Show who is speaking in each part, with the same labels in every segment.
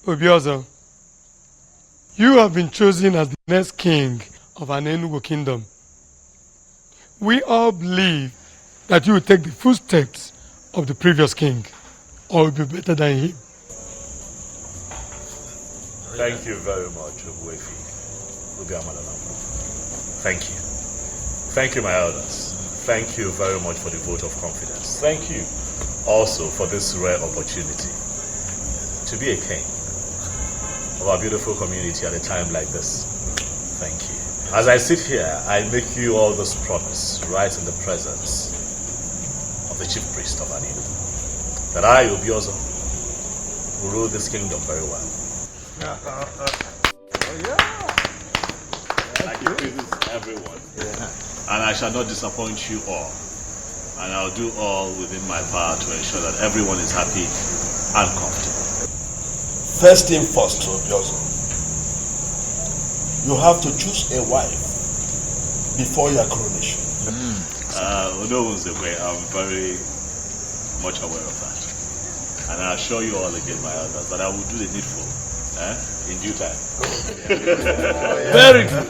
Speaker 1: Obiozo, you have been chosen as the next king of an Enugu kingdom. We all believe that you will take the footsteps of the previous king, or will be better than him.
Speaker 2: Thank you very much, Ogwefi. Thank you. Thank you, my elders. Thank you very much for the vote of confidence. Thank you also for this rare opportunity to be a king of our beautiful community at a time like this. Thank you. As I sit here, I make you all this promise right in the presence of the chief priest of Anino, that I, Obiozo, will rule this kingdom very well. I give praises to everyone, and I shall not disappoint you all. And I'll do all within my power to ensure that everyone is happy and comfortable.
Speaker 3: First thing first, Obiozo. You have to choose a wife before your coronation.
Speaker 2: No one's aware. I'm very much aware of that. And I assure you all again, my elders, that I will do the needful in due time.
Speaker 3: Very good.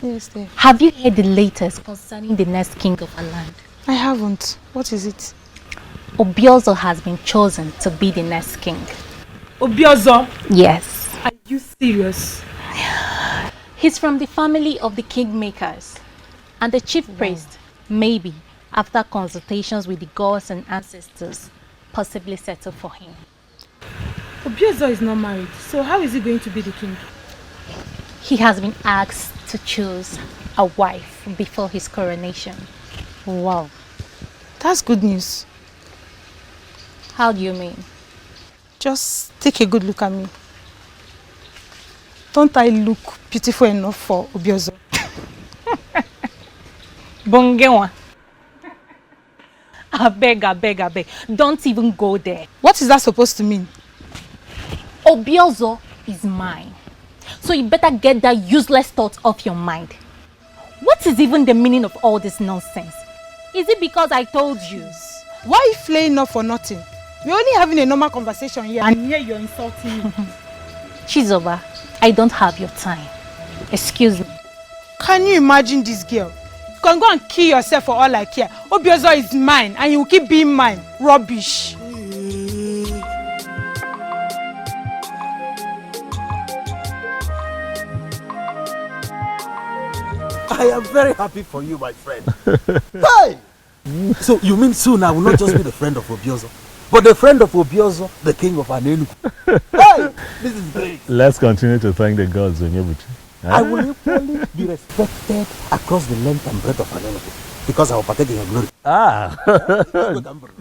Speaker 4: Yes, dear.
Speaker 5: Have you heard the latest concerning the next king of our land?
Speaker 4: I haven't. What is it?
Speaker 5: Obiozo has been chosen to be the next king.
Speaker 4: Obiozo?
Speaker 5: Yes.
Speaker 4: Are you serious?
Speaker 5: He's from the family of the kingmakers. And the chief priest, maybe, after consultations with the gods and ancestors, possibly settle for him.
Speaker 4: Obiozo is not married, so how is he going to be the king?
Speaker 5: He has been asked to choose a wife before his coronation.
Speaker 4: Wow. That's good news.
Speaker 5: How do you mean?
Speaker 4: Just take a good look at me. Don't I look beautiful enough for Obiozo?
Speaker 5: Bongewa. I beg. Don't even go there.
Speaker 4: What is that supposed to mean?
Speaker 5: Obiozo is mine. So you better get that useless thought off your mind. What is even the meaning of all this nonsense? Is it because I told you?
Speaker 4: Why are you flaying up for nothing? We're only having a normal conversation here, and here you're insulting me.
Speaker 5: Chizoba, I don't have your time. Excuse me.
Speaker 4: Can you imagine this girl? You can go and kill yourself for all I care. Obiozo is mine, and he will keep being mine. Rubbish.
Speaker 6: I am very happy for you, my friend. Hey! So you mean soon I will not just be the friend of Obiozo, but the friend of Obiozo, the king of Anenu. Hey! This is great.
Speaker 2: Let's continue to thank the gods, Onyebuchi.
Speaker 6: I will equally be respected across the length and breadth of Anenu because I will partake in your glory.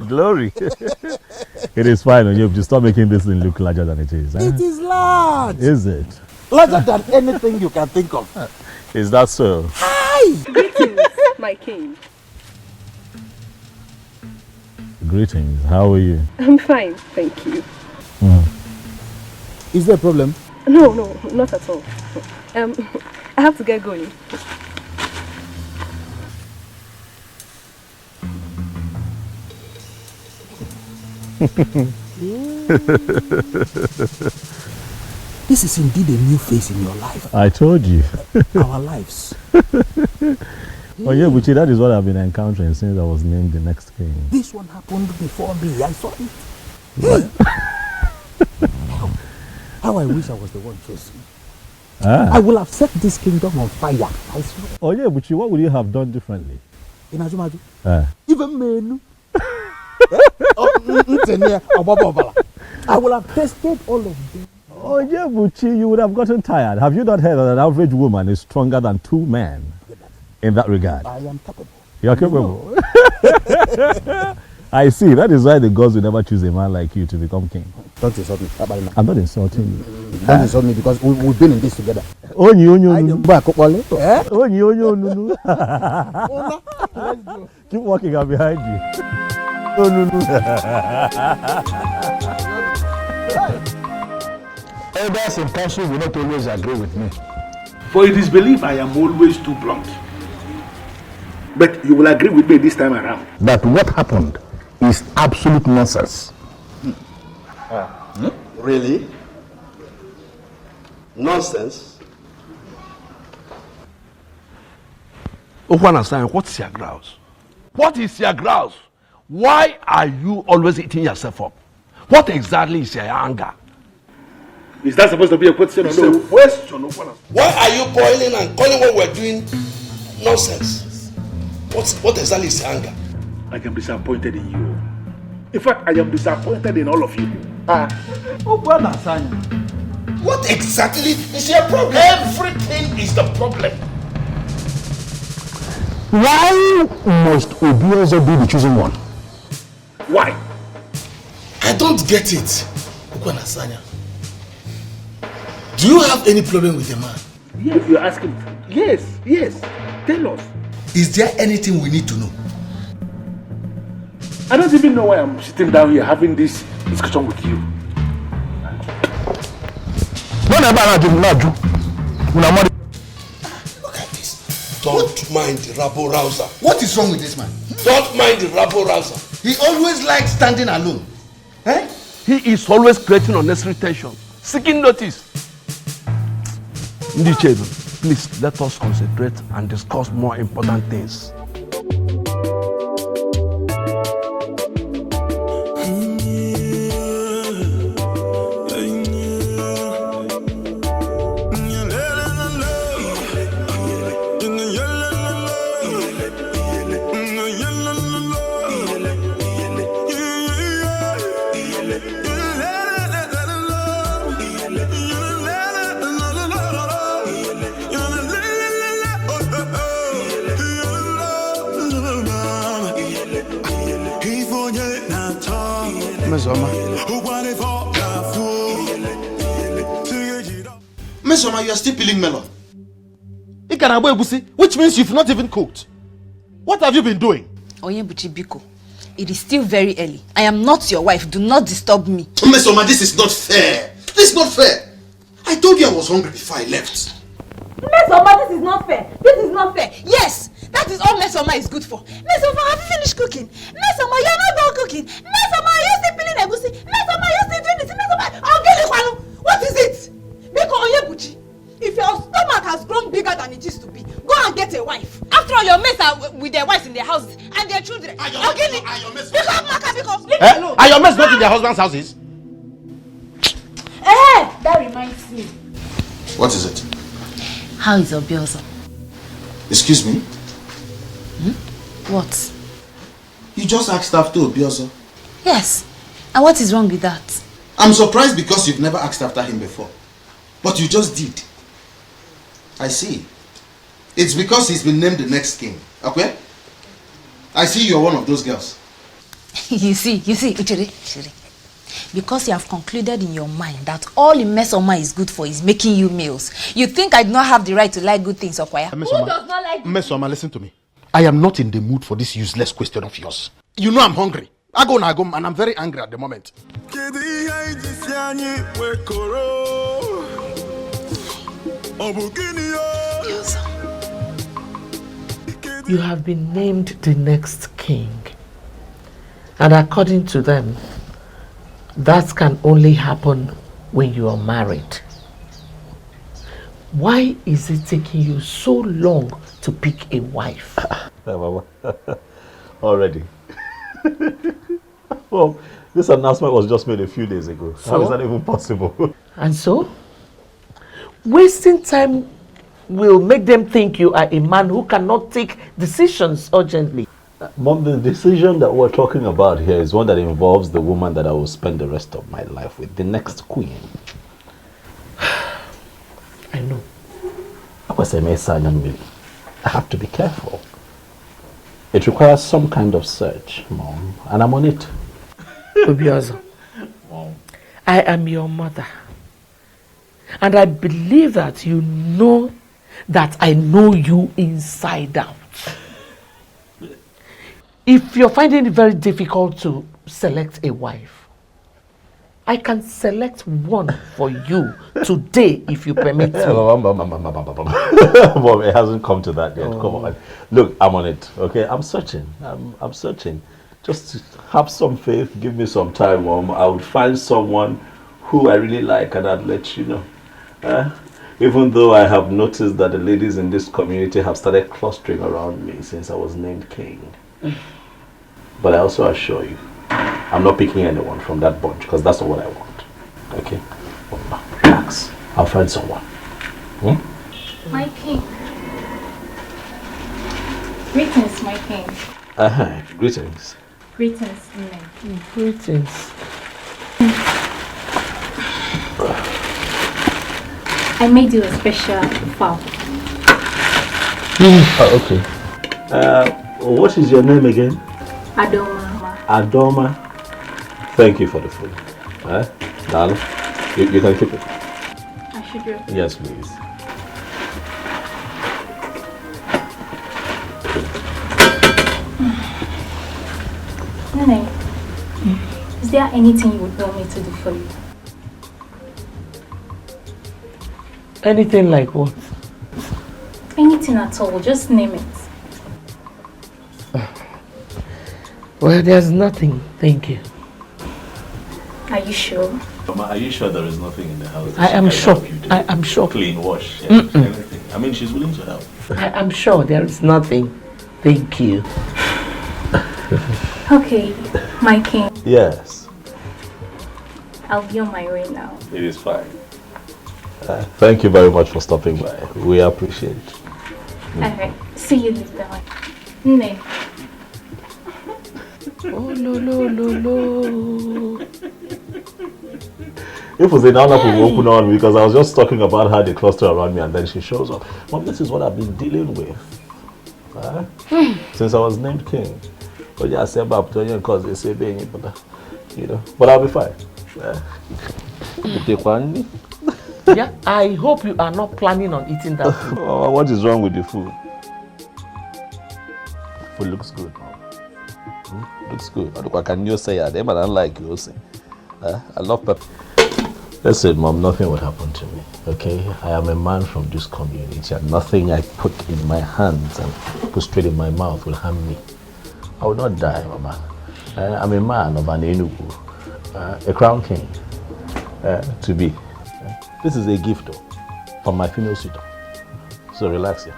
Speaker 2: Glory. It is fine, Onyebuchi. Stop making this thing look larger than it is.
Speaker 6: It is large.
Speaker 2: Is it?
Speaker 6: Larger than anything you can think of.
Speaker 2: Is that so?
Speaker 6: Hi!
Speaker 7: Greetings, my king.
Speaker 2: Greetings. How are you?
Speaker 7: I'm fine, thank you.
Speaker 6: Is there a problem?
Speaker 7: No, not at all. I have to get going.
Speaker 6: This is indeed a new phase in your life.
Speaker 2: I told you.
Speaker 6: Our lives.
Speaker 2: Oh yeah, Buchi, that is what I've been encountering since I was named the next king.
Speaker 6: This one happened before me. I saw it. Hey. How I wish I was the one chosen. I will have set this kingdom on fire. I swear.
Speaker 2: Oh yeah, Buchi, what would you have done differently?
Speaker 6: In Ajumaju.
Speaker 2: Even
Speaker 6: men. I will have tested all of them.
Speaker 2: Oh yeah, Buchi, you would have gotten tired. Have you not heard that an average woman is stronger than 2 men in that regard?
Speaker 6: I am capable.
Speaker 2: You are capable? I see. That is why the gods will never choose a man like you to become king.
Speaker 6: Don't insult me.
Speaker 2: I'm not insulting you.
Speaker 6: Don't insult me because we've been in this together.
Speaker 2: Keep walking, I'm behind you.
Speaker 8: Elders in council will not always agree with me.
Speaker 9: For it is believed I am always too blunt. But you will agree with me this time around.
Speaker 8: That what happened is absolute nonsense.
Speaker 3: Really? Nonsense?
Speaker 9: Okwana-san, what's your grouse? What is your grouse? Why are you always eating yourself up? What exactly is your anger? Is that supposed to be a question or no? Question.
Speaker 3: Why are you boiling and calling what we're doing nonsense? What exactly is your anger?
Speaker 9: I am disappointed in you. In fact, I am disappointed in all of you.
Speaker 3: What exactly is your problem? Everything is the problem.
Speaker 8: Why must Obiozo be the chosen one?
Speaker 9: Why?
Speaker 3: I don't get it. Okwana-san. Do you have any problem with the man?
Speaker 9: Yes, you're asking. Yes. Tell us.
Speaker 3: Is there anything we need to know?
Speaker 9: I don't even know why I'm sitting down here having this discussion with you.
Speaker 3: Look at this. Don't mind the rabble-rouser. What is wrong with this man? Don't mind the rabble-rouser. He always likes standing alone.
Speaker 9: He is always creating unnecessary tension, seeking notice. Ndichedu, please let us concentrate and discuss more important things.
Speaker 3: Miss Oma, you are still peeling melon.
Speaker 6: Which means you've not even cooked. What have you been doing?
Speaker 10: Onyebuchi Biko, it is still very early. I am not your wife. Do not disturb me.
Speaker 3: Miss Oma, this is not fair. This is not fair. I told you I was hungry before I left.
Speaker 10: Miss Oma, this is not fair. This is not fair. Yes, that is all Miss Oma is good for. Miss Oma, have you finished cooking? Miss Oma, you are not done cooking. Miss Oma, you are still peeling egusi. Miss Oma, you are still doing this. Miss Oma, what is it? Biko Onyebuchi, if your stomach has grown bigger than it used to be, go and get a wife. After all, your mates are with their wives in their houses and their children. Are your mates not in their husbands' houses? That reminds me.
Speaker 3: What is it?
Speaker 10: How is Obiozo?
Speaker 3: Excuse me?
Speaker 10: What?
Speaker 3: You just asked after Obiozo.
Speaker 10: Yes. And what is wrong with that?
Speaker 3: I'm surprised because you've never asked after him before. But you just did. I see. It's because he's been named the next king. Okay? I see you're one of those girls.
Speaker 10: You see, Uchiri. Because you have concluded in your mind that all Mmesoma is good for is making you males. You think I do not have the right to like good things, Okwaya?
Speaker 6: Who does not like Mmesoma, listen to me. I am not in the mood for this useless question of yours. You know I'm hungry. I go and I'm very angry at the moment.
Speaker 11: You have been named the next king. And according to them, that can only happen when you are married. Why is it taking you so long to pick a wife?
Speaker 2: Mama. Already. Well, this announcement was just made a few days ago.
Speaker 11: So?
Speaker 2: How is that even possible?
Speaker 11: And so? Wasting time will make them think you are a man who cannot take decisions urgently.
Speaker 2: Mom, the decision that we're talking about here is one that involves the woman that I will spend the rest of my life with, the next queen.
Speaker 11: I know.
Speaker 2: I have to be careful. It requires some kind of search, Mom, and I'm on it.
Speaker 11: Obiozo, I am your mother. And I believe that you know that I know you inside out. If you're finding it very difficult to select a wife, I can select one for you today if you permit me.
Speaker 2: Mom, it hasn't come to that yet. Come on. Look, I'm on it, okay? I'm searching. I'm searching. Just have some faith. Give me some time, Mom. I would find someone who I really like and I'd let you know. Even though I have noticed that the ladies in this community have started clustering around me since I was named king. But I also assure you, I'm not picking anyone from that bunch because that's not what I want. Okay? Relax. I'll find someone.
Speaker 5: My king. Greetings, my king.
Speaker 2: Greetings.
Speaker 5: Greetings, Ini.
Speaker 11: Greetings.
Speaker 5: I made you a special fowl.
Speaker 2: Okay. What is your name again?
Speaker 5: Adoma.
Speaker 2: Adoma. Thank you for the food. Darling, you can keep it.
Speaker 5: I should do.
Speaker 2: Yes, please.
Speaker 5: Nene, is there anything you would want me to do for you?
Speaker 11: Anything like what?
Speaker 5: Anything at all, just name it.
Speaker 11: Well, there's nothing, thank you.
Speaker 5: Are you sure?
Speaker 2: Mama, are you sure there is nothing in the house?
Speaker 11: I am sure. I am sure.
Speaker 2: Clean, wash, everything. I mean, she's willing to help.
Speaker 11: I am sure there is nothing. Thank you.
Speaker 5: Okay, my king.
Speaker 2: Yes.
Speaker 5: I'll be on my way now.
Speaker 2: It is fine. Thank you very much for stopping by. We appreciate it.
Speaker 5: Alright, see you later. Nne.
Speaker 11: Oh, lo.
Speaker 2: If it's an will open on because I was just talking about how they cluster around me and then she shows up. Mom, this is what I've been dealing with since I was named king. But yeah, I said about because they say being but you know. But I'll be fine.
Speaker 11: Yeah, I hope you are not planning on eating that food.
Speaker 2: What is wrong with the food? Food looks good. Looks good. What can you say? I don't like you. I love pepper. Listen, Mom, nothing would happen to me. Okay? I am a man from this community and nothing I put in my hands and put straight in my mouth will harm me. I will not die, Mama. I'm a man of an Enugu, a crown king, to be. This is a gift though, from my female suitor. So relax here.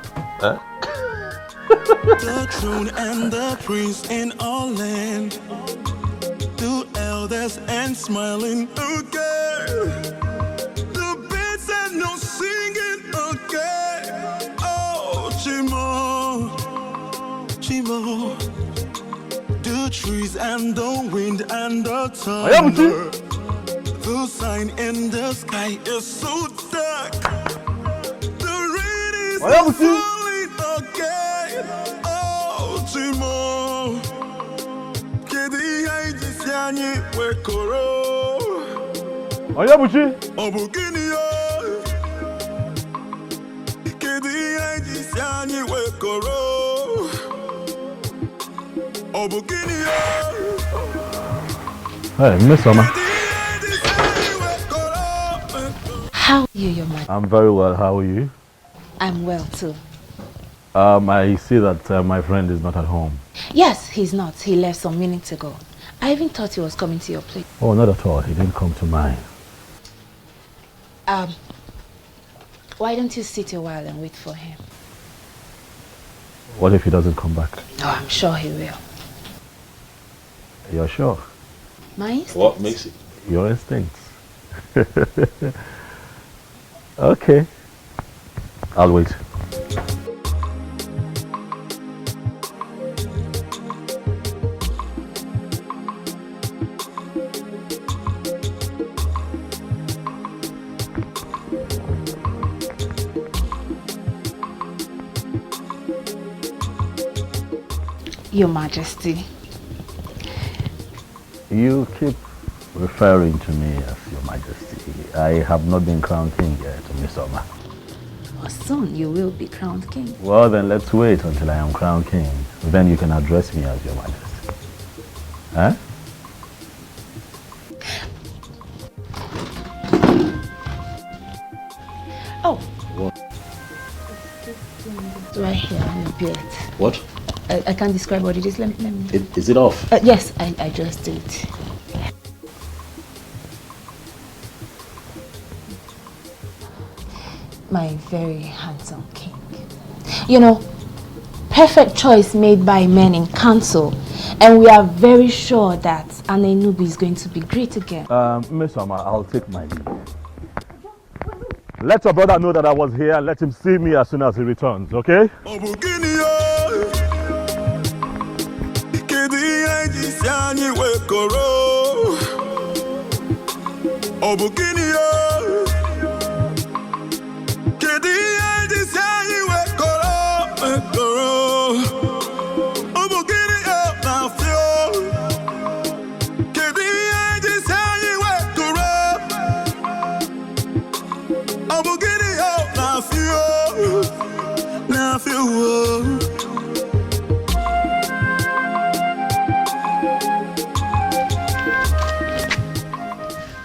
Speaker 12: The throne and the prince in all land, two elders and smiling again. The birds and no singing again. Oh, Chimo, the trees and the wind and the thunder. The sign in the sky is so dark. The rain is falling again. Oh, Chimo, Kedi haiji siani wekoro.
Speaker 9: Ayabuchi.
Speaker 12: Obukinio. Kedi haiji siani wekoro. Obukinio.
Speaker 2: Hey, Miss Summer.
Speaker 13: How are you, your mother?
Speaker 2: I'm very well. How are you?
Speaker 13: I'm well too.
Speaker 2: I see that my friend is not at home.
Speaker 13: Yes, he's not. He left some minutes ago. I even thought he was coming to your place.
Speaker 2: Oh, not at all. He didn't come to mine.
Speaker 13: Why don't you sit a while and wait for him?
Speaker 9: What if he doesn't come back?
Speaker 13: Oh, I'm sure he will.
Speaker 9: You're sure?
Speaker 13: My instincts.
Speaker 2: What makes it?
Speaker 9: Your instincts. Okay. I'll wait.
Speaker 13: Your Majesty.
Speaker 9: You keep referring to me as Your Majesty. I have not been crowned king yet, Miss Oma.
Speaker 13: Well, soon you will be crowned king.
Speaker 9: Well, then let's wait until I am crowned king. Then you can address me as Your Majesty. Huh?
Speaker 13: Oh.
Speaker 2: What?
Speaker 13: Right here on your beard.
Speaker 2: What?
Speaker 13: I can't describe what it is. Let me.
Speaker 2: Is it off?
Speaker 13: Yes, I just did. My very handsome king. You know, perfect choice made by men in council. And we are very sure that Anenubu is going to be great again.
Speaker 9: Miss Oma, I'll take my leave. Let your brother know that I was here and let him see me as soon as he returns, okay?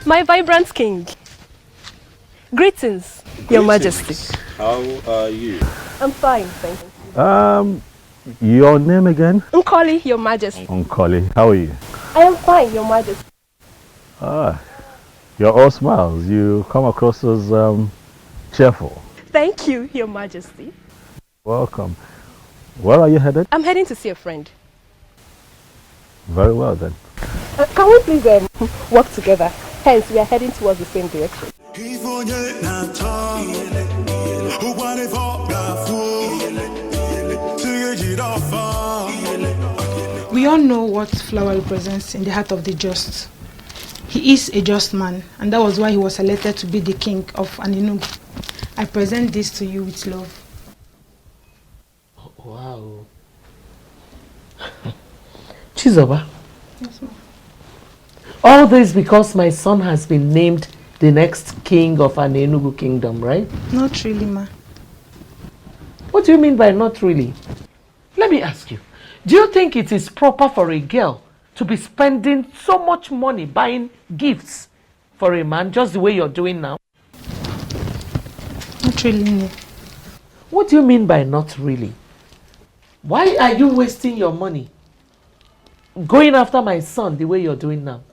Speaker 7: My vibrant king. Greetings, Your Majesty.
Speaker 2: How are you?
Speaker 7: I'm fine, thank you.
Speaker 9: Your name again?
Speaker 7: Nkoli, Your Majesty.
Speaker 9: Nkoli, how are you?
Speaker 7: I am fine, Your Majesty.
Speaker 9: Ah, you're all smiles. You come across as cheerful.
Speaker 7: Thank you, Your Majesty.
Speaker 9: Welcome. Where are you headed?
Speaker 7: I'm heading to see a friend.
Speaker 9: Very well then.
Speaker 7: Can we please work together? Hence, we are heading towards the same direction.
Speaker 4: We all know what flower represents in the heart of the just. He is a just man, and that was why he was selected to be the king of Anenugu. I present this to you with love.
Speaker 11: Wow. Chizoba.
Speaker 4: Yes, ma'am.
Speaker 11: All this because my son has been named the next king of Anenugu kingdom, right?
Speaker 4: Not really, ma.
Speaker 11: What do you mean by not really? Let me ask you. Do you think it is proper for a girl to be spending so much money buying gifts for a man just the way you're doing now?
Speaker 4: Not really, no.
Speaker 11: What do you mean by not really? Why are you wasting your money going after my son the way you're doing now?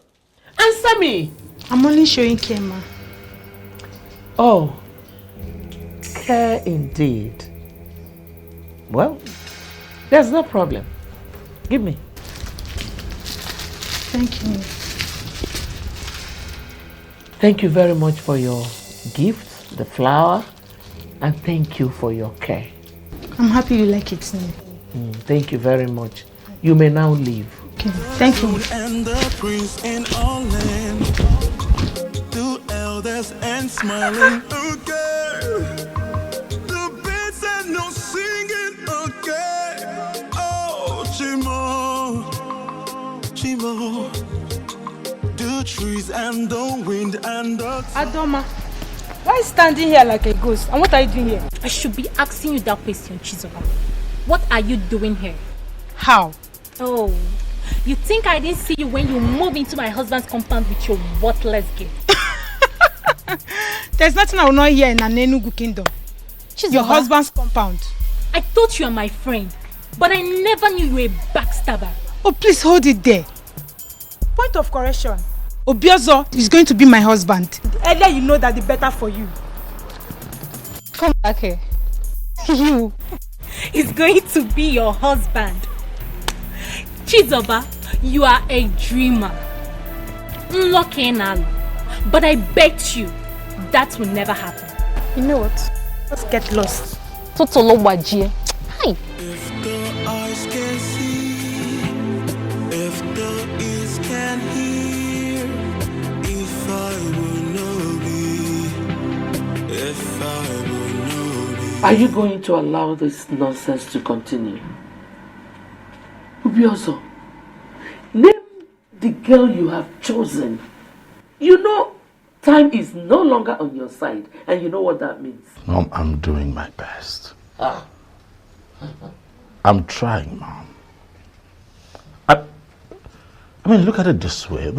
Speaker 11: Answer me!
Speaker 4: I'm only showing care, ma.
Speaker 11: Oh, care indeed. Well, there's no problem. Give me.
Speaker 4: Thank you.
Speaker 11: Thank you very much for your gift, the flower, and thank you for your care.
Speaker 4: I'm happy you like it, Nne.
Speaker 11: Thank you very much. You may now leave.
Speaker 4: Okay, thank you.
Speaker 12: And the prince in all land, two elders and smiling, okay. The birds and no singing, okay. Oh, Chimo, Chimo, the trees and the wind and the...
Speaker 4: Adoma, why are you standing here like a ghost? And what are you doing here?
Speaker 5: I should be asking you that question, Chizoba. What are you doing here?
Speaker 4: How?
Speaker 5: Oh, you think I didn't see you when you moved into my husband's compound with your worthless gift?
Speaker 4: There's nothing I will not hear in Anenugu kingdom.
Speaker 5: Chizoba,
Speaker 4: your husband's compound.
Speaker 5: I thought you were my friend, but I never knew you were a backstabber.
Speaker 4: Oh, please hold it there. Point of correction. Obiozo is going to be my husband. The earlier you know that, the better for you.
Speaker 5: come back here. You.
Speaker 13: He's going to be your husband. Chizoba, you are a dreamer. But I bet you that will never happen.
Speaker 4: You know what? Let's get lost.
Speaker 5: Totolo wajie. Hi.
Speaker 12: If the eyes can see, if the ears can hear, if I will know be, if I will know be.
Speaker 11: Are you going to allow this nonsense to continue? Ubiozo, name the girl you have chosen. You know, time is no longer on your side, and you know what that means.
Speaker 9: Mom, I'm doing my best. I'm trying, Mom. I mean, look at it this way.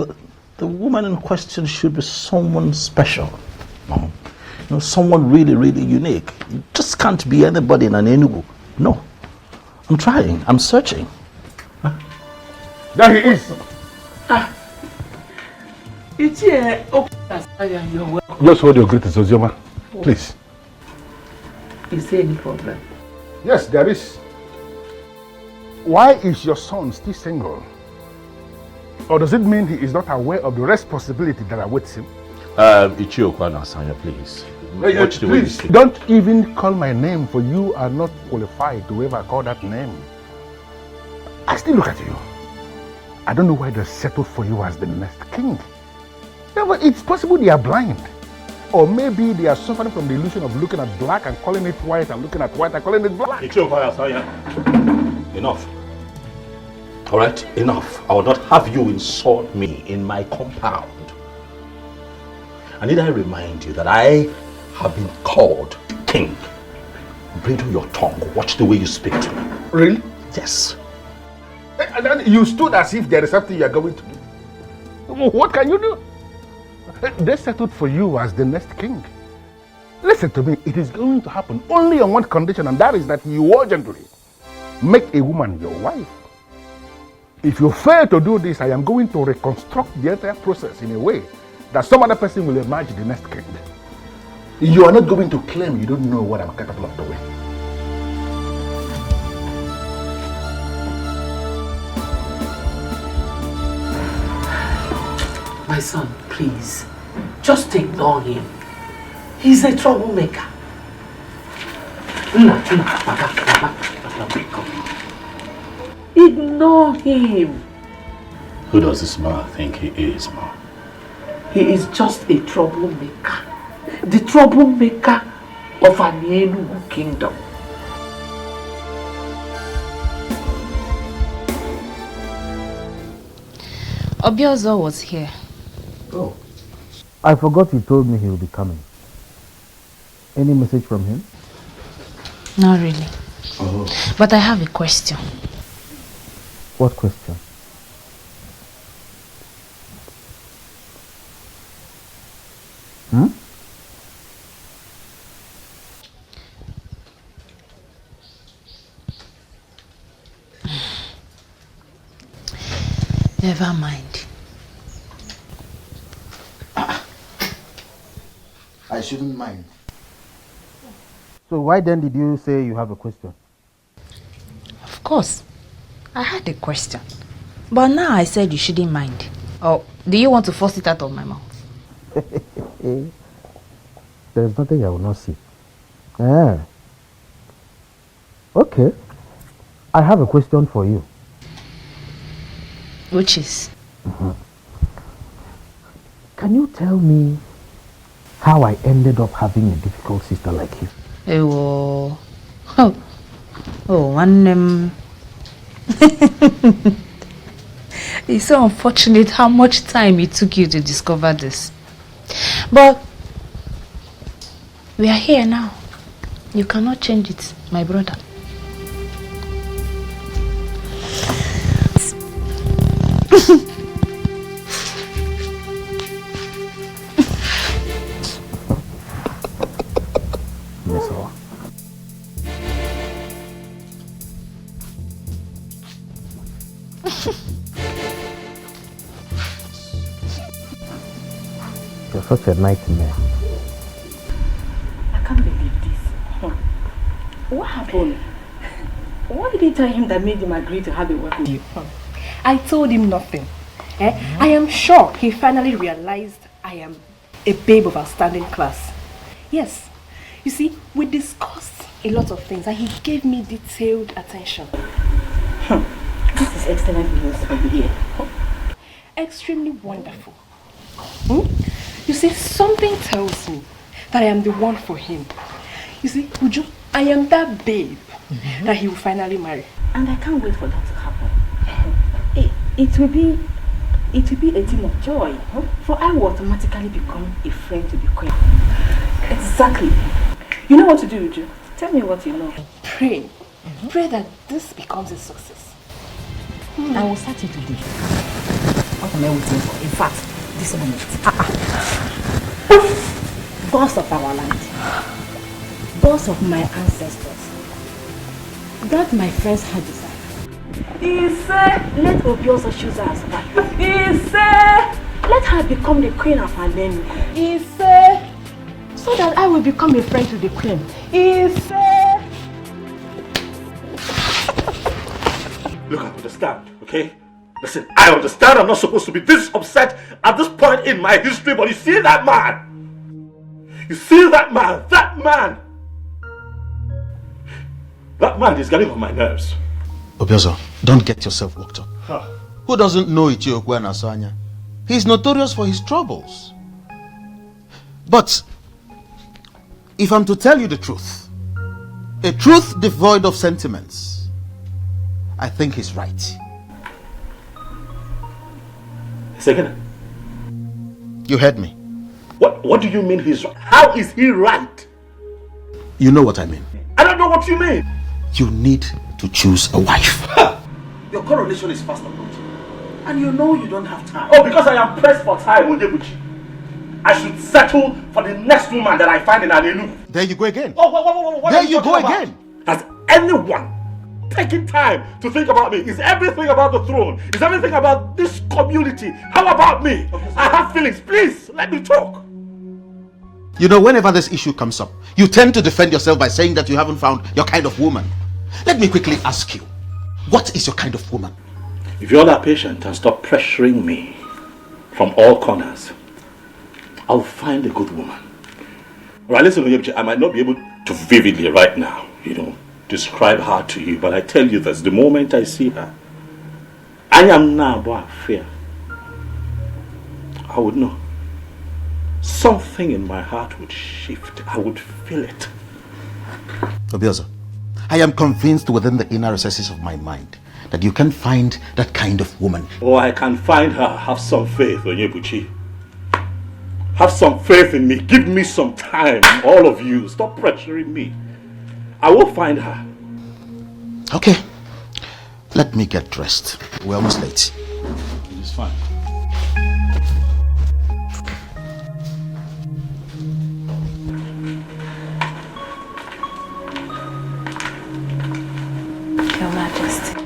Speaker 9: The woman in question should be someone special, Mom. You know, someone really, really unique. You just can't be anybody in an Enugu. No. I'm trying. I'm searching. There he is.
Speaker 11: It's here. You're welcome.
Speaker 9: Just hold your greetings, Ozioma. Please.
Speaker 11: Is there any problem?
Speaker 9: Yes, there is. Why is your son still single? Or does it mean he is not aware of the responsibility that awaits him?
Speaker 2: Ichiokwa Nasanya, please. Watch the way you speak.
Speaker 9: Don't even call my name, for you are not qualified to ever call that name. I still look at you. I don't know why they settled for you as the next king. Yeah, but it's possible they are blind. Or maybe they are suffering from the illusion of looking at black and calling it white, and looking at white and calling it black.
Speaker 2: Enough. All right, enough. I will not have you insult me in my compound. I need I remind you that I have been called king. Bridle your tongue. Watch the way you speak to me.
Speaker 9: Really?
Speaker 2: Yes.
Speaker 9: And then you stood as if there is something you are going to do. What can you do? They settled for you as the next king. Listen to me, it is going to happen only on one condition, and that is that you urgently make a woman your wife. If you fail to do this, I am going to reconstruct the entire process in a way that some other person will emerge the next king. You are not going to claim you don't know what I'm capable of doing.
Speaker 11: My son, please, just ignore him. He's a troublemaker. Ignore him.
Speaker 2: Who does this man think he is, Mom?
Speaker 11: He is just a troublemaker. The troublemaker of an Enugu kingdom.
Speaker 13: Obiozo was here.
Speaker 6: Oh. I forgot he told me he will be coming. Any message from him?
Speaker 13: Not really.
Speaker 6: Oh.
Speaker 13: But I have a question.
Speaker 6: What question? Hmm?
Speaker 13: Never mind.
Speaker 3: I shouldn't mind.
Speaker 6: So why then did you say you have a question?
Speaker 13: Of course. I had a question. But now I said you shouldn't mind. Or do you want to force it out of my mouth?
Speaker 6: There's nothing I will not see. Ah. Okay. I have a question for you.
Speaker 13: Which is?
Speaker 6: Can you tell me how I ended up having a difficult sister like you?
Speaker 13: It's so unfortunate how much time it took you to discover this. But we are here now. You cannot change it, my brother.
Speaker 6: You're such a nightmare.
Speaker 11: I can't believe this.
Speaker 7: happened? What did you tell him that made him agree to have a work with you?
Speaker 14: I told him nothing. I am sure he finally realized I am a babe of outstanding class. Yes, you see, we discussed a lot of things and he gave me detailed attention.
Speaker 7: This is excellent news for you here.
Speaker 14: Extremely wonderful. You see, something tells me that I am the one for him. You see, Uju, I am that babe that he will finally marry.
Speaker 7: And I can't wait for that to happen. It will be a thing of joy, for I will automatically become a friend to the queen. Exactly. You know what to do, Uju? Tell me what you know.
Speaker 14: Pray. Pray that this becomes a success.
Speaker 7: I will start it today. What am I waiting for? In fact, this moment. Gods of our land, gods of my ancestors, grant my friends her desire. He said, let Obiozo choose her as wife. He said, let her become the queen of her name. He said, so that I will become a friend to the queen. He said.
Speaker 9: Look, I understand, okay? Listen, I understand I'm not supposed to be this upset at this point in my history, but you see that man? You see that man? That man is getting on my nerves.
Speaker 3: Obiozo, don't get yourself worked up. Who doesn't know Ichiokwu and Asanya? He's notorious for his troubles. But if I'm to tell you the truth, a truth devoid of sentiments, I think he's right.
Speaker 9: Second.
Speaker 3: You heard me.
Speaker 9: What do you mean he's right? How is he right?
Speaker 3: You know what I mean.
Speaker 9: I don't know what you mean.
Speaker 3: You need to choose a wife.
Speaker 9: Your coronation is fast approaching. And you know you don't have time. Oh, because I am pressed for time, Onyebuchi. I should settle for the next woman that I find in Anelu.
Speaker 3: There you go again.
Speaker 9: Oh, what
Speaker 3: there you go again.
Speaker 9: Has anyone taken time to think about me? Is everything about the throne? Is everything about this community? How about me? I have feelings. Please, let me talk.
Speaker 3: You know, whenever this issue comes up, you tend to defend yourself by saying that you haven't found your kind of woman. Let me quickly ask you, what is your kind of woman?
Speaker 9: If you're that patient and stop pressuring me from all corners, I'll find a good woman. Right, listen, I might not be able to vividly right now, describe her to you, but I tell you this, the moment I see her, I am now about fear. I would know. Something in my heart would shift. I would feel it.
Speaker 3: Obiozo, I am convinced within the inner recesses of my mind that you can find that kind of woman.
Speaker 9: Oh, I can find her. Have some faith, Onyebuchi. Have some faith in me. Give me some time, all of you. Stop pressuring me. I will find her.
Speaker 3: Okay. Let me get dressed. We're almost late.
Speaker 9: It is fine.
Speaker 7: Your Majesty.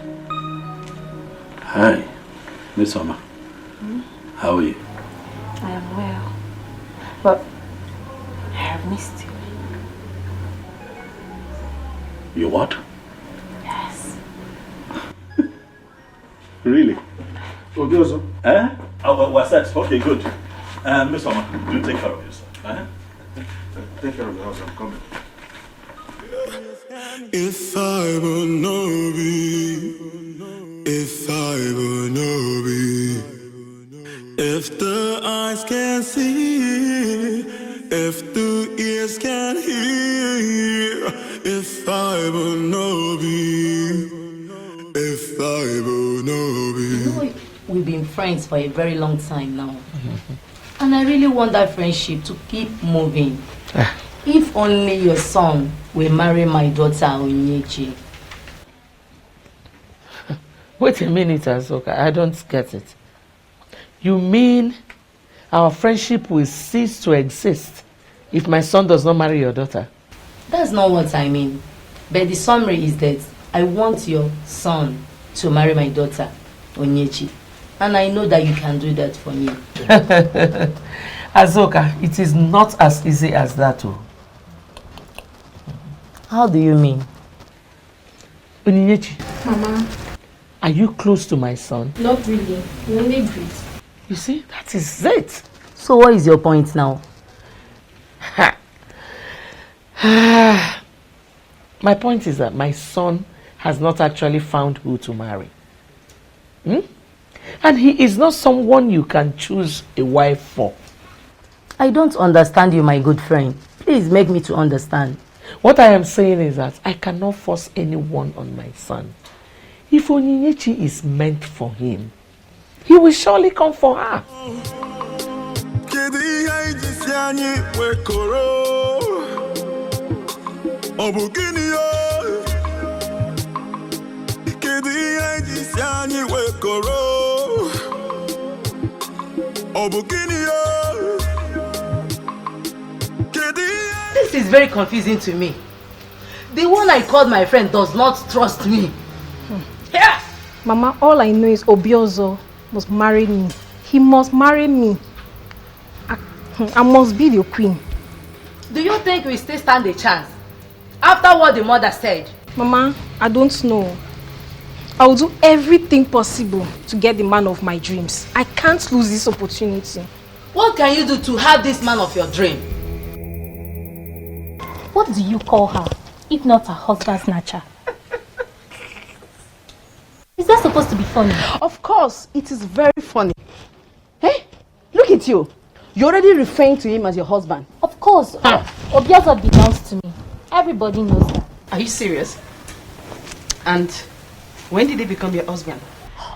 Speaker 9: Hi, Miss Oma. How are you?
Speaker 7: I am well, but I have missed you.
Speaker 9: You what?
Speaker 7: Yes.
Speaker 9: Really? Obiozo? Eh? Oh, what's that? Okay, good. Miss Oma, do take care of yourself. Take care of the house, I'm coming.
Speaker 12: If I will know be, if I will know be, if the eyes can see, if the ears can hear, if I will know be, if I will know be.
Speaker 15: You know, we've been friends for a very long time now. And I really want that friendship to keep moving. If only your son will marry my daughter Onyechi.
Speaker 11: Wait a minute, Azoka. I don't get it. You mean our friendship will cease to exist if my son does not marry your daughter?
Speaker 15: That's not what I mean. But the summary is that I want your son to marry my daughter Onyechi. And I know that you can do that for me.
Speaker 11: Azoka, it is not as easy as that.
Speaker 15: How do you mean?
Speaker 11: Onyinyechi.
Speaker 7: Mama.
Speaker 11: Are you close to my son?
Speaker 7: Not really. We only breathe.
Speaker 11: You see, that is it.
Speaker 15: So what is your point now?
Speaker 11: My point is that my son has not actually found who to marry. And he is not someone you can choose a wife for.
Speaker 15: I don't understand you, my good friend. Please make me to understand.
Speaker 11: What I am saying is that I cannot force anyone on my son. If Onyinyechi is meant for him, he will surely come for her.
Speaker 15: This is very confusing to me. The one I called my friend does not trust me.
Speaker 14: Yeah. Mama, all I know is Obiozo must marry me. He must marry me. I must be the queen.
Speaker 15: Do you think we still stand a chance? After what the mother said?
Speaker 14: Mama, I don't know. I will do everything possible to get the man of my dreams. I can't lose this opportunity.
Speaker 15: What can you do to have this man of your dream?
Speaker 5: What do you call her, if not a husband snatcher? Is that supposed to be funny?
Speaker 10: Of course, it is very funny. Hey, look at you. You're already referring to him as your husband.
Speaker 5: Of course. Obiozo belongs to me. Everybody knows that.
Speaker 10: Are you serious? And when did he become your husband?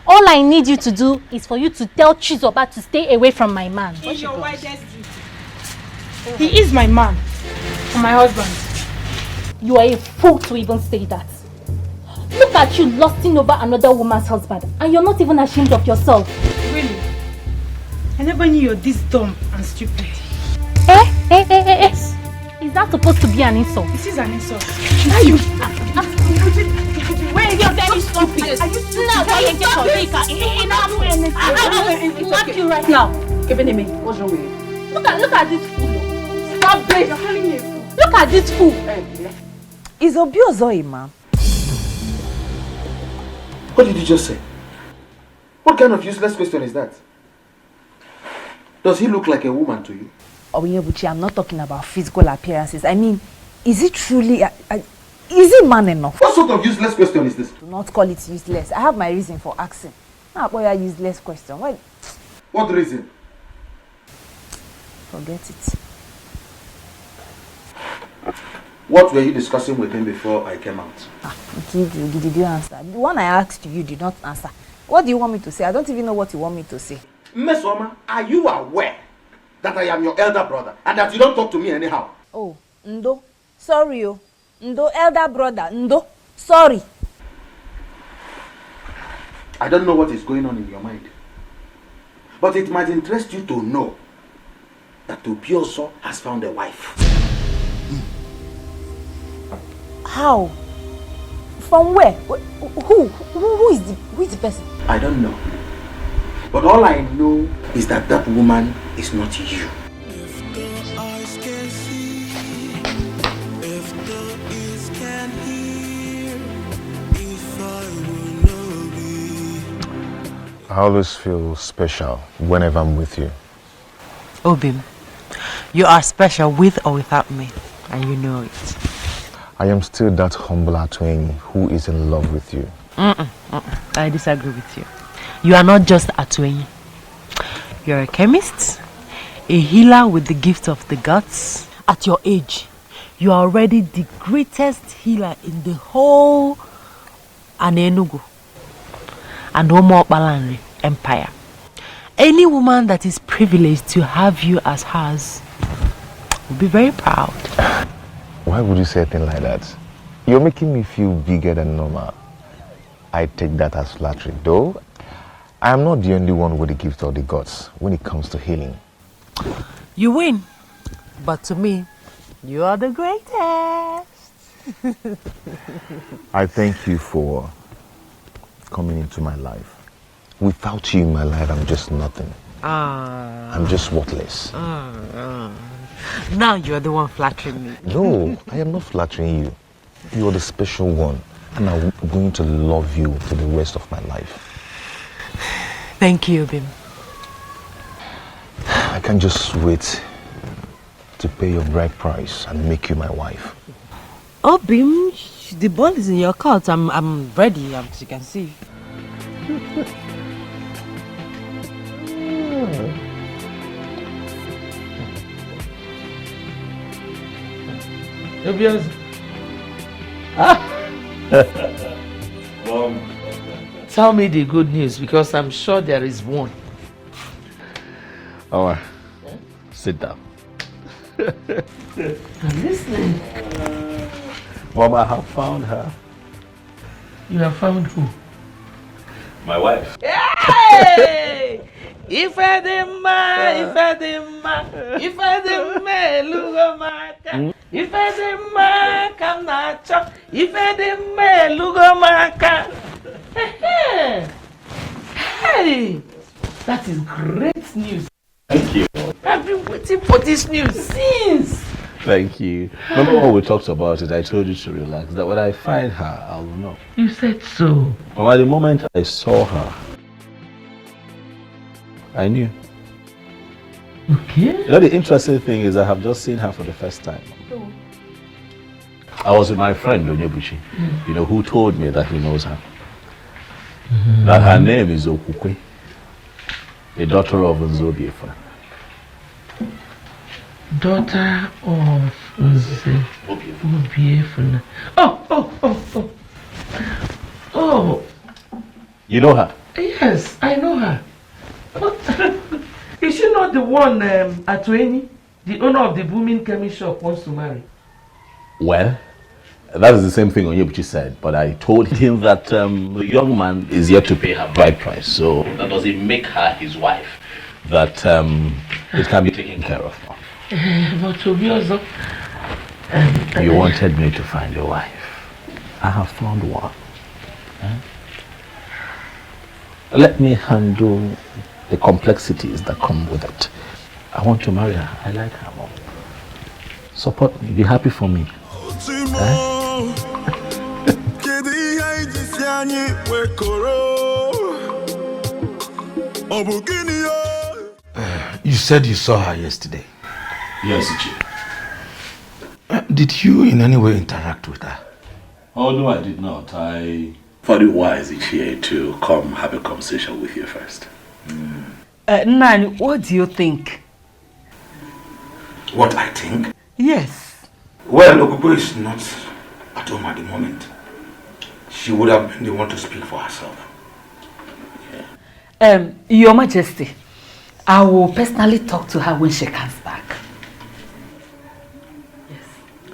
Speaker 5: All I need you to do is for you to tell Chizoba to stay away from my man.
Speaker 4: It's your wife's duty. He is my man. My husband.
Speaker 5: You are a fool to even say that. Look at you lusting over another woman's husband, and you're not even ashamed of yourself.
Speaker 4: Really? I never knew you're this dumb and stupid.
Speaker 5: Is that supposed to be an insult?
Speaker 4: This is an insult.
Speaker 5: Now you... Wait, you're very stupid. Are you now going to get slap you right now.
Speaker 10: What's wrong with you?
Speaker 5: Look at this fool. Stop this.
Speaker 10: You're calling me a fool.
Speaker 5: Look at this fool.
Speaker 10: Is Obiozo a man?
Speaker 3: What did you just say? What kind of useless question is that? Does he look like a woman to you?
Speaker 10: Obinyebuchi, I'm not talking about physical appearances. I mean, is he truly is he man enough?
Speaker 3: What sort of useless question is this?
Speaker 10: Do not call it useless. I have my reason for asking. Now, boy, a useless question. Why?
Speaker 3: What reason?
Speaker 10: Forget it.
Speaker 3: What were you discussing with him before I came out?
Speaker 10: Did you answer? The one I asked you did not answer. What do you want me to say? I don't even know what you want me to say.
Speaker 3: Mesoma, are you aware that I am your elder brother and that you don't talk to me anyhow?
Speaker 10: Oh, Ndo. Sorry, oh. Ndo, elder brother. Ndo. Sorry.
Speaker 3: I don't know what is going on in your mind. But it might interest you to know that Obiozo has found a wife.
Speaker 10: How? From where? Who is the person?
Speaker 3: I don't know. But all I know is that that woman is not you.
Speaker 16: I always feel special whenever I'm with you.
Speaker 17: Obim, you are special with or without me, and you know it.
Speaker 16: I am still that humble Atweni who is in love with you.
Speaker 17: I disagree with you. You are not just Atweni. You're a chemist, a healer with the gift of the gods. At your age, you are already the greatest healer in the whole Anenugu and Omo Balanri Empire. Any woman that is privileged to have you as hers will be very proud.
Speaker 16: Why would you say a thing like that? You're making me feel bigger than normal. I take that as flattery, though I am not the only one with the gift of the gods when it comes to healing.
Speaker 17: You win, but to me, you are the greatest.
Speaker 16: I thank you for coming into my life. Without you in my life, I'm just nothing. I'm just worthless.
Speaker 17: Now you're the one flattering me.
Speaker 16: No, I am not flattering you. You're the special one. And I'm going to love you for the rest of my life.
Speaker 17: Thank you, Bim.
Speaker 16: I can't just wait to pay your bride price and make you my wife.
Speaker 17: Oh, Bim, the ball is in your court. I'm ready, as you can see.
Speaker 11: Tell me the good news, because I'm sure there is one.
Speaker 2: Alright, sit down.
Speaker 11: I'm listening.
Speaker 2: Mom, I have found her.
Speaker 11: You have found who?
Speaker 2: My wife.
Speaker 11: Hey! If I didn't Lugomaka. If I didn't I'm not sure. If I didn't Lugomaka. Hey! That is great news.
Speaker 2: Thank you.
Speaker 11: I've been waiting for this news since.
Speaker 2: Thank you. Remember when we talked about it, I told you to relax, that when I find her, I will know.
Speaker 11: You said so.
Speaker 2: But at the moment I saw her, I knew.
Speaker 11: Okay.
Speaker 2: You know, the interesting thing is I have just seen her for the first time. I was with my friend, Onyebuchi, you know, who told me that he knows her. That her name is Okukwe, the daughter of Nzobiefa.
Speaker 11: Daughter of Obiefuna. Oh.
Speaker 2: You know her?
Speaker 11: Yes, I know her. Is she not the one Atueni, the owner of the booming chemist shop, wants to marry?
Speaker 2: Well, that is the same thing Onyebuchi said, but I told him that the young man is yet to pay her bride price, so that doesn't make her his wife. That it can be taken care of.
Speaker 11: But Obiozo,
Speaker 2: you wanted me to find a wife. I have found one. Let me handle the complexities that come with it. I want to marry her. I like her, Mom. Support me. Be happy for me.
Speaker 9: You said you saw her yesterday.
Speaker 2: Yes, Chief.
Speaker 9: Did you in any way interact with her?
Speaker 2: Oh, no, I did not. I thought it wise, Ichie, to come have a conversation with you first.
Speaker 10: Nani, what do you think?
Speaker 9: What I think?
Speaker 10: Yes.
Speaker 9: Well, Okubo is not at home at the moment. She would have been the one to speak for herself.
Speaker 10: Your Majesty, I will personally talk to her when she comes back. Yes.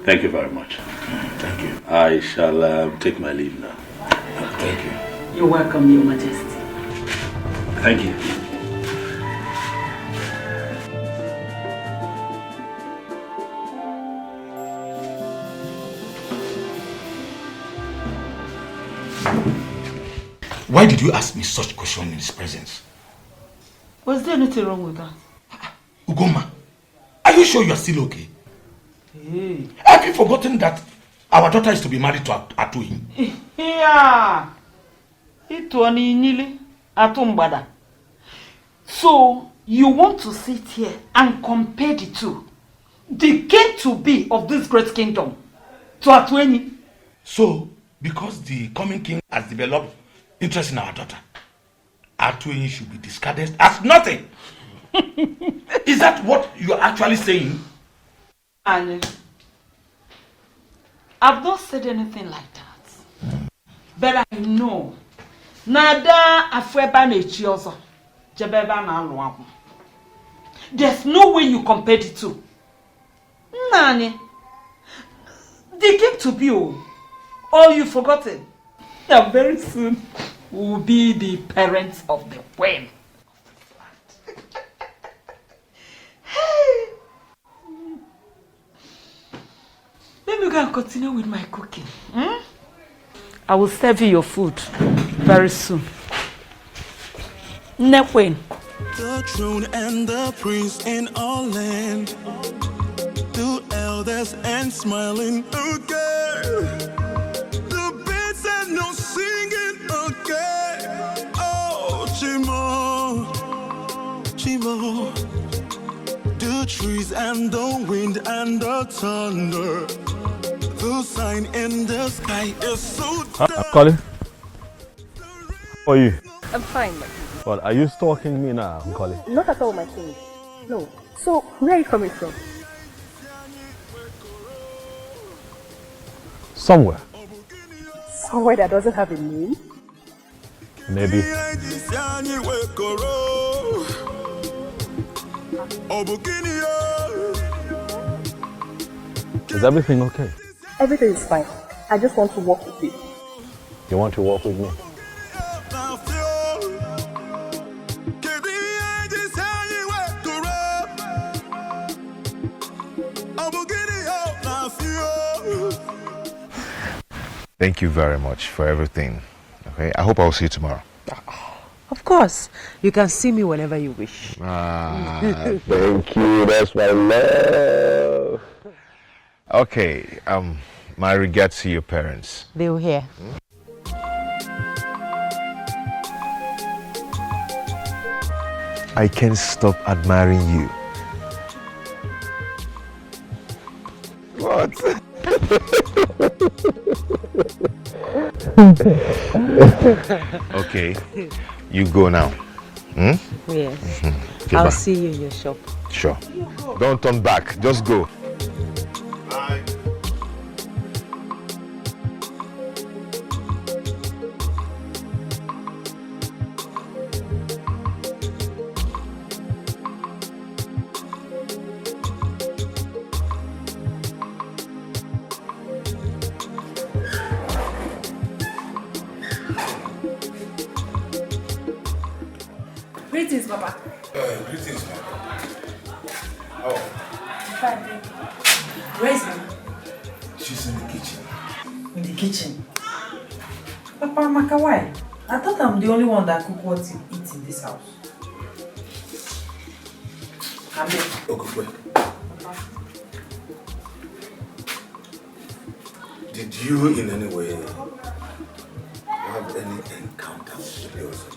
Speaker 2: Thank you very much.
Speaker 9: Thank you.
Speaker 2: I shall take my leave now.
Speaker 9: Thank you.
Speaker 10: You're welcome, Your Majesty.
Speaker 2: Thank you.
Speaker 9: Why did you ask me such question in his presence?
Speaker 10: Was there anything wrong with that?
Speaker 9: Ugoma, are you sure you are still okay?
Speaker 10: Hey.
Speaker 9: Have you forgotten that our daughter is to be married to Atuhi?
Speaker 10: Yeah. So, you want to sit here and compare the two? The king to be of this great kingdom to Atueni?
Speaker 9: So, because the coming king has developed interest in our daughter, Atueni should be discarded as nothing. Is that what you are actually saying?
Speaker 10: And I've not said anything like that. But I know Nada Afweba Nechiozo Jebeba na Luaku. There's no way you compare the two. Nani, they came to be all you forgotten. Now very soon will be the parents of the queen. Let me go and continue with my cooking. I will serve you your food very soon. Nekwen.
Speaker 12: The throne and the prince in all land, the elders and smiling again. The bits Chimo, Chimo. The trees and the wind and the thunder. The sign in the sky is so dark.
Speaker 9: Colin? How are you?
Speaker 14: I'm fine, my king.
Speaker 9: Well, are you stalking me now, Colin?
Speaker 14: Not at all, my king. No. So, where are you coming from?
Speaker 9: Somewhere.
Speaker 14: Somewhere that doesn't have a name?
Speaker 9: Maybe. Is everything okay?
Speaker 14: Everything is fine. I just want to walk with you.
Speaker 9: You want to walk with me?
Speaker 16: Thank you very much for everything. Okay, I hope I'll see you tomorrow.
Speaker 17: Of course. You can see me whenever you wish.
Speaker 16: Thank you. That's my love. Okay, my regards to your parents.
Speaker 17: They were here.
Speaker 16: I can't stop admiring you. What? Okay, you go now. Hmm?
Speaker 17: Yes.
Speaker 16: Okay,
Speaker 17: I'll
Speaker 16: bye.
Speaker 17: see you in your shop.
Speaker 16: Sure. Don't turn back. Just go.
Speaker 10: Greetings, Papa.
Speaker 18: Greetings, ma'am. Oh,
Speaker 10: Fine, thank you. Where is Mama?
Speaker 18: she's in the kitchen.
Speaker 10: In the kitchen. Papa, Maka, why? I thought I'm the only one that cook what you eat in this house. I'm there.
Speaker 18: Okay, wait. Did you in any way have any encounter with the other?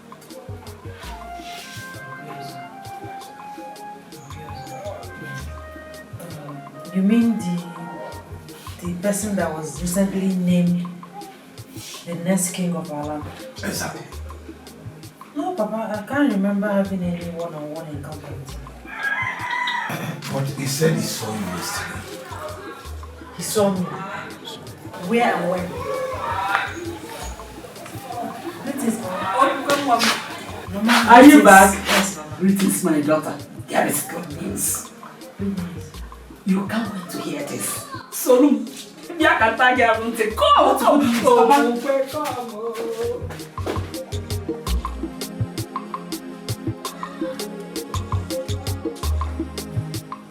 Speaker 10: You mean the person that was recently named the next king of our land?
Speaker 18: Exactly.
Speaker 10: No, Papa, I can't remember having any one-on-one encounter with him.
Speaker 18: But he said he saw you yesterday.
Speaker 10: He saw me. Where and when? Greetings, Mama.
Speaker 19: Are you back?
Speaker 10: Yes, Mama.
Speaker 19: Greetings, my daughter. There is good news.
Speaker 10: Good news.
Speaker 19: You can't wait to hear this. So, come.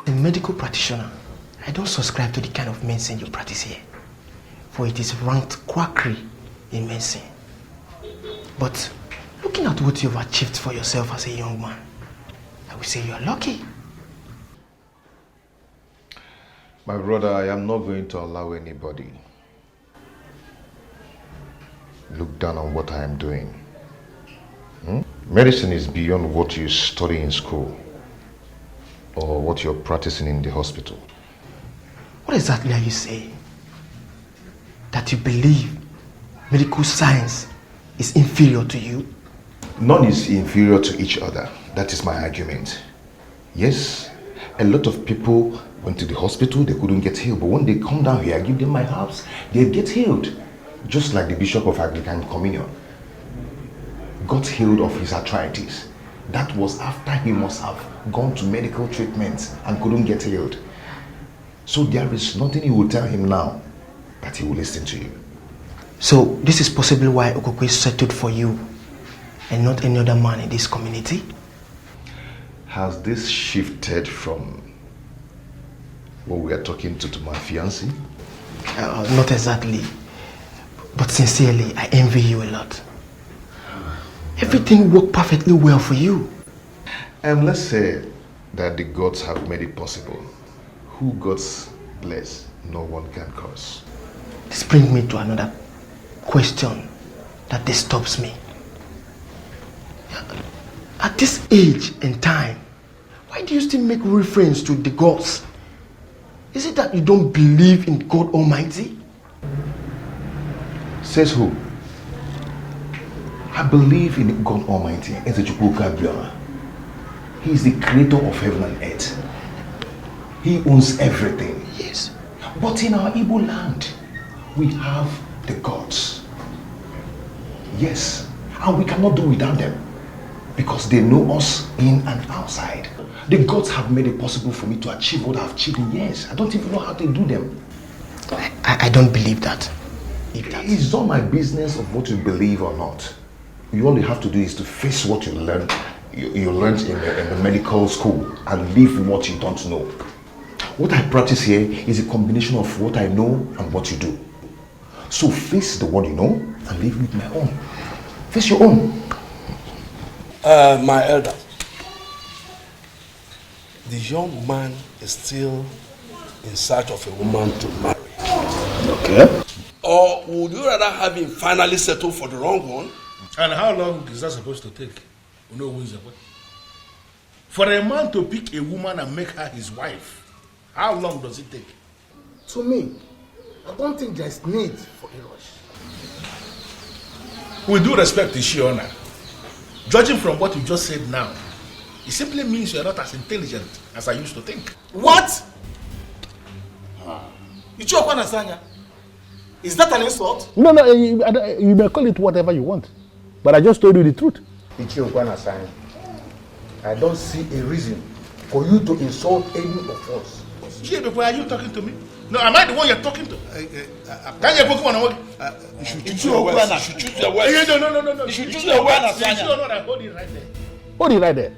Speaker 20: A medical practitioner, I don't subscribe to the kind of medicine you practice here, for it is ranked quackery in medicine. But looking at what you've achieved for yourself as a young man, I would say you are lucky.
Speaker 16: My brother, I am not going to allow anybody look down on what I am doing. Medicine is beyond what you study in school or what you're practicing in the hospital.
Speaker 20: What exactly are you saying? That you believe medical science is inferior to you?
Speaker 16: None is inferior to each other. That is my argument. Yes, a lot of people went to the hospital, they couldn't get healed. But when they come down here, I give them my herbs, they get healed. Just like the Bishop of Anglican Communion got healed of his arthritis. That was after he must have gone to medical treatments and couldn't get healed. So there is nothing you will tell him now that he will listen to you.
Speaker 20: So this is possibly why Okokwe settled for you and not any other man in this community?
Speaker 16: Has this shifted from what we are talking to my fiancé?
Speaker 20: Not exactly. But sincerely, I envy you a lot. Everything worked perfectly well for you.
Speaker 16: And let's say that the gods have made it possible. Who gods bless, no one can curse.
Speaker 20: This brings me to another question that disturbs me. At this age and time, why do you still make reference to the gods? Is it that you don't believe in God Almighty?
Speaker 9: Says who? I believe in God Almighty. He is the creator of heaven and earth. He owns everything.
Speaker 20: Yes.
Speaker 9: But in our Igbo land, we have the gods. Yes. And we cannot do without them. Because they know us in and outside. The gods have made it possible for me to achieve what I've achieved in years. I don't even know how they do them.
Speaker 20: I don't believe that.
Speaker 9: It's not my business of what you believe or not. All you have to do is to face what you learned. You learned in the medical school and live what you don't know. What I practice here is a combination of what I know and what you do. So face the one you know and live with my own. Face your own.
Speaker 6: My elder, the young man is still in search of a woman to marry.
Speaker 9: Okay.
Speaker 6: Or would you rather have him finally settle for the wrong one?
Speaker 9: And how long is that supposed to take? You know who is away? For a man to pick a woman and make her his wife, how long does it take?
Speaker 20: To me, I don't think there's need for a rush.
Speaker 9: With due respect to Shiona, judging from what you just said now, it simply means you're not as intelligent as I used to think.
Speaker 20: What? Is that an insult?
Speaker 9: No, you may call it whatever you want. But I just told you the truth.
Speaker 18: I don't see a reason for you to insult any of us.
Speaker 9: Are you talking to me? No, am I the one you're talking to? Can you Pokemon? You should choose your words. You should choose your words. No. You should choose your words. Hold it right there. Hold it right there.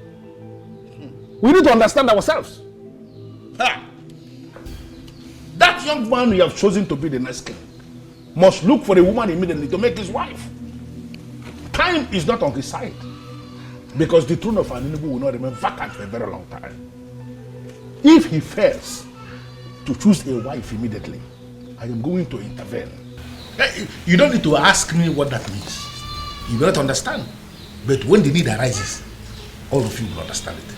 Speaker 9: We need to understand ourselves. That young man you have chosen to be the next king must look for a woman immediately to make his wife. Time is not on his side. Because the throne of Aninugu will not remain vacant for a very long time. If he fails to choose a wife immediately, I am going to intervene. You don't need to ask me what that means. You will not understand. But when the need arises, all of you will understand it.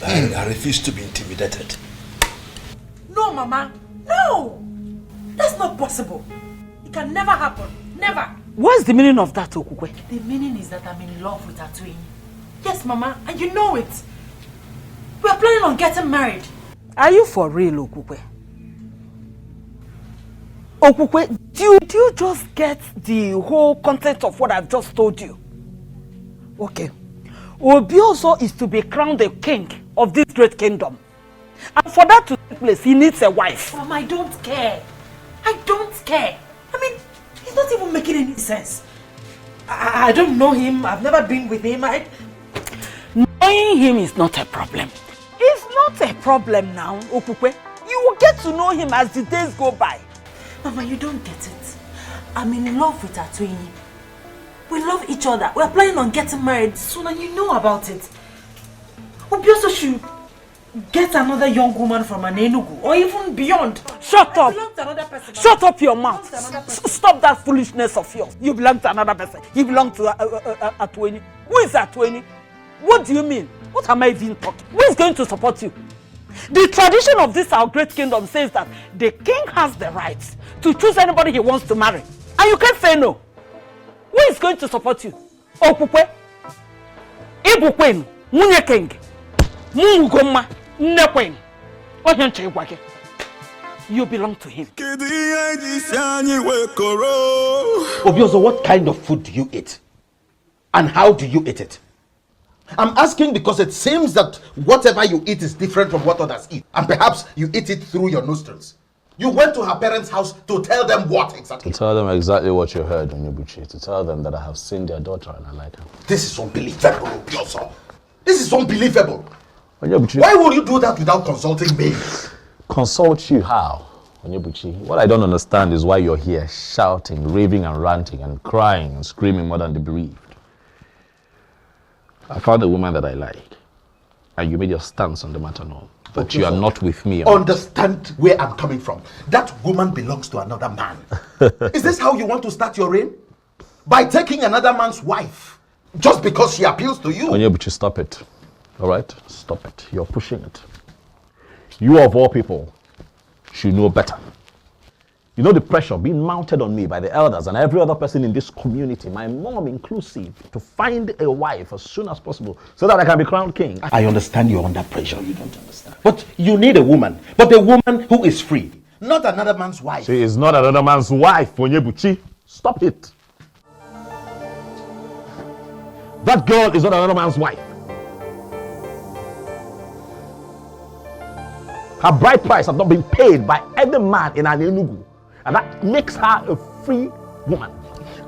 Speaker 6: I refuse to be intimidated.
Speaker 14: No, Mama. No! That's not possible. It can never happen. Never.
Speaker 11: What's the meaning of that, Okukwe?
Speaker 14: The meaning is that I'm in love with Atuini. Yes, Mama, and you know it. We are planning on getting married.
Speaker 11: Are you for real, Okukwe? Okukwe, did you just get the whole content of what I've just told you? Okay. Obioso is to be crowned the king of this great kingdom. And for that to take place, he needs a wife.
Speaker 14: Mama, I don't care. I don't care. I mean, it's not even making any sense. I don't know him. I've never been with him.
Speaker 11: Knowing him is not a problem. It's not a problem now, Okukwe. You will get to know him as the days go by.
Speaker 14: Mama, you don't get it. I'm in love with Atuini. We love each other. We're planning on getting married soon and you know about it. Obioso should get another young woman from an Enugu or even beyond.
Speaker 11: Shut up!
Speaker 14: Person,
Speaker 11: shut up your mouth! Stop that foolishness of yours. You belong to another person. You belong to Atuini. Who is Atuini? What do you mean? What am I even talking? Who is going to support you? The tradition of this our great kingdom says that the king has the right to choose anybody he wants to marry. And you can't say no. Who is going to support you? Okukwe? Ibukwen? Munye king? Mungoma? Nekwen? Ohenche Igwake? You belong to him.
Speaker 6: Obioso, what kind of food do you eat? And how do you eat it? I'm asking because it seems that whatever you eat is different from what others eat. And perhaps you eat it through your nostrils. You went to her parents' house to tell them what exactly?
Speaker 21: To tell them exactly what you heard, Onyebuchi. To tell them that I have seen their daughter and I like her.
Speaker 6: This is unbelievable, Obioso. This is unbelievable.
Speaker 21: Onyebuchi.
Speaker 6: Why would you do that without consulting me?
Speaker 21: Consult you how? Onyebuchi, what I don't understand is why you're here shouting, raving and ranting and crying and screaming more than the bereaved. I found a woman that I like, and you made your stance on the matter known. But okay, you are not with me.
Speaker 6: Understand where I'm coming from. That woman belongs to another man. Is this how you want to start your reign? By taking another man's wife
Speaker 9: Just because she appeals to you.
Speaker 21: Onyebuchi, stop it. All right? Stop it. You're pushing it. You of all people should know better. You know the pressure being mounted on me by the elders and every other person in this community, my mom inclusive, to find a wife as soon as possible so that I can be crowned king.
Speaker 6: I understand you're under pressure. You don't understand. But you need a woman. But a woman who is free. Not another man's wife.
Speaker 21: She is not another man's wife, Onyebuchi. Stop it. That girl is not another man's wife. Her bride price has not been paid by any man in Enugu. And that makes her a free woman.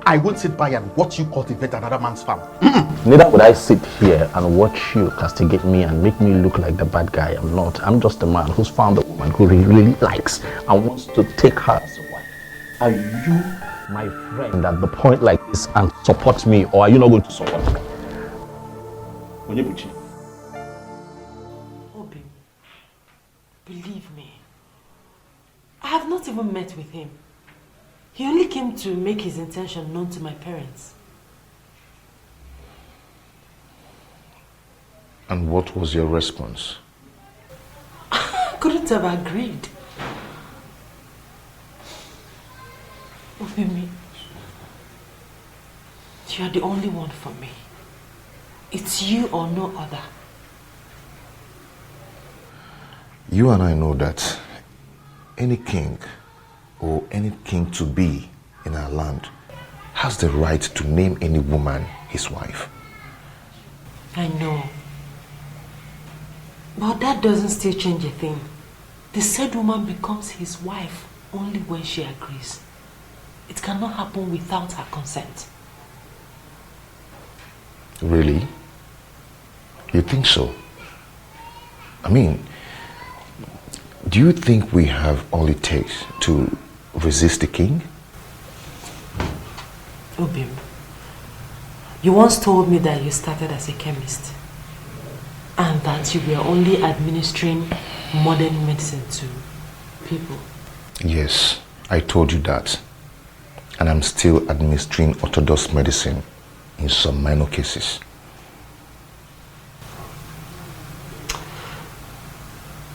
Speaker 6: I won't sit by and watch you cultivate another man's farm.
Speaker 21: Neither would I sit here and watch you castigate me and make me look like the bad guy. I'm not. I'm just a man who's found a woman who he really likes and wants to take her as a wife. Are you my friend at the point like this and support me, or are you not going to support me?
Speaker 6: Onyebuchi.
Speaker 11: Obi, believe me, I have not even met with him. He only came to make his intention known to my parents.
Speaker 16: And what was your response?
Speaker 11: I couldn't have agreed. Obimi, you are the only one for me. It's you or no other.
Speaker 16: You and I know that any king or any king to be in our land has the right to name any woman his wife.
Speaker 11: I know. But that doesn't still change a thing. The said woman becomes his wife only when she agrees. It cannot happen without her consent.
Speaker 16: Really? You think so? I mean, do you think we have all it takes to resist the king?
Speaker 11: Obim, you once told me that you started as a chemist and that you were only administering modern medicine to people.
Speaker 16: Yes, I told you that. And I'm still administering orthodox medicine in some minor cases.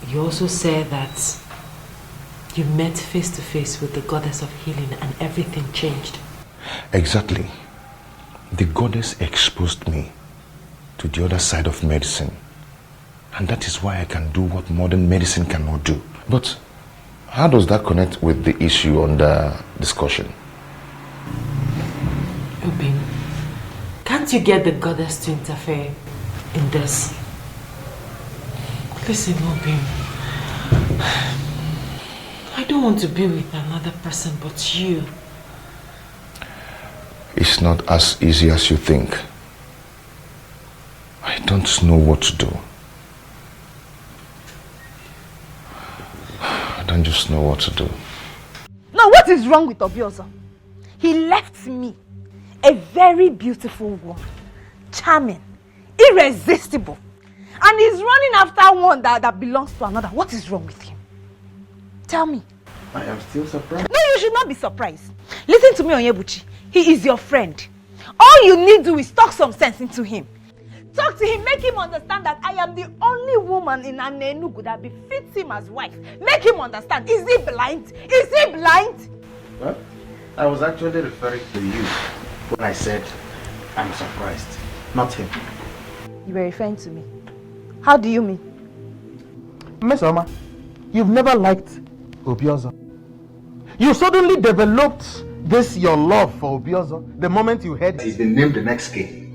Speaker 11: You also said that you met face to face with the goddess of healing and everything changed.
Speaker 16: Exactly. The goddess exposed me to the other side of medicine. And that is why I can do what modern medicine cannot do. But how does that connect with the issue under discussion?
Speaker 11: Obin, can't you get the goddess to interfere in this? Listen, Obin, I don't want to be with another person but you.
Speaker 16: It's not as easy as you think. I don't know what to do. I don't just know what to do.
Speaker 7: Now, what is wrong with Obiozo? He left me, a very beautiful woman, charming, irresistible, and he's running after one that belongs to another. What is wrong with him? Tell me.
Speaker 6: I am still surprised.
Speaker 7: No, you should not be surprised. Listen to me, Onyebuchi. He is your friend. All you need to do is talk some sense into him. Talk to him, make him understand that I am the only woman in Enugu that befits him as wife. Make him understand. Is he blind? Is he blind?
Speaker 6: Well, I was actually referring to you when I said I'm surprised, not him.
Speaker 7: You were referring to me. How do you mean?
Speaker 6: Miss Oma, you've never liked Obiozo. You suddenly developed this your love for Obiozo the moment you heard he's been named the next king.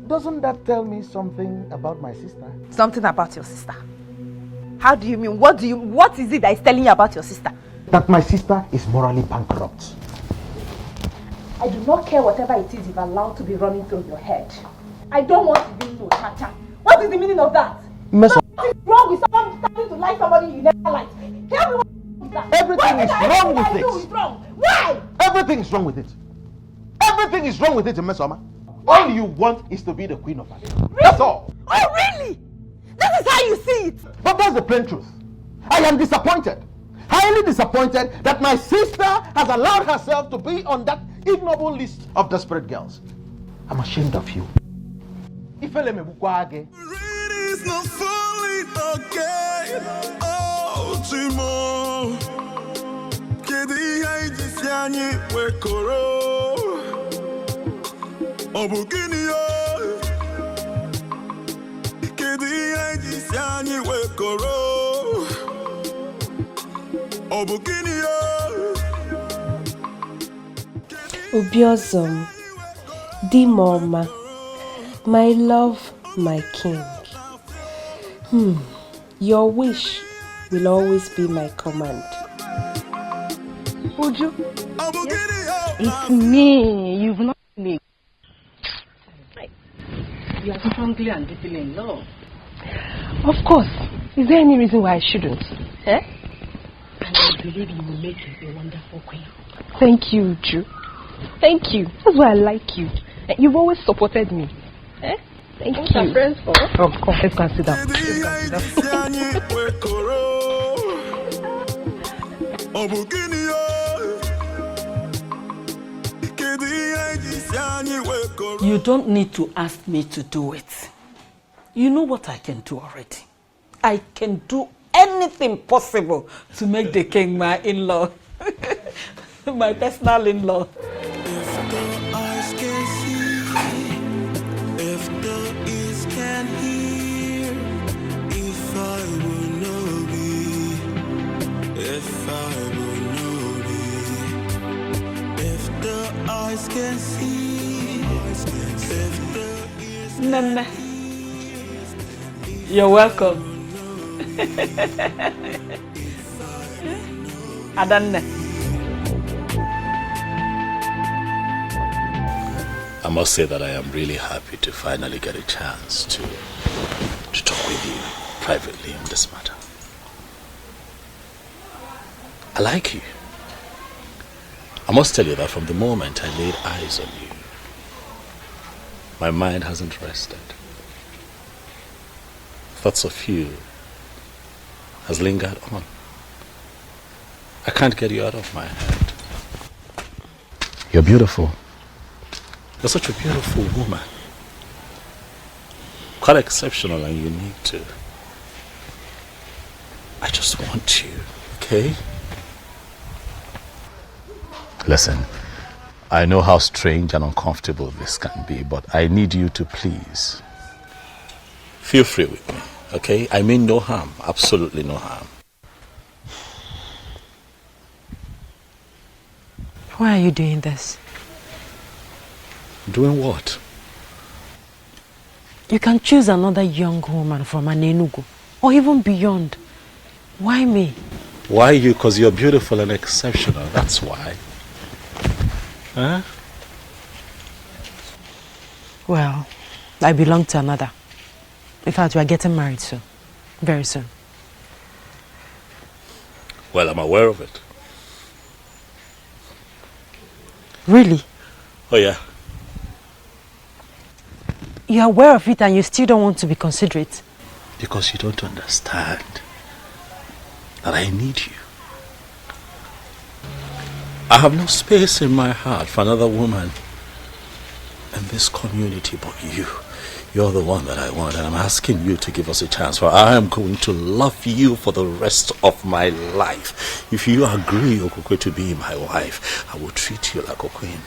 Speaker 6: Doesn't that tell me something about my sister?
Speaker 7: Something about your sister? How do you mean? What is it that is telling you about your sister?
Speaker 6: That my sister is morally bankrupt.
Speaker 7: I do not care whatever it is you've allowed to be running through your head. I don't want to be no cha-cha. What is the meaning of that? What is wrong with someone starting to like somebody you never liked? Tell me what is that?
Speaker 6: Everything is wrong with it.
Speaker 7: Is wrong. Why?
Speaker 6: Everything is wrong with it. Everything is wrong with it, Miss Oma. All you want is to be the queen of Ade. Really? That's all.
Speaker 7: Oh, really? That is how you see it.
Speaker 6: But that's the plain truth. I am disappointed. Highly disappointed that my sister has allowed herself to be on that ignoble list of desperate girls. I'm ashamed of you.
Speaker 12: Rain is not falling again. Oh, Timo. Kedi haiji siani wekoro. Obugini yo. Kedi haiji siani wekoro. Obugini yo.
Speaker 14: Obiozom, Dimoma, my love, my king. Your wish will always be my command.
Speaker 17: Uju, it's me. You've not me. You are strongly and deeply in love.
Speaker 14: Of course. Is there any reason why I shouldn't?
Speaker 17: Eh? And I believe you will make a wonderful queen.
Speaker 14: Thank you, Uju. Thank you. That's why I like you. You've always supported me. Eh? Thank you.
Speaker 17: Our friends for?
Speaker 14: Of course. Let's go and sit down.
Speaker 19: You don't need to ask me to do it. You know what I can do already. I can do anything possible to make the king my in-law. My personal in-law.
Speaker 12: If the eyes can see, if the ears can hear, if I will know thee, if I will know thee, if the eyes can see, if the ears
Speaker 19: Nana, you're welcome. Adanne.
Speaker 2: I must say that I am really happy to finally get a chance to talk with you privately on this matter. I like you. I must tell you that from the moment I laid eyes on you, my mind hasn't rested. Thoughts of you has lingered on. I can't get you out of my head. You're beautiful. You're such a beautiful woman. Quite exceptional and unique too. I just want you, okay? Listen, I know how strange and uncomfortable this can be, but I need you to please feel free with me, okay? I mean no harm, absolutely no harm.
Speaker 17: Why are you doing this?
Speaker 2: Doing what?
Speaker 17: You can choose another young woman from an Enugu, or even beyond. Why me?
Speaker 2: Why you? Because you're beautiful and exceptional, that's why. Huh?
Speaker 17: Well, I belong to another. In fact, we are getting married soon. Very soon.
Speaker 2: Well, I'm aware of it.
Speaker 17: Really?
Speaker 2: Oh yeah.
Speaker 17: You're aware of it and you still don't want to be considerate?
Speaker 2: Because you don't understand that I need you. I have no space in my heart for another woman in this community but you. You're the one that I want, and I'm asking you to give us a chance, for I am going to love you for the rest of my life. If you agree, Okokwe, to be my wife, I will treat you like a queen.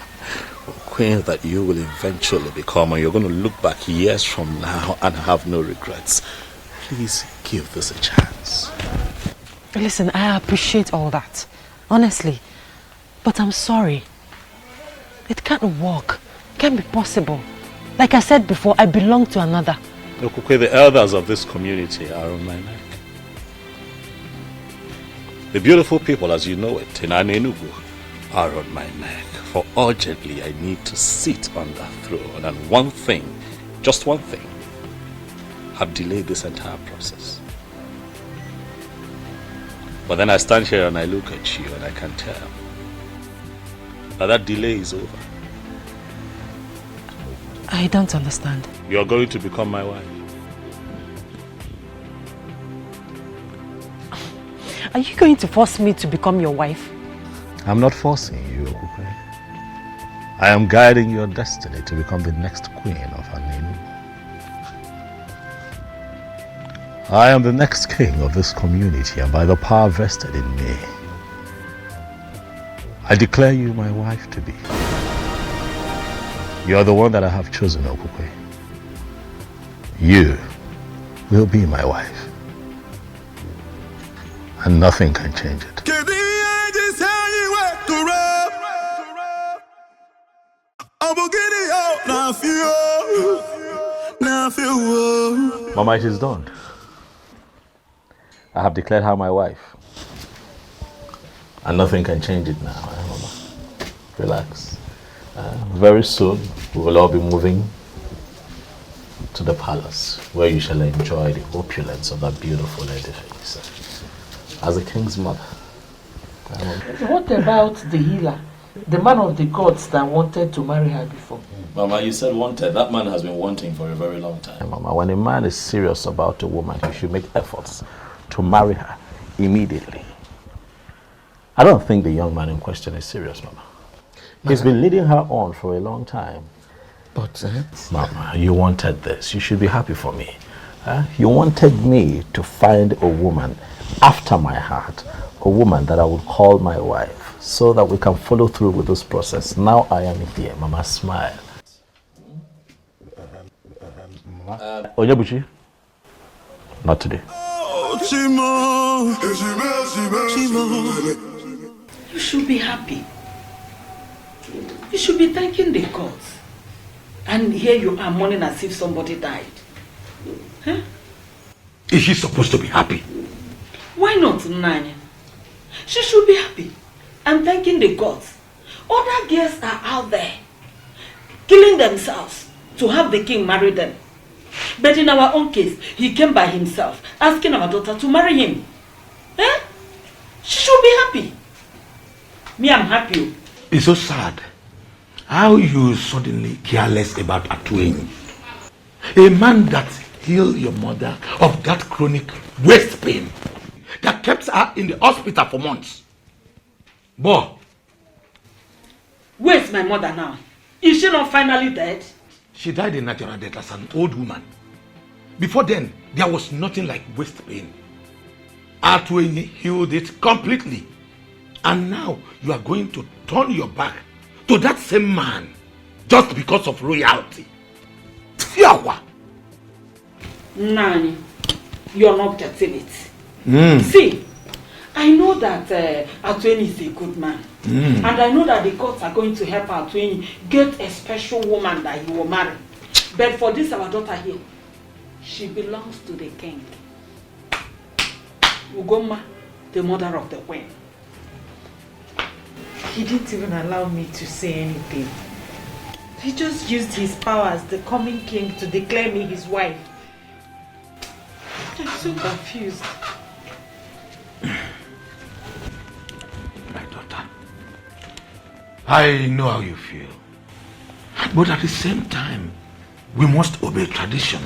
Speaker 2: A queen that you will eventually become, and you're going to look back years from now and have no regrets. Please give this a chance.
Speaker 17: Listen, I appreciate all that, honestly. But I'm sorry. It can't work. It can't be possible. Like I said before, I belong to another.
Speaker 2: Okokwe, the elders of this community are on my neck. The beautiful people, as you know it, in Enugu, are on my neck. For urgently, I need to sit on that throne. And one thing, just one thing, have delayed this entire process. But then I stand here and I look at you and I can tell that delay is over.
Speaker 17: I don't understand.
Speaker 2: You're going to become my wife.
Speaker 17: Are you going to force me to become your wife?
Speaker 2: I'm not forcing you, Okukwe. I am guiding your destiny to become the next queen of Aninu. I am the next king of this community, and by the power vested in me, I declare you my wife to be. You are the one that I have chosen, Okukwe. You will be my wife, and nothing can change it. Mama, it is done. I have declared her my wife, and nothing can change it now, Mama. Relax. Very soon, we will all be moving to the palace, where you shall enjoy the opulence of that beautiful edifice as a king's mother.
Speaker 11: What about the healer, the man of the gods that wanted to marry her before?
Speaker 2: Mama, you said wanted. That man has been wanting for a very long time. Mama, when a man is serious about a woman, he should make efforts to marry her immediately. I don't think the young man in question is serious, Mama. He's been leading her on for a long time.
Speaker 9: But,
Speaker 2: Mama, you wanted this. You should be happy for me. You wanted me to find a woman after my heart, a woman that I would call my wife, so that we can follow through with this process. Now I am here. Mama, smile. Onyebuchi? Not today.
Speaker 11: You should be happy. You should be thanking the gods. And here you are mourning as if somebody died. Huh?
Speaker 9: Is she supposed to be happy?
Speaker 11: Why not, Nanya? She should be happy and thanking the gods. Other girls are out there killing themselves to have the king marry them. But in our own case, he came by himself, asking our daughter to marry him. Eh? She should be happy. Me, I'm happy.
Speaker 9: It's so sad how you suddenly care less about Atuenyi. A man that healed your mother of that chronic waist pain that kept her in the hospital for months. Boy.
Speaker 11: Where's my mother now? Is she not finally dead?
Speaker 9: She died a natural death as an old woman. Before then, there was nothing like waist pain. Atuenyi healed it completely. And now you are going to turn your back to that same man just because of royalty. Fiawa!
Speaker 11: Nani, you're not getting it. See, I know that Atuenyi is a good man. And I know that the gods are going to help Atuenyi get a special woman that he will marry. But for this, our daughter here, she belongs to the king. Ugoma, the mother of the queen.
Speaker 1: He didn't even allow me to say anything. He just used his power as the coming king to declare me his wife. I'm so confused.
Speaker 9: My daughter, I know how you feel. But at the same time, we must obey tradition.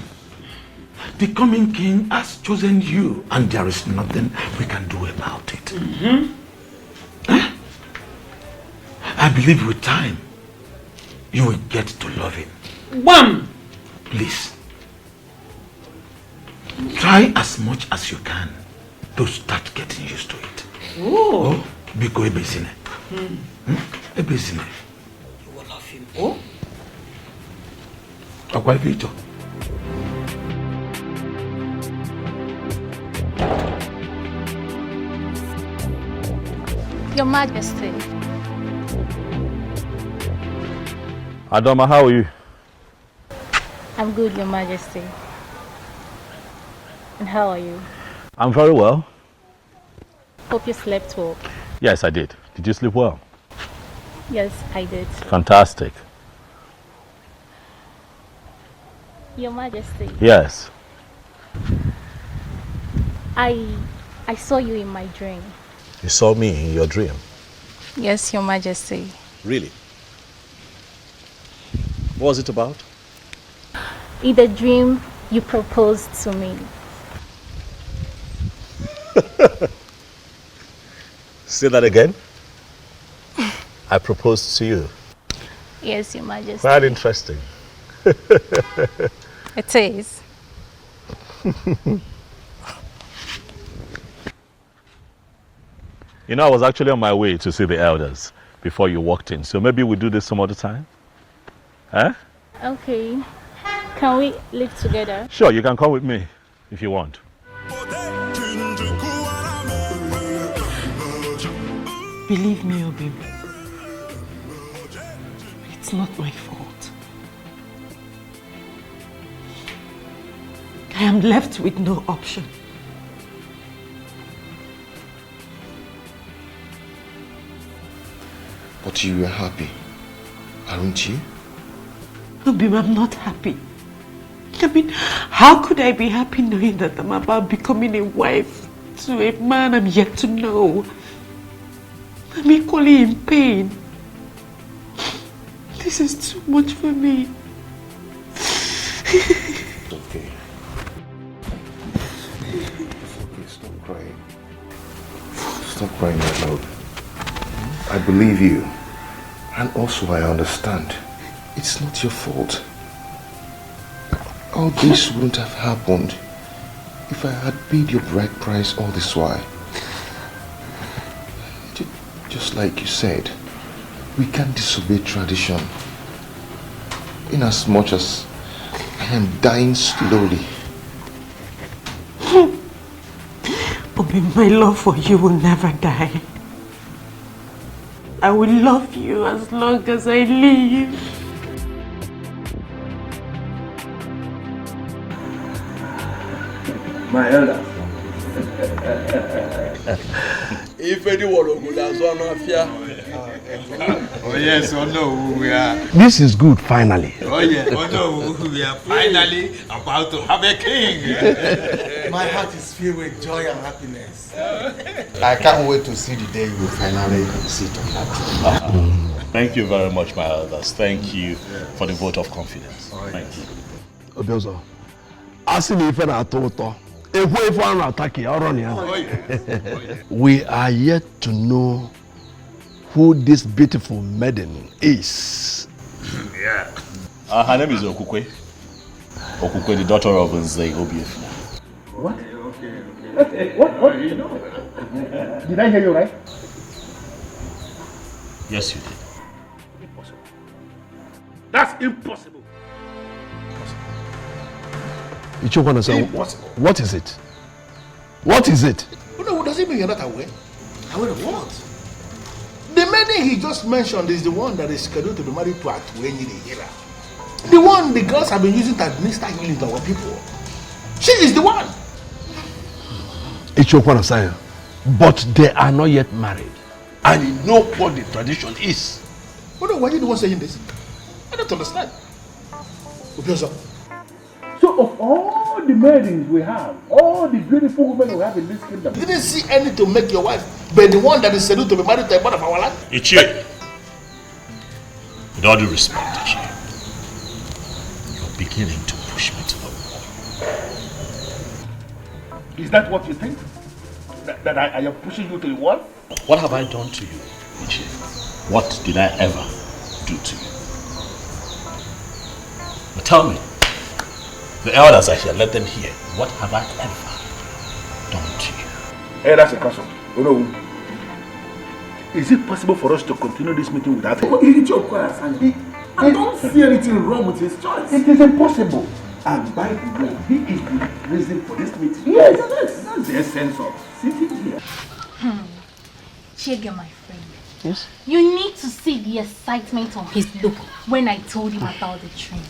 Speaker 9: The coming king has chosen you, and there is nothing we can do about it. I believe with time, you will get to love him.
Speaker 11: Wham!
Speaker 9: Please, try as much as you can to start getting used to it.
Speaker 11: Oh,
Speaker 9: Biko ebezine. Ebezine.
Speaker 11: You will love him. Oh?
Speaker 9: Akwa Vito.
Speaker 5: Your Majesty.
Speaker 2: Adoma, how are you?
Speaker 5: I'm good, Your Majesty. And how are you?
Speaker 2: I'm very well.
Speaker 5: Hope you slept well.
Speaker 2: Yes, I did. Did you sleep well?
Speaker 5: Yes, I did.
Speaker 2: Fantastic.
Speaker 5: Your Majesty.
Speaker 2: Yes.
Speaker 5: I saw you in my dream.
Speaker 2: You saw me in your dream?
Speaker 5: Yes, Your Majesty.
Speaker 2: Really? What was it about?
Speaker 5: In the dream, you proposed to me.
Speaker 2: Say that again. I proposed to you.
Speaker 5: Yes, Your Majesty.
Speaker 2: Quite interesting.
Speaker 5: It is.
Speaker 2: You know, I was actually on my way to see the elders before you walked in, so maybe we'll do this some other time? Huh?
Speaker 5: Okay. Can we live together?
Speaker 2: Sure, you can come with me if you want.
Speaker 11: Believe me, Obim. It's not my fault. I am left with no option.
Speaker 20: But you were happy, aren't you?
Speaker 11: Obim, I'm not happy. I mean, how could I be happy knowing that I'm about becoming a wife to a man I'm yet to know? I'm equally in pain. This is too much for me.
Speaker 20: It's okay. It's okay, stop crying. Stop crying out loud. I believe you. And also I understand. It's not your fault. All this wouldn't have happened if I had paid your bride price all this while. Just like you said, we can't disobey tradition. In as much as I am dying slowly.
Speaker 11: Bobby, my love for you will never die. I will love you as long as I live.
Speaker 6: My elder. If anyone would have one of you.
Speaker 8: Oh yes, oh no, we are.
Speaker 6: This is good, finally.
Speaker 8: Oh yeah, oh no, we are finally about to have a king.
Speaker 18: My heart is filled with joy and happiness. I can't wait to see the day you finally sit on that throne.
Speaker 2: Thank you very much, my elders. Thank you for the vote of confidence. Thank you.
Speaker 6: Obiozo, asking if I told we are yet to know who this beautiful maiden is.
Speaker 2: Yeah. Her name is Okukwe. Okukwe, the daughter of Nze Obiefina.
Speaker 9: What? Okay. What? You know? Did I hear you right?
Speaker 2: Yes, you did.
Speaker 9: Impossible. That's impossible.
Speaker 6: Impossible. What is it? What is it?
Speaker 18: No, does it mean you're not aware? Aware of what? The maiden he just mentioned is the one that is scheduled to be married to Atuenyi the healer. The one the girls have been using to administer healing to our people. She is the one.
Speaker 6: It's your point of science. But they are not yet married. And you know what the tradition is.
Speaker 18: Why are you the one saying this? I don't understand.
Speaker 9: So of all the maidens we have, all the beautiful women we have in this kingdom,
Speaker 18: you didn't see any to make your wife, but the one that is scheduled to be married to a man of our land?
Speaker 2: Ichie, with all due respect, Ichie, you're beginning to push me to the wall.
Speaker 9: Is that what you think? That I am pushing you to the wall?
Speaker 2: What have I done to you, Ichie? What did I ever do to you? But tell me, the elders are here, let them hear. What have I ever done to you?
Speaker 9: Hey, that's a question. Oh no. Is it possible for us to continue this meeting without him?
Speaker 18: I don't see anything wrong with his choice.
Speaker 9: It is impossible. And by the way, he is the reason for this meeting. Yes, that's the essence of sitting here.
Speaker 5: Chege, my friend.
Speaker 6: Yes?
Speaker 5: You need to see the excitement on his look when I told him about the train.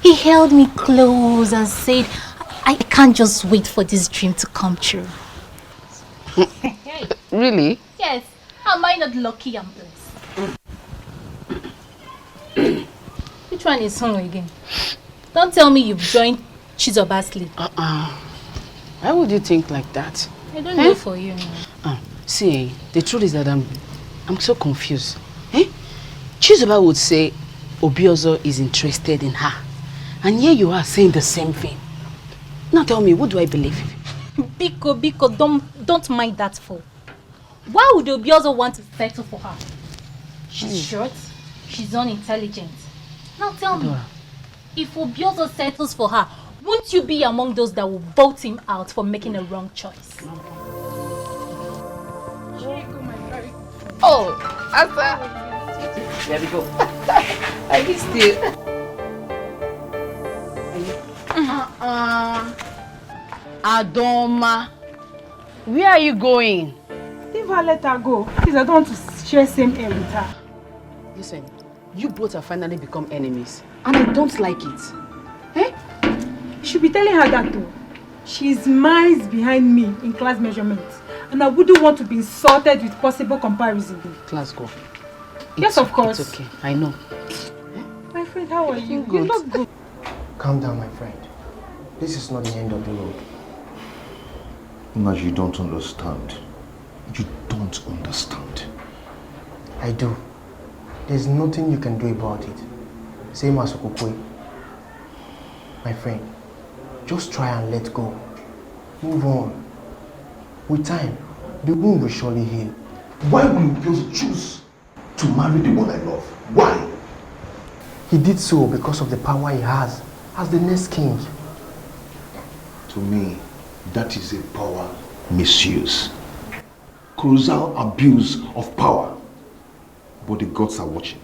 Speaker 5: He held me close and said, I can't just wait for this dream to come true.
Speaker 11: Really?
Speaker 5: Yes. Am I not lucky and blessed? Which one is home again? Don't tell me you've joined Chizoba's league.
Speaker 11: Why would you think like that?
Speaker 5: I don't know for you.
Speaker 11: See, the truth is that I'm so confused. Chizoba would say Obiozo is interested in her. And here you are saying the same thing. Now tell me, what do I believe?
Speaker 5: Biko, don't mind that fool. Why would Obiozo want to settle for her? She's short, She's unintelligent. Now tell me, if Obiozo settles for her, won't you be among those that will vote him out for making a wrong choice?
Speaker 11: Oh, Asa. There we go. I missed you.
Speaker 19: Adoma, where are you going?
Speaker 4: Leave her, let her go. Please, I don't want to share same air with her.
Speaker 19: Listen, you both have finally become enemies, and I don't like it.
Speaker 4: Eh? You should be telling her that too. She's miles behind me in class measurements, and I wouldn't want to be insulted with possible comparison.
Speaker 19: Class go.
Speaker 4: Yes, of course.
Speaker 19: It's okay, I know.
Speaker 4: My friend, how are you?
Speaker 19: Good.
Speaker 4: You look good.
Speaker 20: Calm down, my friend. This is not the end of the road.
Speaker 3: No, you don't understand. You don't understand.
Speaker 20: I do. There's nothing you can do about it. Same as Okokwe. My friend, just try and let go. Move on. With time, the wound will surely heal.
Speaker 18: Why will you just choose to marry the one I love? Why?
Speaker 20: He did so because of the power he has as the next king.
Speaker 18: To me, that is a power misuse. Colossal abuse of power. But the gods are watching.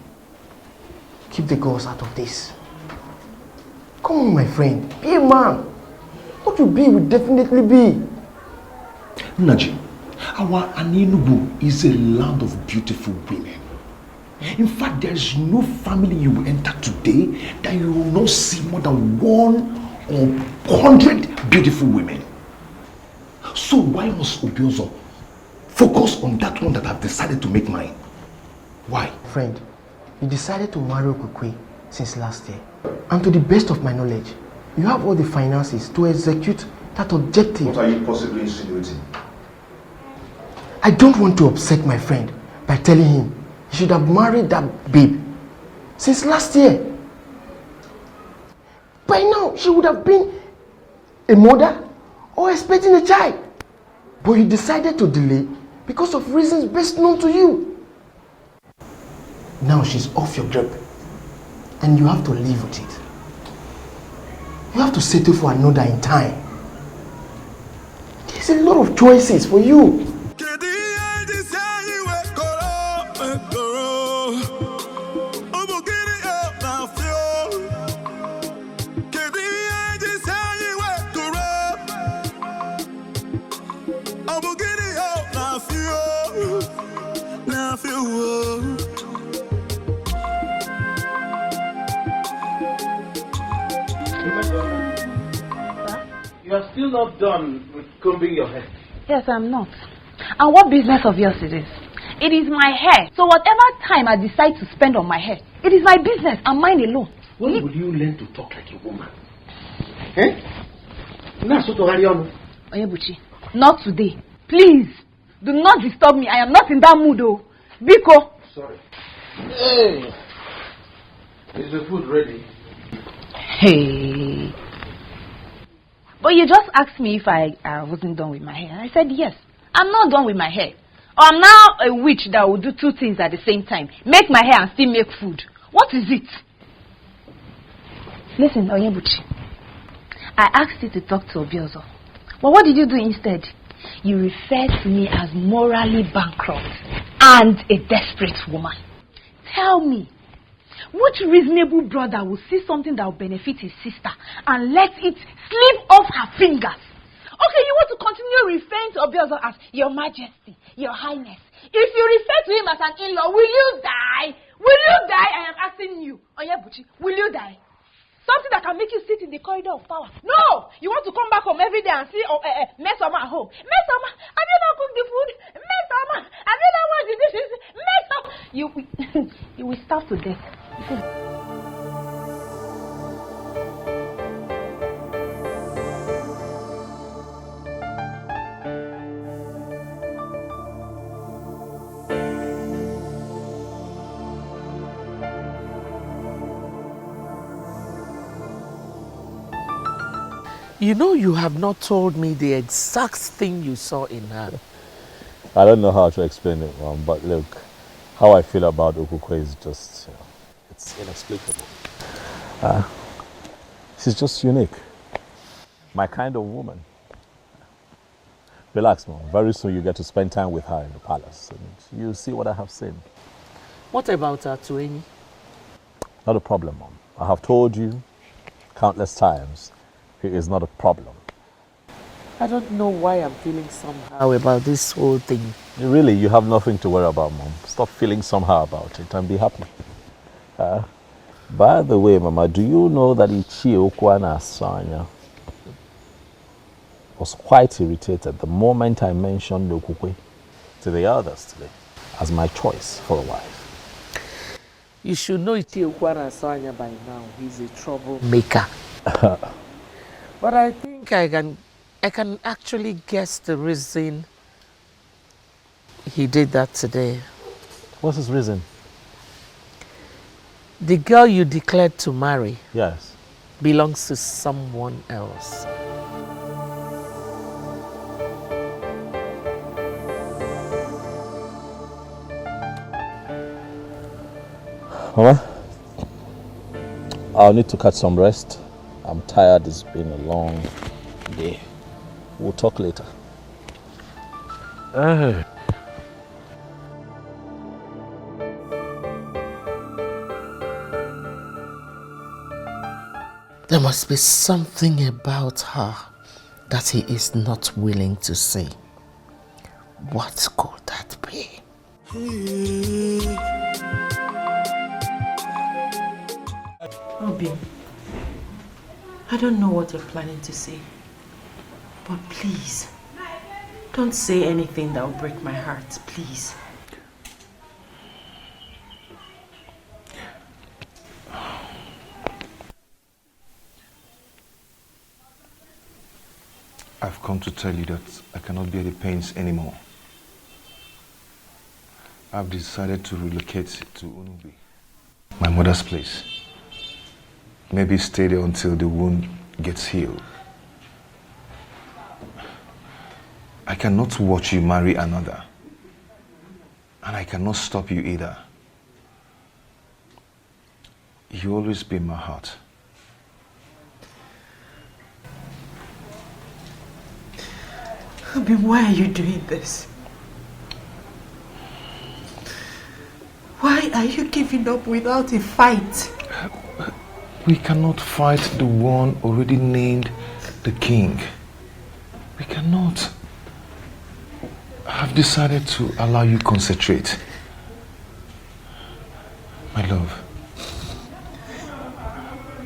Speaker 20: Keep the gods out of this. Come on, my friend. Be a man. What you be will definitely be.
Speaker 18: Naji, our Anenugu is a land of beautiful women. In fact, there is no family you will enter today that you will not see more than 100 beautiful women. So why must Obiozo focus on that one that I've decided to make mine? Why?
Speaker 20: Friend, you decided to marry Okokwe since last year. And to the best of my knowledge, you have all the finances to execute that objective.
Speaker 18: What are you possibly insinuating?
Speaker 20: I don't want to upset my friend by telling him he should have married that babe since last year. By now, she would have been a mother or expecting a child. But you decided to delay because of reasons best known to you. Now she's off your grip and you have to live with it. You have to settle for another in time. There's a lot of choices for you.
Speaker 6: You are still not done with combing your hair.
Speaker 10: Yes, I'm not. And what business of yours it is? It is my hair. So whatever time I decide to spend on my hair, it is my business and mine alone.
Speaker 6: When will you learn to talk like a woman? Eh?
Speaker 10: Onyebuchi, not today. Please, do not disturb me. I am not in that mood, oh. Biko.
Speaker 6: Sorry. Hey, is the food ready?
Speaker 10: Hey. But you just asked me if I wasn't done with my hair. I said yes. I'm not done with my hair. Or I'm now a witch that will do two things at the same time. Make my hair and still make food. What is it? Listen, Onyebuchi. I asked you to talk to Obiozo. But what did you do instead? You referred to me as morally bankrupt and a desperate woman. Tell me, which reasonable brother will see something that will benefit his sister and let it slip off her fingers? Okay, you want to continue referring to Obiozo as Your Majesty, Your Highness. If you refer to him as an in-law, will you die? Will you die? I am asking you. Onyebuchi, will you die? Something that can make you sit in the corridor of power. No! You want to come back home every day and see Mesoma at home. Mesoma, have you not cooked the food? Mesoma, have you not washed the dishes? Mesoma! You will starve to death.
Speaker 11: You know, you have not told me the exact thing you saw in her.
Speaker 2: I don't know how to explain it, but look, how I feel about Okokwe is just
Speaker 21: It's inexplicable. She's just unique. My kind of woman. Relax, Mom. Very soon you get to spend time with her in the palace. And you'll see what I have seen.
Speaker 11: What about Atueni?
Speaker 21: Not a problem, Mom. I have told you countless times he is not a problem.
Speaker 11: I don't know why I'm feeling somehow about this whole thing.
Speaker 21: Really, you have nothing to worry about, Mom. Stop feeling somehow about it and be happy. By the way, Mama, do you know that Ichie Okwana Asanya was quite irritated the moment I mentioned Okukwe to the others today as my choice for a wife?
Speaker 11: You should know Ichie Okwana Asanya by now. He's a troublemaker. But I think I can actually guess the reason he did that today.
Speaker 21: What's his reason?
Speaker 11: The girl you declared to marry,
Speaker 21: yes,
Speaker 11: belongs to someone else.
Speaker 21: Mama, I'll need to catch some rest. I'm tired. It's been a long day. We'll talk later.
Speaker 11: There must be something about her that he is not willing to say. What could that be?
Speaker 1: Obi, I don't know what you're planning to say, but please, don't say anything that will break my heart, please.
Speaker 16: I've come to tell you that I cannot bear the pains anymore. I've decided to relocate to Unubi, my mother's place. Maybe stay there until the wound gets healed. I cannot watch you marry another. And I cannot stop you either. You always be in my heart.
Speaker 1: Obi, why are you doing this? Why are you giving up without a fight?
Speaker 16: We cannot fight the one already named the king. We cannot. I've decided to allow you concentrate. My love,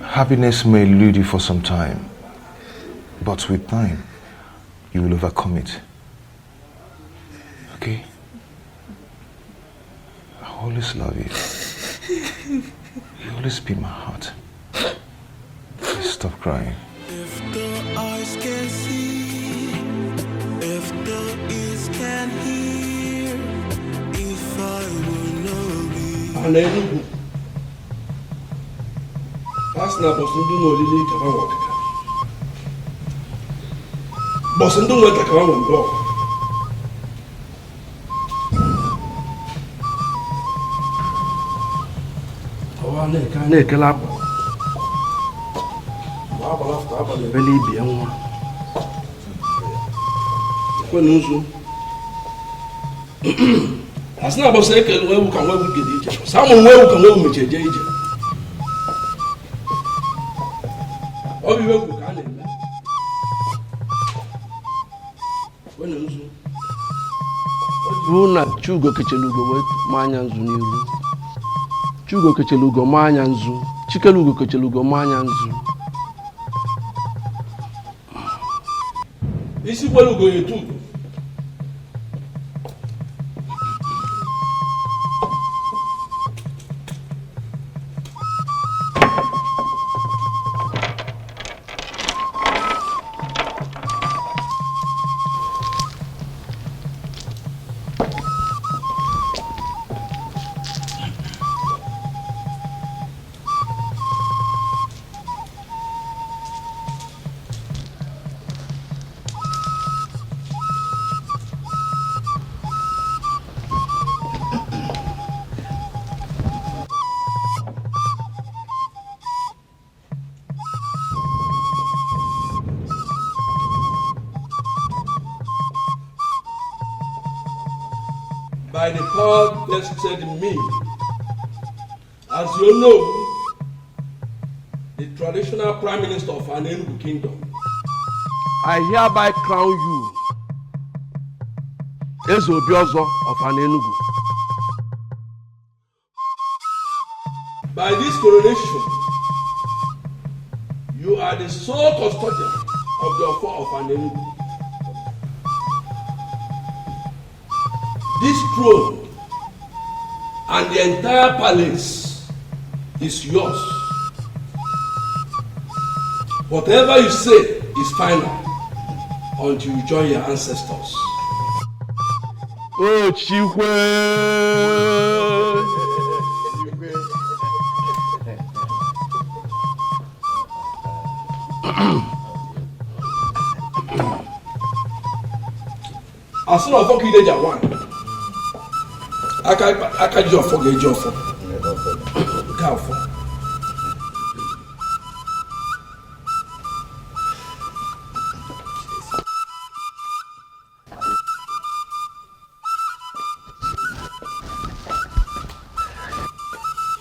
Speaker 16: happiness may elude you for some time, but with time, you will overcome it. Okay? I always love you. You always be my heart. Please stop crying.
Speaker 12: If the eyes can see, if the ears can hear, if I will know be.
Speaker 6: Hallelujah. Pasna bosundu no lili kama wakaka. Bosundu weta kama wembo. Awane kane kala. Beli bi enwa. Ko nusu. Asna bosun ekele wewu kan wewu gidi ije. Samu wewu kan wewu mecheje ije. Obi wewu kan le. Ko nusu. Runa chugo kechelugo we manya nzu n'iru. Chugo kechelugo manya nzu. Chikelugo kechelugo manya nzu. Isi gbelugo yetu.
Speaker 13: by the power vested in me. As you know, the traditional Prime Minister of an Enugu Kingdom, I hereby crown you as Obiozo of an Enugu. By this coronation, you are the sole custodian of the offer of an Enugu. This throne and the entire palace is yours. Whatever you say is final until you join your ancestors. Oh, Chikwe! As soon as you get one, I can't just forget your phone. Careful.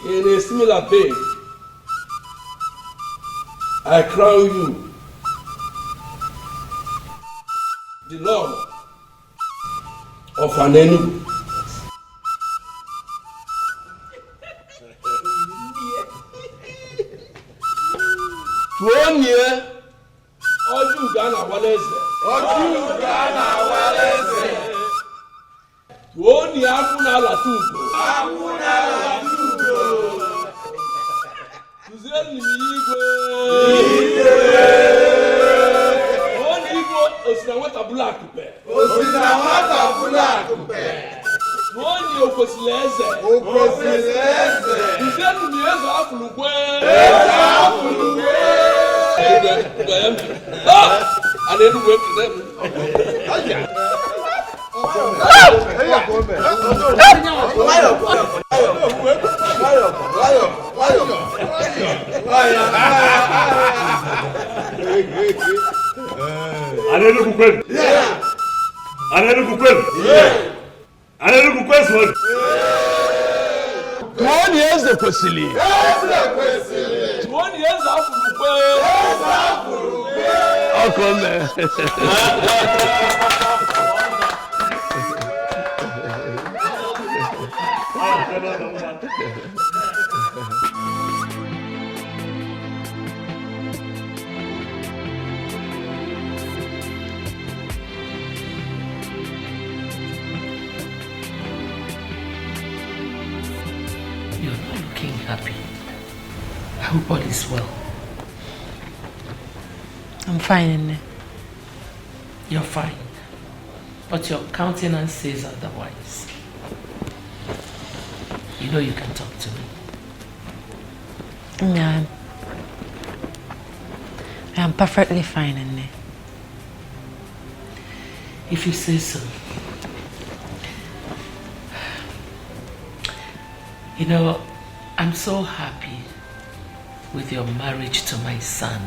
Speaker 13: In a similar vein, I crown you the Lord of an Enugu. Tuonye Oju Ghana Waleze. Oju Ghana Waleze. Tuonye Akuna Latungo. Akuna Latungo. Tuzeni Igwe. Igwe. Tuonye Igwe Osinawata Bulakupe. Osinawata Bulakupe. Tuonye Okosileze. Okosileze. Tuzeni Miyezo Afulukwe. Afulukwe. And then we to them.
Speaker 11: You're not looking happy. I hope all is well.
Speaker 1: I'm fine, Nne.
Speaker 11: You're fine. But your countenance says otherwise. You know you can talk to me.
Speaker 1: Yeah, I'm perfectly fine, Nne.
Speaker 11: If you say so. You know, I'm so happy with your marriage to my son.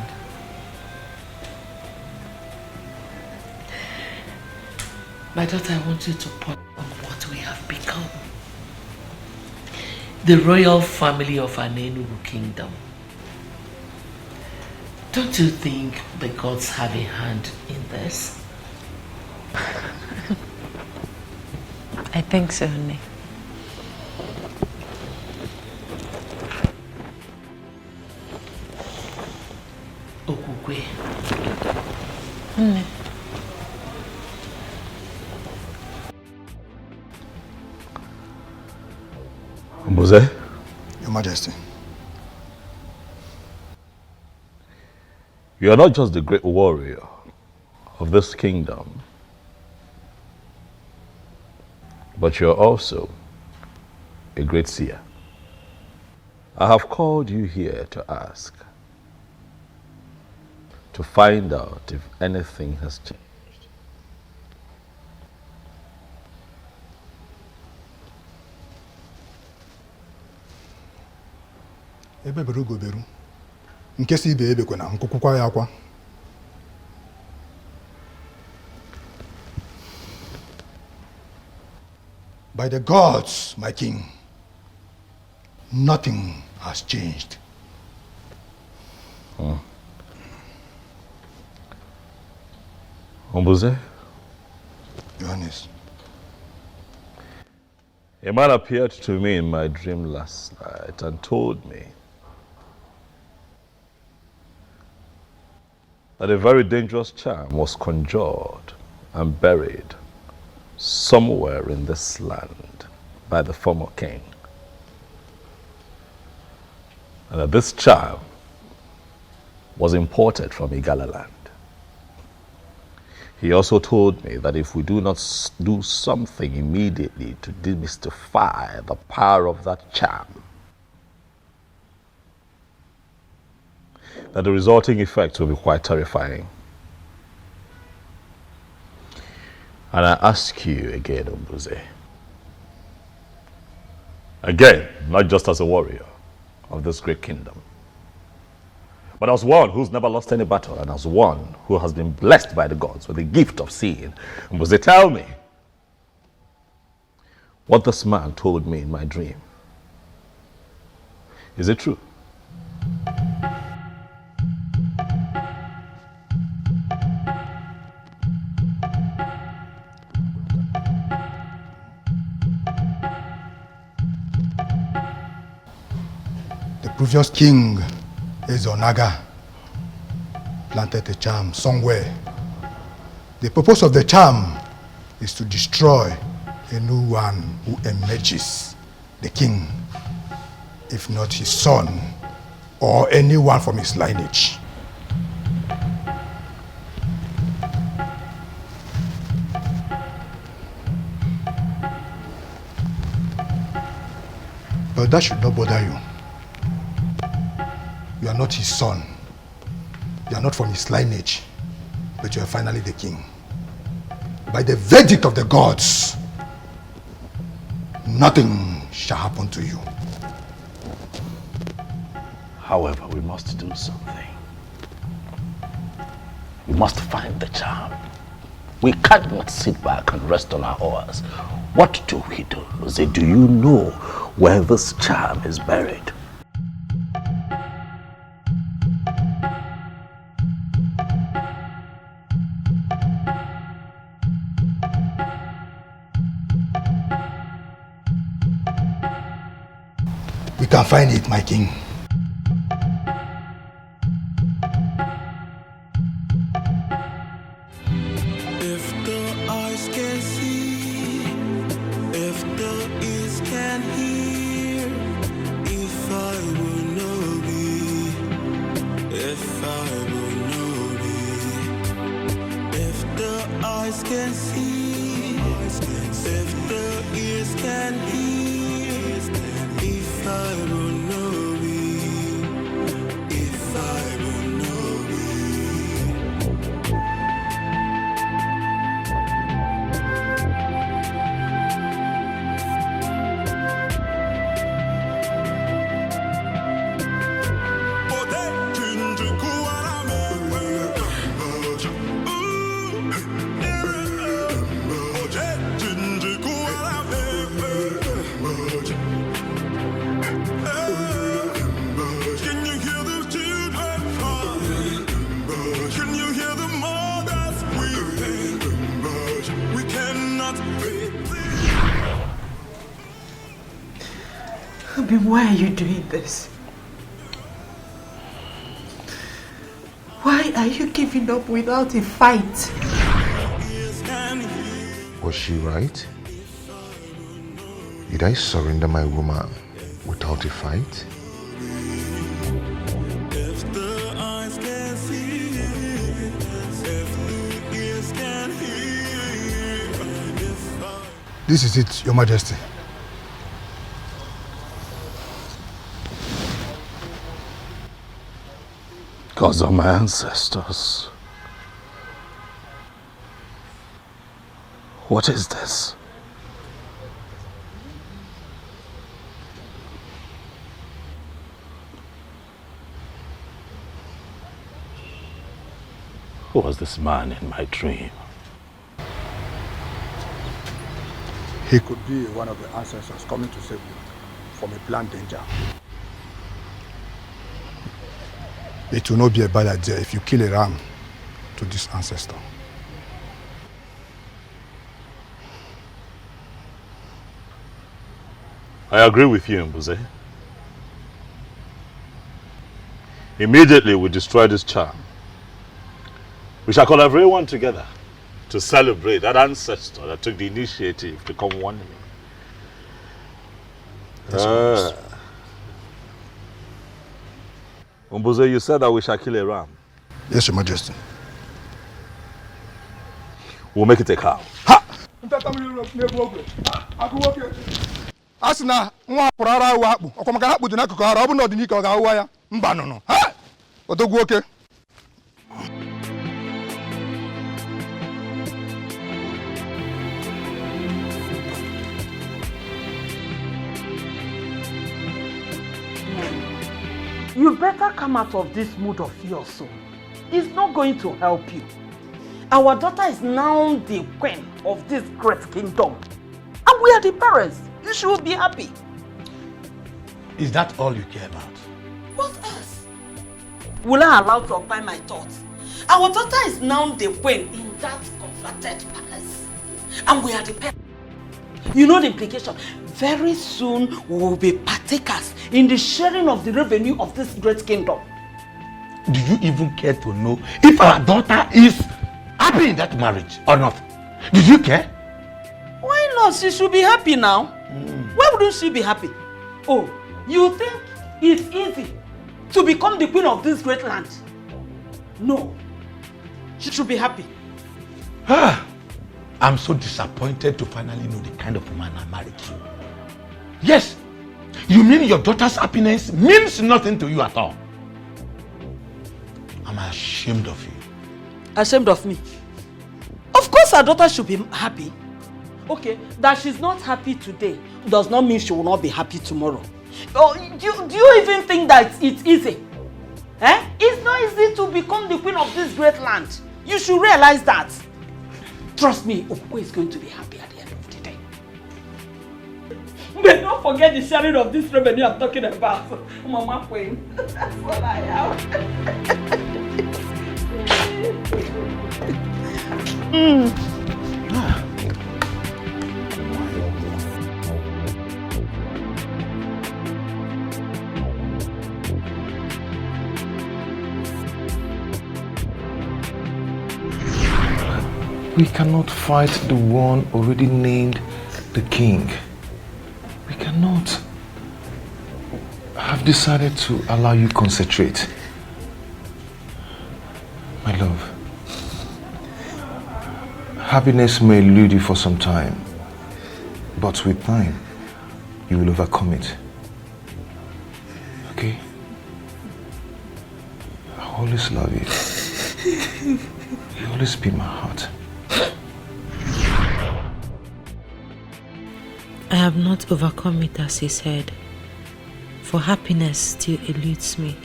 Speaker 11: My daughter, I want you to ponder on what we have become. The royal family of an Enugu kingdom. Don't you think the gods have a hand in this?
Speaker 1: I think so, Nne.
Speaker 11: Okukwe.
Speaker 1: Nne.
Speaker 21: Mose?
Speaker 22: Your Majesty.
Speaker 21: You are not just the great warrior of this kingdom, but you are also a great seer. I have called you here to ask, to find out if anything has changed.
Speaker 22: Ebe beru go beru. Nke si ibe ebe kwena nkukwukwa ya akwa. By the gods, my king, nothing has changed.
Speaker 2: Ombuze?
Speaker 22: Johannes.
Speaker 2: A man appeared to me in my dream last night and told me that a very dangerous charm was conjured and buried somewhere in this land by the former king. And that this charm was imported from Igala land. He also told me that if we do not do something immediately to demystify the power of that charm, that the resulting effects will be quite terrifying. And I ask you again, Ombuze, again, not just as a warrior of this great kingdom, but as one who's never lost any battle and as one who has been blessed by the gods with the gift of seeing, Ombuze, tell me what this man told me in my dream. Is it true?
Speaker 22: The previous king, Ezonaga, planted a charm somewhere. The purpose of the charm is to destroy anyone who emerges, the king, if not his son or anyone from his lineage. But that should not bother you. You are not his son. You are not from his lineage, but you are finally the king. By the verdict of the gods, nothing shall happen to you.
Speaker 2: However, we must do something. We must find the charm. We cannot sit back and rest on our oars. What do we do? Do you know where this charm is buried?
Speaker 22: We can find it, my king.
Speaker 12: If the eyes can see, if the ears can hear, if I will know be, if I will know be, if the eyes can see, if the ears can hear, if I will know be, if I will know be.
Speaker 1: Abim, why are you doing this? Why are you giving up without a fight?
Speaker 3: Was she right? Did I surrender my woman without a fight?
Speaker 12: If the eyes can see, if the ears can hear, if I...
Speaker 22: This is it, Your Majesty.
Speaker 2: Gods are my ancestors. What is this? Who was this man in my dream?
Speaker 22: He could be one of the ancestors coming to save you from a planned danger. It will not be a bad idea if you kill a ram to this ancestor.
Speaker 2: I agree with you, Mbuze. Immediately we destroy this charm. We shall call everyone together to celebrate that ancestor that took the initiative to come warn me. Mbuze, you said that we shall kill a ram.
Speaker 22: Yes, Your Majesty.
Speaker 2: We'll make it a cow.
Speaker 22: Asina nwa hapụrụ ara ahụ akpụ ọkwa maka na akpụ dị n'akụkụ ara ọ bụ na ọdịnike ọ ga-ahụwa ya mba nụnụ ha odogwu oke.
Speaker 19: You better come out of this mood of yours, so it's not going to help you. Our daughter is now the queen of this great kingdom. And we are the parents. You should be happy.
Speaker 18: Is that all you care about?
Speaker 19: What else? Will I allow to occupy my thoughts? Our daughter is now the queen in that converted palace. And we are the parents. You know the implication. Very soon we will be partakers in the sharing of the revenue of this great kingdom.
Speaker 18: Do you even care to know if our daughter is happy in that marriage or not? Did you care?
Speaker 19: Why not? She should be happy now. Why wouldn't she be happy? Oh, you think it's easy to become the queen of this great land? No. She should be happy.
Speaker 18: I'm so disappointed to finally know the kind of man I married to. Yes, you mean your daughter's happiness means nothing to you at all. I'm ashamed of you.
Speaker 19: Ashamed of me? Of course our daughter should be happy. Okay, that she's not happy today does not mean she will not be happy tomorrow. Oh, do you even think that it's easy? It's not easy to become the queen of this great land. You should realize that. Trust me, Okwe is going to be happy at the end of the day. But don't forget the sharing of this revenue I'm talking about. Mama Queen. That's what I am.
Speaker 16: We cannot fight the one already named the king. We cannot. I have decided to allow you concentrate. My love, happiness may elude you for some time, but with time, you will overcome it. Okay? I always love you. You always be in my heart.
Speaker 1: I have not overcome it as he said, for happiness still eludes me.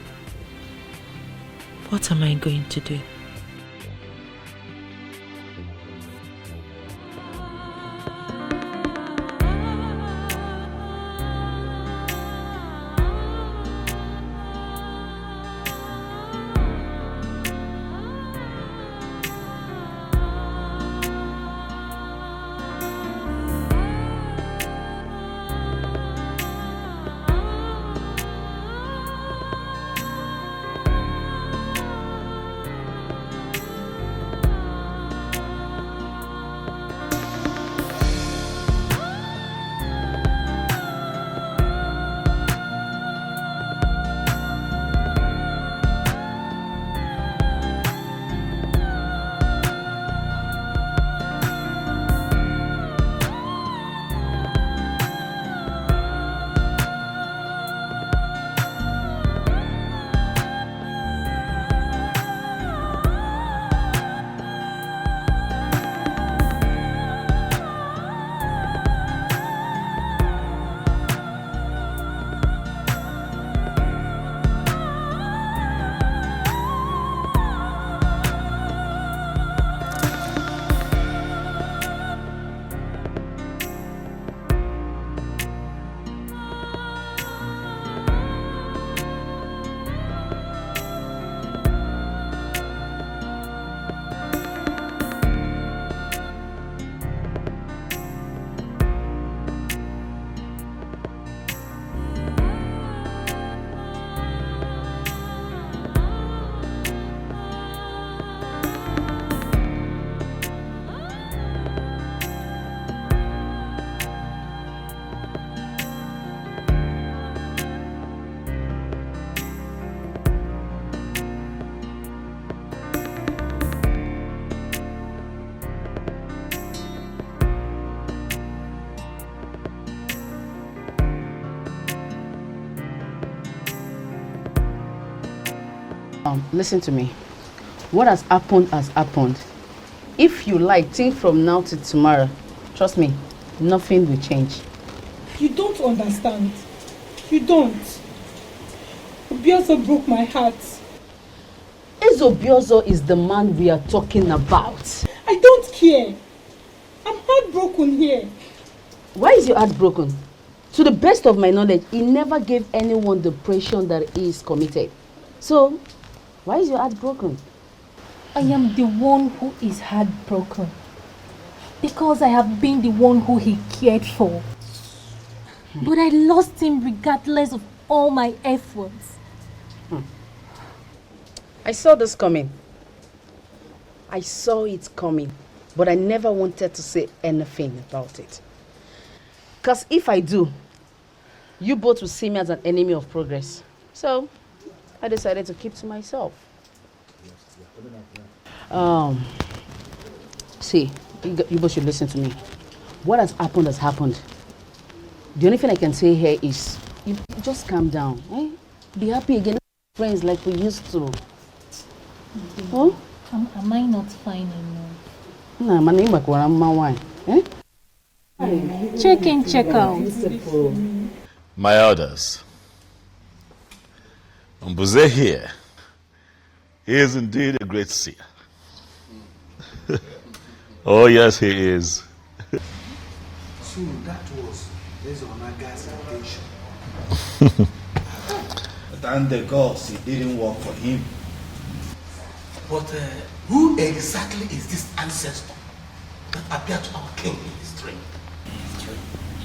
Speaker 1: What am I going to do?
Speaker 7: listen to me. What has happened has happened. If you like, think from now to tomorrow. Trust me, nothing will change.
Speaker 4: You don't understand. You don't. Obiozo broke my heart.
Speaker 7: Obiozo is the man we are talking about.
Speaker 4: I don't care. I'm heartbroken here.
Speaker 7: Why is your heart broken? To the best of my knowledge, he never gave anyone the impression that he is committed. So, why is your heart broken?
Speaker 5: I am the one who is heartbroken. Because I have been the one who he cared for. But I lost him regardless of all my efforts.
Speaker 7: I saw this coming. I saw it coming. But I never wanted to say anything about it. Because if I do, you both will see me as an enemy of progress. So, I decided to keep to myself. See, you both should listen to me. What has happened has happened. The only thing I can say here is, you just calm down. Eh? Be happy again, friends like we used to. Oh?
Speaker 5: Am I not fine enough?
Speaker 7: Nah, my name is wine. Eh?
Speaker 5: Check in, check out.
Speaker 2: My elders, Mbuze here, he is indeed a great seer. Oh yes, he is.
Speaker 18: So that was Ezonaga's intention.
Speaker 6: Thank the gods it didn't work for him.
Speaker 18: But who exactly is this ancestor that appeared to our king in his dream?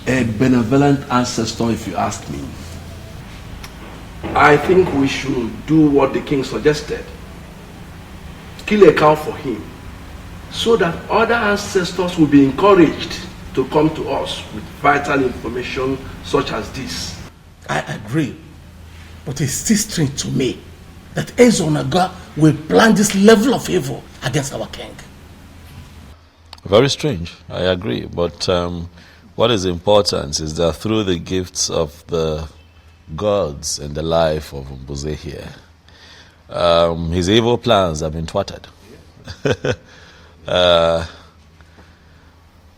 Speaker 13: A benevolent ancestor, if you ask me. I think we should do what the king suggested. Kill a cow for him, so that other ancestors will be encouraged to come to us with vital information such as this.
Speaker 18: I agree, but it's still strange to me that Ezonaga will plan this level of evil against our king.
Speaker 2: Very strange, I agree, but what is important is that through the gifts of the gods and the life of Mbuze here, his evil plans have been thwarted.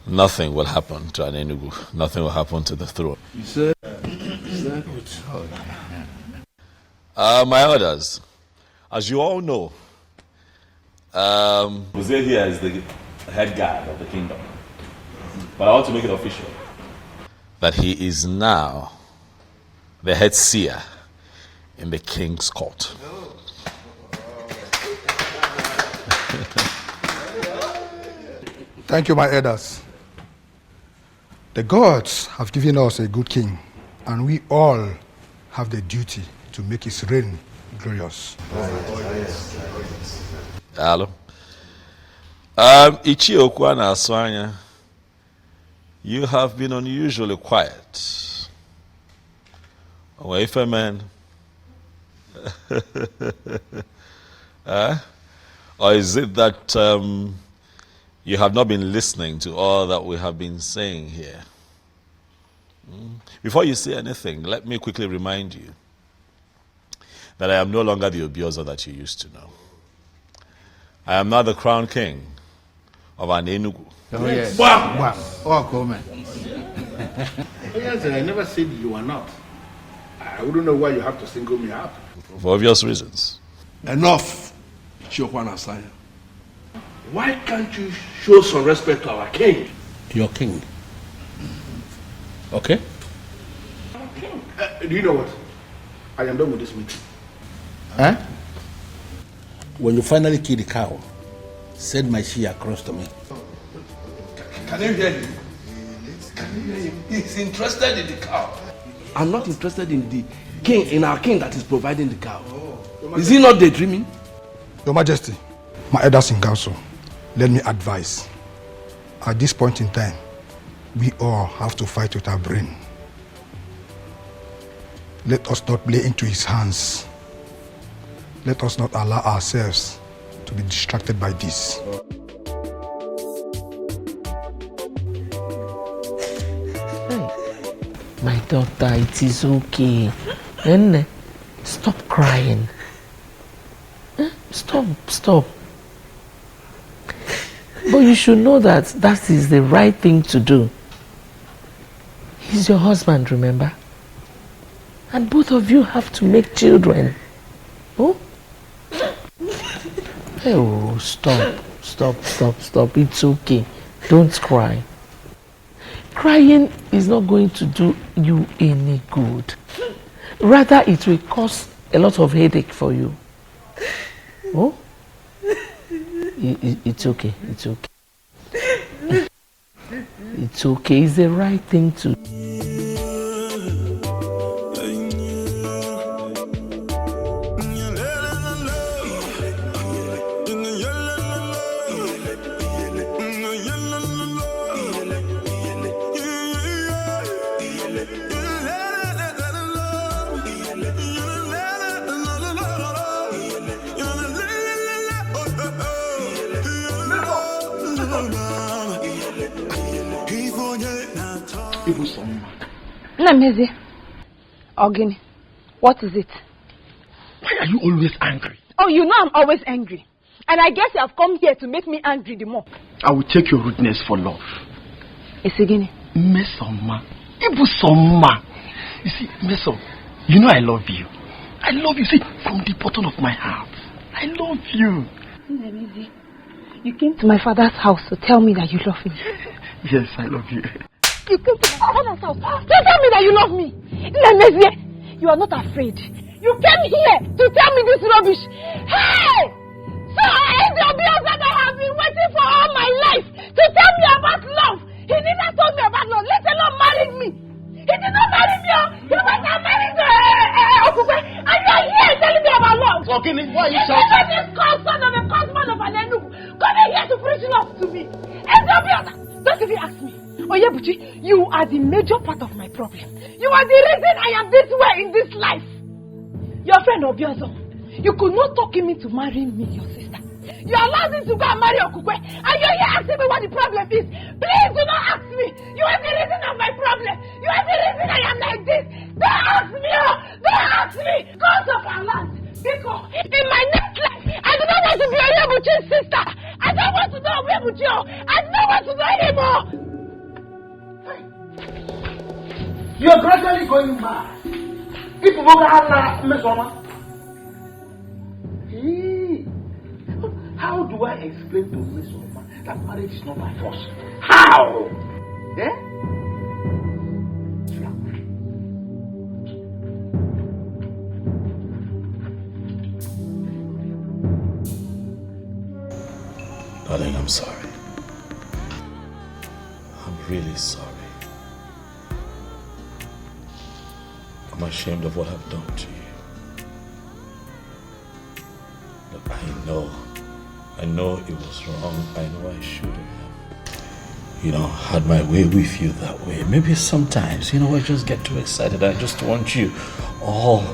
Speaker 2: Nothing will happen to an Enugu. Nothing will happen to the throne.
Speaker 13: You said
Speaker 2: my elders, as you all know, Mbuze here is the head guard of the kingdom. But I want to make it official that he is now the head seer in the king's court.
Speaker 22: Thank you, my elders. The gods have given us a good king, and we all have the duty to make his reign glorious.
Speaker 2: Hello. Ichi Okwana Aswanya, you have been unusually quiet. Away man. Or is it that you have not been listening to all that we have been saying here? Before you say anything, let me quickly remind you that I am no longer the Obiozo that you used to know. I am now the crown king of an Enugu.
Speaker 18: Oh, yes.
Speaker 6: Wow.
Speaker 18: Wow. Oh, cool, man. Yes, I never said you are not. I wouldn't know why you have to single me out.
Speaker 2: For obvious reasons.
Speaker 13: Enough, Chiokwana Asanya. Why can't you show some respect to our king?
Speaker 18: Your king. Okay? Do you know what? I am done with this meeting. Huh? When you finally kill the cow, send my she across to me.
Speaker 13: Can you hear him? Can you hear him? He's interested in the cow. I'm not interested in the king, in our king that is providing the cow. Is he not daydreaming?
Speaker 22: Your Majesty, my elders in council, let me advise. At this point in time, we all have to fight with our brain. Let us not play into his hands. Let us not allow ourselves to be distracted by this.
Speaker 11: My daughter, it is okay. Nene, stop crying. Stop. But you should know that that is the right thing to do. He's your husband, remember? And both of you have to make children. Oh? Oh, stop. It's okay. Don't cry. Crying is not going to do you any good. Rather, it will cause a lot of headache for you. Oh? It's okay. It's okay. It's the right thing to do.
Speaker 10: Namezi, Ogini, what is it?
Speaker 18: Why are you always angry?
Speaker 10: Oh, you know I'm always angry. And I guess you have come here to make me angry the more.
Speaker 18: I will take your rudeness for love.
Speaker 10: Isigini.
Speaker 18: Mesoma. Ibusoma. You see, Meso, you know I love you. I love you, see, from the bottom of my heart. I love you.
Speaker 10: Namezi, you came to my father's house to tell me that you love me.
Speaker 18: Yes, I love you.
Speaker 10: You came to my father's house to tell me that you love me. Namezi, you are not afraid. You came here to tell me this rubbish. Hey! So I am the abuse that I have been waiting for all my life to tell me about love. He never told me about love, let alone marrying me. He did not marry me. He went and married Okukwe. And you are here telling me about love.
Speaker 18: So, Kini, why are you shouting?
Speaker 10: This son of a cosman of an Enugu coming here to preach love to me. And the abuse, don't even ask me. Oyebuchi, you are the major part of my problem. You are the reason I am this way in this life. Your friend Obiozo, you could not talk him into marrying me, your sister. You allowed him to go and marry Okukwe, and you're here asking me what the problem is. Please do not ask me. You are the reason of my problem. You are the reason I am like this. Don't ask me. Don't ask me. Cause of our land. Because in my next life, I do not want to be Oyebuchi's sister. I don't want to know Oyebuchi. I don't want to know anymore.
Speaker 18: You are gradually going mad. People go to Mesoma. How do I explain to Mesoma that marriage is not by force? How?
Speaker 2: Darling, I'm sorry. I'm really sorry. I'm ashamed of what I've done to you. Look, I know it was wrong. I know I shouldn't have, had my way with you that way. Maybe sometimes, I just get too excited. I just want you all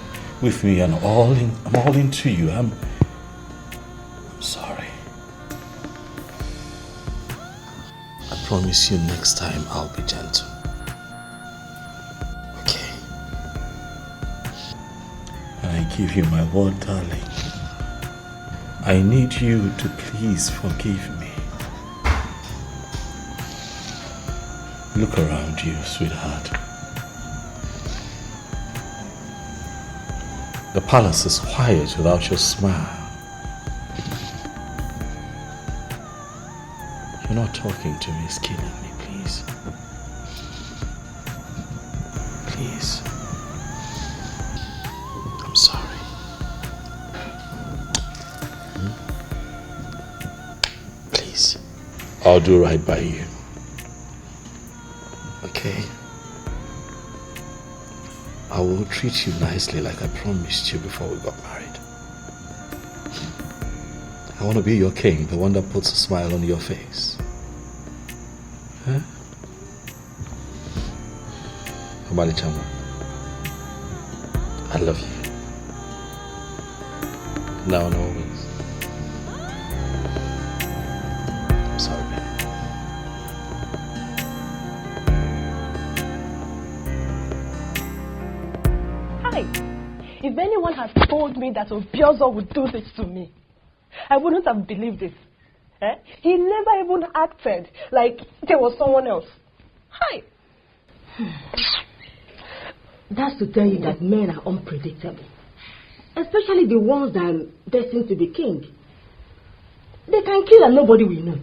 Speaker 2: with me and I'm all into you. I'm sorry. I promise you next time I'll be gentle. I give you my word, darling. I need you to please forgive me. Look around you, sweetheart. The palace is quiet without your smile. You're not talking to me, it's killing me, please. Please. I'm sorry. Please. I'll do right by you. Okay? I will treat you nicely like I promised you before we got married. I want to be your king, the one that puts a smile on your face. Huh? Omali Chama, I love you. Now and always. I'm sorry, baby.
Speaker 10: Hi. If anyone has told me that Obiozo would do this to me,
Speaker 14: I wouldn't have believed it. Eh? He never even acted like there was someone else. Hi.
Speaker 15: That's to tell you that men are unpredictable. Especially the ones that are destined to be king. They can kill and nobody will know.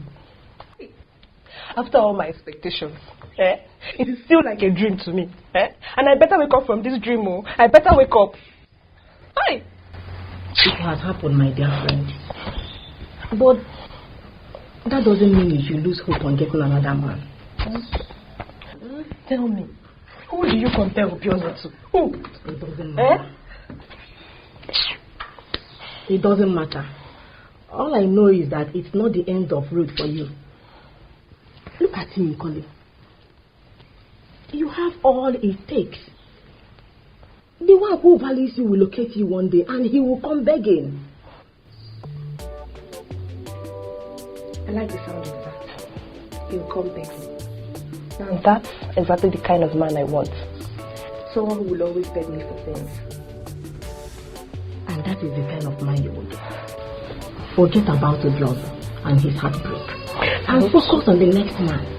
Speaker 14: After all my expectations, it is still like a dream to me. And I better wake up from this dream. Oh. I better wake up. Hi.
Speaker 15: It has happened, my dear friend. But that doesn't mean you should lose hope on getting another man.
Speaker 14: Tell me, who do you compare Obiozo to? Who?
Speaker 15: It doesn't matter. It doesn't matter. All I know is that it's not the end of road for you. Look at him, Colin. You have all it takes. The one who values you will locate you one day and he will come begging.
Speaker 14: I like the sound of that. He will come begging. Now that's exactly the kind of man I want. Someone who will always beg me for things.
Speaker 15: And that is the kind of man you will get. Forget about the brother and his heartbreak. And focus on the next man.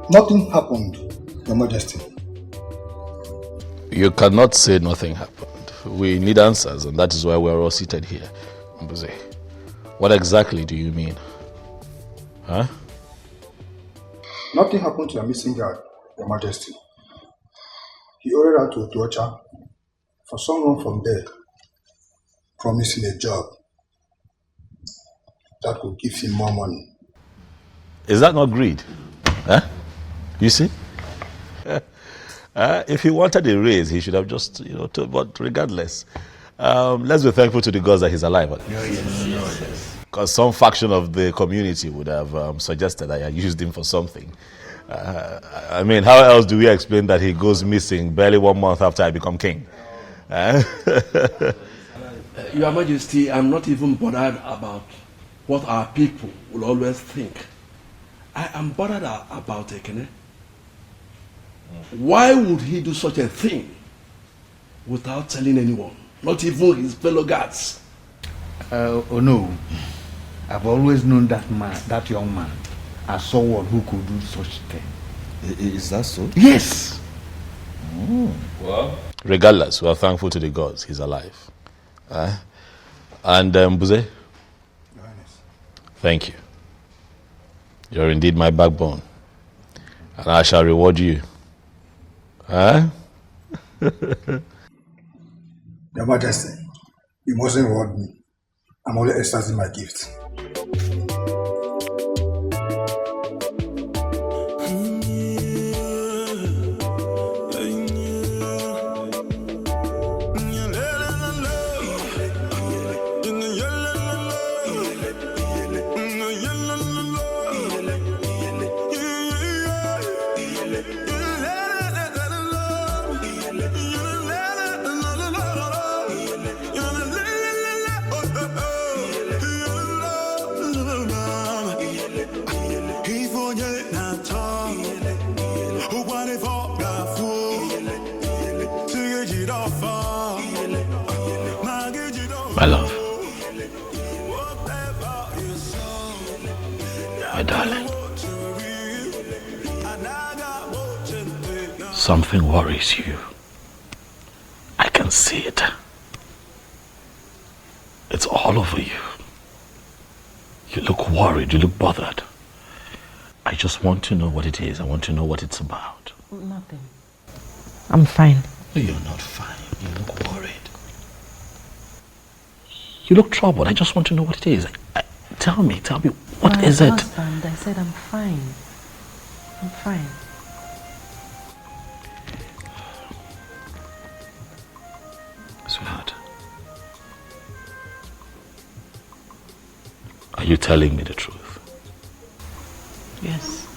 Speaker 22: Nothing happened, Your Majesty.
Speaker 21: You cannot say nothing happened. We need answers, and that is why we're all seated here. Mbuze, what exactly do you mean? Huh?
Speaker 22: Nothing happened to your missing guard, Your Majesty. He ordered out to Otuocha for someone from there promising a job that could give him more money.
Speaker 21: Is that not greed? Huh? You see? If he wanted a raise, he should have just, but regardless, let's be thankful to the gods that he's alive. Because some faction of the community would have suggested that I used him for something. I mean, how else do we explain that he goes missing barely 1 month after I become king?
Speaker 13: Your Majesty, I'm not even bothered about what our people will always think. I am bothered about Ekene. Why would he do such a thing without telling anyone, not even his fellow guards?
Speaker 6: Oh no, I've always known that man, that young man, as someone who could do such thing.
Speaker 21: Is that so?
Speaker 6: Yes.
Speaker 21: Well, regardless, we are thankful to the gods he's alive. And Buze, thank you. You're indeed my backbone, and I shall reward you.
Speaker 22: Your Majesty, you mustn't reward me. I'm only exercising my gift.
Speaker 21: My love, my darling, something worries you. I can see it. It's all over you. You look worried, you look bothered. I just want to know what it is. I want to know what it's about.
Speaker 15: Nothing. I'm fine.
Speaker 21: You're not fine. You look worried. You look troubled. I just want to know what it is. Tell me, what is it?
Speaker 15: Husband, I said I'm fine. I'm fine.
Speaker 21: Sweetheart, are you telling me the truth?
Speaker 15: Yes.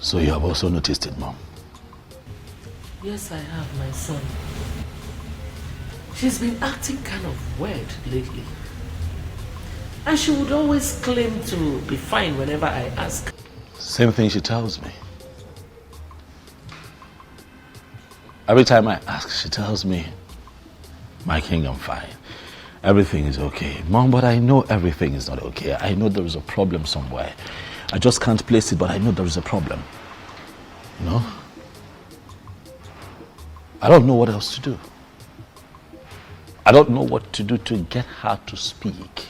Speaker 21: So you have also noticed it, Mom?
Speaker 11: Yes, I have, my son. She's been acting kind of weird lately. And she would always claim to be fine whenever I ask.
Speaker 2: Same thing she tells me. Every time I ask, she tells me, my king, I'm fine. Everything is okay. Mom, but I know everything is not okay. I know there is a problem somewhere. I just can't place it, but I know there is a problem. You know? I don't know what else to do. I don't know what to do to get her to speak.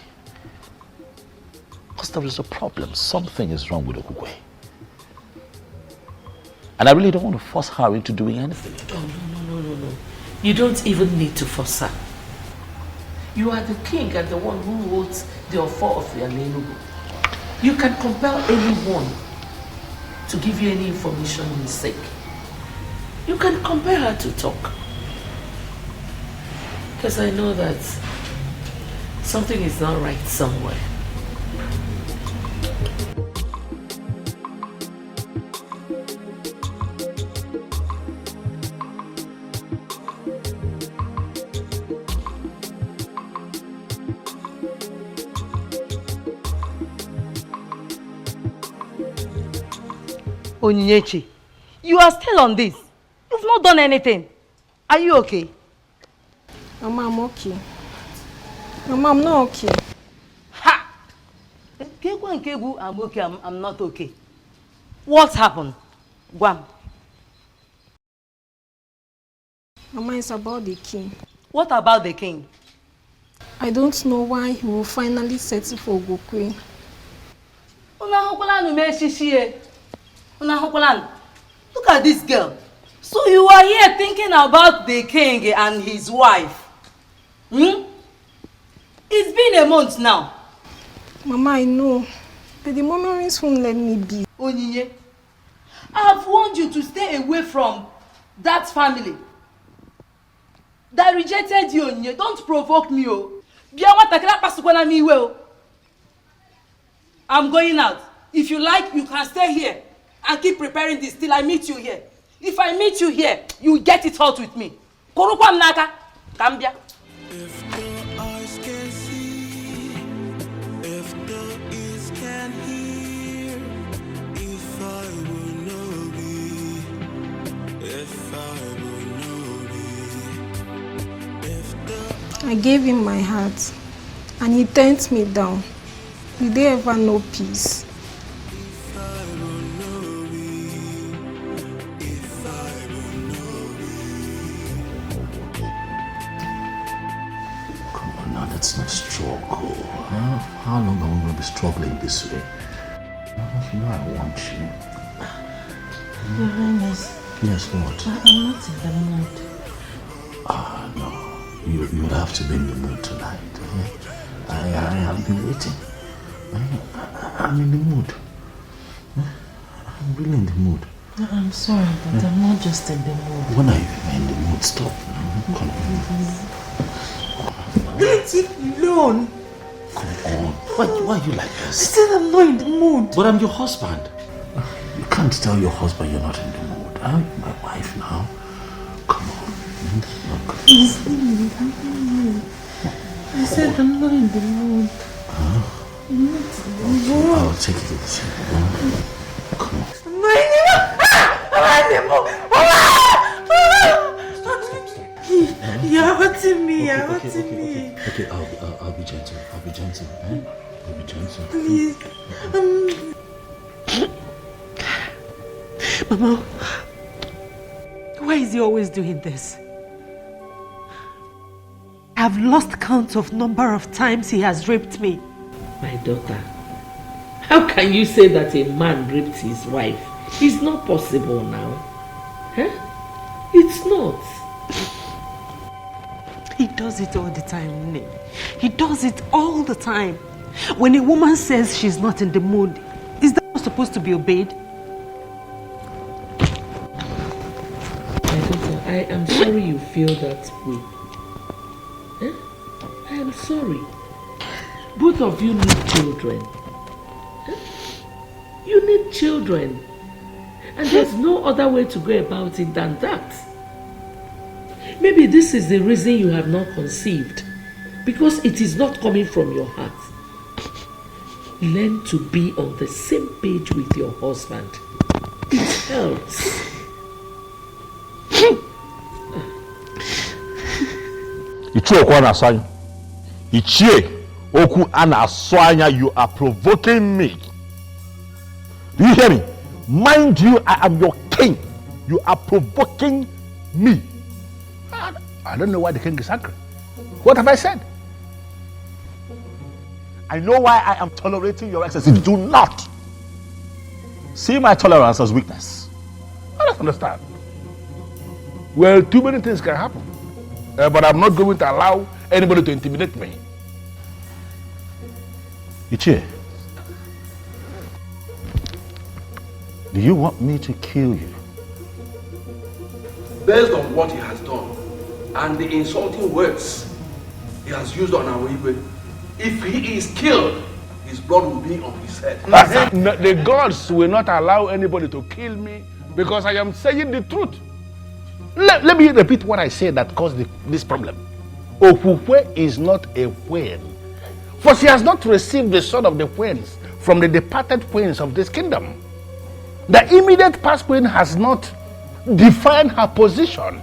Speaker 2: Because there is a problem. Something is wrong with Okugwe. And I really don't want to force her into doing anything.
Speaker 11: Oh, no. You don't even need to force her. You are the king and the one who holds the authority of the Alenugu. You can compel anyone to give you any information you seek. You can compel her to talk. Because I know that something is not right somewhere.
Speaker 7: Onyinyechi, you are still on this. You've not done anything. Are you okay?
Speaker 4: Mama, I'm okay. Mama, I'm not okay.
Speaker 7: Ha! I'm okay, I'm not okay. What happened? Guam.
Speaker 4: Mama, it's about the king.
Speaker 7: What about the king?
Speaker 4: I don't know why he will finally settle for Gokwe.
Speaker 7: Look at this girl. So you are here thinking about the king and his wife. It's been a month now.
Speaker 4: Mama, I know. But the memories won't let me be.
Speaker 7: Onyinye, I have warned you to stay away from that family that rejected you, Onyinye. Don't provoke me, oh. I'm going out. If you like, you can stay here and keep preparing this till I meet you here. If I meet you here, you get it hot with me. Korukwa mnaka, kambia.
Speaker 12: If the eyes can see, if the ears can hear, if I will know be, if I will know be, if the...
Speaker 4: I gave him my heart and he turned me down. Will they ever know peace?
Speaker 2: Let's not struggle. How long are we going to be struggling this way? You know I want you.
Speaker 11: Your Highness.
Speaker 2: Yes, what?
Speaker 11: I'm not in the mood.
Speaker 2: No. You would have to be in the mood tonight. I have been waiting. I'm in the mood. I'm really in the mood.
Speaker 11: I'm sorry, but I'm not just in the mood.
Speaker 2: When are you in the mood? Stop. Come on.
Speaker 11: Let it alone.
Speaker 2: Come on. Why are you like this?
Speaker 11: I said I'm not in the mood.
Speaker 2: But I'm your husband. You can't tell your husband you're not in the mood. I'm my wife now. Come on.
Speaker 11: I said I'm not in the mood. I'm not in the mood.
Speaker 2: I'll take it easy. Come on.
Speaker 11: I'm not in the mood. I'm in the mood. You're hurting me. You're hurting me.
Speaker 2: Okay, I'll be gentle. I'll be gentle. I'll be gentle.
Speaker 11: Please. Mama, why is he always doing this? I've lost count of number of times he has raped me. My daughter, how can you say that a man raped his wife? It's not possible now. Huh? It's not. He does it all the time, Nne. He does it all the time. When a woman says she's not in the mood, is that not supposed to be obeyed? My daughter, I am sorry you feel that way. I am sorry. Both of you need children. You need children. And there's no other way to go about it than that. Maybe this is the reason you have not conceived. Because it is not coming from your heart. Learn to be on the same page with your husband. It helps.
Speaker 21: You are provoking me. Do you hear me? Mind you, I am your king. You are provoking me.
Speaker 18: I don't know why the king is angry. What have I said?
Speaker 21: I know why I am tolerating your excesses. Do not see my tolerance as weakness.
Speaker 18: I don't understand. Well, too many things can happen. But I'm not going to allow anybody to intimidate me.
Speaker 21: Ichie, do you want me to kill you?
Speaker 13: Based on what he has done and the insulting words he has used on our Igwe, if he is killed, his blood will be on his head.
Speaker 18: The gods will not allow anybody to kill me because I am saying the truth. Let me repeat what I said that caused this problem. Okukwe is not a queen, for she has not received the sword of the queens from the departed queens of this kingdom. The immediate past queen has not defined her position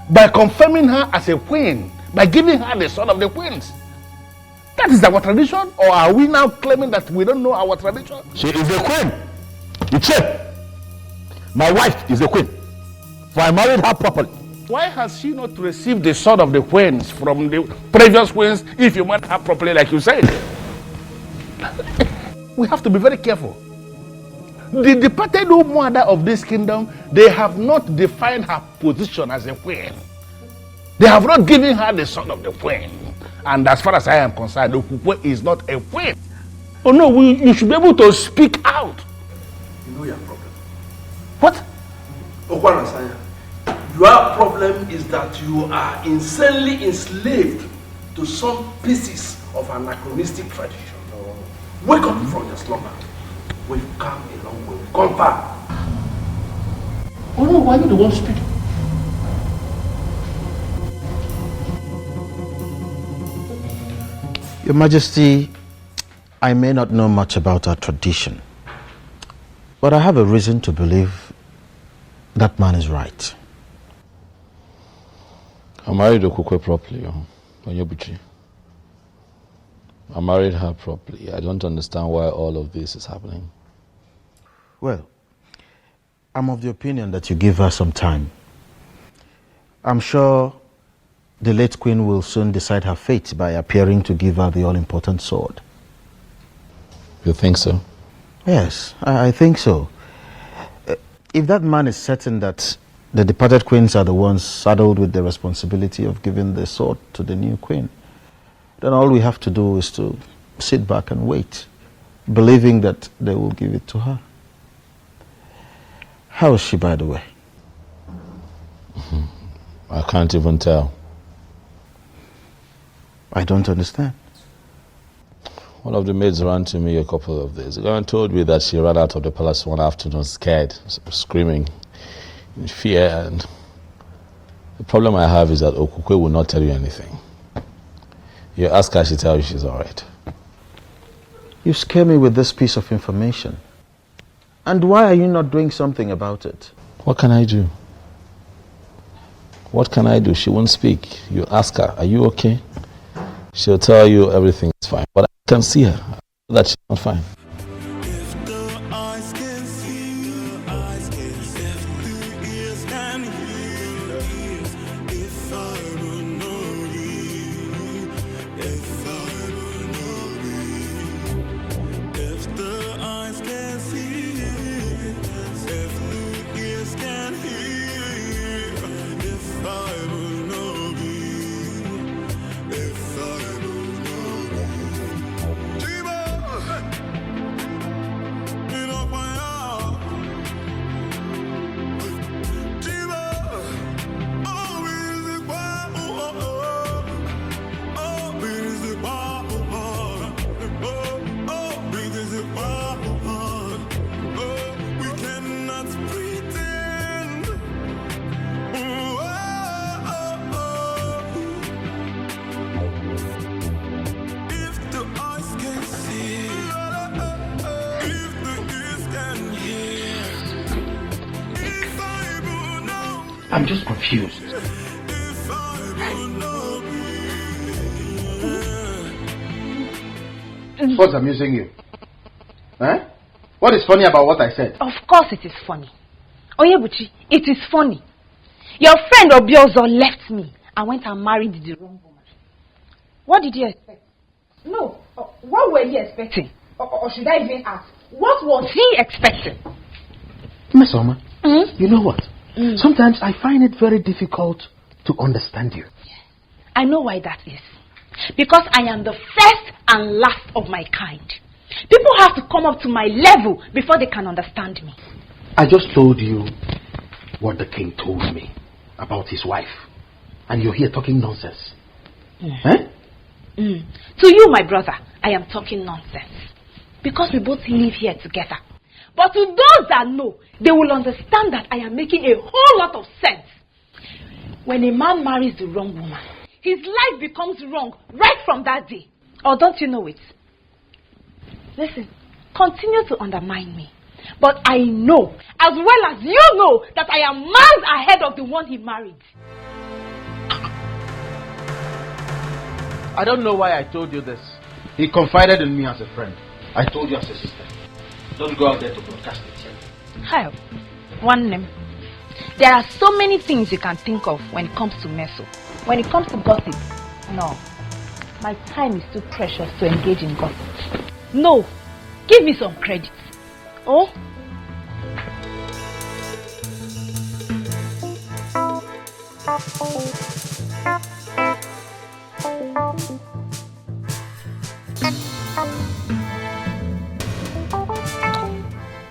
Speaker 18: by confirming her as a queen, by giving her the sword of the queens. That is our tradition, or are we now claiming that we don't know our tradition?
Speaker 21: She is a queen. Ichie, my wife is a queen, for I married her properly.
Speaker 18: Why has she not received the sword of the queens from the previous queens if you married her properly like you said? We have to be very careful. The departed mother of this kingdom, they have not defined her position as a queen. They have not given her the sword of the queen. And as far as I am concerned, Okukwe is not a queen. Oh no, you should be able to speak out.
Speaker 13: You know your problem.
Speaker 18: What?
Speaker 13: Okwarasanya, your problem is that you are insanely enslaved to some pieces of anachronistic tradition. Wake up from your slumber. We've come a long way. We've come far.
Speaker 18: Oh no, why are you the one speaking?
Speaker 8: Your Majesty, I may not know much about our tradition, but I have a reason to believe that man is right.
Speaker 21: I married Okukwe properly, Onyebuchi. I married her properly. I don't understand why all of this is happening.
Speaker 8: Well, I'm of the opinion that you give her some time. I'm sure the late queen will soon decide her fate by appearing to give her the all-important sword.
Speaker 21: You think so?
Speaker 8: Yes, I think so. If that man is certain that the departed queens are the ones saddled with the responsibility of giving the sword to the new queen, then all we have to do is to sit back and wait, believing that they will give it to her. How is she, by the way?
Speaker 21: I can't even tell.
Speaker 8: I don't understand.
Speaker 21: One of the maids ran to me a couple of days ago and told me that she ran out of the palace one afternoon scared, screaming in fear, and the problem I have is that Okukwe will not tell you anything. You ask her, she tells you she's alright.
Speaker 8: You scare me with this piece of information. And why are you not doing something about it?
Speaker 21: What can I do? What can I do? She won't speak. You ask her, are you okay? She'll tell you everything is fine. But I can see her, that she's not fine.
Speaker 20: I'm just confused. What's amusing you? Huh? What is funny about what I said?
Speaker 10: Of course it is funny. Oyebuchi, it is funny. Your friend Obiozo left me and went and married the wrong woman. What did you expect? No, what were you expecting? Or should I even ask? What was he expecting?
Speaker 20: Miss Oma, you know what? Sometimes I find it very difficult to understand you.
Speaker 10: I know why that is. Because I am the first and last of my kind. People have to come up to my level before they can understand me.
Speaker 20: I just told you what the king told me about his wife. And you're here talking nonsense. Eh?
Speaker 10: To you, my brother, I am talking nonsense. Because we both live here together. But to those that know, they will understand that I am making a whole lot of sense. When a man marries the wrong woman, his life becomes wrong right from that day. Or don't you know it? Listen, continue to undermine me. But I know, as well as you know, that I am miles ahead of the one he married.
Speaker 20: I don't know why I told you this. He confided in me as a friend. I told you as a sister. Don't go out there to broadcast it.
Speaker 10: Hi, one name. There are so many things you can think of when it comes to meso. When it comes to gossip, no. My time is too precious to engage in gossip. No, give me some credit. Oh?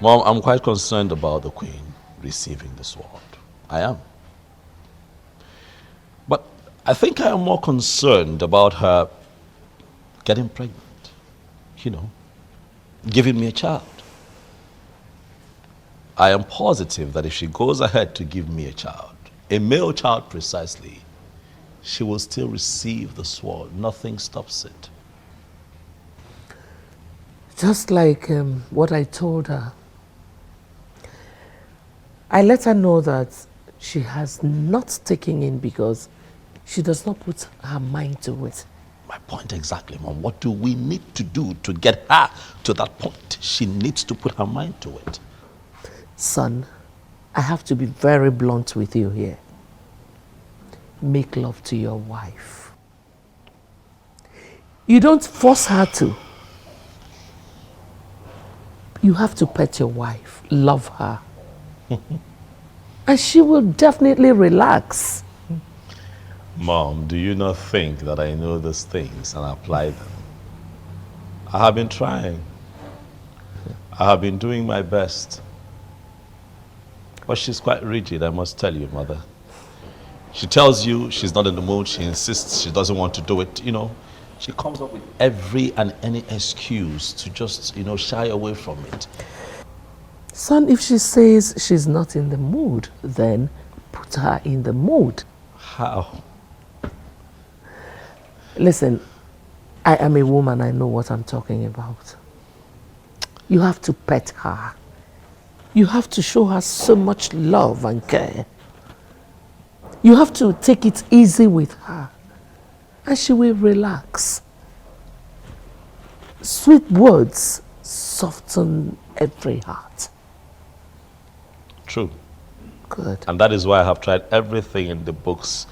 Speaker 21: Mom, I'm quite concerned about the Queen receiving the sword. I am. But I think I am more concerned about her getting pregnant. You know, giving me a child. I am positive that if she goes ahead to give me a child, a male child precisely, she will still receive the sword. Nothing stops it.
Speaker 11: Just like what I told her. I let her know that she has not taken in because she does not put her mind to it.
Speaker 21: My point exactly, Mom. What do we need to do to get her to that point? She needs to put her mind to it.
Speaker 11: Son, I have to be very blunt with you here. Make love to your wife. You don't force her to. You have to pet your wife, love her. And she will definitely relax.
Speaker 21: Mom, do you not think that I know these things and apply them? I have been trying. I have been doing my best. But she's quite rigid, I must tell you, Mother. She tells you she's not in the mood, she insists she doesn't want to do it, you know. She comes up with every and any excuse to just, you know, shy away from it.
Speaker 11: Son, if she says she's not in the mood, then put her in the mood.
Speaker 21: How?
Speaker 11: Listen, I am a woman, I know what I'm talking about. You have to pet her. You have to show her so much love and care. You have to take it easy with her. And she will relax. Sweet words soften every heart.
Speaker 21: True.
Speaker 11: Good.
Speaker 21: And that is why I have tried everything in the books.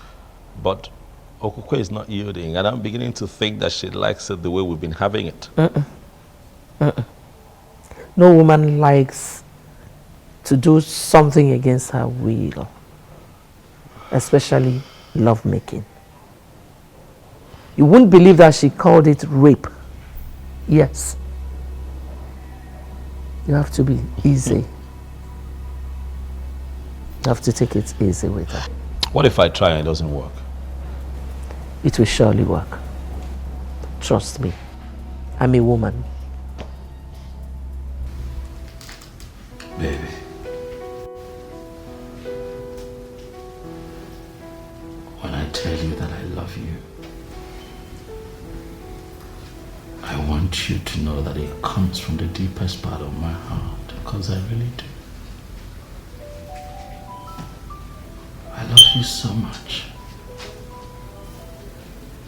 Speaker 21: But Okukwe is not yielding. And I'm beginning to think that she likes it the way we've been having it.
Speaker 11: No woman likes to do something against her will. Especially lovemaking. You wouldn't believe that she called it rape. Yes. You have to be easy. You have to take it easy with her.
Speaker 21: What if I try and it doesn't work?
Speaker 11: It will surely work. Trust me. I'm a woman.
Speaker 21: Baby. When I tell you that I love you, I want you to know that it comes from the deepest part of my heart, because I really do. I love you so much.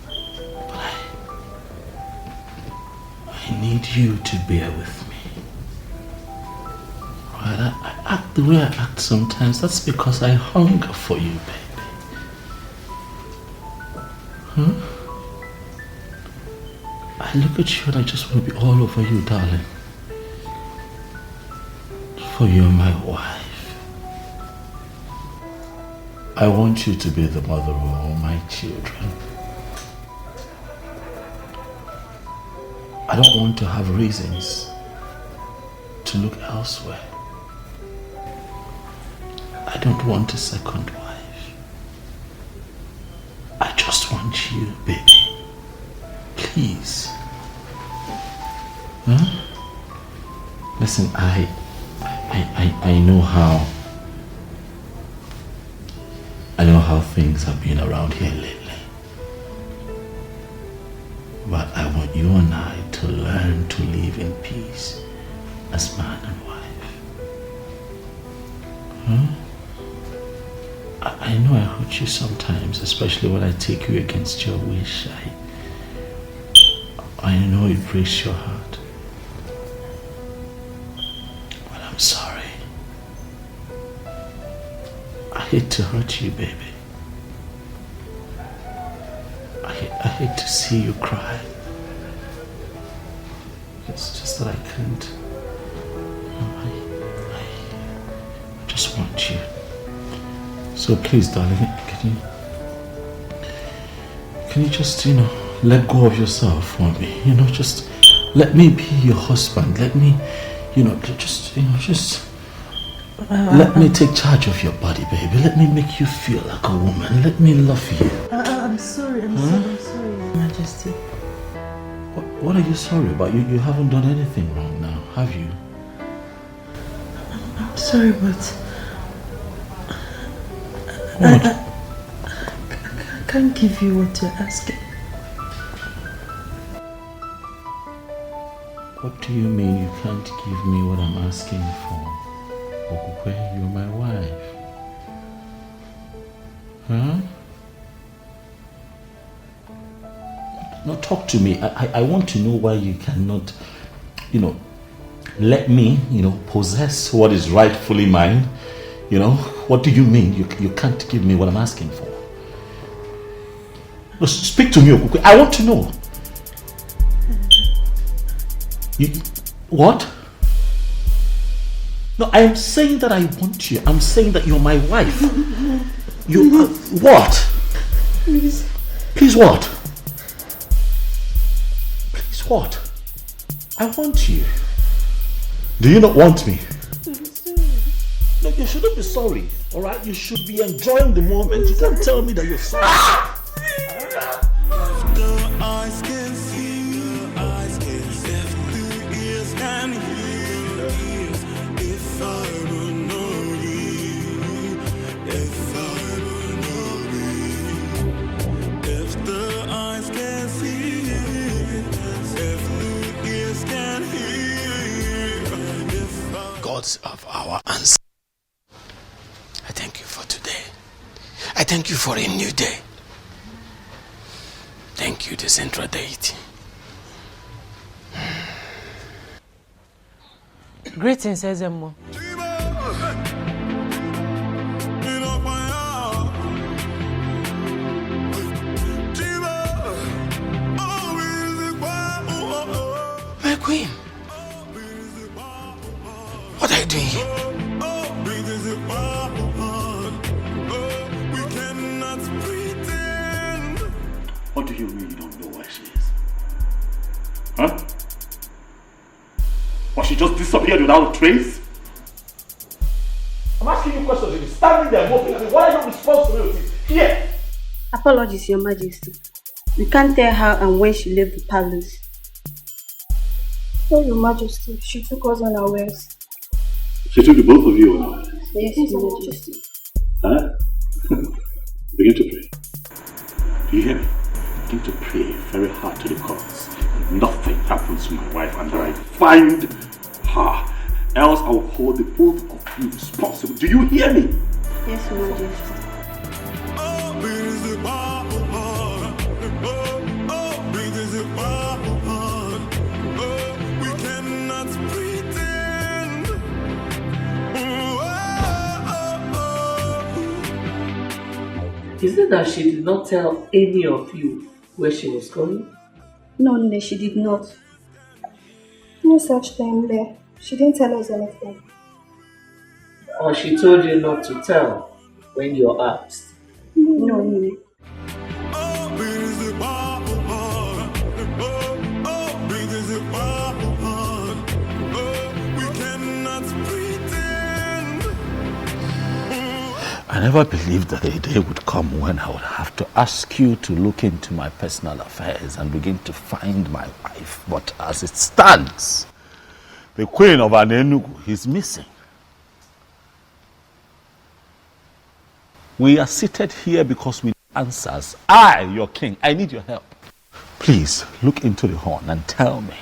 Speaker 21: But I need you to bear with me. Right? I act the way I act sometimes. That's because I hunger for you, baby. Huh? I look at you and I just want to be all over you, darling. For you're my wife. I want you to be the mother of all my children. I don't want to have reasons to look elsewhere. I don't want a second wife. I just want you, baby. Please. Huh? Listen, I know how things have been around here lately. But I want you and I to learn to live in peace as man and wife. Huh? I know I hurt you sometimes, especially when I take you against your wish. I know it breaks your heart. But I'm sorry. I hate to hurt you, baby. I hate to see you cry. It's just that I can't. I just want you. So please, darling, can you just, let go of yourself for me? Just let me be your husband. Let me, let me take charge of your body, baby. Let me make you feel like a woman. Let me love you.
Speaker 1: I'm sorry, I'm sorry, Majesty.
Speaker 21: What are you sorry about? You haven't done anything wrong now, have you?
Speaker 1: I'm sorry, but
Speaker 21: What?
Speaker 1: I can't give you what you're asking.
Speaker 21: What do you mean you can't give me what I'm asking for? Okukwe, you're my wife. Huh? No, talk to me. I want to know why you cannot, let me, possess what is rightfully mine. What do you mean you can't give me what I'm asking for? No, speak to me, Okukwe. I want to know. What? No, I am saying that I want you. I'm saying that you're my wife. You what?
Speaker 1: Please.
Speaker 21: Please what? Please what? I want you. Do you not want me? No, you shouldn't be sorry. Alright? You should be enjoying the moment. You can't tell me that you're sorry.
Speaker 12: Eyes can see, eyes can see, the ears can hear. If I would know you, if I would know you, if the eyes can see, if the ears can hear.
Speaker 20: Gods of our ancestors, I thank you for today. I thank you for a new day. Thank you, the central deity.
Speaker 1: Greetings, Ezemo.
Speaker 20: My queen, what are you doing here?
Speaker 2: What do you mean you don't know where she is? Huh? Or she just disappeared without a trace? I'm asking you questions. You're standing there moping. What are your responsibilities here?
Speaker 9: Apologies, Your Majesty. We can't tell how and when she left the palace.
Speaker 14: Oh, Your Majesty, she took us unawares.
Speaker 2: She took the both of you unawares?
Speaker 14: Yes, Your Majesty.
Speaker 2: Huh? Begin to pray. Do you hear me? Begin to pray very hard to the gods. Nothing happens to my wife and I find her. Else I will hold the both of you responsible. Do you hear me?
Speaker 9: Yes, Your Majesty.
Speaker 11: Is it that she did not tell any of you where she was going?
Speaker 9: No, Nne, she did not. No such thing there. She didn't tell us anything.
Speaker 11: Or she told you not to tell when you're asked?
Speaker 9: No, Nne.
Speaker 21: I never believed that a day would come when I would have to ask you to look into my personal affairs and begin to find my wife. But as it stands, the Queen of Anenugu is missing. We are seated here because we need answers. I, your king, I need your help. Please look into the horn and tell me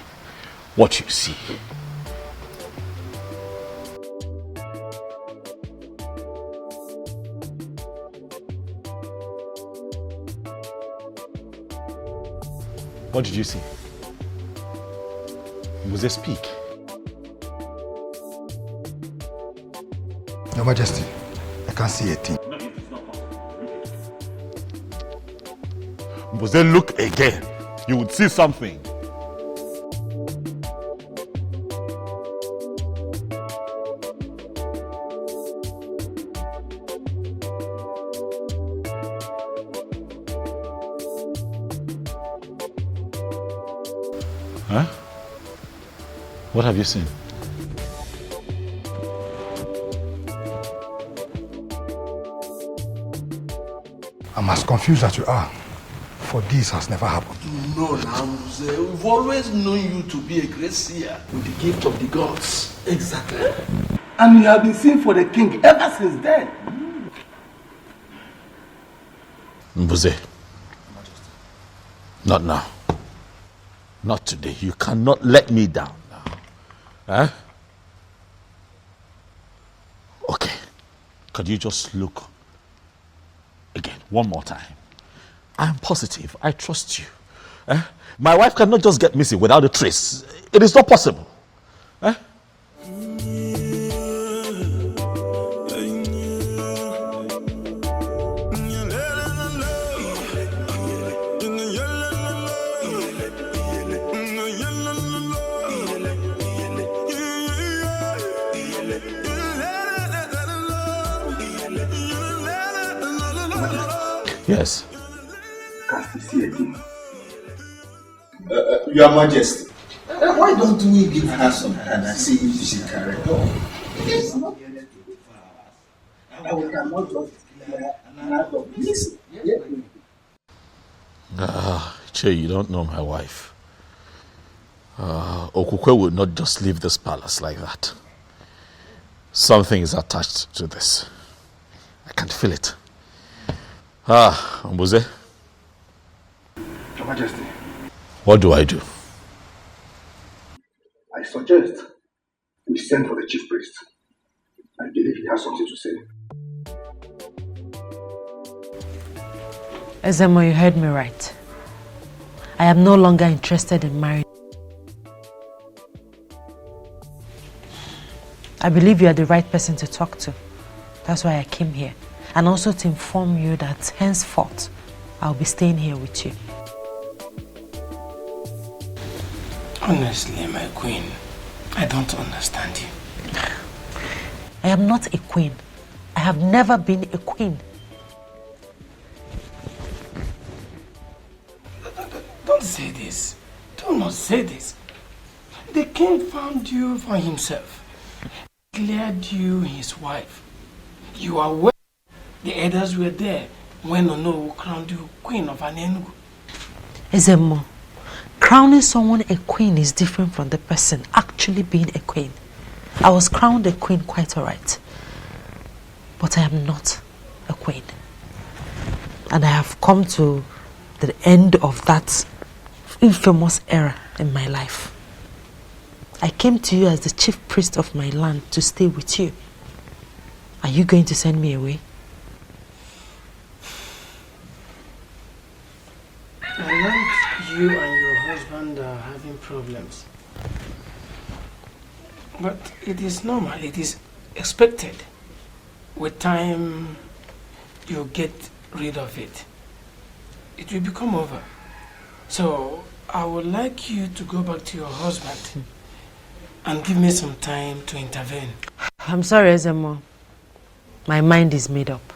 Speaker 21: what you see. What did you see? Was they speak?
Speaker 22: Your Majesty, I can't see a thing.
Speaker 21: Was they look again? You would see something. Huh? What have you seen?
Speaker 22: I'm as confused as you are, for this has never happened.
Speaker 13: No, Namze, we've always known you to be a great seer with the gift of the gods. Exactly. And you have been seeing for the king ever since then.
Speaker 21: Mbuze, not now. Not today. You cannot let me down now. Huh? Okay. Could you just look again, one more time? I'm positive. I trust you. My wife cannot just get missing without a trace. It is not possible. Yes.
Speaker 18: Your Majesty, why don't we give her some hand and see if she can recover? Yes. We cannot just out of this.
Speaker 21: Che, you don't know my wife. Okukwe would not just leave this palace like that. Something is attached to this. I can feel it. Mbuze.
Speaker 22: Your Majesty.
Speaker 21: What do I do?
Speaker 22: I suggest we send for the chief priest. I believe he has something to say.
Speaker 1: Ezemo, you heard me right. I am no longer interested in marriage. I believe you are the right person to talk to. That's why I came here. And also to inform you that henceforth, I'll be staying here with you.
Speaker 20: Honestly, my queen, I don't understand you.
Speaker 1: I am not a queen. I have never been a queen.
Speaker 20: Don't say this. Do not say this. The king found you for himself. Declared you his wife. You are well. The elders were there when Ono crowned you queen of Anenugu.
Speaker 1: Ezemo, crowning someone a queen is different from the person actually being a queen. I was crowned a queen quite alright. But I am not a queen. And I have come to the end of that infamous era in my life. I came to you as the chief priest of my land to stay with you. Are you going to send me away?
Speaker 20: I learned you and your husband are having problems. But it is normal, it is expected. With time, you get
Speaker 3: rid of it, it will become over. So I would like you to go back to your husband and give me some time to intervene.
Speaker 1: I'm sorry, Ezemo. My mind is made up.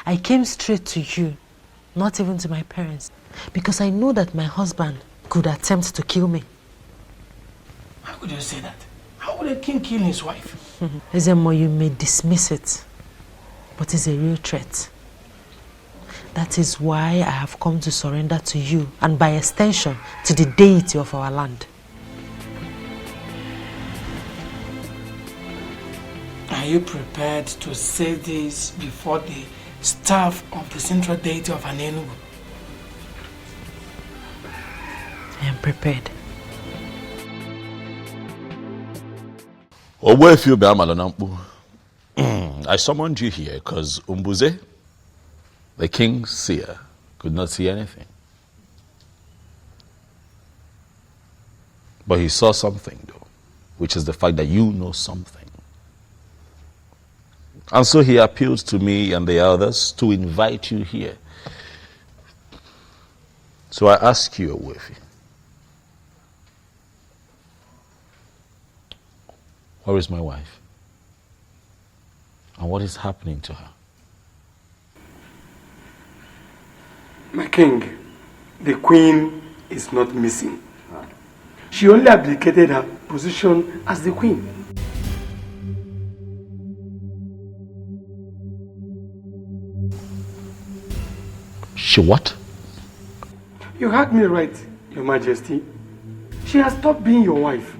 Speaker 1: I came straight to you, not even to my parents, because I know that my husband could attempt to kill me.
Speaker 3: How could you say that? How would a king kill his wife?
Speaker 1: Ezemo, you may dismiss it, but it's a real threat. That is why I have come to surrender to you, and by extension, to the deity of our land.
Speaker 3: Are you prepared to say this before the staff of the central deity of Anenugu?
Speaker 1: I am prepared.
Speaker 21: I summoned you here because Umbuze, the king's seer, could not see anything. But he saw something, though, which is the fact that you know something. And so he appealed to me and the others to invite you here. So I ask you, Owefi, where is my wife? And what is happening to her?
Speaker 3: My king, the queen is not missing. She only abdicated her position as the queen.
Speaker 21: She what?
Speaker 3: You heard me right, Your Majesty. She has stopped being your wife.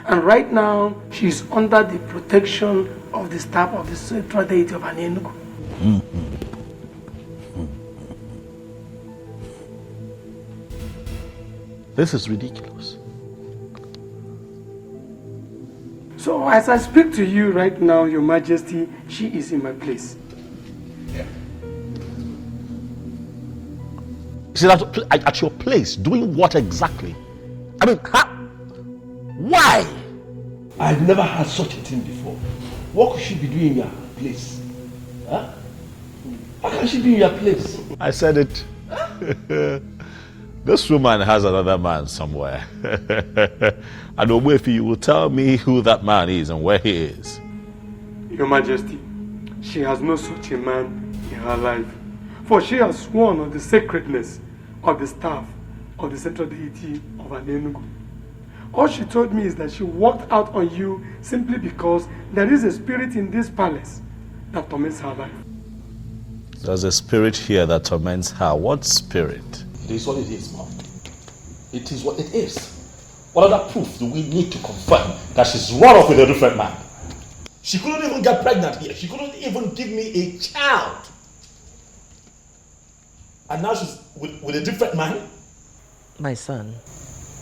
Speaker 3: And right now, she is under the protection of the staff of the central deity of Anenugu.
Speaker 21: This is ridiculous.
Speaker 3: So as I speak to you right now, Your Majesty, she is in my place.
Speaker 21: She's at your place, doing what exactly? I mean, why?
Speaker 13: I've never had such a thing before. What could she be doing in your place? Huh? How can she be in your place?
Speaker 21: I said it. This woman has another man somewhere. And Owefi, you will tell me who that man is and where he is.
Speaker 3: Your Majesty, she has no such a man in her life. For she has sworn on the sacredness of the staff of the central deity of Anenugu. All she told me is that she walked out on you simply because there is a spirit in this palace that torments her life.
Speaker 21: There's a spirit here that torments her. What spirit?
Speaker 13: It is what it is, Mom. It is what it is. What other proof do we need to confirm that she's run off with a different man? She couldn't even get pregnant here. She couldn't even give me a child. And now she's with a different man?
Speaker 11: My son,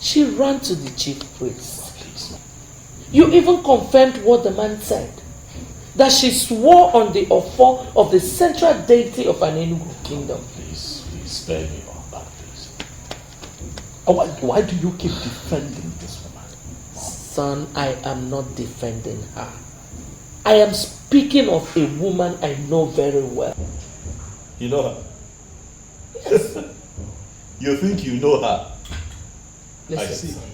Speaker 11: she ran to the chief priest.
Speaker 13: Please.
Speaker 11: You even confirmed what the man said. That she swore on the offer of the central deity of an Enugu kingdom.
Speaker 13: Please spare me all that, please. Why do you keep defending this woman?
Speaker 11: Son, I am not defending her. I am speaking of a woman I know very well.
Speaker 13: You know her? Yes. You think you know her?
Speaker 11: Listen,
Speaker 13: I see.
Speaker 11: Son.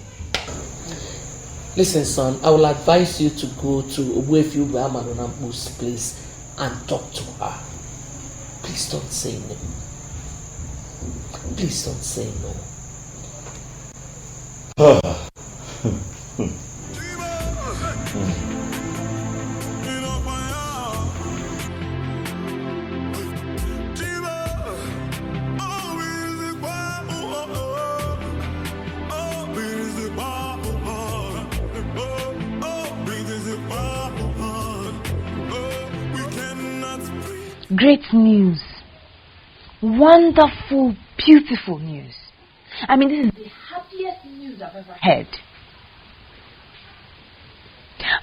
Speaker 11: Listen, son, I will advise you to go to Owefi Ubeamadonambu's place and talk to her. Please don't say no. Please don't say no.
Speaker 17: Great news. Wonderful, beautiful news. I mean, this is the happiest news I've ever heard.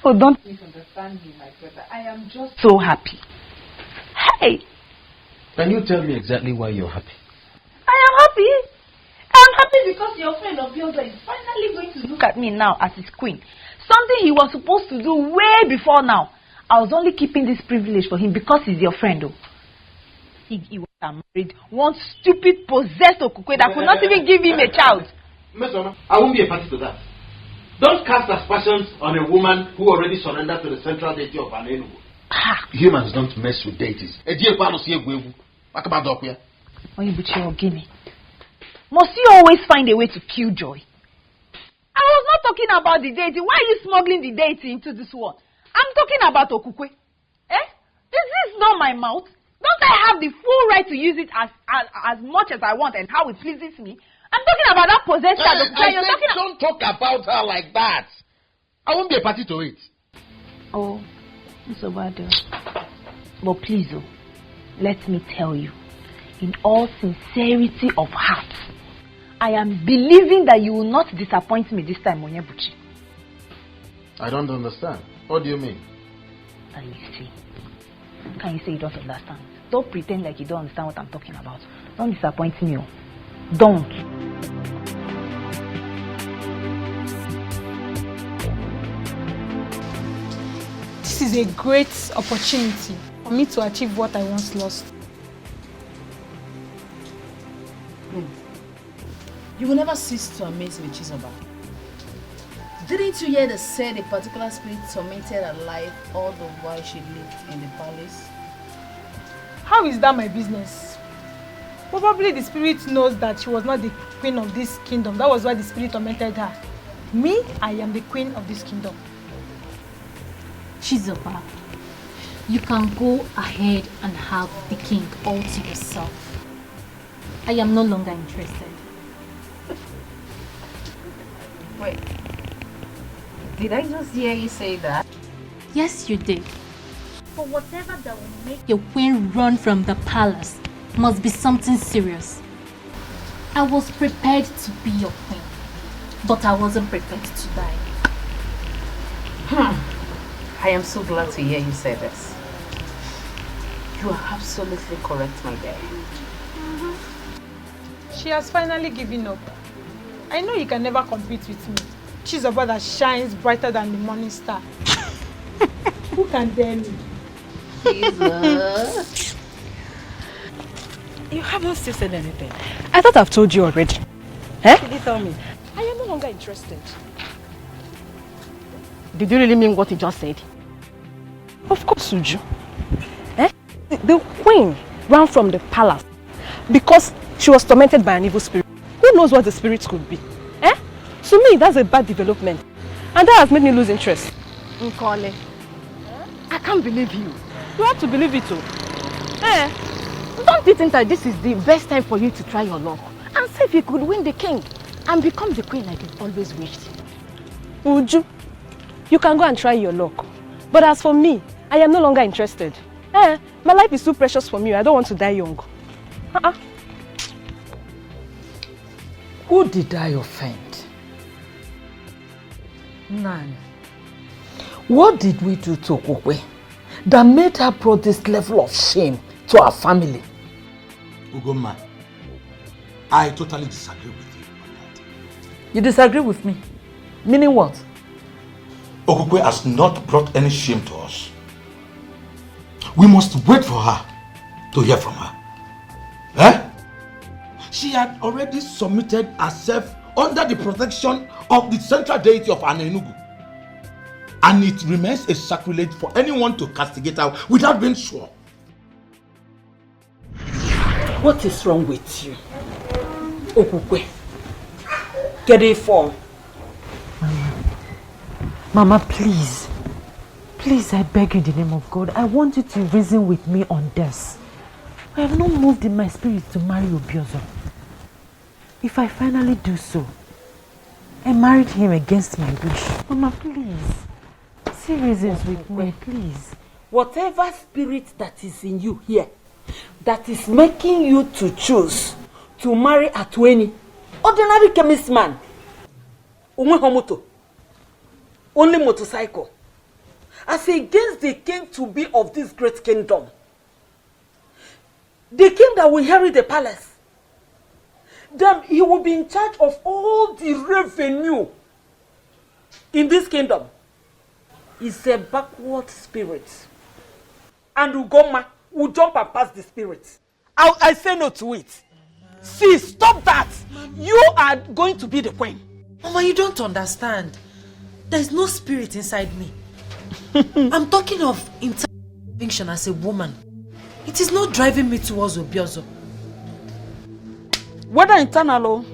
Speaker 17: Oh, don't misunderstand me, my brother. I am just so happy. Hey!
Speaker 20: Can you tell me exactly why you're happy?
Speaker 17: I am happy. I'm happy because your friend Obioza is finally going to look at me now as his queen. Something he was supposed to do way before now. I was only keeping this privilege for him because he's your friend, though. Sig Iwata married one stupid, possessed Okukwe that could not even give him a child.
Speaker 6: Mesoma, I won't be a party to that. Don't cast aspersions on a woman who already surrendered to the central deity of Anenugu. Humans don't mess with deities.
Speaker 17: Must you always find a way to kill joy? I was not talking about the deity. Why are you smuggling the deity into this one? I'm talking about Okukwe. This is not my mouth. Don't I have the full right to use it as much as I want and how it pleases me? I'm talking about that possessed child.
Speaker 6: Don't talk about her like that. I won't be a party to it.
Speaker 17: Oh, Mr. Bado. But please, let me tell you, in all sincerity of heart, I am believing that you will not disappoint me this time, Onyebuchi.
Speaker 6: I don't understand. What do you mean?
Speaker 17: You see. Can you say you don't understand? Don't pretend like you don't understand what I'm talking about. Don't disappoint me. Don't.
Speaker 4: This is a great opportunity for me to achieve what I once lost.
Speaker 7: You will never cease to amaze me, Chizoba. Didn't you hear they said a particular spirit tormented her life all the while she lived in the palace?
Speaker 4: How is that my business? Probably the spirit knows that she was not the queen of this kingdom. That was why the spirit tormented her. Me, I am the queen of this kingdom.
Speaker 5: Chizoba, you can go ahead and have the king all to yourself. I am no longer interested.
Speaker 7: Wait. Did I just hear you say that?
Speaker 5: Yes, you did. But whatever that will make your queen run from the palace must be something serious. I was prepared to be your queen, but I wasn't prepared to die.
Speaker 7: I am so glad to hear you say this. You are absolutely correct, my dear.
Speaker 4: She has finally given up. I know you can never compete with me. She's a bird that shines brighter than the morning star. Who can dare me?
Speaker 7: Jesus.
Speaker 15: You haven't still said anything. I thought I've told you already.
Speaker 14: What did you tell me?
Speaker 15: I am no longer interested.
Speaker 14: Did you really mean what you just said?
Speaker 15: Of course, Uju. The queen ran from the palace because she was tormented by an evil spirit. Who knows what the spirit could be? To me, that's a bad development. And that has made me lose interest.
Speaker 14: Nkole, I can't believe you.
Speaker 15: You have to believe it too.
Speaker 14: Don't you think that this is the best time for you to try your luck and see if you could win the king and become the queen like you've always wished?
Speaker 15: Uju, you can go and try your luck. But as for me, I am no longer interested. My life is too precious for me. I don't want to die young.
Speaker 11: Who did I offend? None. What did we do to Okukwe that made her brought this level of shame to our family?
Speaker 6: Ugoma, I totally disagree with you on that.
Speaker 11: You disagree with me? Meaning what?
Speaker 6: Okukwe has not brought any shame to us. We must wait for her to hear from her. She had already submitted herself under the protection of the central deity of Anenugu. And it remains a sacrilege for anyone to castigate her without being sure.
Speaker 11: What is wrong with you? Okukwe, get it for. Mama, please. Please, I beg you in the name of God. I want you to reason with me on this. I have not moved in my spirit to marry Obiozo. If I finally do so, I married him against my wish. Mama, please. See reasons with me, please.
Speaker 16: Whatever spirit that is in you here, that is making you to choose to marry Atweni, ordinary chemist man, only motorcycle, as against the king to be of this great kingdom, the king that will inherit the palace, then he will be in charge of all the revenue in this kingdom. He's a backward spirit, and Ugoma will jump and pass the spirit. I say no to it. See, stop that. You are going to be the queen.
Speaker 1: Mama, you don't understand. There's no spirit inside me. I'm talking of internal conviction as a woman. It is not driving me towards Obiozo.
Speaker 16: Whether internal or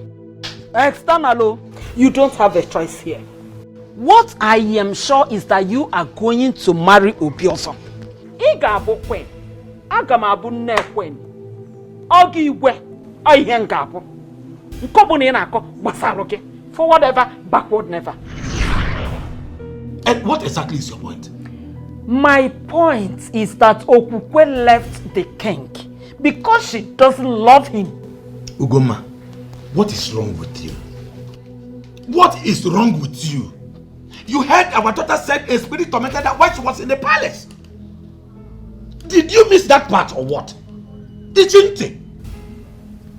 Speaker 16: external, you don't have a choice here. What I am sure is that you are going to marry Obiozo. Iga abu queen. Aga m abu nne queen. Ogi igwe. Oyihe nga abu. Nkobu na ina akọ gbasara gị. Forward ever, backward never.
Speaker 18: And what exactly is your point?
Speaker 16: My point is that Okukwe left the king because she doesn't love him.
Speaker 18: Ugoma, what is wrong with you? What is wrong with you? You heard our daughter said a spirit tormented her while she was in the palace. Did you miss that part or what? Didn't you?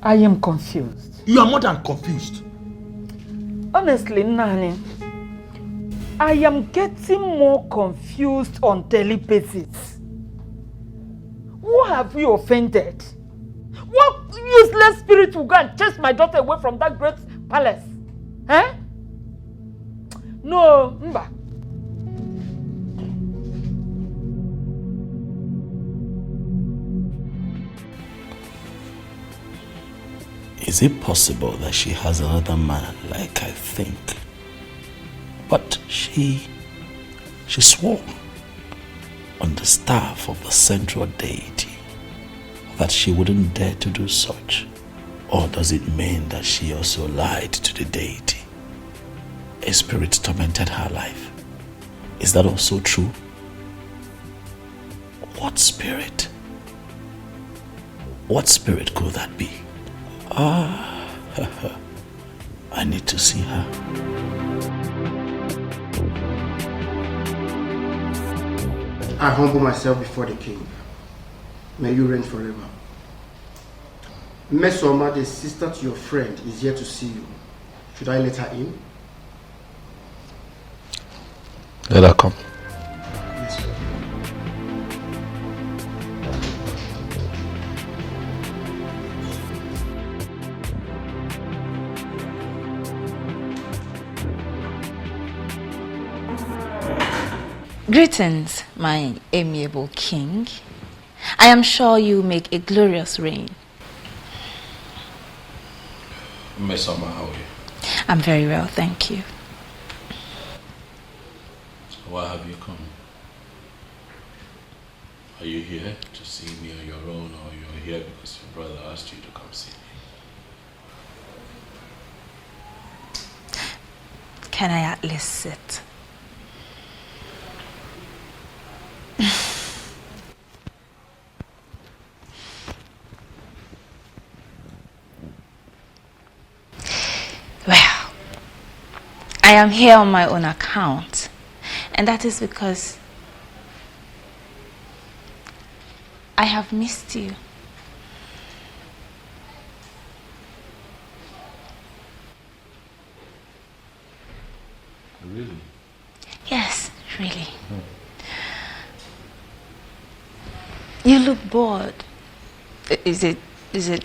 Speaker 16: I am confused.
Speaker 18: You are more than confused.
Speaker 16: Honestly, Nani, I am getting more confused on daily basis. Who have we offended? What useless spirit will go and chase my daughter away from that great palace? Eh? No, Mba.
Speaker 8: Is it possible that she has another man like I think? But she swore on the staff of the central deity that she wouldn't dare to do such. Or does it mean that she also lied to the deity? A spirit tormented her life. Is that also true? What spirit? What spirit could that be? Ah, I need to see her.
Speaker 20: I humble myself before the king. May you reign forever. Mesoma, the sister to your friend, is here to see you. Should I let her in?
Speaker 8: Let her come.
Speaker 20: Yes, sir.
Speaker 19: Greetings, my amiable king. I am sure you make a glorious reign.
Speaker 8: Mesoma, how are you?
Speaker 19: I'm very well, thank you.
Speaker 8: Why have you come? Are you here to see me on your own, or you're here because your brother asked you to come see me?
Speaker 19: Can I at least sit? Well, I am here on my own account, and that is because I have missed you.
Speaker 8: Really?
Speaker 19: Yes, really. You look bored. Is it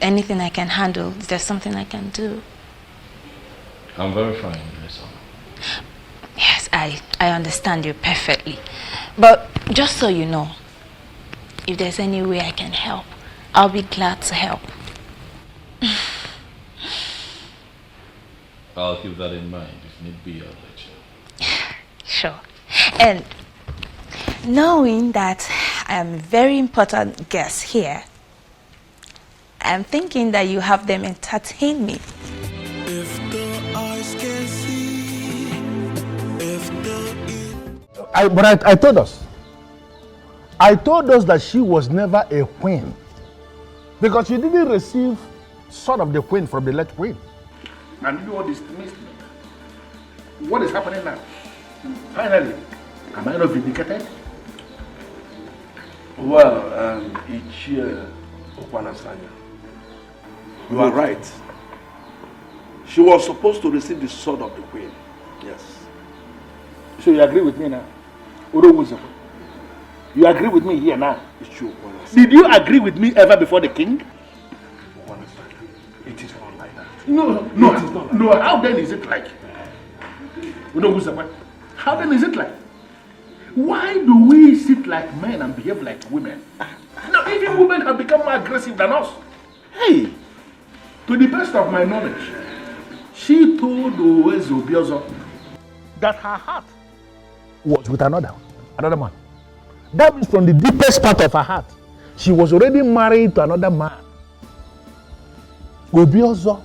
Speaker 19: anything I can handle? Is there something I can do?
Speaker 8: I'm very fine, Mesoma.
Speaker 19: Yes, I understand you perfectly. But just so you know, if there's any way I can help, I'll be glad to help.
Speaker 8: I'll keep that in mind. If need be, I'll let you.
Speaker 19: Sure. And knowing that I am a very important guest here, I'm thinking that you have them entertain me.
Speaker 18: But I told us. I told us that she was never a queen. Because she didn't receive sword of the queen from the late queen. And you all dismissed me. What is happening now? Finally, am I not vindicated?
Speaker 13: Well, Ichie Okwanasanya, you are right. She was supposed to receive the sword of the queen. Yes.
Speaker 18: So you agree with me now? You agree with me here now?
Speaker 13: Ichie Okwanasanya.
Speaker 18: Did you agree with me ever before the king? It is not like that. No, it is not like no. That. How then is it like? How then is it like? Why do we sit like men and behave like women? No, even women have become more aggressive than us. Hey, to the best of my knowledge, she told Obiozo that her heart was with another man. That means from the deepest part of her heart, she was already married to another man. Obiozo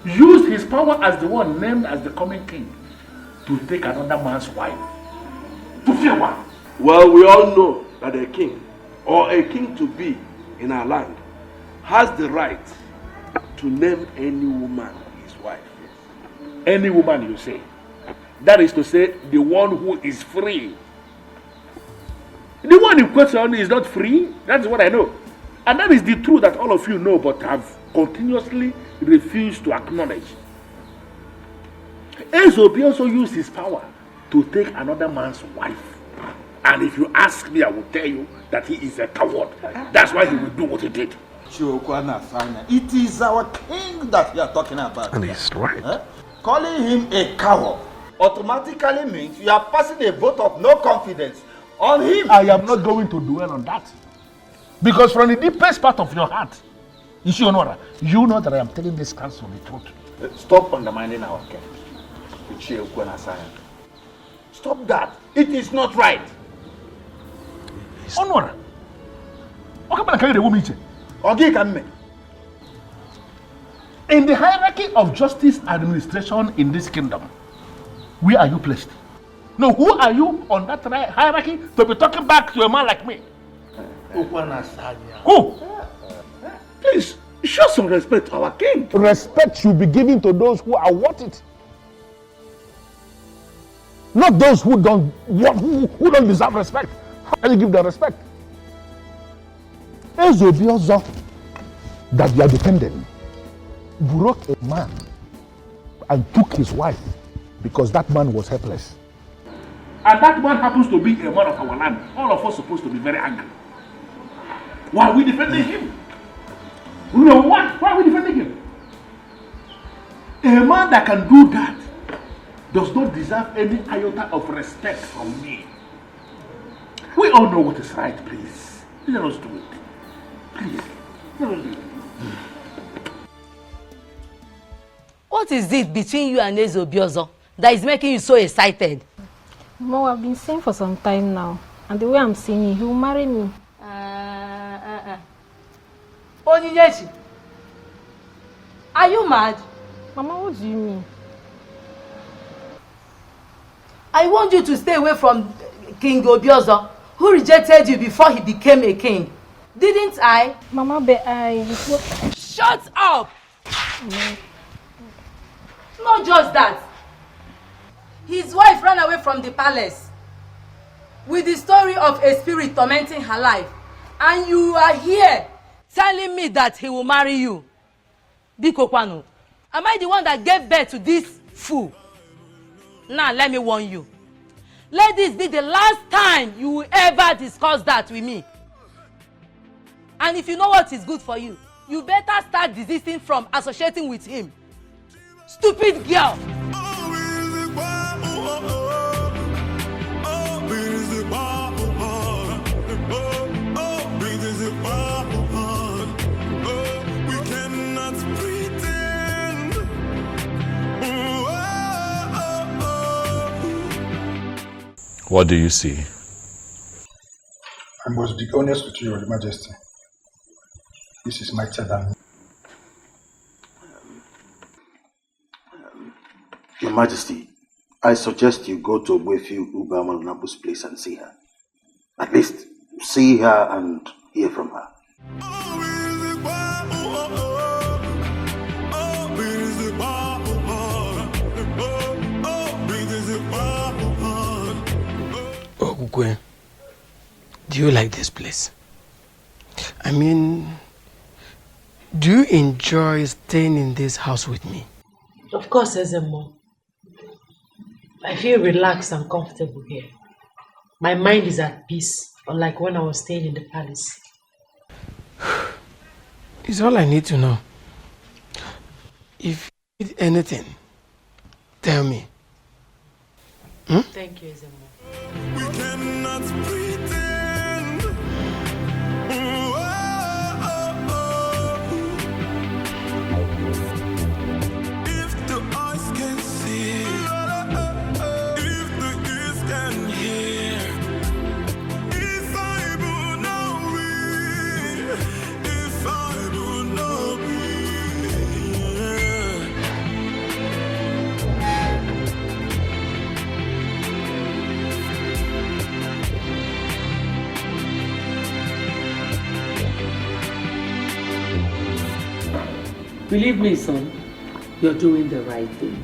Speaker 18: used his power as the one named as the coming king to take another man's wife. To fear what?
Speaker 13: Well, we all know that a king or a king to be in our land has the right to name any woman his wife.
Speaker 18: Any woman, you say? That is to say, the one who is free. The one in question is not free. That's what I know. And that is the truth that all of you know but have continuously refused to acknowledge. Ezobi also used his power to take another man's wife. And if you ask me, I will tell you that he is a coward. That's why he will do what he did.
Speaker 6: It is our king that we are talking about.
Speaker 18: And he's right.
Speaker 6: Calling him a coward automatically means you are passing a vote of no confidence on him.
Speaker 18: I am not going to dwell on that. Because from the deepest part of your heart, you know that I am telling this council the truth.
Speaker 6: Stop undermining our king. Stop that. It is not right.
Speaker 18: Onward. In the hierarchy of justice administration in this kingdom, where are you placed? No, who are you on that hierarchy to be talking back to a man like me? Who? Please, show some respect to our king. Respect should be given to those who are worth it. Not those who don't deserve respect. How can you give them respect? Ezobiozo that you are defending broke a man and took his wife because that man was helpless. And that man happens to be a man of our land. All of us are supposed to be very angry. Why are we defending him? You know what? Why are we defending him? A man that can do that does not deserve any iota of respect from me. We all know what is right, please. Let us do it. Please. Let us do it.
Speaker 7: What is it between you and Ezobiozo that is making you so excited?
Speaker 4: Mom, I've been saying for some time now, and the way I'm seeing him, he will marry me.
Speaker 7: Onyinyechi, are you mad?
Speaker 4: Mama, what do you mean?
Speaker 7: I want you to stay away from King Obiozo, who rejected you before he became a king. Didn't I?
Speaker 4: Mama, but
Speaker 7: Shut up! Not just that. His wife ran away from the palace with the story of a spirit tormenting her life. And you are here telling me that he will marry you. Biko Kwano, am I the one that gave birth to this fool? Now, let me warn you. Let this be the last time you will ever discuss that with me. And if you know what is good for you, you better start desisting from associating with him. Stupid girl!
Speaker 21: What do you see?
Speaker 22: I must be honest with you, Your Majesty. This is mightier than me.
Speaker 10: Your Majesty, I suggest you go to Ogbuefi Ubamalunabu's place and see her. At least see her and hear from her.
Speaker 20: Ogwe, do you like this place? I mean, do you enjoy staying in this house with me?
Speaker 1: Of course, Ezemo. I feel relaxed and comfortable here. My mind is at peace, unlike when I was staying in the palace.
Speaker 20: It's all I need to know.
Speaker 18: If you need anything, tell me.
Speaker 1: Thank you, Ezemo.
Speaker 2: We cannot pretend. If the eyes can see, if the ears can hear, if I do not read, if I do not breathe.
Speaker 11: Believe me, son, you're doing the right thing.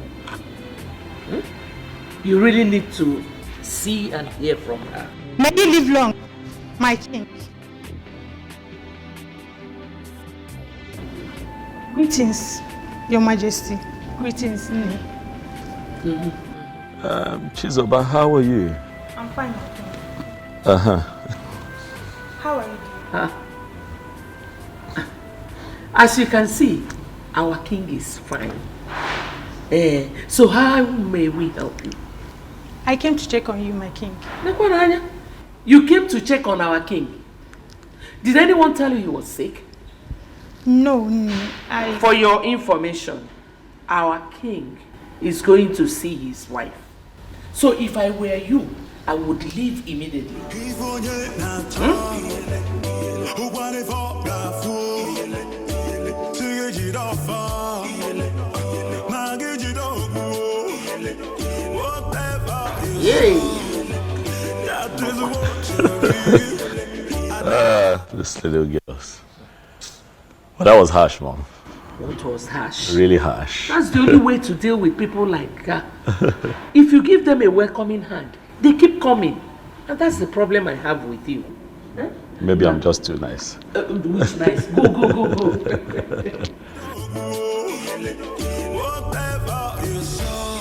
Speaker 11: You really need to see and hear from her.
Speaker 4: May you live long, my king. Greetings, Your Majesty. Greetings, Nini.
Speaker 8: Chizoba, how are you?
Speaker 4: I'm fine. How are you?
Speaker 11: As you can see, our king is fine. So how may we help you?
Speaker 4: I came to check on you, my king.
Speaker 11: You came to check on our king. Did anyone tell you he was sick?
Speaker 4: No,
Speaker 11: For your information, our king is going to see his wife. So if I were you, I would leave immediately. Yay!
Speaker 8: This little girls. Well, that was harsh, Mom.
Speaker 11: What was harsh?
Speaker 8: Really harsh.
Speaker 11: That's the only way to deal with people like her. If you give them a welcoming hand, they keep coming. And that's the problem I have with you. Huh?
Speaker 8: Maybe I'm just too nice.
Speaker 11: Which nice? Go.
Speaker 2: Whatever you saw,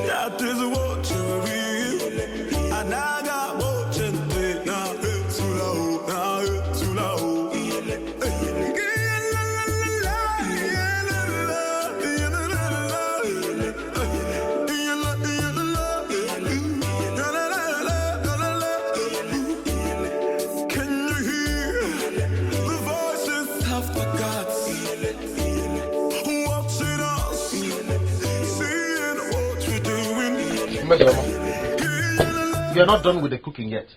Speaker 2: that is what you read. And I got what you think. Now it's too low. Now it's too low. Can you hear the voices of the gods? Watching us, seeing what we're doing.
Speaker 6: You are not done with the cooking yet.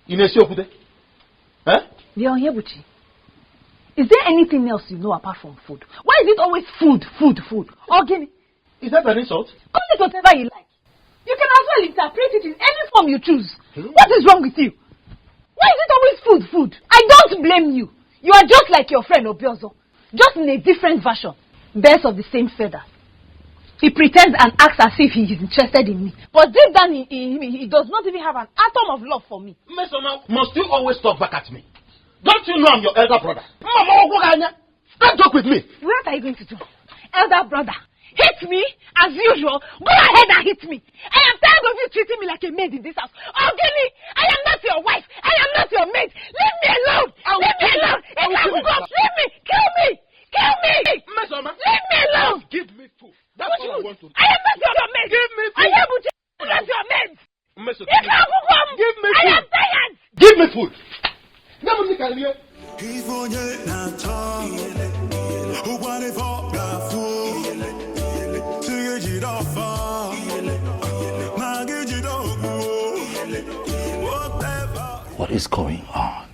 Speaker 6: Inesiokude? Huh?
Speaker 17: Leonyebuchi, is there anything else you know apart from food? Why is it always food? Ogini?
Speaker 6: Is that an insult?
Speaker 17: Call it whatever you like. You can as well interpret it in any form you choose. What is wrong with you? Why is it always food? I don't blame you. You are just like your friend Obiozo, just in a different version. Birds of the same feather. He pretends and acts as if he is interested in me. But deep down he does not even have an atom of love for me.
Speaker 6: Mesoma, must you always talk back at me? Don't you know I'm your elder brother? Mama, don't talk with me.
Speaker 17: What are you going to do? Elder brother, hit me as usual. Go ahead and hit me. I am tired of you treating me like a maid in this house. Ogini, I am not your wife. I am not your maid. Leave me alone. Leave me alone. Leave me. Kill me.
Speaker 6: Mesoma,
Speaker 17: leave me alone.
Speaker 6: Give me food. That's all I want to do.
Speaker 17: I am not your maid.
Speaker 6: Give me food.
Speaker 17: I am not your maid.
Speaker 6: Mesoma,
Speaker 17: Give me food. I am tired.
Speaker 6: Give me food. Never think I'll hear.
Speaker 8: What is going on?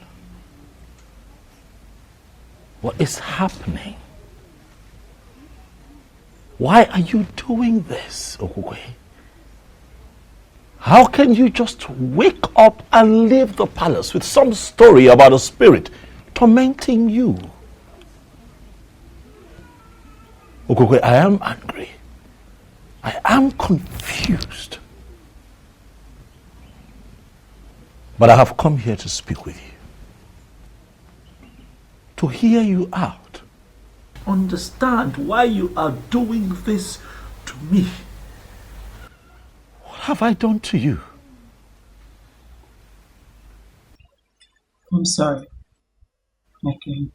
Speaker 8: What is happening? Why are you doing this, Okukwe? How can you just wake up and leave the palace with some story about a spirit tormenting you? Okukwe, I am angry. I am confused. But I have come here to speak with you. To hear you out. Understand why you are doing this to me. What have I done to you?
Speaker 1: I'm sorry, my king.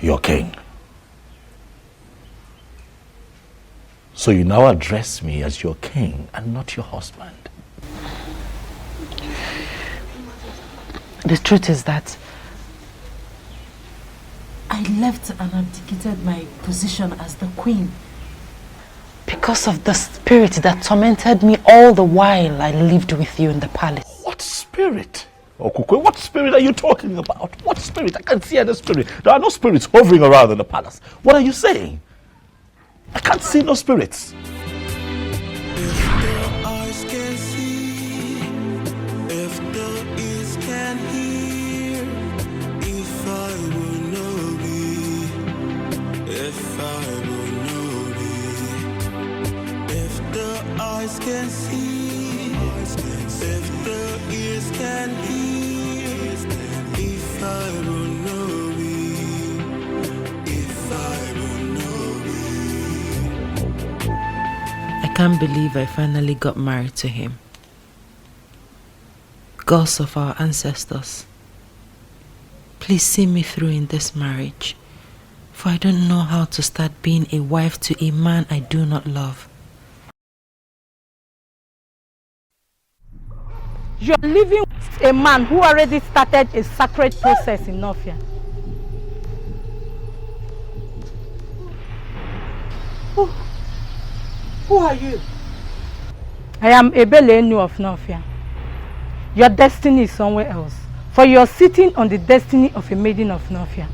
Speaker 8: your king. So you now address me as your king and not your husband.
Speaker 1: The truth is that I left and abdicated my position as the queen because of the spirit that tormented me all the while I lived with you in the palace.
Speaker 8: What spirit? Okukwe, what spirit are you talking about? What spirit? I can't see any spirit. There are no spirits hovering around in the palace. What are you saying? I can't see no spirits.
Speaker 2: Eyes can see, if the ears can hear, if I will know me, if I will know me.
Speaker 1: I can't believe I finally got married to him. Gods of our ancestors, please see me through in this marriage, for I don't know how to start being a wife to a man I do not love.
Speaker 15: You're living with a man who already started a sacred process in Nofia.
Speaker 16: Who are you?
Speaker 15: I am Ebele Enu of Nofia. Your destiny is somewhere else, for you're sitting on the destiny of a maiden of Nofia.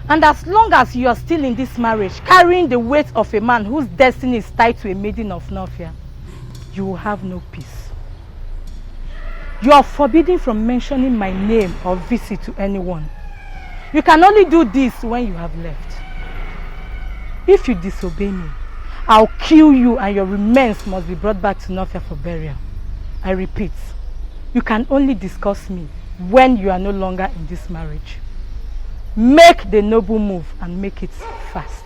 Speaker 15: And as long as you are still in this marriage, carrying the weight of a man whose destiny is tied to a maiden of Nofia, you will have no peace. You are forbidden from mentioning my name or visit to anyone. You can only do this when you have left. If you disobey me, I'll kill you and your remains must be brought back to Nofia for burial. I repeat, you can only discuss me when you are no longer in this marriage. Make the noble move and make it fast.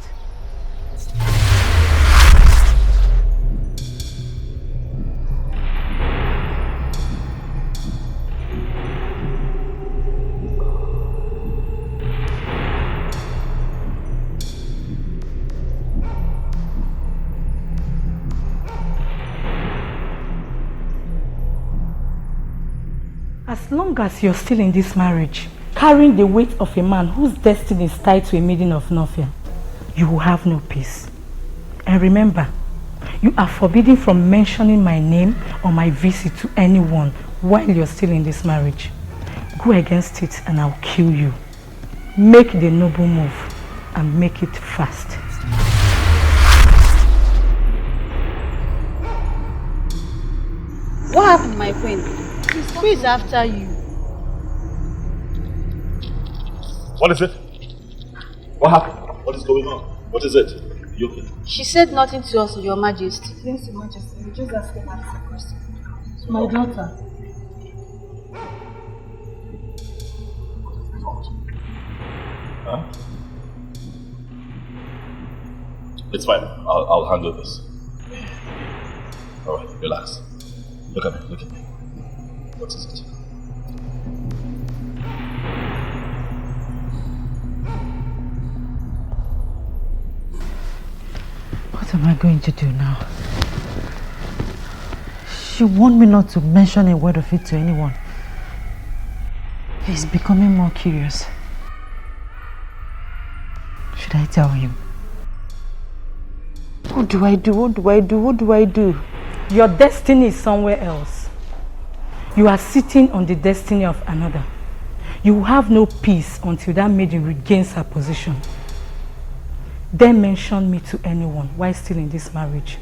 Speaker 15: As long as you're still in this marriage, carrying the weight of a man whose destiny is tied to a maiden of Nofia, you will have no peace. And remember, you are forbidden from mentioning my name or my visit to anyone while you're still in this marriage. Go against it and I'll kill you. Make the noble move and make it fast.
Speaker 17: What happened, my friend? Who is after you?
Speaker 8: What is it? What happened? What is going on? What is it? You okay?
Speaker 17: She said nothing to us, Your Majesty.
Speaker 4: Yes, Your Majesty. We just asked her a question. My daughter.
Speaker 8: Huh? It's fine. I'll handle this. Alright, relax. Look at me, look at me. What is it?
Speaker 1: What am I going to do now? She warned me not to mention a word of it to anyone. He's becoming more curious. Should I tell him? What do I do? What do I do? What do I do?
Speaker 15: Your destiny is somewhere else. You are sitting on the destiny of another. You will have no peace until that maiden regains her position. Then mention me to anyone while still in this marriage,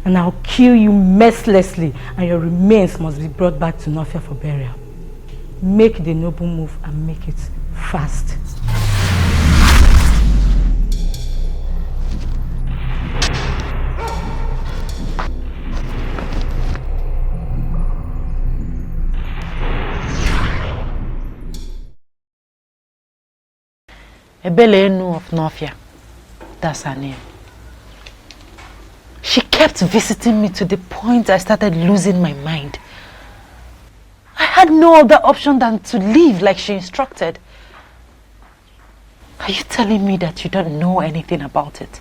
Speaker 15: and I'll kill you mercilessly and your remains must be brought back to Nofia for burial. Make the noble move and make it fast.
Speaker 1: Ebele Enu of Nofia. That's her name. She kept visiting me to the point I started losing my mind. I had no other option than to leave like she instructed. Are you telling me that you don't know anything about it?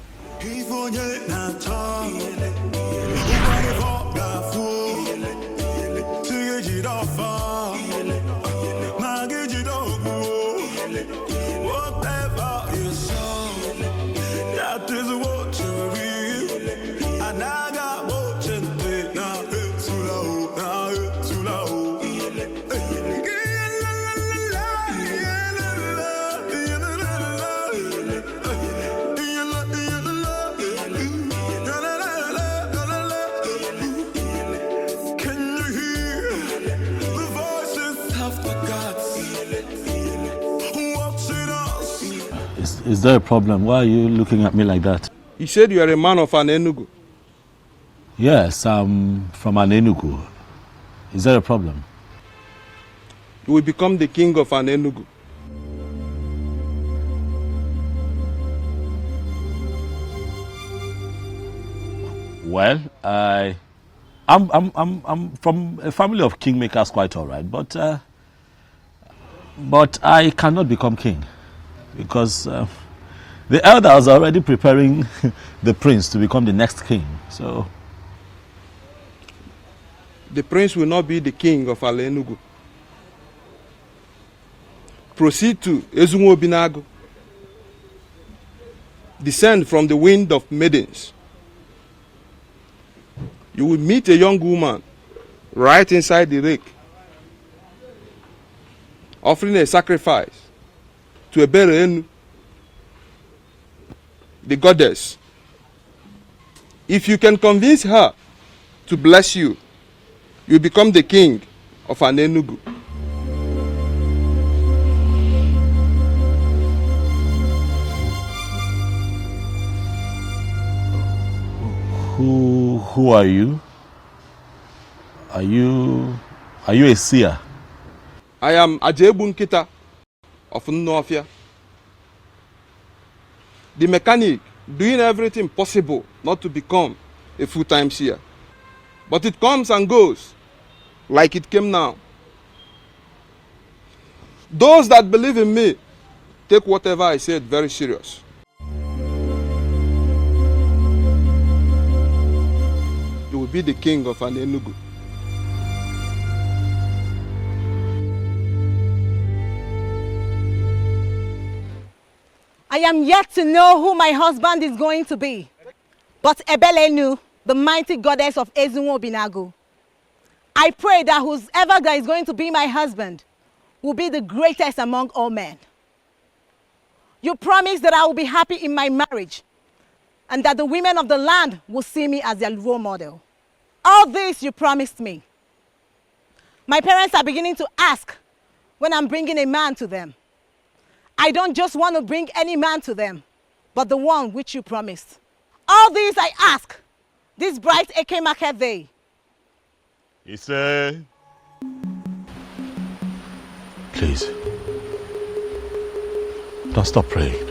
Speaker 21: Is there a problem? Why are you looking at me like that?
Speaker 13: You said you are a man of an Enugu.
Speaker 21: Yes, I'm from an Enugu. Is there a problem?
Speaker 13: You will become the king of an Enugu.
Speaker 21: Well, I'm from a family of kingmakers, quite all right, but I cannot become king because the elders are already preparing the prince to become the next king. So
Speaker 13: the prince will not be the king of Ala Enugu. Proceed to Ezunwo Binago. Descend from the wind of maidens. You will meet a young woman right inside the lake, offering a sacrifice to Eberenu, the goddess. If you can convince her to bless you, you become the king of an Enugu.
Speaker 21: Who are you? Are you a seer?
Speaker 13: I am Ajebu Nkita of Nnofia, the mechanic doing everything possible not to become a full-time seer. But it comes and goes like it came now. Those that believe in me take whatever I said very serious. You will be the king of an Enugu.
Speaker 5: I am yet to know who my husband is going to be. But Ebelenu, the mighty goddess of Ezunwo Binago, I pray that whoever that is going to be my husband will be the greatest among all men. You promise that I will be happy in my marriage and that the women of the land will see me as their role model. All this you promised me. My parents are beginning to ask when I'm bringing a man to them. I don't just want to bring any man to them, but the one which you promised. All these I ask, this bright Eke market day.
Speaker 21: He said, please, don't stop praying.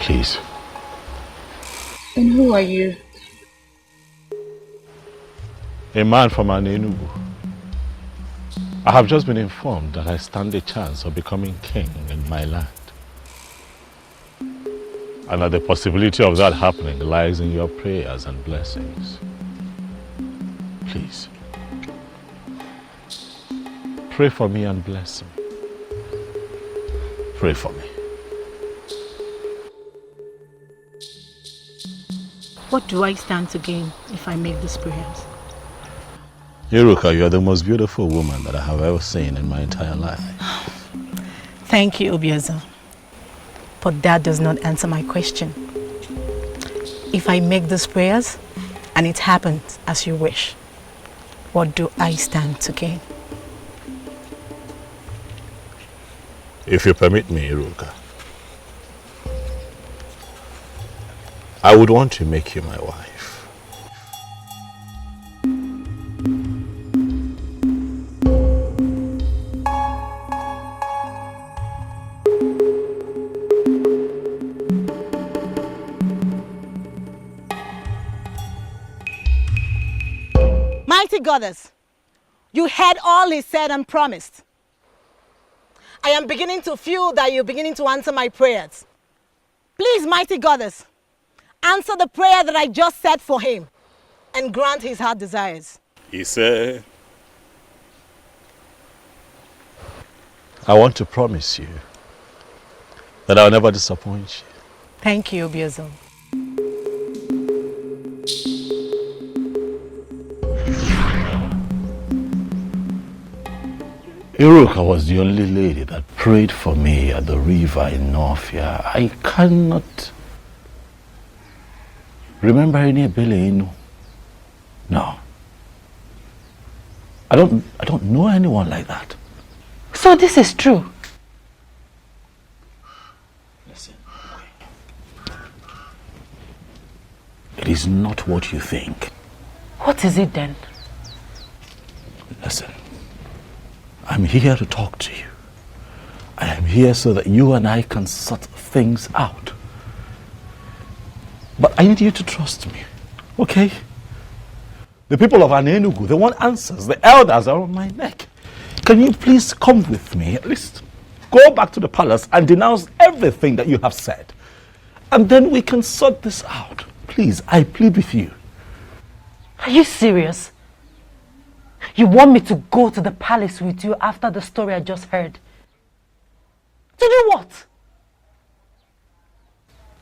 Speaker 21: Please.
Speaker 4: And who are you?
Speaker 21: A man from an Enugu. I have just been informed that I stand a chance of becoming king in my land. And that the possibility of that happening lies in your prayers and blessings. Please, pray for me and bless me. Pray for me.
Speaker 4: What do I stand to gain if I make these prayers?
Speaker 21: Iruka, you are the most beautiful woman that I have ever seen in my entire life.
Speaker 5: Thank you, Obiezo. But that does not answer my question. If I make these prayers and it happens as you wish, what do I stand to gain?
Speaker 21: If you permit me, Iruka, I would want to make you my wife.
Speaker 5: Mighty goddess,
Speaker 9: You heard all he said and promised. I am beginning to feel that you're beginning to answer my prayers. Please, mighty goddess, answer the prayer that I just said for him and grant his heart desires.
Speaker 8: He said, I want to promise you that I'll never disappoint you.
Speaker 9: Thank you, Obiozo.
Speaker 8: Iruka was the only lady that prayed for me at the river in Northia. I cannot remember any Inu. No. I don't know anyone like that.
Speaker 9: So this is true?
Speaker 8: Listen. It is not what you think.
Speaker 9: What is it then?
Speaker 8: Listen. I'm here to talk to you. I am here so that you and I can sort things out. But I need you to trust me, okay? The people of Anenugu, they want answers. The elders are on my neck. Can you please come with me? At least go back to the palace and denounce everything that you have said. And then we can sort this out. Please, I plead with you.
Speaker 9: Are you serious? You want me to go to the palace with you after the story I just heard? To do what?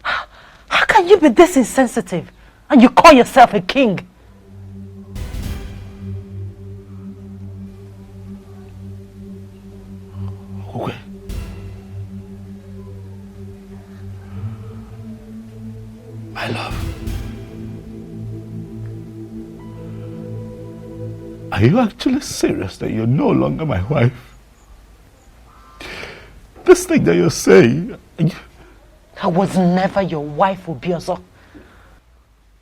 Speaker 9: How can you be this insensitive and you call yourself a king?
Speaker 8: Okay. My love. Are you actually serious that you're no longer my wife? This thing that you're saying...
Speaker 9: I was never your wife, Obiozo.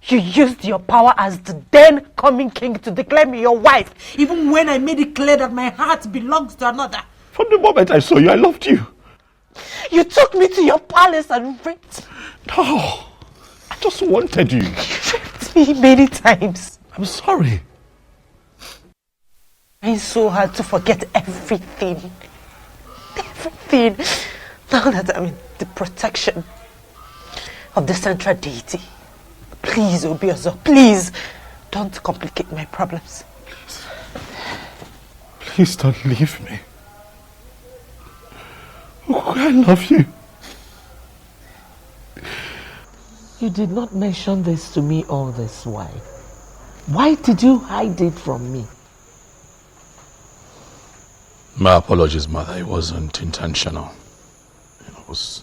Speaker 9: You used your power as the then coming king to declare me your wife, even when I made it clear that my heart belongs to another.
Speaker 8: From the moment I saw you, I loved you.
Speaker 9: You took me to your palace and raped.
Speaker 8: No, I just wanted you.
Speaker 9: You raped me many times.
Speaker 8: I'm sorry.
Speaker 9: It's so hard to forget everything. Everything. Now that I'm in the protection of the central deity. Please, Obiozo, please, don't complicate my problems.
Speaker 8: Please don't leave me. Oh, I love you.
Speaker 11: You did not mention this to me all this while. Why did you hide it from me?
Speaker 8: My apologies, Mother. It wasn't intentional. It was...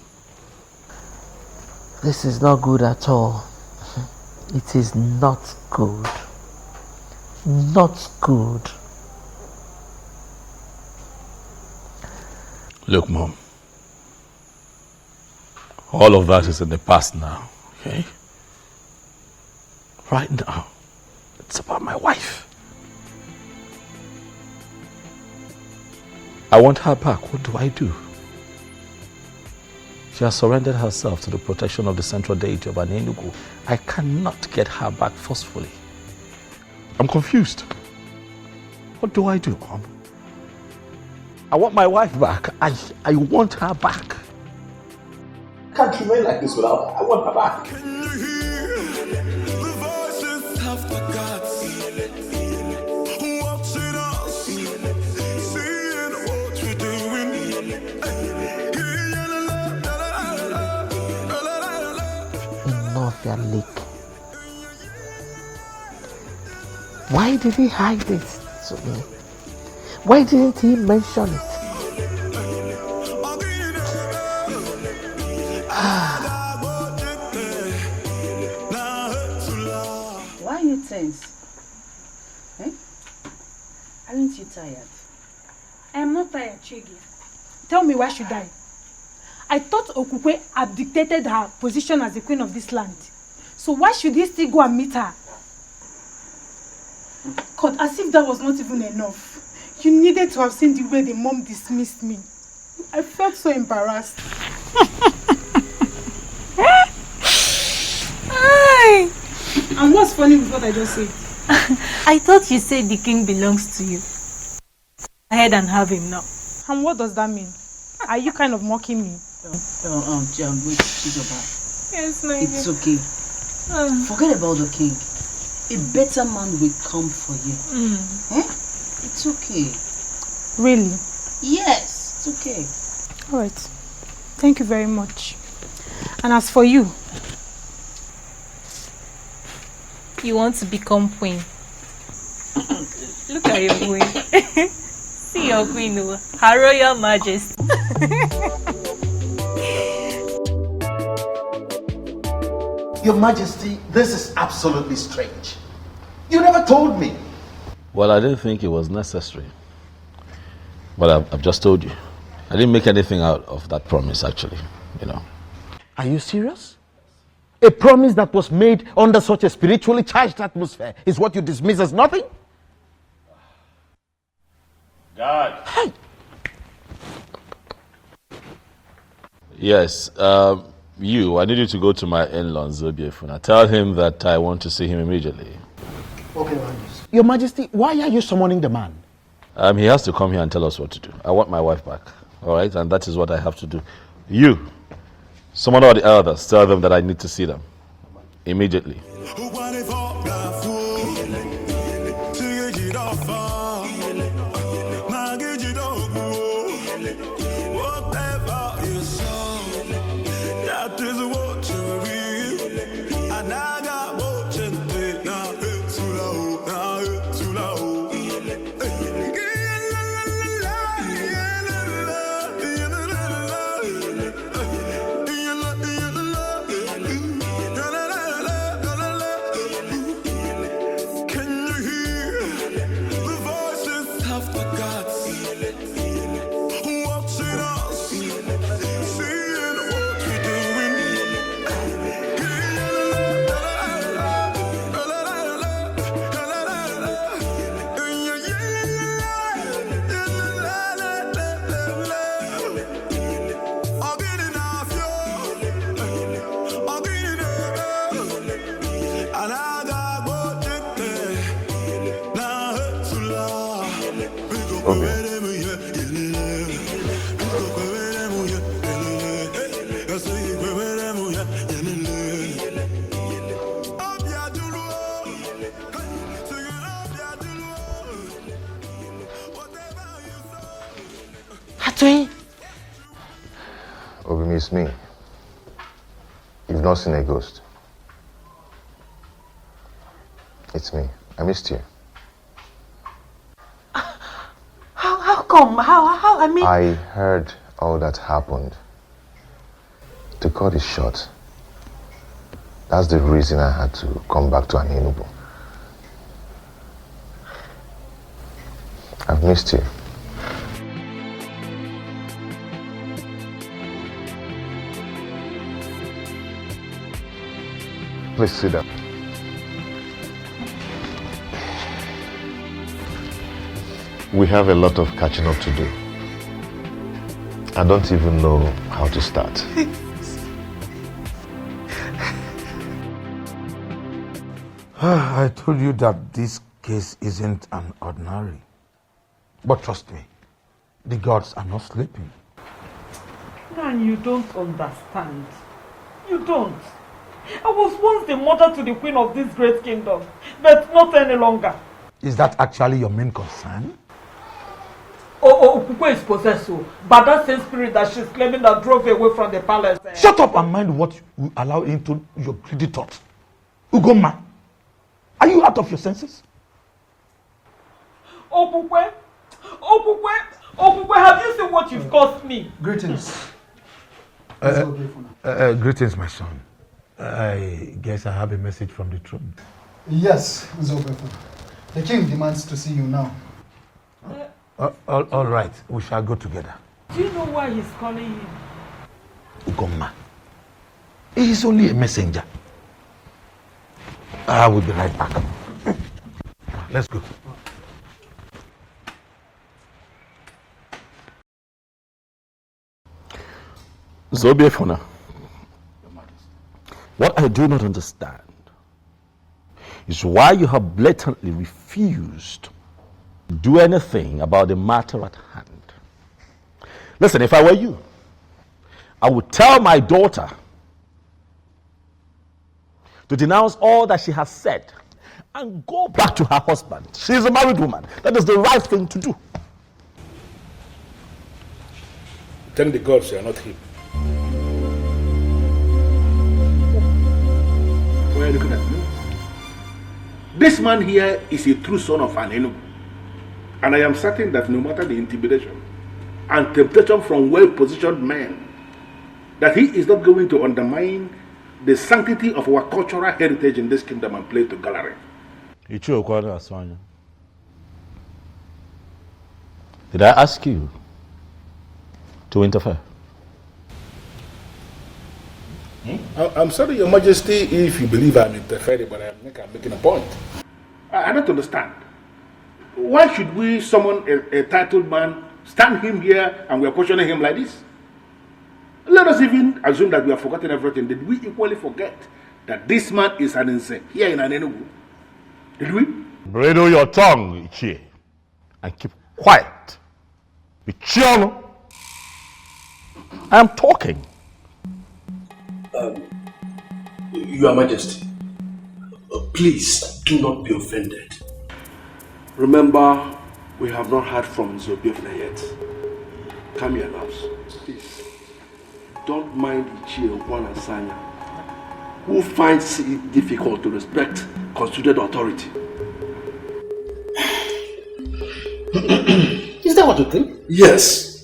Speaker 11: This is not good at all. It is not good. Not good.
Speaker 8: Look, Mom. All of that is in the past now, okay? Right now, it's about my wife. I want her back. What do I do? She has surrendered herself to the protection of the central deity of Anenugu. I cannot get her back forcefully. I'm confused. What do I do, Mom? I want my wife back. I want her back. I can't remain like this without her. I want her back.
Speaker 2: Can you hear the voices of the gods watching us, seeing what we're doing?
Speaker 11: In Northia Lake. Why did he hide it to me? Why didn't he mention it?
Speaker 7: Why are you tense? Eh? Aren't you tired?
Speaker 4: I am not tired, Chigi. Tell me, why should I? I thought Okukwe abdicated her position as the queen of this land. So why should he still go and meet her? God, as if that was not even enough. You needed to have seen the way the mom dismissed me. I felt so embarrassed. And what's funny with what I just said?
Speaker 5: I thought you said the king belongs to you. ahead and have him now.
Speaker 4: And what does that mean? Are you kind of mocking me?
Speaker 7: Wait, Chizoba.
Speaker 5: Yes, my
Speaker 7: It's
Speaker 5: dear.
Speaker 7: okay. Forget about the king. A better man will come for you. It's okay.
Speaker 4: Really?
Speaker 7: Yes, it's okay.
Speaker 4: All right. Thank you very much. And as for you?
Speaker 5: You want to become queen. Look at your queen. See your queen, Her Royal Majesty.
Speaker 10: Your Majesty, this is absolutely strange. You never told me.
Speaker 8: Well, I didn't think it was necessary. But I've just told you. I didn't make anything out of that promise, actually,
Speaker 6: Are you serious? A promise that was made under such a spiritually charged atmosphere is what you dismiss as nothing?
Speaker 8: God. Yes, I need you to go to my in-law, Zobiefuna. Tell him that I want to see him immediately.
Speaker 20: Okay, Your Majesty.
Speaker 6: Your Majesty, why are you summoning the man?
Speaker 8: He has to come here and tell us what to do. I want my wife back, all right? And that is what I have to do. You, summon all the elders, tell them that I need to see them immediately.
Speaker 3: Obimi, it's me. You've not seen a ghost. It's me. I missed you.
Speaker 9: How come? How? I mean...
Speaker 3: I heard all that happened. To cut it short, that's the reason I had to come back to Enugu. I've missed you. Please sit down. We have a lot of catching up to do. I don't even know how to start.
Speaker 6: I told you that this case isn't an ordinary. But trust me, the gods are not sleeping.
Speaker 16: And you don't understand. You don't. I was once the mother to the queen of this great kingdom, but not any longer.
Speaker 6: Is that actually your main concern?
Speaker 16: Okukwe is possessed by that same spirit that she's claiming that drove away from the palace.
Speaker 6: Shut up and mind what you allow into your greedy thoughts. Ugoma, are you out of your senses?
Speaker 16: Okukwe, have you seen what you've caused me?
Speaker 22: Greetings.
Speaker 6: Greetings, my son. I guess I have a message from the throne.
Speaker 22: Yes, Zobefu. The king demands to see you now.
Speaker 6: All right, we shall go together.
Speaker 16: Do you know why he's calling you?
Speaker 6: Ugoma, he is only a messenger. I will be right back. Let's go.
Speaker 8: Zobiefuna, what I do not understand is why you have blatantly refused
Speaker 21: do anything about the matter at hand. Listen, if I were you, I would tell my daughter to denounce all that she has said and go back to her husband. She is a married woman. That is the right thing to do.
Speaker 18: Thank the gods you are not him. Why are you looking at me? This man here is a true son of an Enugu. And I am certain that no matter the intimidation and temptation from well-positioned men, that he is not going to undermine the sanctity of our cultural heritage in this kingdom and play to gallery.
Speaker 21: Did I ask you to interfere?
Speaker 18: I'm sorry, Your Majesty, if you believe I'm interfering, but I'm making a point. I don't understand. Why should we summon a titled man, stand him here, and we are questioning him like this? Let us even assume that we have forgotten everything. Did we equally forget that this man is an insane here in Enugu? Did we?
Speaker 21: Bridle your tongue, Ichie, and keep quiet. Ichiano, I am talking.
Speaker 12: Your Majesty, please do not be offended. Remember, we have not heard from Zobiofna yet. Come here, loves. Please, don't mind Ichie Okwana Sanya, who finds it difficult to respect constituted authority.
Speaker 18: Is that what you think?
Speaker 12: Yes.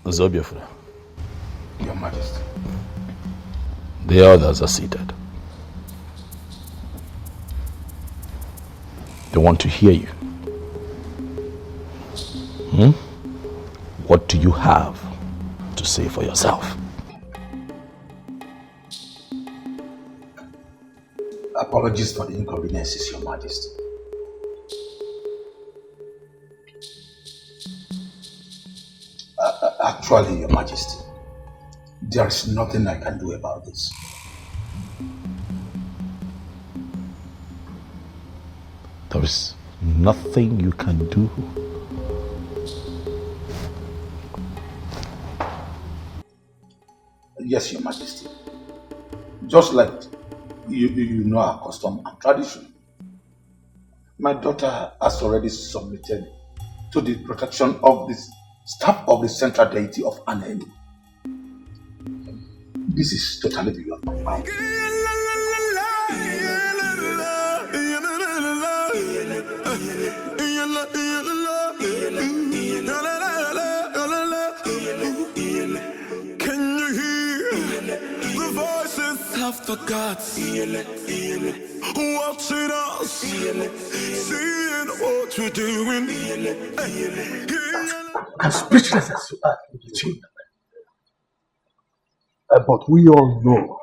Speaker 21: Zobiofna,
Speaker 18: Your Majesty.
Speaker 21: the others are seated. They want to hear you. What do you have to say for yourself?
Speaker 10: Apologies for the inconveniences, Your Majesty. Actually, Your Majesty, there is nothing I can do about this.
Speaker 21: There is nothing you can do.
Speaker 10: Yes, Your Majesty. Just like you know our custom and tradition. My daughter has already submitted to the protection of this staff of the central deity of Anenu. This is totally beyond my power.
Speaker 2: Can you hear the voices of the gods watching us, seeing what we're doing?
Speaker 18: I'm speechless as you are, but we all know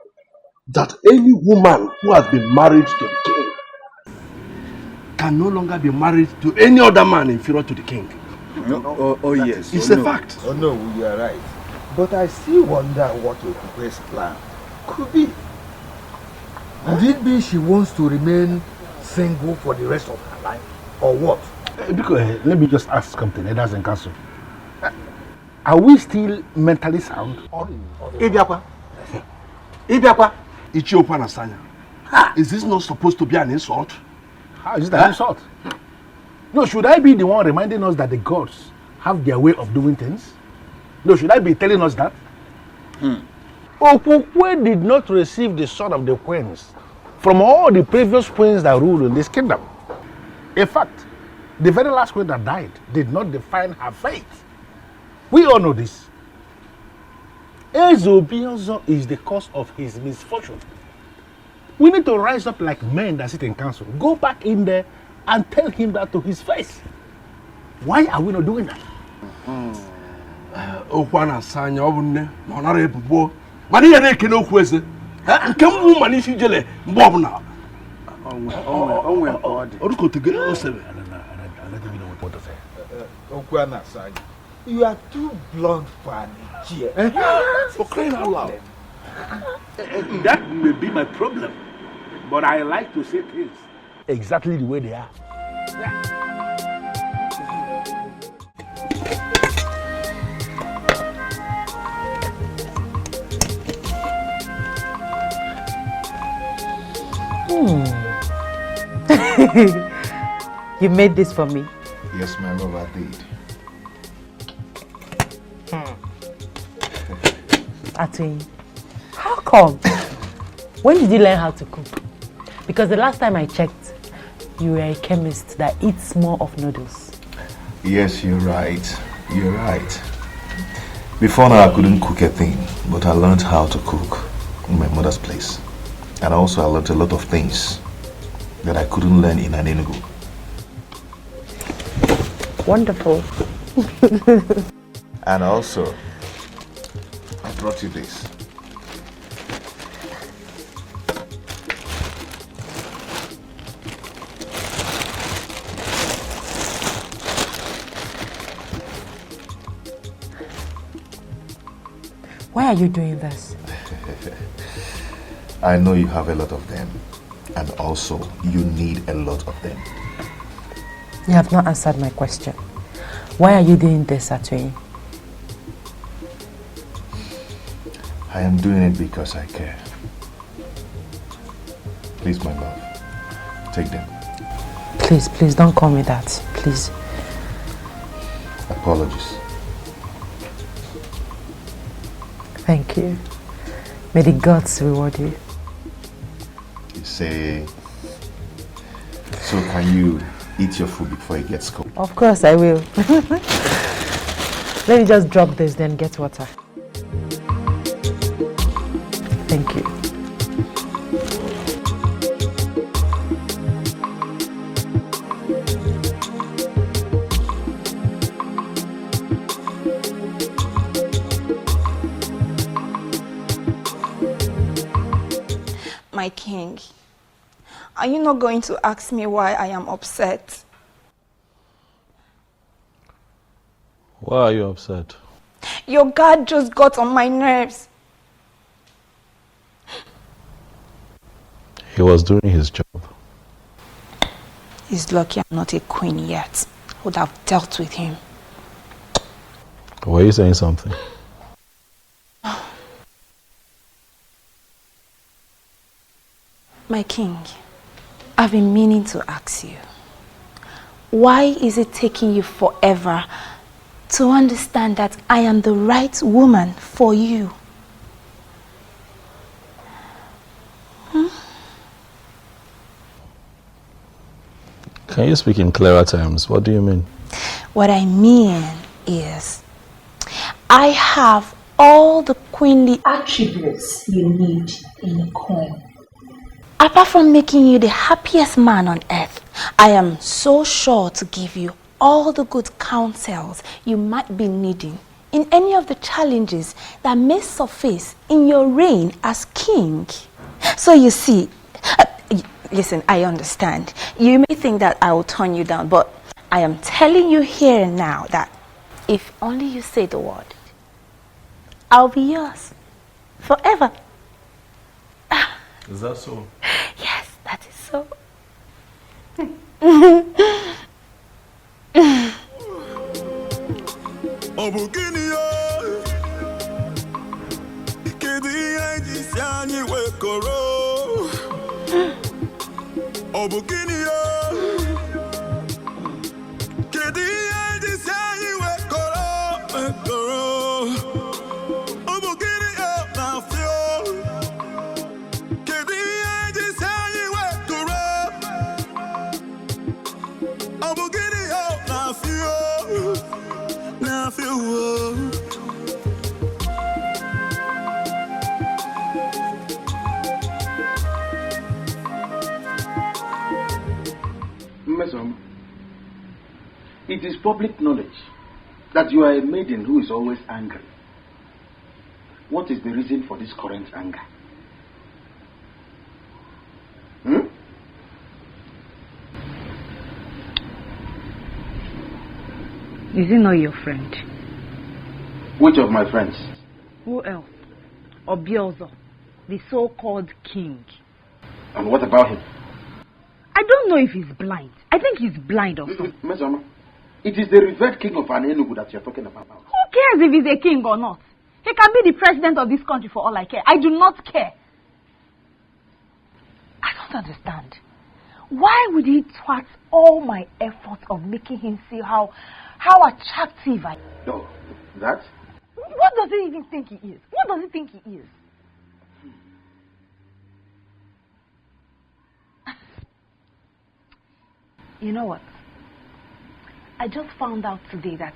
Speaker 18: that any woman who has been married to the king can no longer be married to any other man inferior to the king.
Speaker 6: Oh yes.
Speaker 18: It's a fact.
Speaker 6: Oh no, you are right. But I still wonder what Okupe's plan could be. Could it be she wants to remain single for the rest of her life? Or what?
Speaker 18: Because, let me just ask something, Elders and Council. Are we still mentally sound? Ibiakwa. Ichie Okwana Sanya. Is this not supposed to be an insult? How is it an insult? No, should I be the one reminding us that the gods have their way of doing things? No, should I be telling us that? Okukwe did not receive the son of the queens from all the previous queens that ruled in this kingdom. In fact, the very last queen that died did not define her fate. We all know this. Ezobiozo is the cause of his misfortune. We need to rise up like men that sit in council. Go back in there and tell him that to his face. Why are we not doing that? Okwana Sanya obunne monara ebubo. Mani ya na-ekene okwu eze. Nke mbu mani si jele mgbe ọbụla.
Speaker 6: Onwe ọdị.
Speaker 18: Orukotegere osebe.
Speaker 6: Okwana Sanya, you are too blunt for an Ichie.
Speaker 18: For crying out loud.
Speaker 6: That may be my problem, but I like to say things exactly the way they are.
Speaker 9: You made this for me?
Speaker 3: Yes, my love, I did.
Speaker 9: Atwin, how come? When did you learn how to cook? Because the last time I checked, you were a chemist that eats more of noodles.
Speaker 3: Yes, you're right. You're right. Before now, I couldn't cook a thing, but I learned how to cook in my mother's place. And also, I learned a lot of things that I couldn't learn in an Enugu.
Speaker 9: Wonderful.
Speaker 3: And also, I brought you this.
Speaker 9: Why are you doing this?
Speaker 3: I know you have a lot of them, and also you need a lot of them.
Speaker 9: You have not answered my question. Why are you doing this, Atwin?
Speaker 3: I am doing it because I care. Please, my love, take them.
Speaker 9: Please, please don't call me that. Please.
Speaker 3: Apologies.
Speaker 9: Thank you. May the gods reward you.
Speaker 3: You say... So can you eat your food before it gets cold?
Speaker 9: Of course I will. Let me just drop this, then get water. Thank you.
Speaker 14: My king, are you not going to ask me why I am upset?
Speaker 21: Why are you upset?
Speaker 14: Your guard just got on my nerves.
Speaker 21: He was doing his job.
Speaker 14: He's lucky I'm not a queen yet. I would have dealt with him.
Speaker 21: Were you saying something?
Speaker 14: My king, I've been meaning to ask you, why is it taking you forever to understand that I am the right woman for you?
Speaker 21: Can you speak in clearer terms? What do you mean?
Speaker 14: What I mean is, I have all the queenly attributes you need in a queen. Apart from making you the happiest man on earth, I am so sure to give you all the good counsels you might be needing in any of the challenges that may surface in your reign as king. So you see, listen, I understand. You may think that I will turn you down, but I am telling you here and now that if only you say the word, I'll be yours forever.
Speaker 21: Is that so?
Speaker 14: Yes, that is so.
Speaker 6: It is public knowledge that you are a maiden who is always angry. What is the reason for this current anger?
Speaker 17: Is he not your friend?
Speaker 6: Which of my friends?
Speaker 17: Who else? Obiozo, the so-called king.
Speaker 12: And what about him?
Speaker 17: I don't know if he's blind. I think he's blind or something.
Speaker 12: Mezoma, it is the revered king of Enugu that you're talking about.
Speaker 17: Who cares if he's a king or not? He can be the president of this country for all I care. I do not care. I don't understand. Why would he thwart all my efforts of making him see how attractive I am?
Speaker 12: No, that?
Speaker 17: What does he even think he is? What does he think he is? You know what? I just found out today that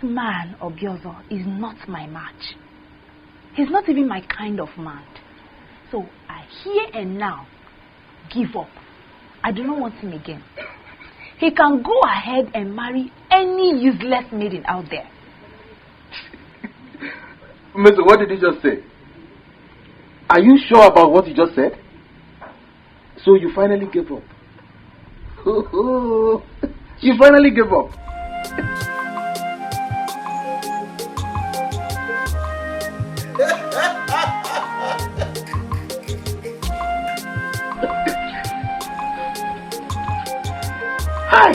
Speaker 17: man, Obiozo, is not my match. He's not even my kind of man. So I here and now give up. I do not want him again. He can go ahead and marry any useless maiden out there.
Speaker 12: Mister, what did he just say? Are you sure about what he just said? So you finally gave up? You finally gave up? Hi!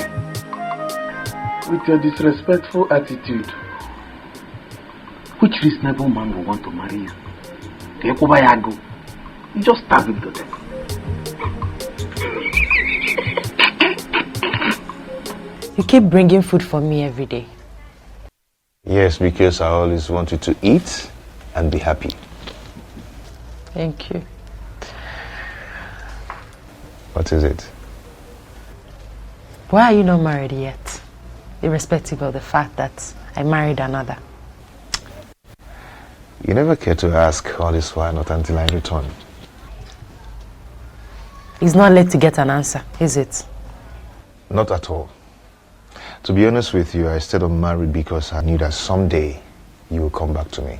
Speaker 12: With your disrespectful attitude, which reasonable man will want to marry you? You just stab him to death.
Speaker 20: You keep bringing food for me every day.
Speaker 3: Yes, because I always want you to eat and be happy.
Speaker 20: Thank you.
Speaker 3: What is it?
Speaker 20: Why are you not married yet? Irrespective of the fact that I married another.
Speaker 3: You never care to ask all this why not until I return.
Speaker 20: It's not late to get an answer, is it?
Speaker 3: Not at all. To be honest with you, I stayed unmarried because I knew that someday you will come back to me.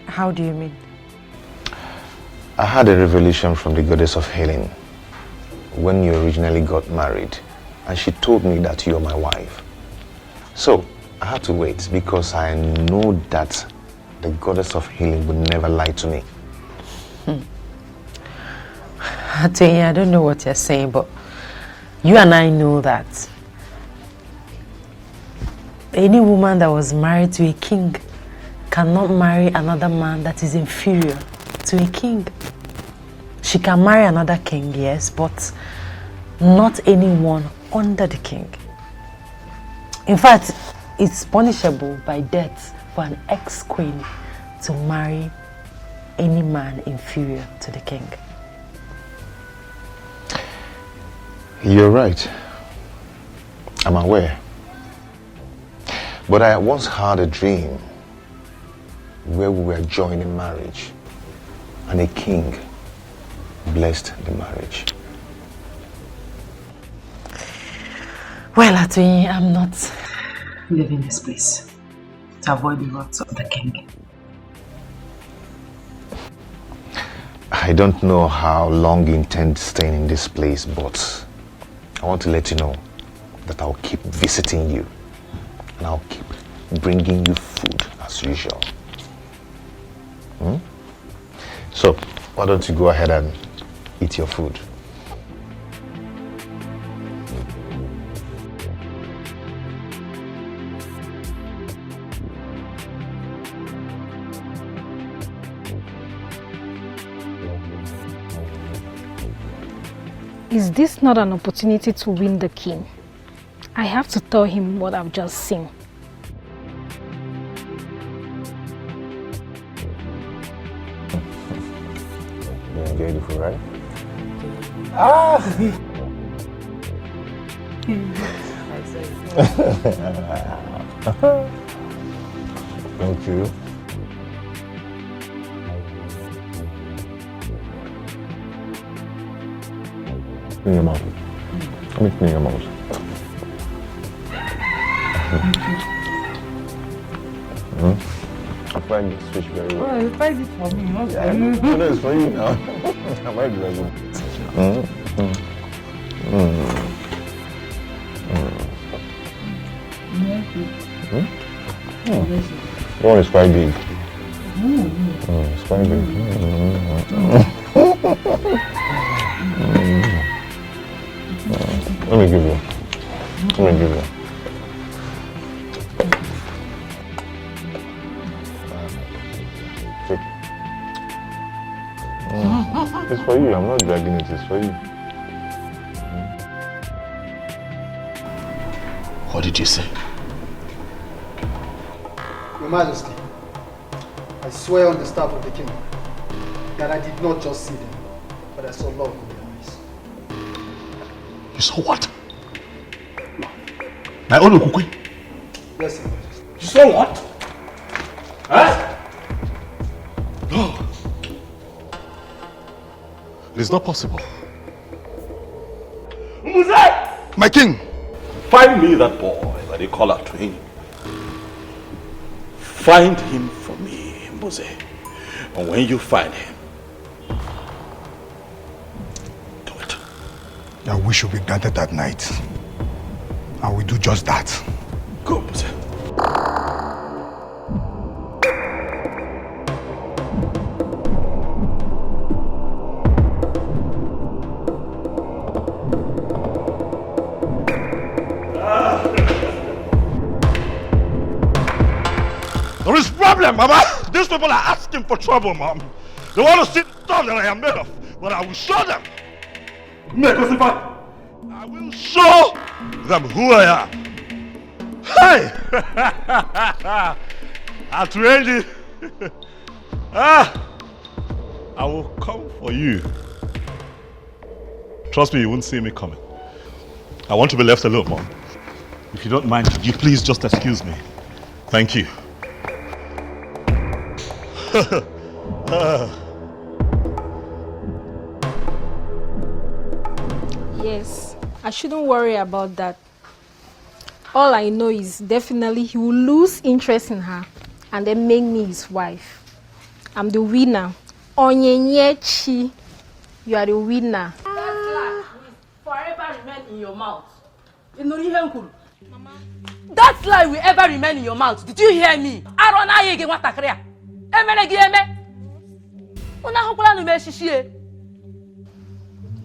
Speaker 20: How do you mean?
Speaker 3: I had a revelation from the goddess of healing when you originally got married, and she told me that you're my wife. So I had to wait because I know that the goddess of healing would never lie to me.
Speaker 20: I don't know what you're saying, but you and I know that any woman that was married to a king cannot marry another man that is inferior to a king. She can marry another king, yes, but not anyone under the king. In fact, it's punishable by death for an ex-queen to marry any man inferior to the king.
Speaker 3: You're right. I'm aware. But I once had a dream where we were joining marriage and a king blessed the marriage.
Speaker 20: Well, Atoyi, I'm not
Speaker 1: leaving this place to avoid the wrath of the king.
Speaker 3: I don't know how long you intend staying in this place, but I want to let you know that I'll keep visiting you and I'll keep bringing you food as usual. So, why don't you go ahead and eat your food?
Speaker 5: Is this not an opportunity to win the king? I have to tell him what I've just seen.
Speaker 3: You enjoy the food, right? Thank you. In your mouth. Come in your mouth. I find this fish very well.
Speaker 16: Well, you find it for me, not
Speaker 3: Yeah,
Speaker 16: for you.
Speaker 3: no, it's for you now. I might do that. one is quite big.
Speaker 15: It's quite big.
Speaker 3: Let me give you. Take. It's for you. I'm not dragging it. It's for you.
Speaker 8: What did you say?
Speaker 19: Your Majesty, I swear on the staff of the king that I did not just see them, but I saw love in their eyes.
Speaker 8: You saw what? My own Okukwe?
Speaker 19: Yes, Your Majesty.
Speaker 8: You saw what? Huh? No.
Speaker 3: It is not possible.
Speaker 8: My king! Find me that boy that they call out to him. Find him for me, Mose. And when you find him,
Speaker 22: Your wish will be granted that night. I will do just that.
Speaker 8: Go, Mose.
Speaker 3: There is problem, Mama. These people are asking for trouble, Mom. They want to see the stuff that I am made of, but I will show them. I will show them who I am. Hey! Atrendi. I will come for you. Trust me, you won't see me coming. I want to be left alone, Mom. If you don't mind, could you please just excuse me? Thank you.
Speaker 5: Yes, I shouldn't worry about that. All I know is definitely he will lose interest in her and then make me his wife. I'm the winner. Onyenyechi, you are the winner.
Speaker 7: Forever remain in your mouth. That lie will ever remain in your mouth. Did you hear me?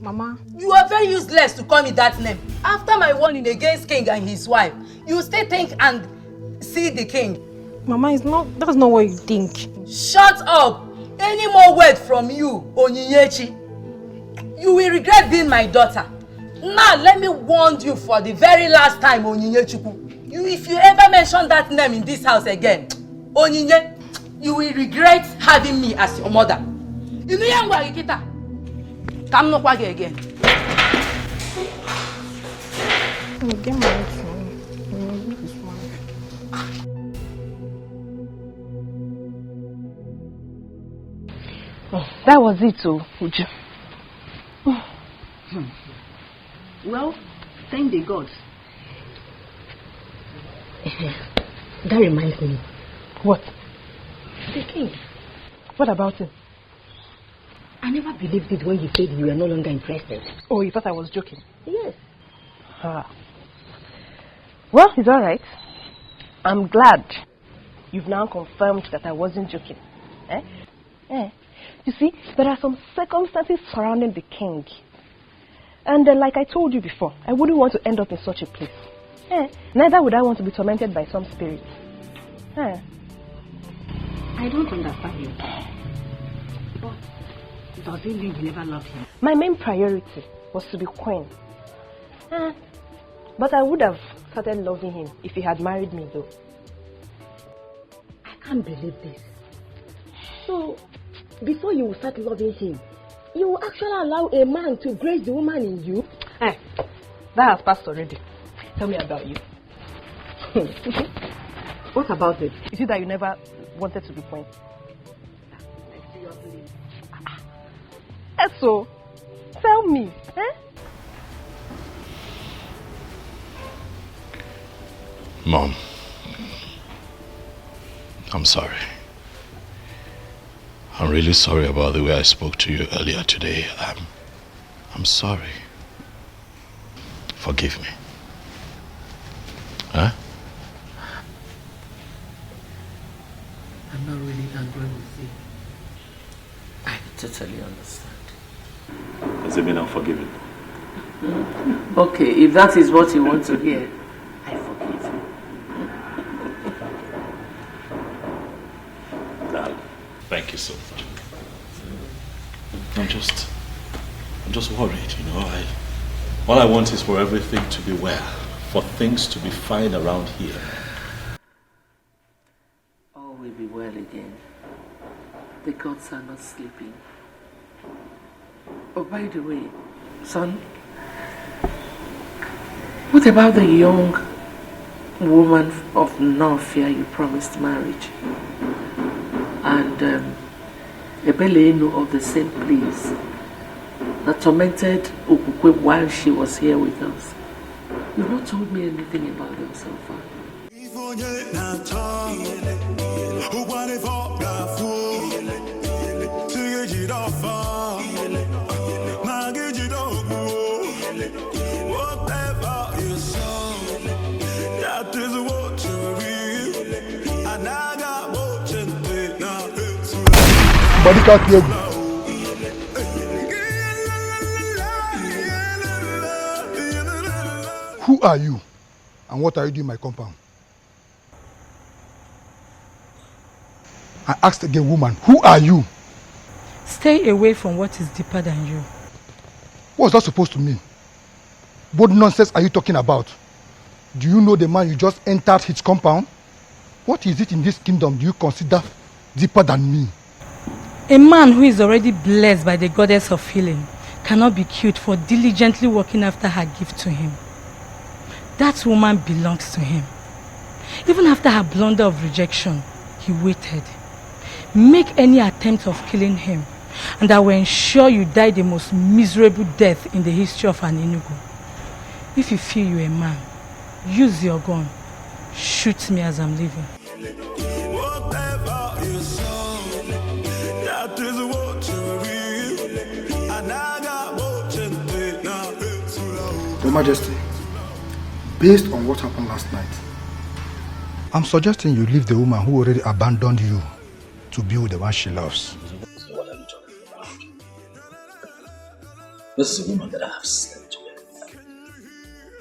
Speaker 5: Mama,
Speaker 7: you are very useless to call me that name. After my warning against king and his wife, you still think and see the king.
Speaker 5: Mama, that's not what you think.
Speaker 7: Shut up! Any more word from you, Onyinyechi, you will regret being my daughter. Now let me warn you for the very last time, Onyinyechuku. If you ever mention that name in this house again, Onyinye, you will regret having me as your mother. Come no kwage again.
Speaker 5: Get married to me.
Speaker 17: That was it, Uju.
Speaker 23: Well, thank the gods. That reminds me.
Speaker 17: What?
Speaker 23: The king.
Speaker 17: What about him?
Speaker 23: I never believed it when you said you were no longer interested.
Speaker 17: Oh, you thought I was joking?
Speaker 23: Yes.
Speaker 17: Well, it's all right. I'm glad you've now confirmed that I wasn't joking. You see, there are some circumstances surrounding the king. And like I told you before, I wouldn't want to end up in such a place. Neither would I want to be tormented by some spirits.
Speaker 23: I don't understand you. But does it mean you never loved him?
Speaker 17: My main priority was to be queen. But I would have started loving him if he had married me, though.
Speaker 23: I can't believe this. So, before you will start loving him, you will actually allow a man to grace the woman in you?
Speaker 17: That has passed already. Tell me about you.
Speaker 23: What about it?
Speaker 17: Is it that you never wanted to be queen? So, tell me.
Speaker 3: Mom, I'm sorry. I'm really sorry about the way I spoke to you earlier today. I'm sorry. Forgive me.
Speaker 1: agree with you. I totally understand.
Speaker 21: Does it mean I'm forgiven?
Speaker 1: Okay, if that is what you want to hear, I forgive you.
Speaker 21: Darling, thank you so much. I'm just worried, you know. All I want is for everything to be well, for things to be fine around here.
Speaker 1: All will be well again. The gods are not sleeping. Oh, by the way, son, what about the young woman of no fear you promised marriage? And Ebelenu of the same place that tormented Ukukwe while she was here with us. You've not told me anything about them so far.
Speaker 22: Who are you? And what are you doing in my compound? I asked again, woman, who are you?
Speaker 4: Stay away from what is deeper than you.
Speaker 22: What's that supposed to mean? What nonsense are you talking about? Do you know the man you just entered his compound? What is it in this kingdom do you consider deeper than me?
Speaker 4: A man who is already blessed by the goddess of healing cannot be killed for diligently working after her gift to him. That woman belongs to him. Even after her blunder of rejection, he waited. Make any attempt of killing him, and I will ensure you die the most miserable death in the history of an Enugu. If you feel you're a man, use your gun. Shoot me as I'm leaving.
Speaker 22: Your Majesty, based on what happened last night, I'm suggesting you leave the woman who already abandoned you to be with the one she loves.
Speaker 21: What are you talking about? This is a woman that I have slept with.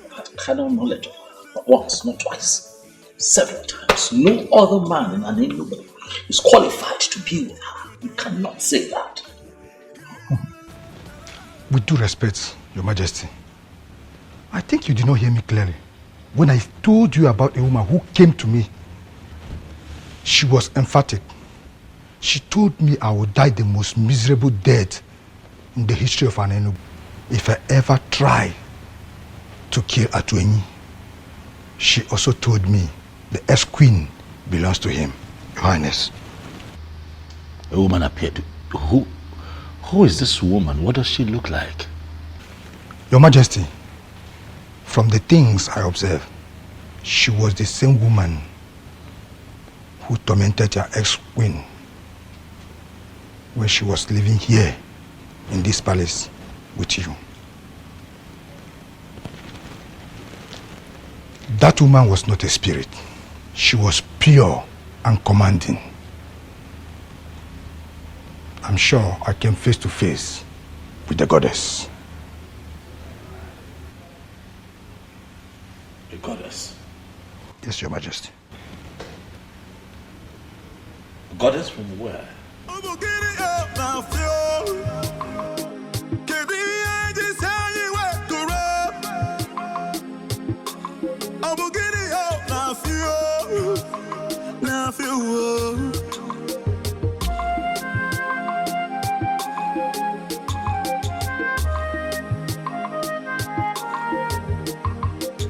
Speaker 21: I've had carnal knowledge of her, not once, not twice, several times. No other man in an Enugu is qualified to be with her. You cannot say that.
Speaker 22: With due respect, Your Majesty, I think you did not hear me clearly. When I told you about a woman who came to me, she was emphatic. She told me I would die the most miserable death in the history of an Enugu if I ever try to kill Atuenyi. She also told me the ex-queen belongs to him, Your Highness.
Speaker 21: A woman appeared to... Who is this woman? What does she look like?
Speaker 22: Your Majesty, from the things I observed, she was the same woman who tormented your ex-queen when she was living here in this palace with you. That woman was not a spirit. She was pure and commanding. I'm sure I came face to face with the goddess.
Speaker 21: The goddess?
Speaker 22: Yes, Your Majesty.
Speaker 21: A goddess from where?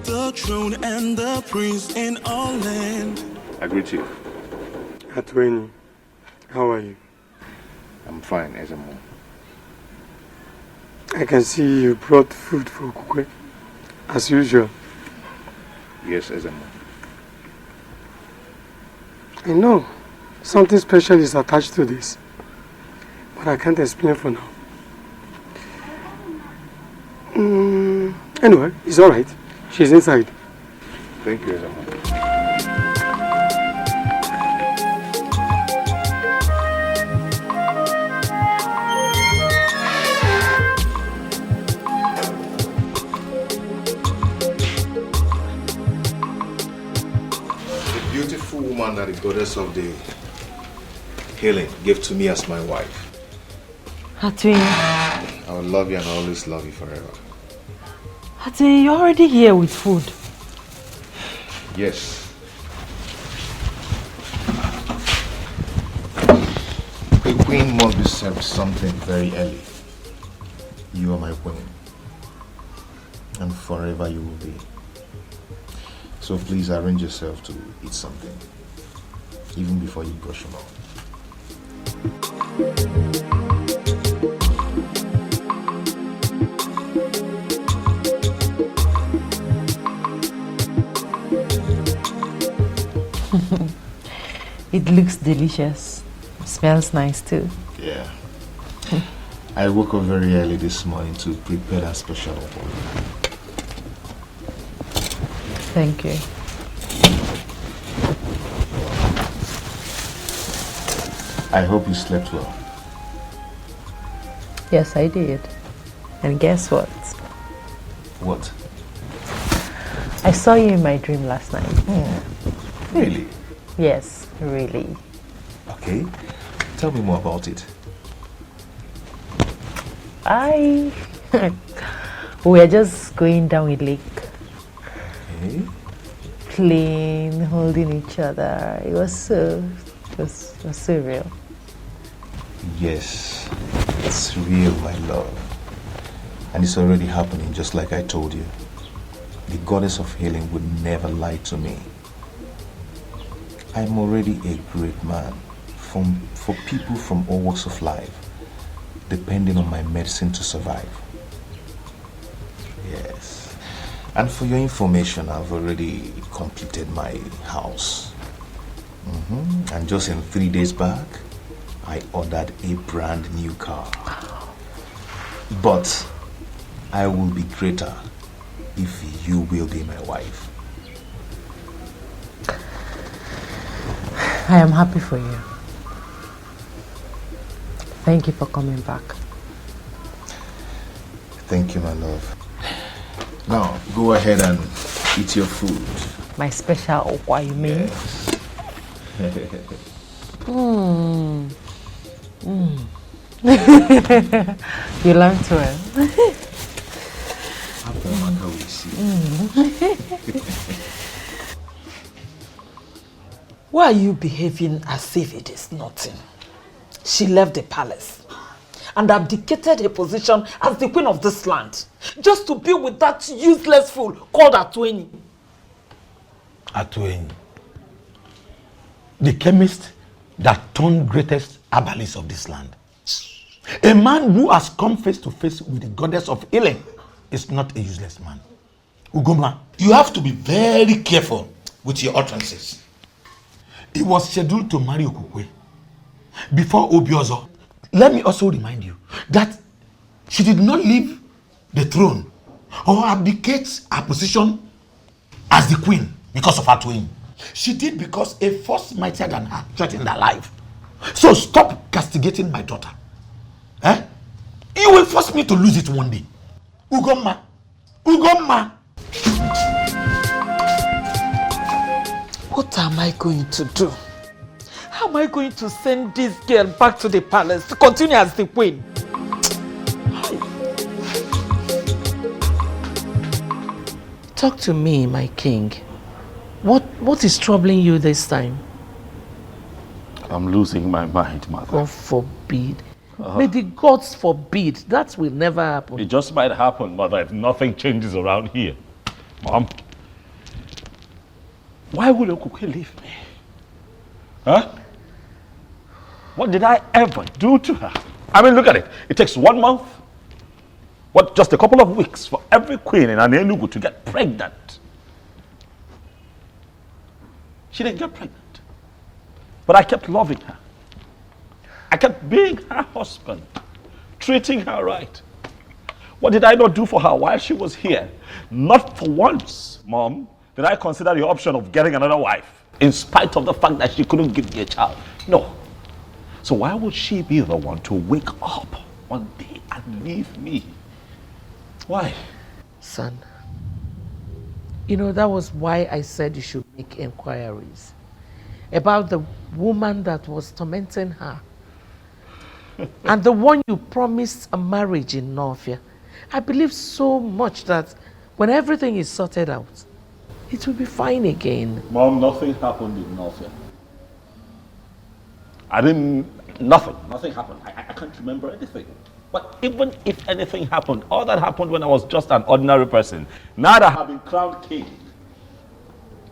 Speaker 2: The throne and the prince in all land.
Speaker 3: I greet you.
Speaker 11: Atuenyi, how are you?
Speaker 3: I'm fine, Ezemo.
Speaker 11: I can see you brought food for Kukwe, as usual.
Speaker 3: Yes, Ezemo.
Speaker 11: I know something special is attached to this, but I can't explain for now. Anyway, it's all right. She's inside.
Speaker 3: Thank you, Ezemo. goddess of the healing, give to me as my wife.
Speaker 1: Atwin.
Speaker 3: I will love you and always love you forever.
Speaker 1: Atwin, you're already here with food.
Speaker 3: Yes. A queen must be served something very early. You are my queen. And forever you will be. So please arrange yourself to eat something. Even before you brush your mouth.
Speaker 1: It looks delicious. Smells nice too.
Speaker 3: Yeah. I woke up very early this morning to prepare that special for you.
Speaker 1: Thank you.
Speaker 3: I hope you slept well.
Speaker 1: Yes, I did. And guess what?
Speaker 3: What?
Speaker 1: I saw you in my dream last night.
Speaker 3: Really?
Speaker 1: Yes, really.
Speaker 3: Okay. Tell me more about it.
Speaker 1: We were just going down a lake.
Speaker 3: Okay.
Speaker 1: Playing, holding each other. It was so real.
Speaker 3: Yes, it's real, my love. And it's already happening, just like I told you. The goddess of healing would never lie to me. I'm already a great man for people from all walks of life, depending on my medicine to survive. Yes. And for your information, I've already completed my house. And just in 3 days back, I ordered a brand new car. But I will be greater if you will be my wife.
Speaker 1: I am happy for you. Thank you for coming back.
Speaker 3: Thank you, my love. Now, go ahead and eat your food.
Speaker 1: My special okwa, you mean?
Speaker 3: Yes.
Speaker 1: You learned well.
Speaker 16: Why are you behaving as if it is nothing? She left the palace and abdicated her position as the queen of this land just to be with that useless fool called Atweni.
Speaker 8: Atweni. The chemist that turned greatest herbalist of this land. A man who has come face to face with the goddess of healing is not a useless man. Ugoma,
Speaker 10: you have to be very careful with your utterances.
Speaker 8: He was scheduled to marry Okukwe before Obiozo. Let me also remind you that she did not leave the throne or abdicate her position as the queen because of her twin. She did because a force mightier than her threatened her life. So stop castigating my daughter. You will force me to lose it one day. Ugoma. Ugoma.
Speaker 16: What am I going to do? How am I going to send this girl back to the palace to continue as the queen? Talk to me, my king. What is troubling you this time?
Speaker 8: I'm losing my mind, mother.
Speaker 16: God forbid. May the gods forbid. That will never happen.
Speaker 8: It just might happen, mother, if nothing changes around here. Mom, why would Okuke leave me? Huh? What did I ever do to her? I mean, look at it. It takes 1 month, just a couple of weeks for every queen in Enugu to get pregnant. She didn't get pregnant. But I kept loving her. I kept being her husband, treating her right. What did I not do for her while she was here? Not for once, Mom, did I consider the option of getting another wife, in spite of the fact that she couldn't give me a child. No. So why would she be the one to wake up one day and leave me? Why?
Speaker 16: Son, you know, that was why I said you should make inquiries.
Speaker 1: about the woman that was tormenting her. And the one you promised a marriage in Northia. I believe so much that when everything is sorted out, it will be fine again.
Speaker 21: Mom, nothing happened in Northia. Nothing happened. I can't remember anything. But even if anything happened, all that happened when I was just an ordinary person. Now that I have been crowned king,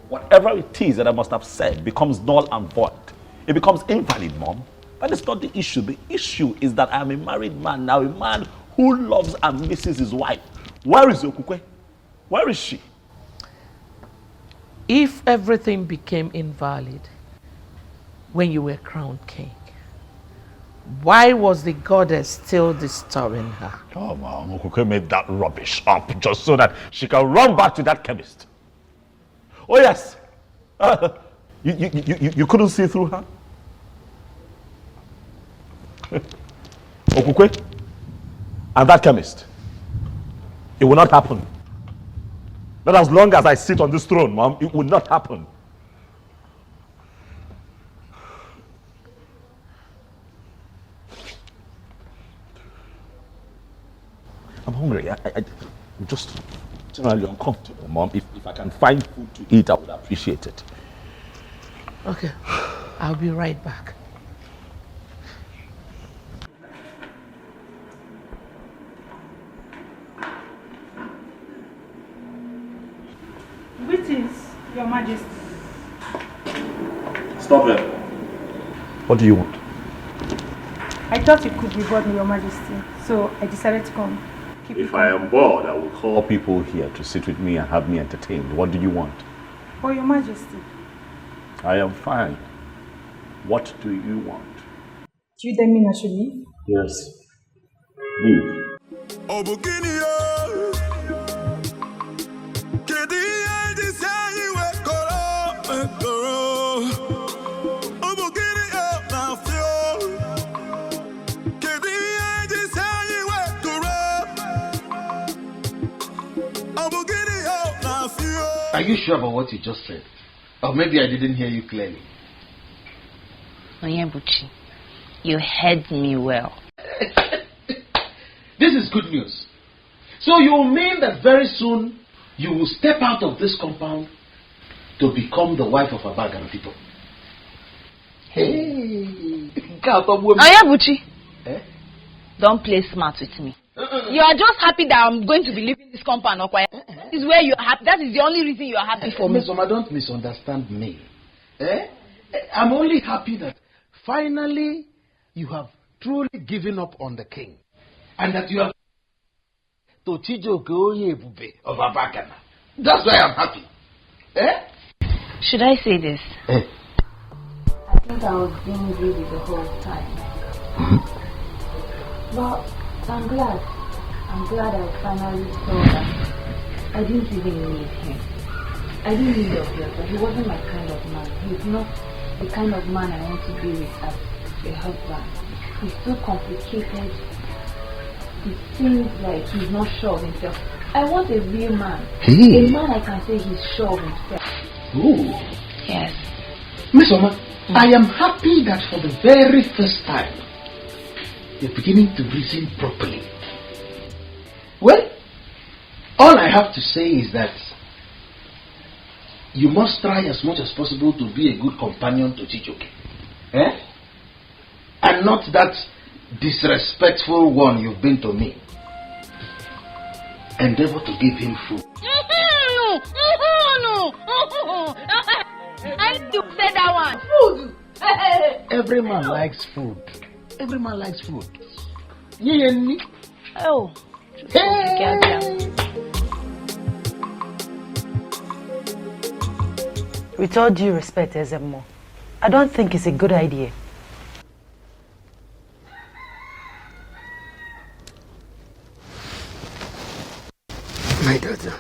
Speaker 21: whatever it is that I must have said becomes null and void. It becomes invalid, Mom. That is not the issue. The issue is that I am a married man now, a man who loves and misses his wife. Where is Okukwe? Where is she?
Speaker 1: If everything became invalid when you were crowned king, why was the goddess still disturbing her?
Speaker 21: Oh, Mom, Okukwe made that rubbish up just so that she can run back to that chemist. Oh, yes. You couldn't see through her? Okukwe and that chemist. It will not happen. Not as long as I sit on this throne, Mom. It will not happen. I'm hungry. I'm just generally uncomfortable, Mom. If I can find food to eat, I would appreciate it.
Speaker 1: Okay, I'll be right back.
Speaker 4: Greetings, Your Majesty.
Speaker 21: Stop it. What do you want?
Speaker 4: I thought you could be bored, Your Majesty, so I decided to come.
Speaker 21: If I am bored, I will call people here to sit with me and have me entertained. What do you want?
Speaker 4: For Your Majesty.
Speaker 21: I am fine. What do you want?
Speaker 4: Do you tell me I should leave?
Speaker 21: Yes. Leave.
Speaker 6: Are you sure about what you just said? Or maybe I didn't hear you clearly.
Speaker 9: Onyebuchi, you heard me well.
Speaker 6: This is good news. So you mean that very soon you will step out of this compound to become the wife of a Bagana people? Hey!
Speaker 9: Onyebuchi, don't play smart with me. You are just happy that I'm going to be leaving this compound, okay? This is where you are happy. That is the only reason you are happy for me.
Speaker 6: Miss Oma, don't misunderstand me. I'm only happy that finally you have truly given up on the king. And that you have to Chijoke Oyebube of Abakana. That's why I'm happy.
Speaker 9: Should I say this?
Speaker 14: I think I was being greedy the whole time. But I'm glad. I'm glad I finally saw that I didn't even need him. I didn't need Obiota. He wasn't my kind of man. He's not the kind of man I want to be with as a husband. He's too complicated. It seems like he's not sure of himself. I want a real man. A man I can say he's sure of himself.
Speaker 6: Ooh.
Speaker 9: Yes.
Speaker 6: Miss Oma, I am happy that for the very first time you're beginning to reason properly. Well, all I have to say is that you must try as much as possible to be a good companion to Chijoke. And not that disrespectful one you've been to me. Endeavor to give him food.
Speaker 9: No. I need to say that one. Food.
Speaker 6: Every man likes food. Every man likes food.
Speaker 9: Oh.
Speaker 7: With all due respect, Ezemo, I don't think it's a good idea.
Speaker 11: My daughter,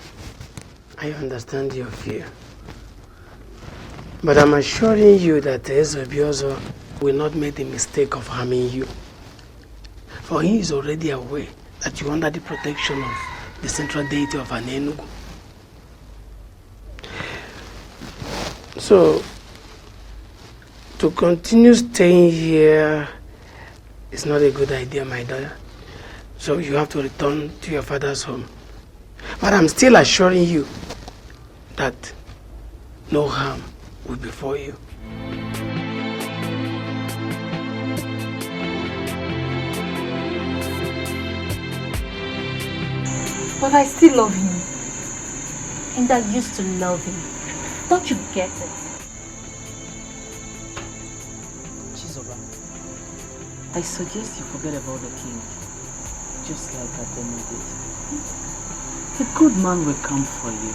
Speaker 11: I understand your fear. But I'm assuring you that Ezebiozo will not make the mistake of harming you. For he is already aware that you are under the protection of the central deity of Anenugu. So, To continue staying here is not a good idea, my daughter. So you have to return to your father's home. But I'm still assuring you that no harm will befall you.
Speaker 5: But I still love him. And I used to love him. Don't you get it?
Speaker 1: Chizoba, I suggest you forget about the king, just like Ademo did. A good man will come for you.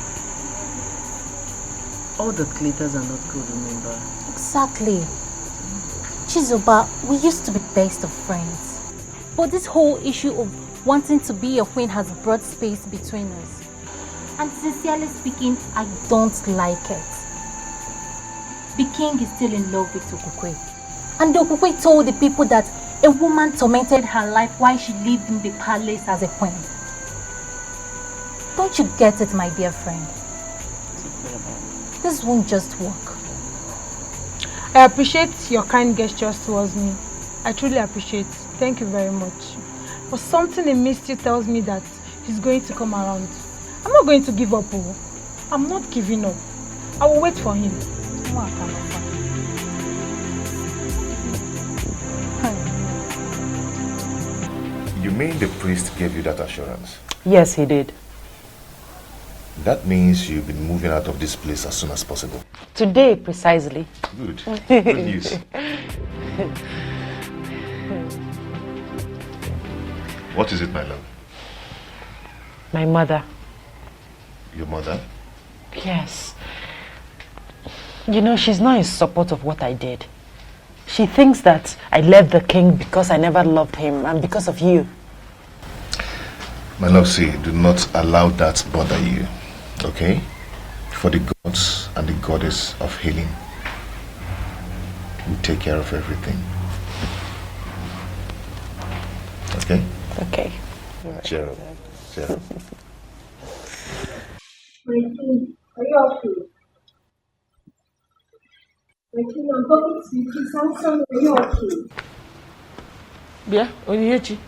Speaker 1: All the glitters are not good, remember?
Speaker 5: Exactly. Chizoba, we used to be best of friends. But this whole issue of wanting to be a queen has brought space between us. And sincerely speaking, I don't like it. The king is still in love with Okukwe. And Okukwe told the people that a woman tormented her life while she lived in the palace as a queen. Don't you get it, my dear friend? This won't just work.
Speaker 4: I appreciate your kind gestures towards me. I truly appreciate it. Thank you very much. But something in me still tells me that he's going to come around. I'm not going to give up. I'm not giving up. I will wait for him.
Speaker 3: You mean the priest gave you that assurance?
Speaker 1: Yes, he did.
Speaker 3: That means you'll be moving out of this place as soon as possible.
Speaker 1: Today, precisely.
Speaker 3: Good. Good news. What is it, my love?
Speaker 1: My mother.
Speaker 3: Your mother?
Speaker 1: Yes. You know, she's not in support of what I did. She thinks that I left the king because I never loved him and because of you.
Speaker 3: My love, see, do not allow that bother you, okay? For the gods and the goddess of healing will take care of everything. Okay?
Speaker 1: Okay.
Speaker 3: Cheer up. Cheer up.
Speaker 23: My king, are you okay? My king, I'm talking to you. Samson, are you okay?
Speaker 12: Yeah, Onyinyechi,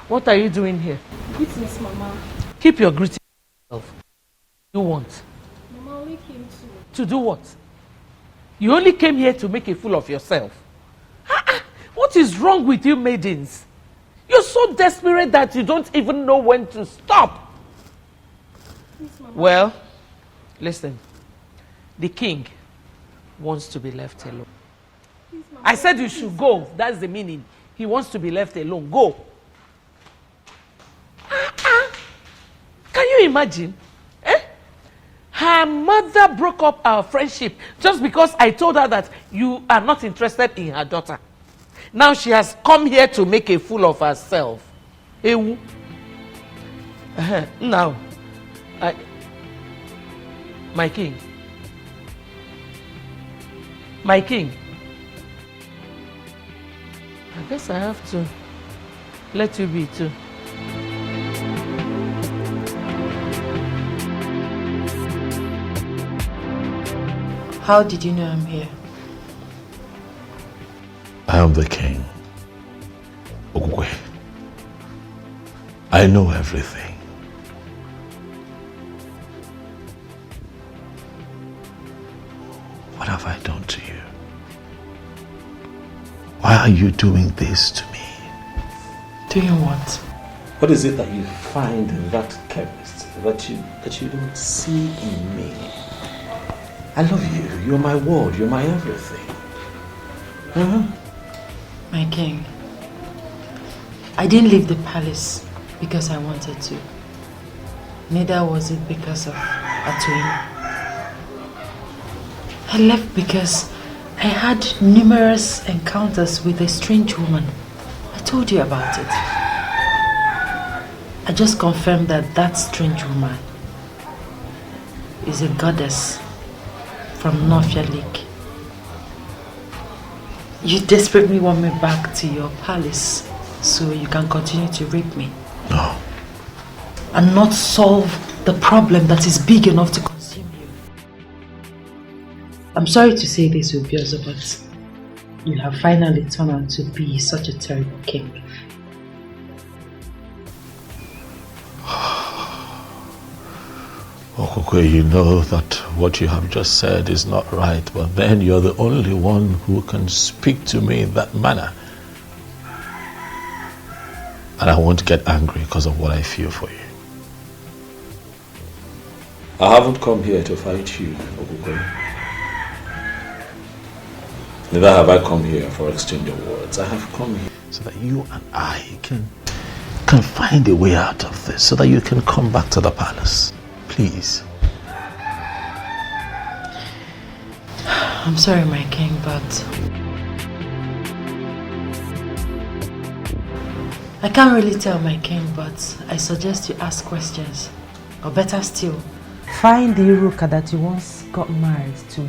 Speaker 12: what are you doing here?
Speaker 23: Greetings, Mama.
Speaker 12: Keep your greeting to yourself. You want?
Speaker 23: Mama only came
Speaker 12: to do what? You only came here to make a fool of yourself. What is wrong with you maidens? You're so desperate that you don't even know when to stop.
Speaker 23: Please, Mama.
Speaker 12: Well, listen. The king wants to be left alone.
Speaker 23: Please, Mama.
Speaker 12: I said you should go. That's the meaning. He wants to be left alone. Go. Can you imagine? Her mother broke up our friendship just because I told her that you are not interested in her daughter. Now she has come here to make a fool of herself. Ewu. Now, my king. My king. I guess I have to let you be too.
Speaker 1: How did you know I'm here?
Speaker 8: I am the king. Okukwe. I know everything. What have I done to you? Why are you doing this to me?
Speaker 1: Doing what?
Speaker 8: What is it that you find in that chemist that you don't see in me? I love you. You're my world. You're my everything.
Speaker 1: My king, I didn't leave the palace because I wanted to. Neither was it because of Atuin. I left because I had numerous encounters with a strange woman. I told you about it. I just confirmed that that strange woman is a goddess from Nofia Lake. You desperately want me back to your palace so you can continue to rape me.
Speaker 8: No.
Speaker 1: And not solve the problem that is big enough to consume you. I'm sorry to say this, Obiozo, but you have finally turned out to be such a terrible king.
Speaker 8: Okokwe, you know that what you have just said is not right, but then you're the only one who can speak to me in that manner. And I won't get angry because of what I feel for you. I haven't come here to fight you, Okokwe. Neither have I come here for exchange of words. I have come here so that you and I can find a way out of this, so that you can come back to the palace. Please.
Speaker 1: I'm sorry, my king, but I can't really tell, my king, but I suggest you ask questions. Or better still, find the Iruka that you once got married to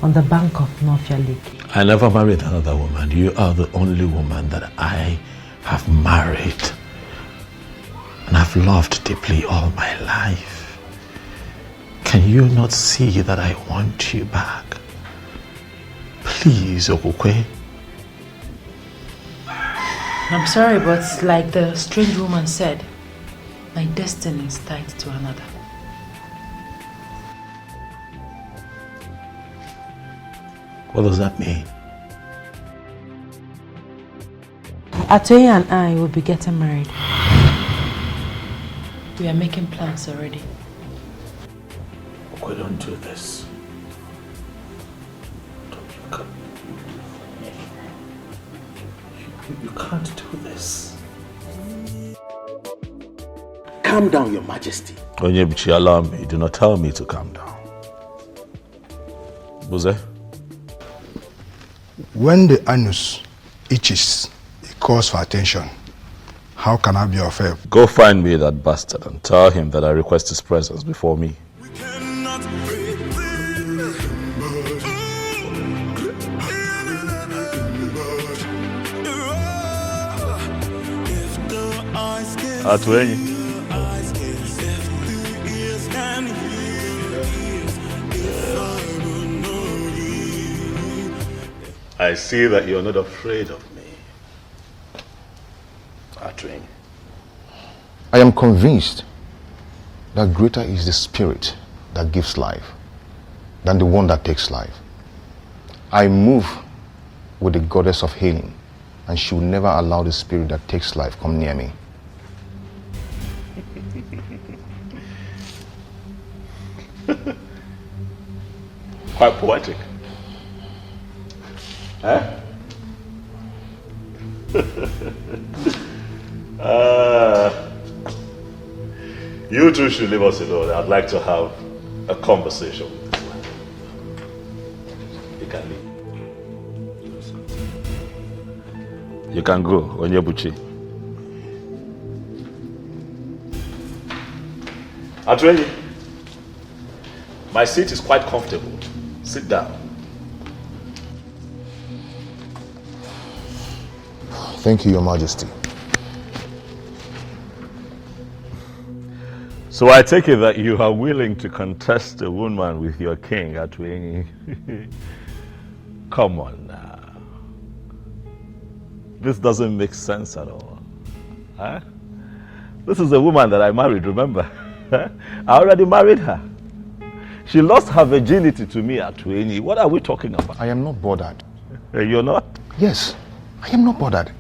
Speaker 1: on the bank of Northia Lake.
Speaker 8: I never married another woman. You are the only woman that I have married and I've loved deeply all my life. Can you not see that I want you back? Please, Okokwe.
Speaker 1: I'm sorry, but like the strange woman said, my destiny is tied to another.
Speaker 8: What does that mean?
Speaker 1: Atoye and I will be getting married. We are making plans already.
Speaker 8: Okay, don't do this. You can't do this.
Speaker 10: Calm down, Your Majesty.
Speaker 8: Onyebuchi, allow me. Do not tell me to calm down. Buze?
Speaker 22: When the anus itches, it calls for attention. How can I be of help?
Speaker 8: Go find me that bastard and tell him that I request his presence before me. Atuenyi. I see that you're not afraid of me. Atuenyi.
Speaker 3: I am convinced that greater is the spirit that gives life than the one that takes life. I move with the goddess of healing, and she will never allow the spirit that takes life come near me.
Speaker 8: Quite poetic. Eh? You two should leave us alone. I'd like to have a conversation with this man. You can leave. You can go, Onyebuchi. Atuenyi, my seat is quite comfortable. Sit down.
Speaker 3: Thank you, Your Majesty.
Speaker 8: So I take it that you are willing to contest a woman with your king, Atuenyi. Come on now. This doesn't make sense at all. Huh? This is a woman that I married, remember? I already married her. She lost her virginity to me, Atuenyi. What are we talking about?
Speaker 3: I am not bothered.
Speaker 8: You're not?
Speaker 3: Yes, I am not bothered.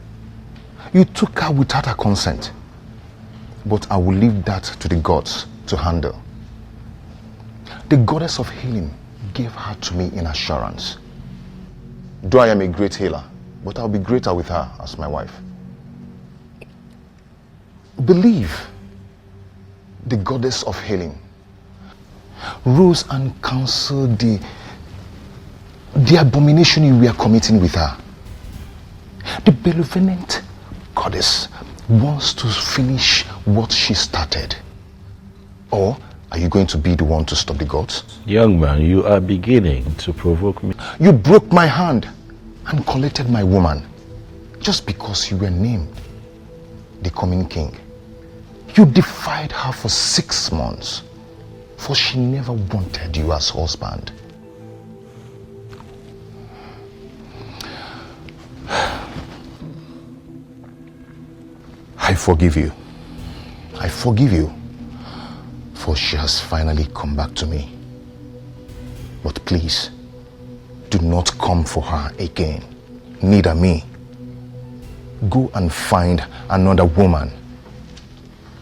Speaker 3: You took her without her consent. But I will leave that to the gods to handle. The goddess of healing gave her to me in assurance. Though I am a great healer, but I'll be greater with her as my wife. Believe the goddess of healing rose and counseled the abomination you were committing with her. The benevolent goddess wants to finish what she started. Or are you going to be the one to stop the gods?
Speaker 8: Young man, you are beginning to provoke me.
Speaker 3: You broke my hand and collected my woman just because you were named the coming king. You defied her for 6 months, for she never wanted you as husband. I forgive you. I forgive you. For she has finally come back to me. But please, do not come for her again. Neither me. Go and find another woman,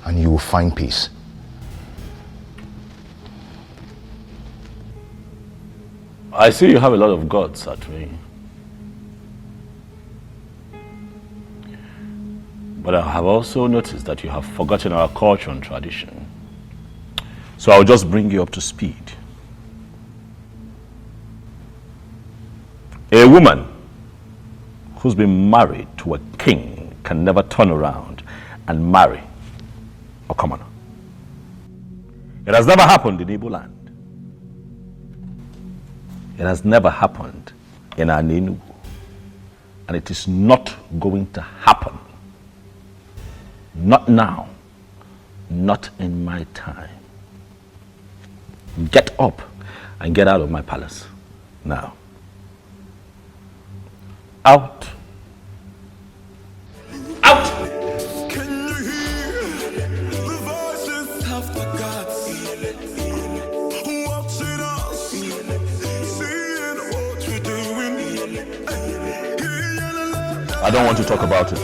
Speaker 3: and you will find peace.
Speaker 8: I see you have a lot of guts at me. But I have also noticed that you have forgotten our culture and tradition. So I'll just bring you up to speed. A woman who's been married to a king can never turn around and marry a commoner. It has never happened in Igbo land. It has never happened in Enugu. And it is not going to happen. Not now. Not in my time. Get up and get out of my palace now. Out. Out.
Speaker 2: Can you hear the voices of the gods watching us, seeing what we're doing?
Speaker 8: I don't want to talk about it.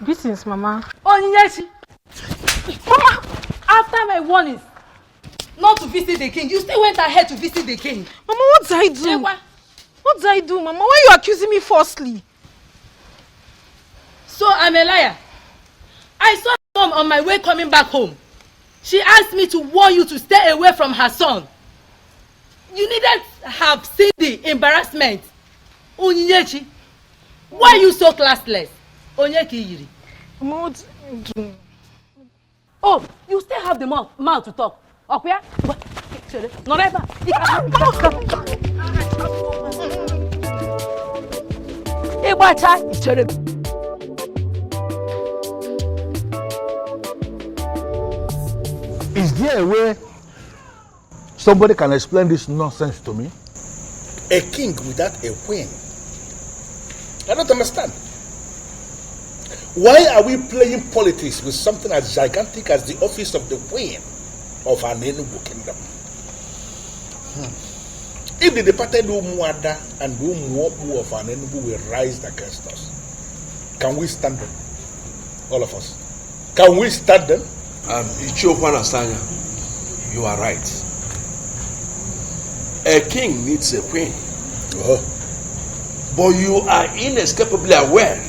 Speaker 4: Greetings, Mama. Oniyechi! Mama, after my warnings not to visit the king, you still went ahead to visit the king.
Speaker 23: Mama, what did I do? What did I do, Mama? Why are you accusing me falsely?
Speaker 4: So I'm a liar. I saw Mom on my way coming back home. She asked me to warn you to stay away from her son. You needed to have seen the embarrassment. Oniyechi, why are you so classless? Onyeki Yiri.
Speaker 23: Mama, what did I do?
Speaker 4: Oh, you still have the mouth to talk. Okay? Not ever.
Speaker 6: Is there a way somebody can explain this nonsense to me?
Speaker 10: A king without a queen? I don't understand. Why are we playing politics with something as gigantic as the office of the queen of an Enugu kingdom? If the departed Umuada and the Umuobu of an Enugu will rise against us, can we stand them? All of us. Can we stand them?
Speaker 13: Ichokwana Sanya, you are right. A king needs a queen. But you are inescapably aware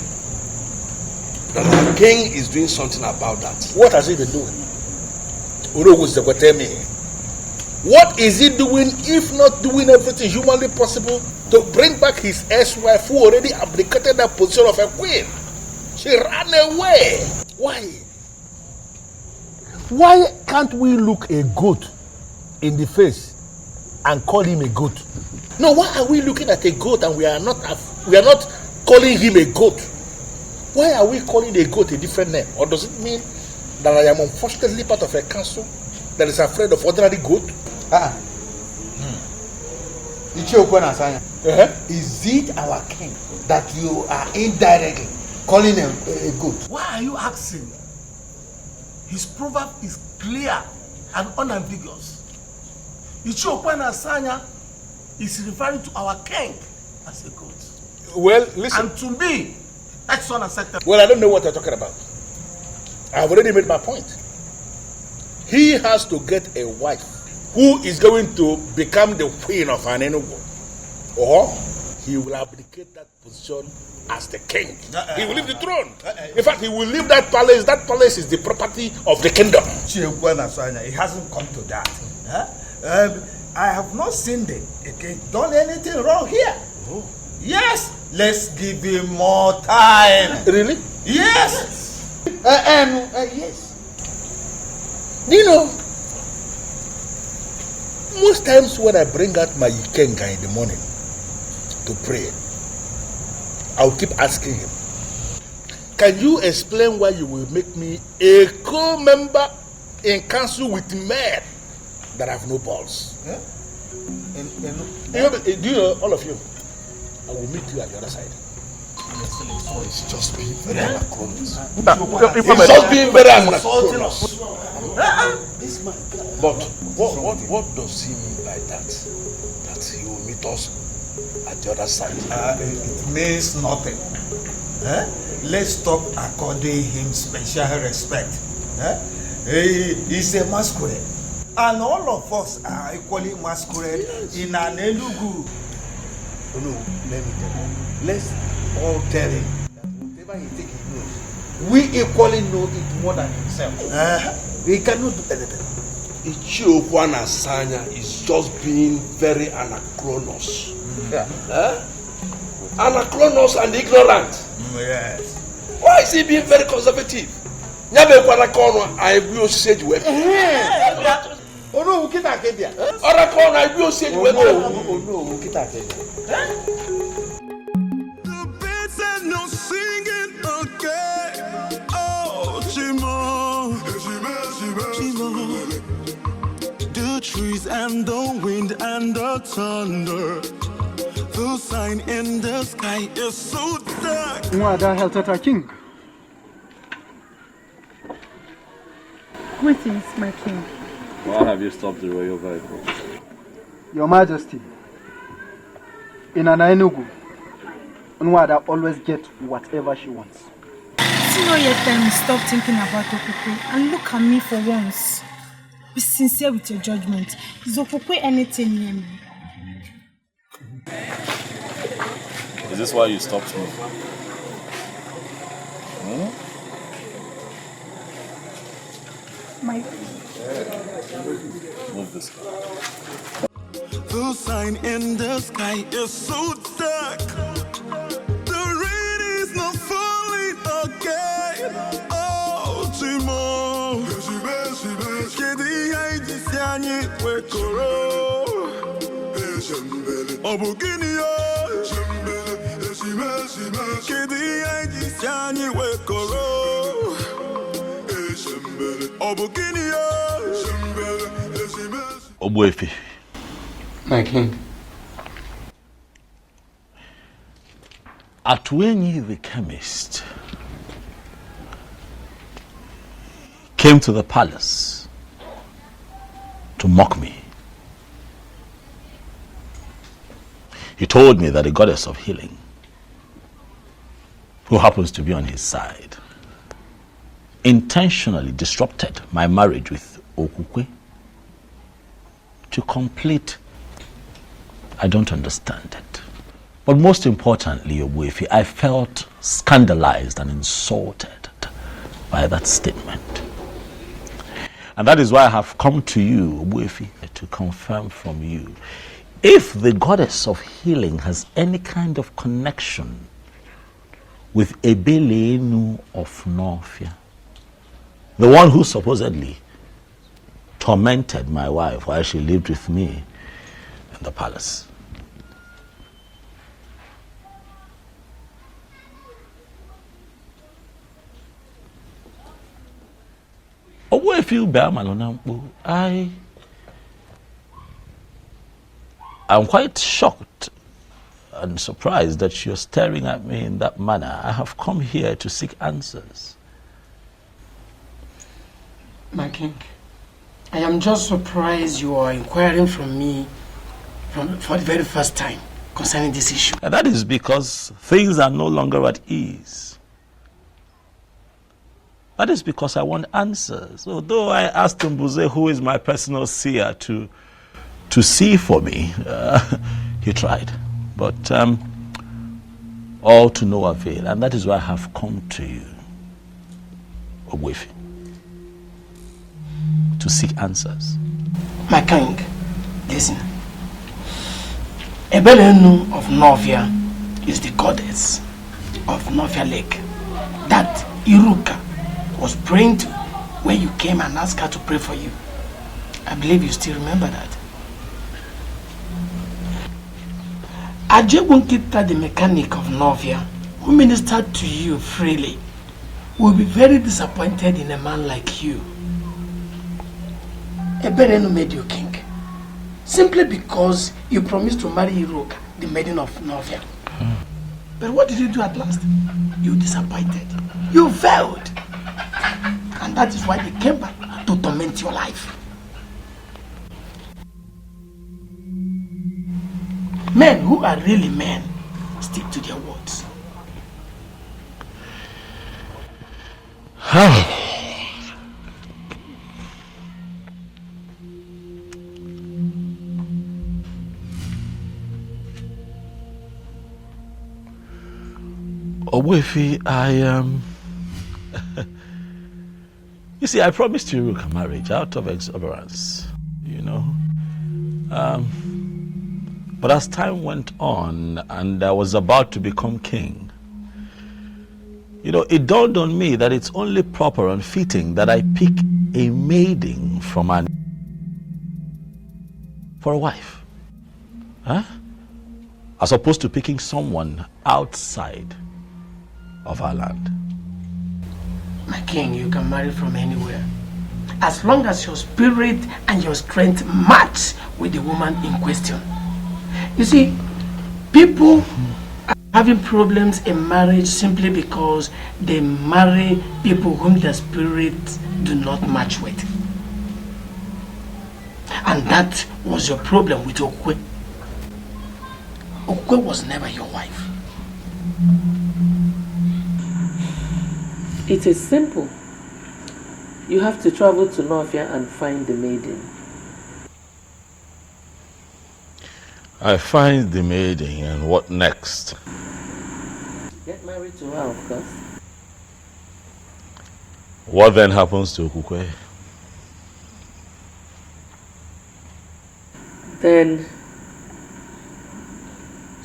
Speaker 13: that the king is doing something about that.
Speaker 10: What has he been doing? What is he doing if not doing everything humanly possible to bring back his ex-wife who already abdicated that position of a queen? She ran away. Why?
Speaker 6: Why can't we look a goat in the face and call him a goat?
Speaker 10: No, why are we looking at a goat and we are not calling him a goat? Why are we calling a goat a different name? Or does it mean that I am unfortunately part of a council that is afraid of ordinary goat?
Speaker 18: Is it our king that you are indirectly calling him a goat?
Speaker 20: Why are you asking? His proverb is clear and unambiguous. Ichiokwana Sanya is referring to our king as a goat.
Speaker 10: Well, listen.
Speaker 20: And to me, that's unacceptable.
Speaker 10: Well, I don't know what you're talking about. I've already made my point. He has to get a wife who is going to become the queen of an Enugu, or he will abdicate that position as the king. He will leave the throne. In fact, he will leave that palace. That palace is the property of the kingdom.
Speaker 18: It hasn't come to that. I have not seen the king done anything wrong here. Yes, let's give him more time.
Speaker 10: Really?
Speaker 18: Yes.
Speaker 10: Yes. Do you know, most times when I bring out my Ikenga in the morning, to pray, I'll keep asking him, can you explain why you will make me a co-member in council with men that have no balls? Yeah? Do you know, all of you, I will meet you at the other side.
Speaker 20: It's just being very anachronous.
Speaker 10: It's just being very anachronous.
Speaker 13: But what does he mean by that? That he will meet us at the other side?
Speaker 18: It means nothing. Let's stop according him special respect. He's a masquerade. And all of us are equally masquerade in an Enugu.
Speaker 13: Oh no, let me tell you. Let's all tell him that whatever he thinks he knows, we equally know it more than himself. He cannot do anything. Ichiokwana Sanya is just being very anachronous. Anachronous and ignorant.
Speaker 18: Yes.
Speaker 13: Why is he being very conservative? I will say you. Oh no, kita kedia. Ora kon I will say you. Oh no, kita kedia.
Speaker 2: The birds are no singing again. Oh, Chimo, the trees and the wind and the thunder. The sign in the sky is so dark.
Speaker 15: Mwada Heltata King.
Speaker 17: Greetings, my king.
Speaker 19: Why have you stopped the royal vehicle?
Speaker 15: Your Majesty, in an Enugu, Nwada always gets whatever she wants.
Speaker 4: See no yet time stop thinking about Okukwe and look at me for once. Be sincere with your judgment. Is Okukwe anything near me?
Speaker 19: Is this why you stopped me? Move this.
Speaker 2: The sign in the sky is so dark. The rain is not falling again. Oh, Chimo. Kedi haiji siani wekoro. Obukini yo. Kedi haiji siani wekoro. Obukini yo.
Speaker 8: Obuefi.
Speaker 11: My king.
Speaker 8: Atwenyi the chemist came to the palace to mock me. He told me that the goddess of healing, who happens to be on his side, intentionally disrupted my marriage with Okukwe to complete. I don't understand it. But most importantly, Obuefi, I felt scandalized and insulted by that statement. And that is why I have come to you, Obuefi, to confirm from you if the goddess of healing has any kind of connection with Ebelenu of Norfia, the one who supposedly tormented my wife while she lived with me in the palace. Oh, if you bear Malonampo, I'm quite shocked and surprised that you're staring at me in that manner. I have come here to seek answers.
Speaker 11: My king, I am just surprised you are inquiring from me for the very first time concerning this issue.
Speaker 8: And that is because things are no longer at ease. That is because I want answers. Although I asked Mbuze, who is my personal seer, to see for me, he tried. But all to no avail. And that is why I have come to you, Ogwefi, to seek answers.
Speaker 11: My king, listen. Ebelenu of Novia is the goddess of Novia Lake that Iruka was praying to when you came and asked her to pray for you. I believe you still remember that. Ajebunkita, the mechanic of Novia, who ministered to you freely, will be very disappointed in a man like you. Eberenu made you king, simply because you promised to marry Iroka, the maiden of Novia. But what did you do at last? You disappointed. You failed. And that is why they came back to torment your life. Men who are really men stick to their words.
Speaker 8: Owefi, you see, I promised you a marriage out of exuberance, you know. But as time went on and I was about to become king, you know, it dawned on me that it's only proper and fitting that I pick a maiden from for a wife. Huh? As opposed to picking someone outside of our land.
Speaker 11: My king, you can marry from anywhere, as long as your spirit and your strength match with the woman in question. You see, people are having problems in marriage simply because they marry people whom their spirits do not match with. And that was your problem with Okwe. Okwe was never your wife.
Speaker 1: It is simple. You have to travel to Novia and find the maiden.
Speaker 8: I find the maiden, and what next?
Speaker 1: Get married to her, of course.
Speaker 8: What then happens to Okukwe?
Speaker 1: Then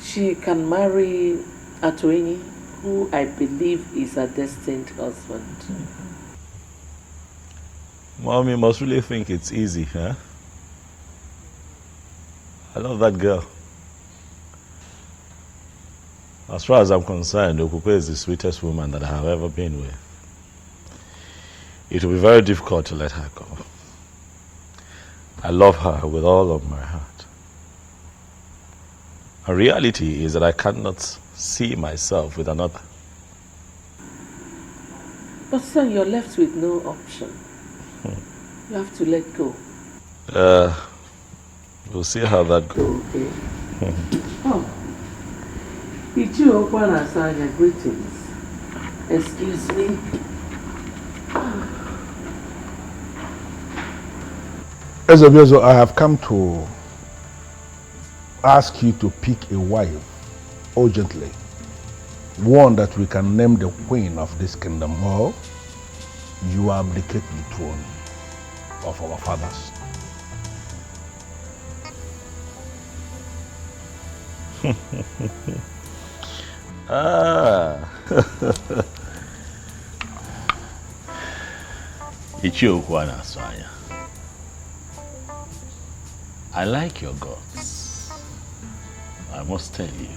Speaker 1: she can marry Atoini, who I believe is her destined husband.
Speaker 8: Mommy must really think it's easy, huh? I love that girl. As far as I'm concerned, Okukwe is the sweetest woman that I have ever been with. It will be very difficult to let her go. I love her with all of my heart. The reality is that I cannot see myself with another.
Speaker 1: But son, you're left with no option. You have to let go.
Speaker 8: We'll see how that goes.
Speaker 1: Okay. Oh. Ichi Okwana Asanya, greetings. Excuse me.
Speaker 22: Ezobiozo, I have come to ask you to pick a wife urgently. One that we can name the queen of this kingdom, or you abdicate the throne of our fathers.
Speaker 8: Ichiokwana Asanya. I like your guts. I must tell you.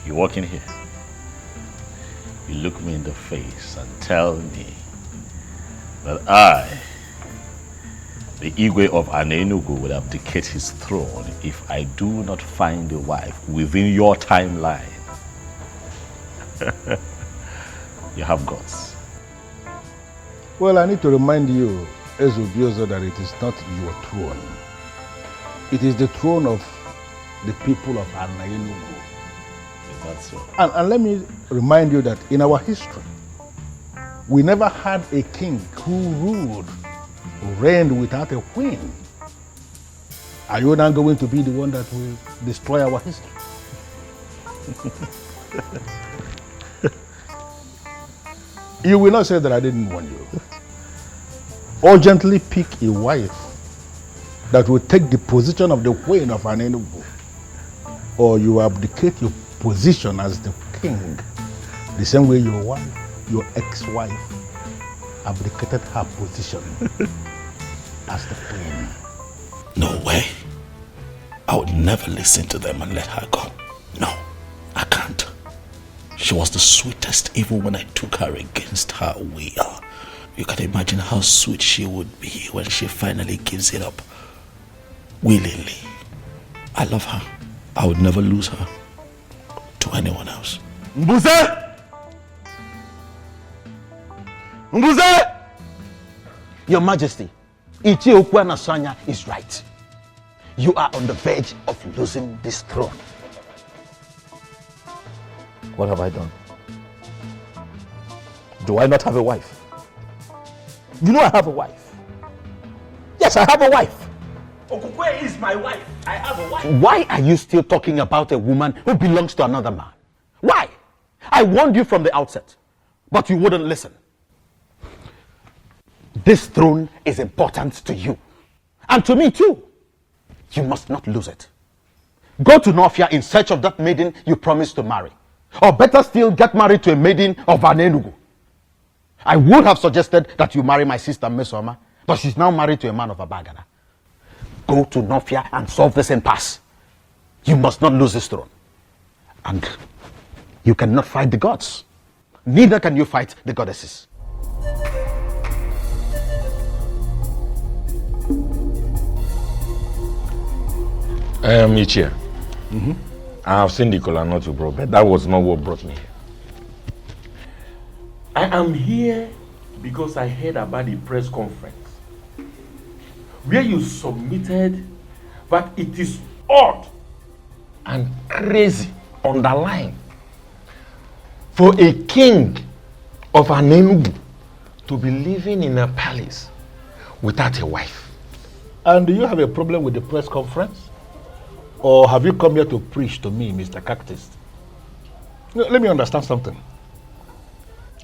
Speaker 8: You walk in here, you look me in the face and tell me that I, the Igwe of Anenugu, would abdicate his throne if I do not find a wife within your timeline. You have guts.
Speaker 22: Well, I need to remind you, Ezobiozo, that it is not your throne. It is the throne of the people of Anenugu.
Speaker 8: Is that so?
Speaker 22: And let me remind you that in our history, we never had a king who ruled, who reigned without a queen. Are you now going to be the one that will destroy our history? You will not say that I didn't warn you. Urgently pick a wife that will take the position of the queen of Anenugu, or you abdicate your position as the king, the same way your wife, your ex-wife, abdicated her position as the queen.
Speaker 8: No way. I would never listen to them and let her go. No, I can't. She was the sweetest even when I took her against her will. You can imagine how sweet she would be when she finally gives it up. Willingly. I love her. I would never lose her to anyone else.
Speaker 13: Mbuze! Mbuze! Your Majesty, Ichie Okwana Sanya is right. You are on the verge of losing this throne.
Speaker 3: What have I done? Do I not have a wife? You know I have a wife. Yes, I have a wife.
Speaker 13: Okukwe is my wife. I have a wife. Why are you still talking about a woman who belongs to another man? Why? I warned you from the outset, but you wouldn't listen. This throne is important to you. And to me too. You must not lose it. Go to Nofia in search of that maiden you promised to marry. Or better still, get married to a maiden of Anenugu. I would have suggested that you marry my sister Mesoma, but she's now married to a man of Abagana. Go to Nofia and solve this impasse. You must not lose this throne. And you cannot fight the gods. Neither can you fight the goddesses.
Speaker 16: Ichie. I have seen the kola nut you brought, but that was not what brought me here. I am here because I heard about the press conference where you submitted that it is odd and crazy, underlined, for a king of an Enugu to be living in a palace without a wife.
Speaker 10: And do you have a problem with the press conference? Or have you come here to preach to me, Mr. Cactus? Let me understand something.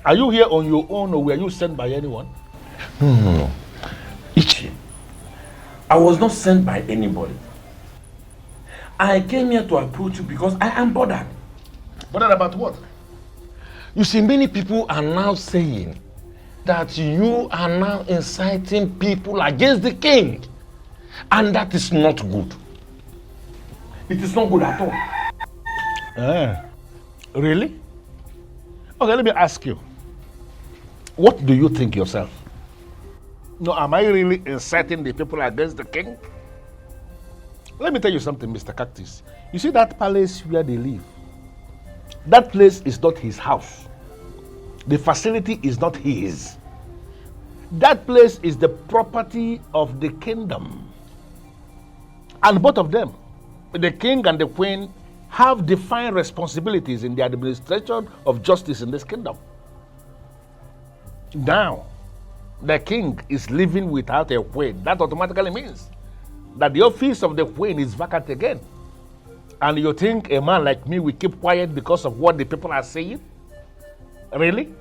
Speaker 10: Are you here on your own or were you sent by anyone?
Speaker 16: No. Ichi, I was not sent by anybody. I came here to approach you because I am bothered.
Speaker 10: Bothered about what?
Speaker 16: You see, many people are now saying that you are now inciting people against the king. And that is not good. It is not good at all.
Speaker 10: Really? Okay, let me ask you. What do you think yourself? No, am I really inciting the people against the king? Let me tell you something, Mr. Cactus. You see that palace where they live? That place is not his house. The facility is not his. That place is the property of the kingdom. And both of them, the king and the queen, have defined responsibilities in the administration of justice in this kingdom. Now, the king is living without a queen. That automatically means that the office of the queen is vacant again. And you think a man like me will keep quiet because of what the people are saying? Really?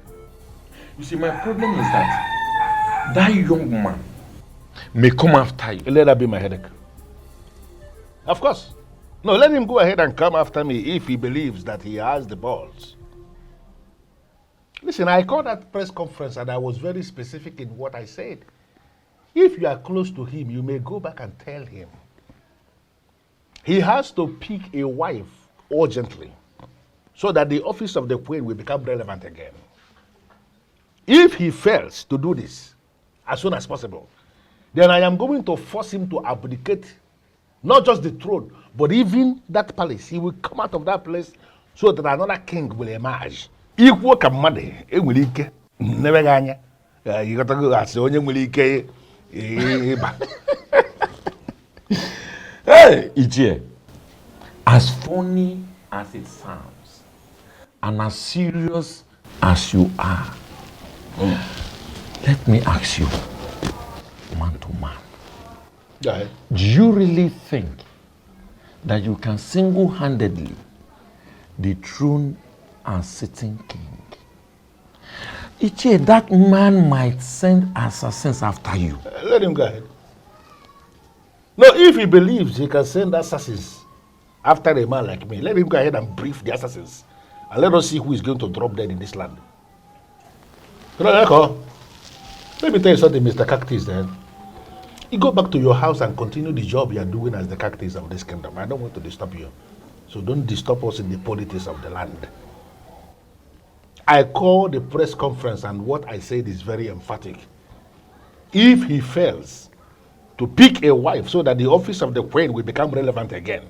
Speaker 16: You see, my problem is that young man may come after you.
Speaker 10: Let that be my headache. Of course. No, let him go ahead and come after me if he believes that he has the balls. Listen, I called that press conference and I was very specific in what I said. If you are close to him, you may go back and tell him. He has to pick a wife urgently so that the office of the queen will become relevant again. If he fails to do this as soon as possible, then I am going to force him to abdicate not just the throne, but even that palace. He will come out of that place so that another king will emerge. Equal kamade, ewilike, never ganya. You got to go as only wilike.
Speaker 16: Hey, Ichie, as funny as it sounds, and as serious as you are, let me ask you, man to man.
Speaker 10: Go ahead.
Speaker 16: Do you really think that you can single-handedly dethrone a sitting king? Ichie, that man might send assassins after you.
Speaker 10: Let him go ahead. No, if he believes he can send assassins after a man like me, let him go ahead and brief the assassins. And let us see who is going to drop dead in this land. Let me tell you something, Mr. Cactus, then. You go back to your house and continue the job you are doing as the captains of this kingdom. I don't want to disturb you. So don't disturb us in the politics of the land. I called the press conference and what I said is very emphatic. If he fails to pick a wife so that the office of the queen will become relevant again,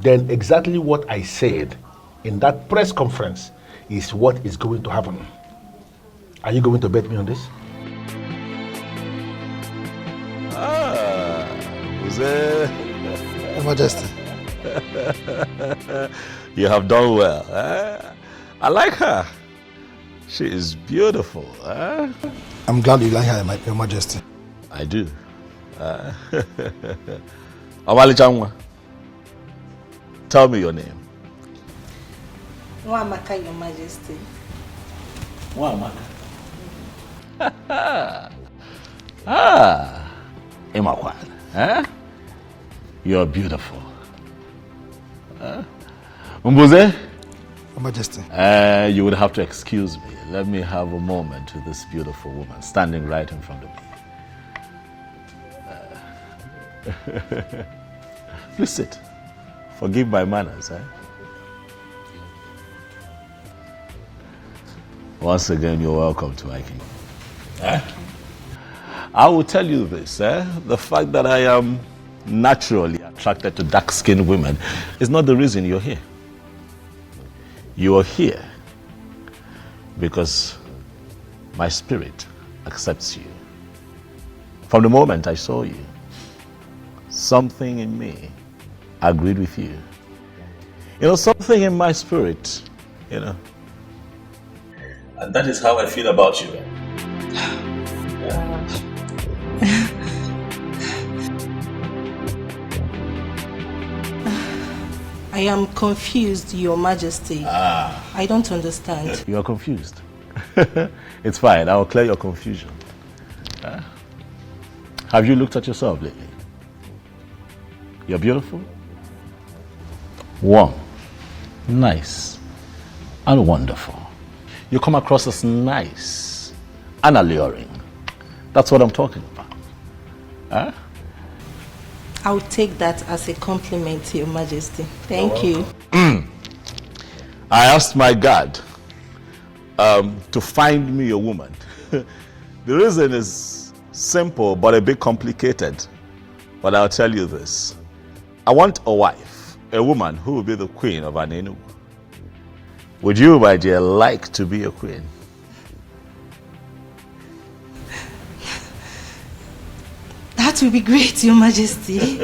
Speaker 10: then exactly what I said in that press conference is what is going to happen. Are you going to bet me on this?
Speaker 8: Your Majesty. You have done well. I like her. She is beautiful.
Speaker 22: I'm glad you like her, Your Majesty.
Speaker 8: I do. Awali Changwa, tell me your name.
Speaker 14: Nwamaka, Your Majesty.
Speaker 8: Nwamaka. Imakwan. You're beautiful. Mbuze?
Speaker 22: Your Majesty.
Speaker 8: You would have to excuse me. Let me have a moment with this beautiful woman standing right in front of me. Please sit. Forgive my manners. Once again, you're welcome to my kingdom. I will tell you this. The fact that I am naturally attracted to dark-skinned women is not the reason you're here. You are here because my spirit accepts you. From the moment I saw you, something in me agreed with you. You know, something in my spirit, you know. And that is how I feel about you.
Speaker 14: I am confused, Your Majesty. I don't understand.
Speaker 8: You are confused. It's fine. I will clear your confusion. Have you looked at yourself lately? You're beautiful, warm, nice, and wonderful. You come across as nice and alluring. That's what I'm talking about.
Speaker 14: I'll take that as a compliment, Your Majesty. Thank you.
Speaker 8: I asked my God to find me a woman. The reason is simple but a bit complicated. But I'll tell you this. I want a wife, a woman who will be the queen of an Enugu. Would you, my dear, like to be a queen?
Speaker 14: That will be great, Your Majesty.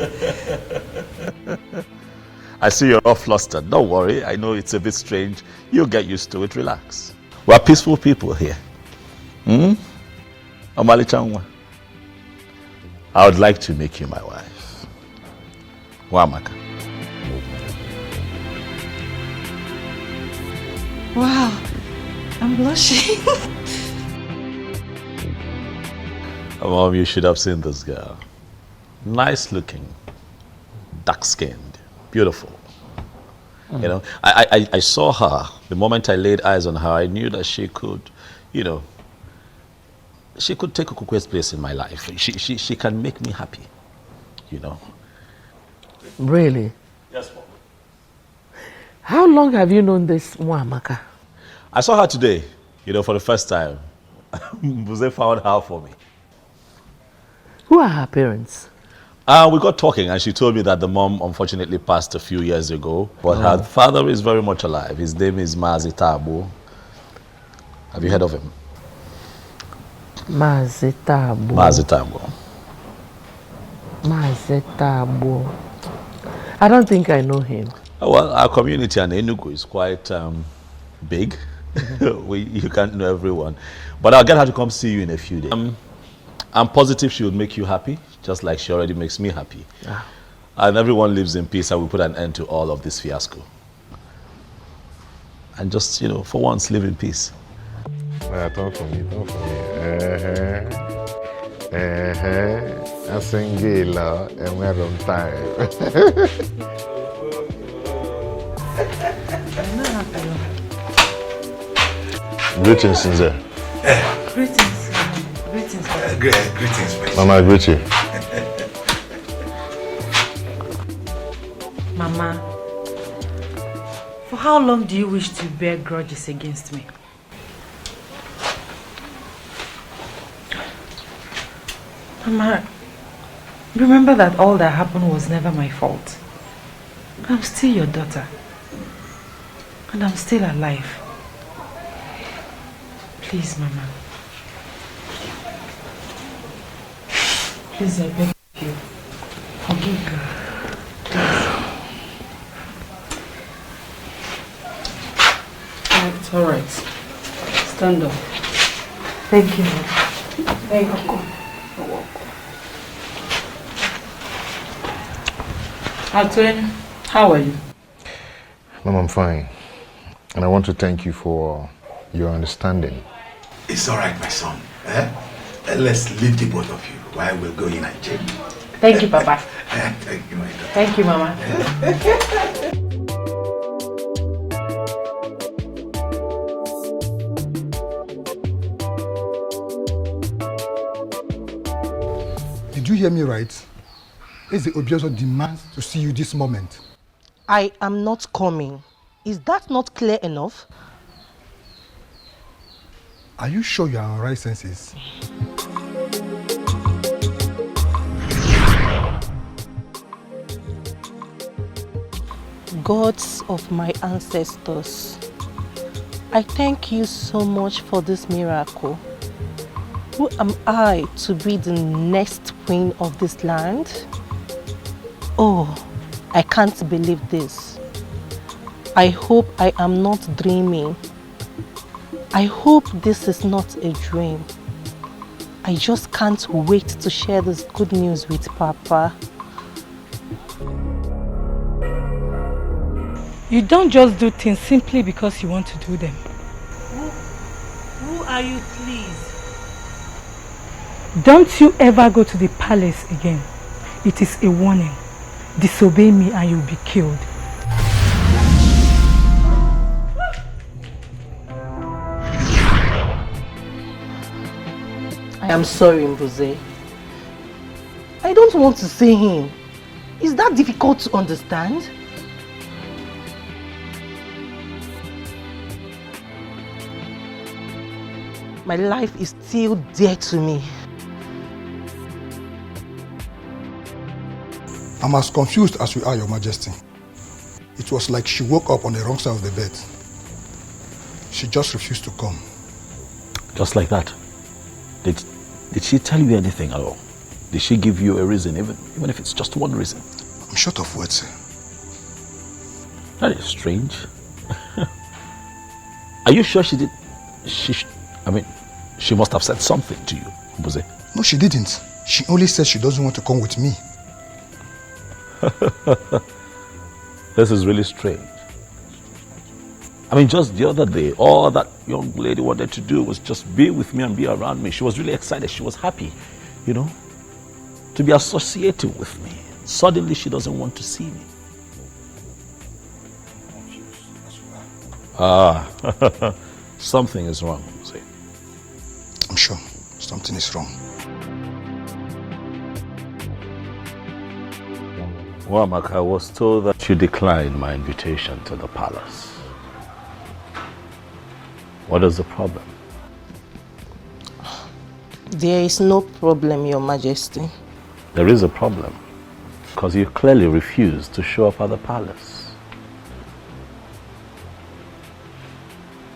Speaker 8: I see you're all flustered. Don't worry. I know it's a bit strange. You'll get used to it. Relax. We're peaceful people here. Omali Changwa, I would like to make you my wife. Wamaka.
Speaker 14: Wow, I'm blushing.
Speaker 8: Mom, you should have seen this girl. Nice looking, dark skinned, beautiful. You know, I saw her. The moment I laid eyes on her, I knew that she could, you know, she could take Okukwe's place in my life. She can make me happy, you know.
Speaker 12: Really?
Speaker 8: Yes, Mom.
Speaker 12: How long have you known this Nwamaka?
Speaker 8: I saw her today, you know, for the first time. Buze found her for me.
Speaker 12: Who are her parents?
Speaker 8: We got talking and she told me that the mom unfortunately passed a few years ago, but her father is very much alive. His name is Mazitabo. Have you heard of him?
Speaker 12: Mazitabo.
Speaker 8: Mazitabo.
Speaker 12: Mazitabo. I don't think I know him.
Speaker 8: Well, our community in Enugu is quite big. You can't know everyone. But I'll get her to come see you in a few days. I'm positive she will make you happy, just like she already makes me happy. And everyone lives in peace and we put an end to all of this fiasco. And just, you know, for once, live in peace.
Speaker 16: Don't for me. I sing Gila and we're on time.
Speaker 3: Greetings, Sinze.
Speaker 1: Greetings. Greetings, Papa.
Speaker 18: Greetings, my
Speaker 3: Mama, I greet you.
Speaker 1: Mama, for how long do you wish to bear grudges against me? Mama, remember that all that happened was never my fault. I'm still your daughter. And I'm still alive. Please, Mama. Please, I beg you. Forgive me. It's alright. Stand up. Thank you, Mama. Thank you. You're welcome. Atwen, how are you?
Speaker 3: Mom, I'm fine. And I want to thank you for your understanding.
Speaker 18: It's all right, my son. Let's leave the both of you while we're going and change.
Speaker 1: Thank you, Papa.
Speaker 18: Thank you, my daughter.
Speaker 1: Thank you, Mama.
Speaker 22: Did you hear me right? Eze Obiozo demands to see you this moment.
Speaker 14: I am not coming. Is that not clear enough?
Speaker 22: Are you sure you are in right senses?
Speaker 14: Gods of my ancestors, I thank you so much for this miracle. Who am I to be the next queen of this land? Oh, I can't believe this. I hope I am not dreaming. I hope this is not a dream. I just can't wait to share this good news with Papa.
Speaker 4: You don't just do things simply because you want to do them.
Speaker 1: Who are you, please?
Speaker 4: Don't you ever go to the palace again. It is a warning. Disobey me and you'll be killed.
Speaker 14: I am sorry, Mbuze. I don't want to see him. Is that difficult to understand? My life is still dear to me.
Speaker 22: I'm as confused as you are, Your Majesty. It was like she woke up on the wrong side of the bed. She just refused to come.
Speaker 8: Just like that? Did she tell you anything at all? Did she give you a reason, even if it's just one reason?
Speaker 22: I'm short of words, sir.
Speaker 8: That is strange. Are you sure she did? She must have said something to you, Mbuze.
Speaker 22: No, she didn't. She only said she doesn't want to come with me.
Speaker 8: This is really strange. Just the other day, all that young lady wanted to do was just be with me and be around me. She was really excited. She was happy, to be associated with me. Suddenly, she doesn't want to see me. Something is wrong, Mbuze.
Speaker 22: I'm sure something is wrong.
Speaker 8: Wamak, I was told that you declined my invitation to the palace. What is the problem?
Speaker 14: There is no problem, Your Majesty.
Speaker 8: There is a problem, because you clearly refused to show up at the palace.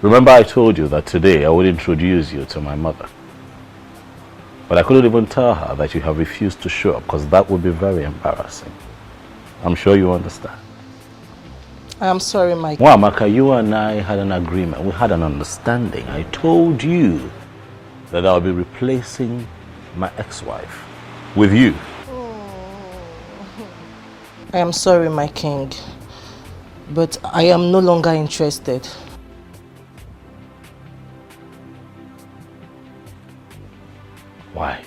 Speaker 8: Remember I told you that today I would introduce you to my mother. But I couldn't even tell her that you have refused to show up, because that would be very embarrassing. I'm sure you understand.
Speaker 14: I'm sorry, Mike.
Speaker 8: Wamaka, you and I had an agreement. We had an understanding. I told you that I'll be replacing my ex-wife with you.
Speaker 14: I am sorry, my king, but I am no longer interested.
Speaker 8: Why?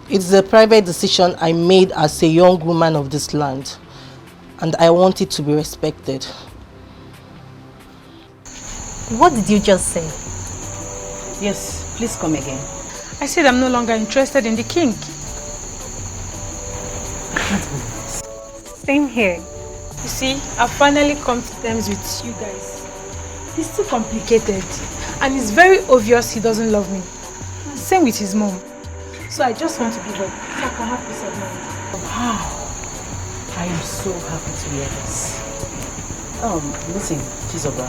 Speaker 14: It's a private decision I made as a young woman of this land, and I want it to be respected.
Speaker 5: What did you just say?
Speaker 1: Yes.
Speaker 7: Please come again.
Speaker 4: I said I'm no longer interested in the king. Same here. You see, I've finally come to terms with you guys. He's too complicated. And it's very obvious he doesn't love me. Same with his mom. So I just want to give up so I can have peace of mind.
Speaker 7: Wow. I am so happy to hear this. Listen, Chizoba.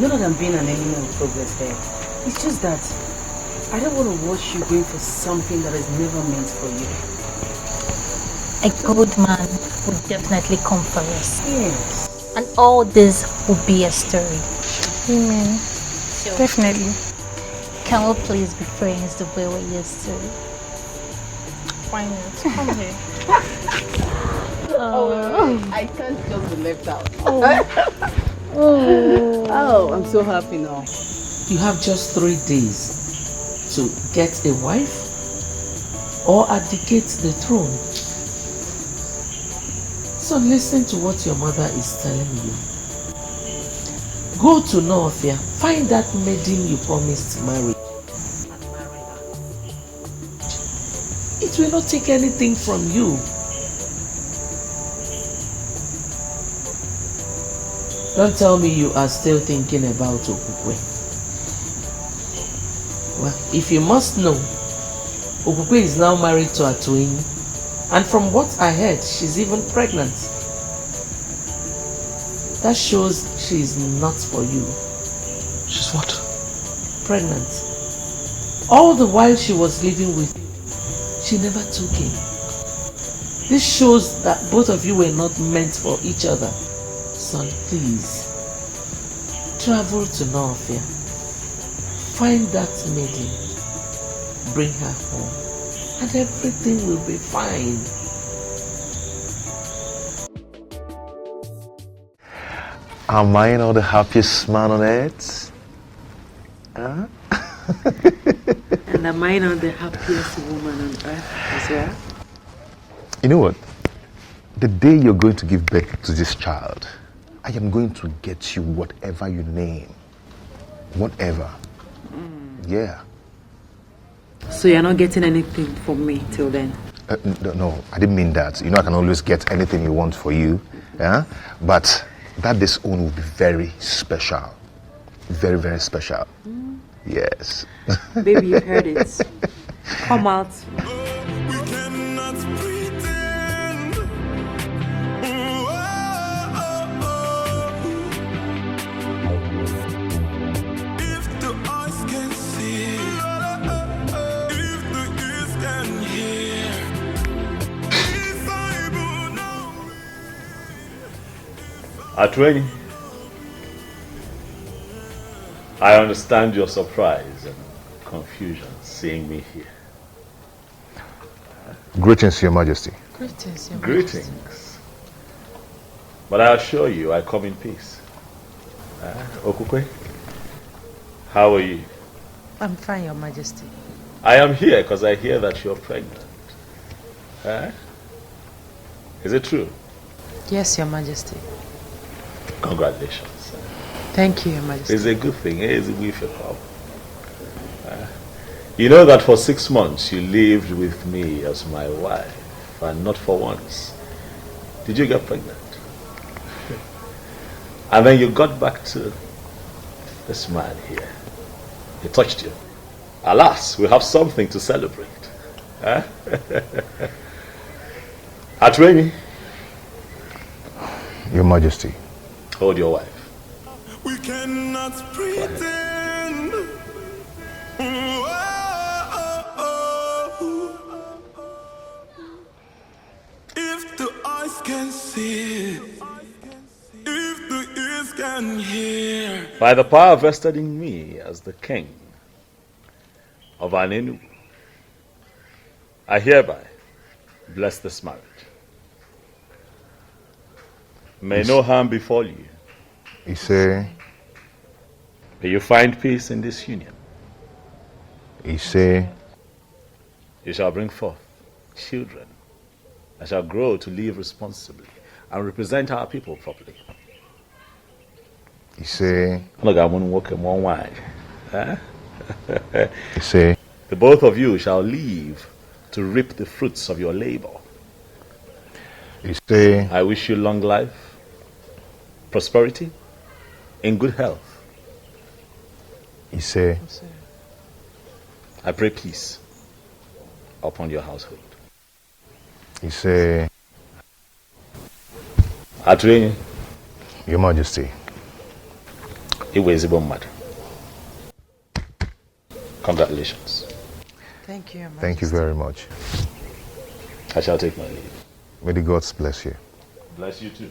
Speaker 7: Not that I'm being an enemy of progress there. It's just that I don't want to watch you going for something that is never meant for you.
Speaker 5: A good man would definitely come for us.
Speaker 7: Yes.
Speaker 5: And all this will be a story.
Speaker 4: Amen.
Speaker 5: So,
Speaker 4: definitely.
Speaker 5: Can we please be friends the way we used to?
Speaker 4: Why not? Come here.
Speaker 7: I can't just be left out.
Speaker 5: Oh,
Speaker 7: I'm so happy now.
Speaker 12: You have just 3 days to get a wife or abdicate the throne. So listen to what your mother is telling you. Go to Northia, find that maiden you promised to marry. It will not take anything from you. Don't tell me you are still thinking about Okukwe. Well, if you must know, Okukwe is now married to Atuini, and from what I heard, she's even pregnant. That shows she is not for you.
Speaker 3: She's what?
Speaker 12: Pregnant. All the while she was living with you, she never took him. This shows that both of you were not meant for each other. Son, please, travel to Northia. Find that maiden. Bring her home. And everything will be fine.
Speaker 3: Am I not the happiest man on earth? Huh?
Speaker 1: And am I not the happiest woman on earth as well?
Speaker 3: You know what? The day you're going to give birth to this child, I am going to get you whatever you name. Whatever. Yeah.
Speaker 1: So you're not getting anything from me till then?
Speaker 3: No, I didn't mean that. You know I can always get anything you want for you. Yeah? But that this own will be very special. Very, very special. Yes.
Speaker 1: Baby, you've heard it. Come out.
Speaker 19: Atweni, I understand your surprise and confusion seeing me here.
Speaker 3: Greetings, Your Majesty.
Speaker 1: Greetings, Your
Speaker 19: Greetings.
Speaker 1: Majesty.
Speaker 19: But I assure you, I come in peace. Okukwe, how are you?
Speaker 1: I'm fine, Your Majesty.
Speaker 19: I am here because I hear that you're pregnant. Is it true?
Speaker 1: Yes, Your Majesty.
Speaker 19: Congratulations.
Speaker 1: Thank you, Your Majesty.
Speaker 19: It's a good thing. It's a good thing. You know that for 6 months you lived with me as my wife, and not for once did you get pregnant. And then you got back to this man here. He touched you. Alas, we have something to celebrate. Atweni.
Speaker 3: Your Majesty.
Speaker 19: Hold your wife.
Speaker 2: We cannot pretend. If the eyes can see, if the ears can hear.
Speaker 19: By the power vested in me as the king of Anenu, I hereby bless this marriage. May no harm befall you.
Speaker 3: You say?
Speaker 19: May you find peace in this union.
Speaker 3: You say?
Speaker 19: You shall bring forth children that shall grow to live responsibly and represent our people properly.
Speaker 3: You say?
Speaker 19: Look, I'm going to work in one way.
Speaker 3: You see?
Speaker 19: The both of you shall live to reap the fruits of your labor.
Speaker 3: You see?
Speaker 19: I wish you long life, prosperity, and good health.
Speaker 3: You see?
Speaker 19: I pray peace upon your household.
Speaker 3: You see?
Speaker 19: Atwin,
Speaker 3: Your Majesty.
Speaker 19: It was a bomb matter. Congratulations.
Speaker 9: Thank you, Your Majesty.
Speaker 3: Thank you very much.
Speaker 19: I shall take my leave.
Speaker 3: May the gods bless you.
Speaker 19: Bless you too.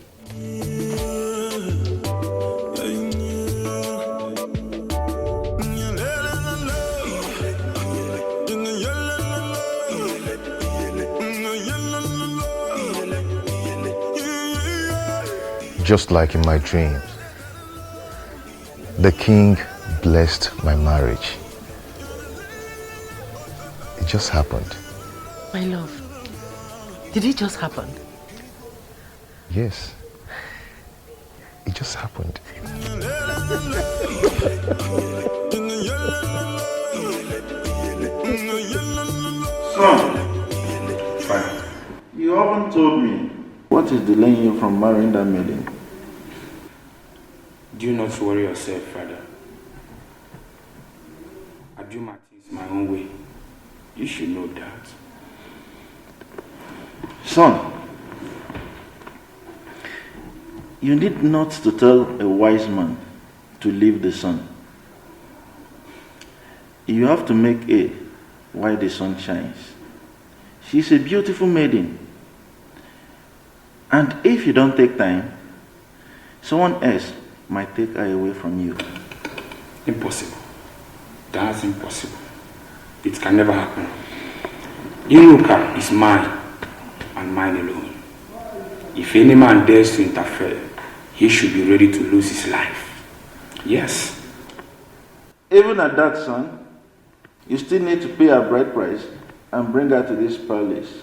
Speaker 3: Just like in my dreams, the king blessed my marriage. It just happened.
Speaker 1: My love, did it just happen?
Speaker 3: Yes. It just happened.
Speaker 17: Son, you haven't told me what is delaying you from marrying that maiden.
Speaker 21: Do not worry yourself, Father. I do my things my own way. You should know that.
Speaker 17: Son, you need not to tell a wise man to leave the sun. You have to make hay while the sun shines. She's a beautiful maiden. And if you don't take time, someone else might take her away from you.
Speaker 21: Impossible. That's impossible. It can never happen. Iruka is mine and mine alone. If any man dares to interfere, he should be ready to lose his life. Yes.
Speaker 17: Even at that, son, you still need to pay her bride price and bring her to this palace.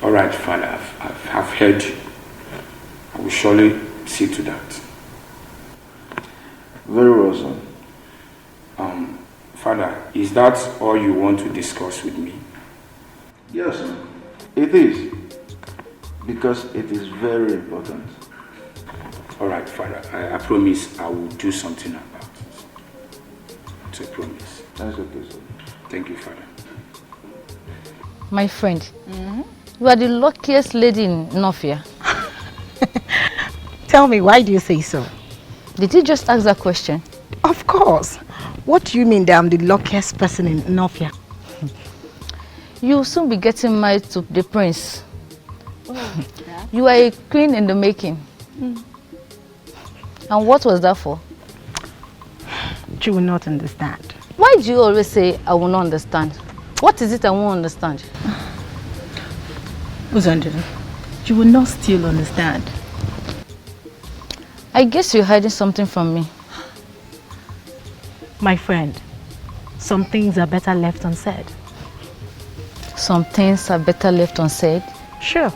Speaker 21: All right, Father, I've heard you. I will surely see to that.
Speaker 17: Very well, son.
Speaker 21: Father, is that all you want to discuss with me?
Speaker 17: Yes, son. It is. Because it is very important.
Speaker 21: All right, Father, I promise I will do something about it. It's a promise.
Speaker 17: That's okay, sir.
Speaker 21: Thank you, Father.
Speaker 24: My friend, you are the luckiest lady in Nofia.
Speaker 23: Tell me, why do you say so?
Speaker 24: Did you just ask that question?
Speaker 23: Of course. What do you mean that I'm the luckiest person in Nofia?
Speaker 24: You'll soon be getting married to the prince. You are a queen in the making. And what was that for?
Speaker 23: You will not understand.
Speaker 24: Why do you always say, I will not understand? What is it I won't understand?
Speaker 23: Uzandra, you will not still understand.
Speaker 24: I guess you're hiding something from me.
Speaker 23: My friend, some things are better left unsaid.
Speaker 24: Some things are better left unsaid?
Speaker 23: Sure.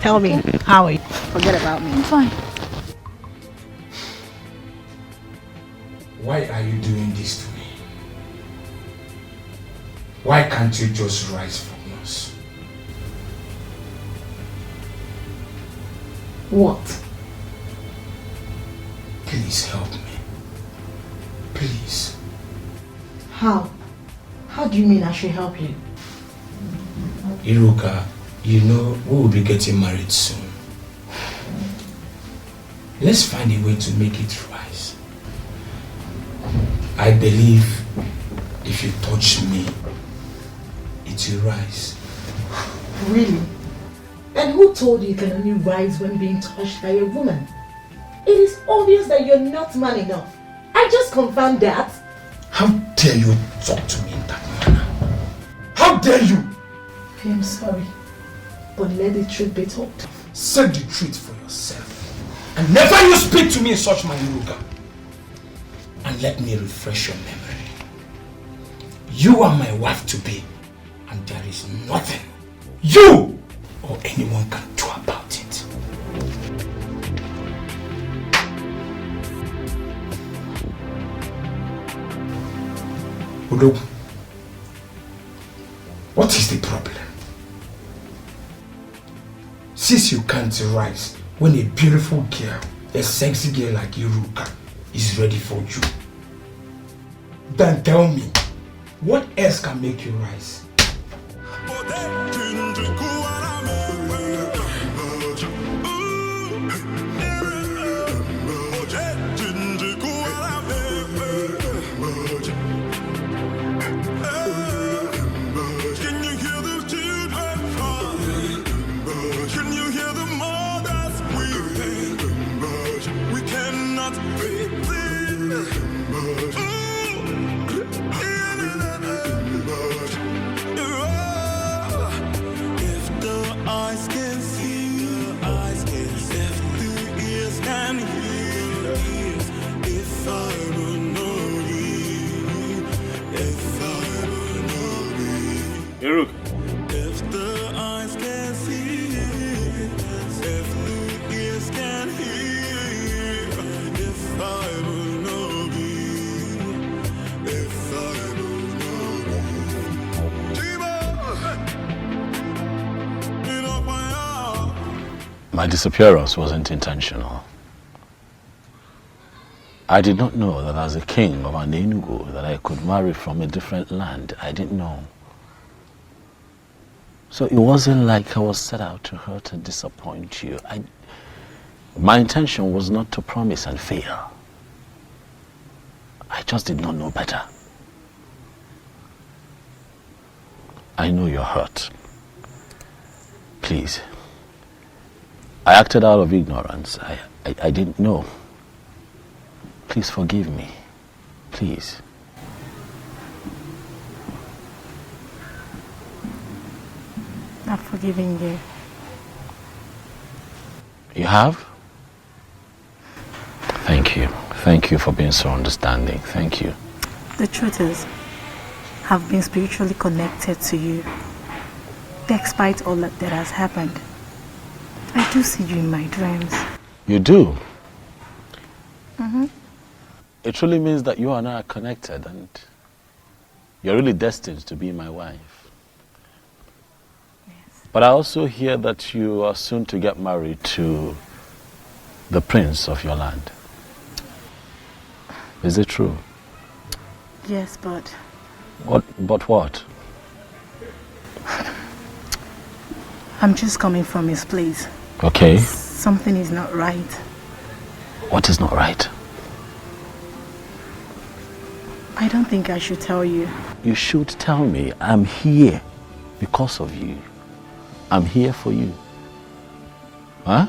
Speaker 23: Tell me, how are you? Forget about me.
Speaker 24: I'm fine.
Speaker 25: Why are you doing this to me? Why can't you just rise from us?
Speaker 23: What?
Speaker 25: Please help me. Please.
Speaker 23: How? How do you mean I should help you?
Speaker 25: Iruka, you know we will be getting married soon. Let's find a way to make it rise. I believe if you touch me, it will rise.
Speaker 23: Really? And who told you you can only rise when being touched by a woman? It is obvious that you're not man enough. I just confirmed that.
Speaker 25: How dare you talk to me in that manner? How dare you?
Speaker 23: I am sorry, but let the truth be told.
Speaker 25: Say the truth for yourself. And never you speak to me in such manner, Iruka. And let me refresh your memory. You are my wife to be, and there is nothing you or anyone can do about it. the problem? Since you can't rise when a beautiful girl, a sexy girl like Iruka is ready for you, then tell me, what else can make you rise?
Speaker 2: If the eyes can see, if the ears can hear, if I will know thee, if I will know thee.
Speaker 8: My disappearance wasn't intentional. I did not know that as a king of an Enugu that I could marry from a different land. I didn't know. So it wasn't like I was set out to hurt and disappoint you. My intention was not to promise and fail. I just did not know better. I know you're hurt. Please. I acted out of ignorance. I didn't know. Please forgive me. Please.
Speaker 4: Not forgiving you.
Speaker 8: You have? Thank you. Thank you for being so understanding. Thank you.
Speaker 4: The truth is, I've been spiritually connected to you. Despite all that has happened, I do see you in my dreams.
Speaker 8: You do?
Speaker 4: Mm-hmm.
Speaker 8: It truly means that you and I are connected and you're really destined to be my wife. But I also hear that you are soon to get married to the prince of your land. Is it true?
Speaker 4: Yes, but...
Speaker 8: But what?
Speaker 4: I'm just coming from his place.
Speaker 8: Okay.
Speaker 4: Something is not right.
Speaker 8: What is not right?
Speaker 4: I don't think I should tell you.
Speaker 8: You should tell me. I'm here because of you. I'm here for you. Huh?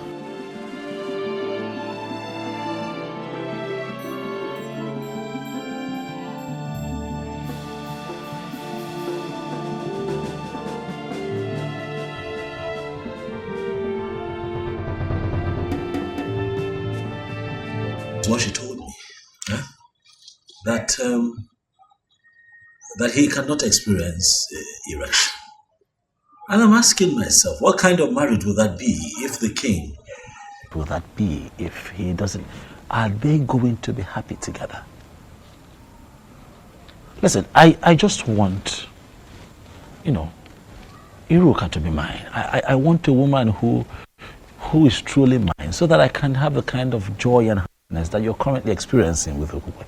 Speaker 6: What she told me, huh? That he cannot experience erection. And I'm asking myself, what kind of marriage would that be if the king...
Speaker 8: Will that be if he doesn't... Are they going to be happy together? Listen, I just want, Iruka to be mine. I want a woman who is truly mine so that I can have the kind of joy and happiness that you're currently experiencing with Iruka.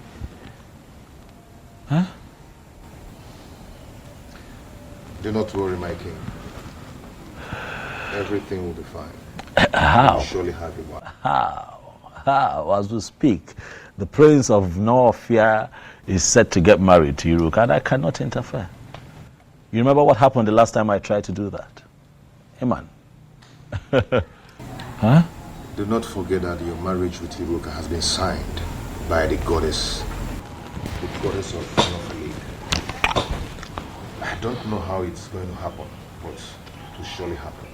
Speaker 8: Huh?
Speaker 3: Do not worry, my king. Everything will be fine.
Speaker 8: How?
Speaker 3: You'll surely have a wife.
Speaker 8: How? As we speak, the prince of Northia is set to get married to Iruka, and I cannot interfere. You remember what happened the last time I tried to do that? Hey, man. Huh?
Speaker 3: Do not forget that your marriage with Iruka has been signed by the goddess of Northia. I don't know how it's going to happen, but it will surely happen.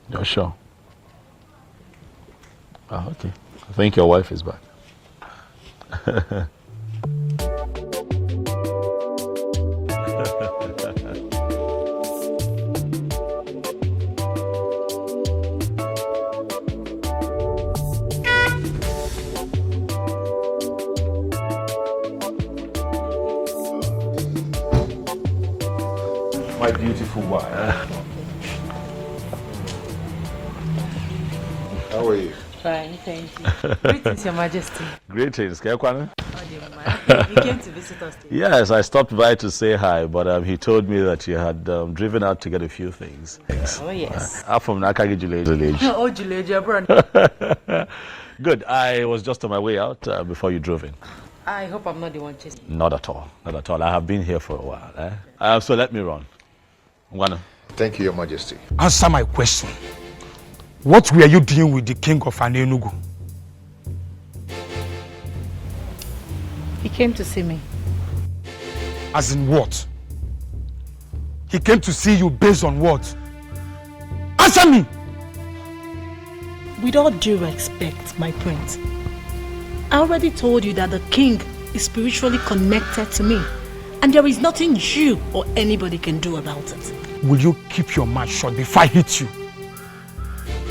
Speaker 8: You're sure? Oh, okay. I think your wife is back.
Speaker 16: my beautiful wife.
Speaker 3: How are you?
Speaker 1: Fine, thank you. Greetings, Your Majesty.
Speaker 19: Greetings, Kekwane.
Speaker 1: You came to visit us today.
Speaker 19: Yes, I stopped by to say hi, but he told me that you had driven out to get a few things.
Speaker 1: Oh, yes.
Speaker 19: I'm from Nakagi village.
Speaker 1: Oh, Juleja, brother.
Speaker 19: Good. I was just on my way out before you drove in.
Speaker 1: I hope I'm not the one chasing.
Speaker 19: Not at all. Not at all. I have been here for a while. So let me run. Ngwana.
Speaker 3: Thank you, Your Majesty.
Speaker 25: Answer my question. What were you doing with the king of Anenugu?
Speaker 4: He came to see me.
Speaker 25: As in what? He came to see you based on what? Answer me!
Speaker 23: With all due respect, my prince, I already told you that the king is spiritually connected to me, and there is nothing you or anybody can do about it.
Speaker 25: Will you keep your mouth shut before I hit you?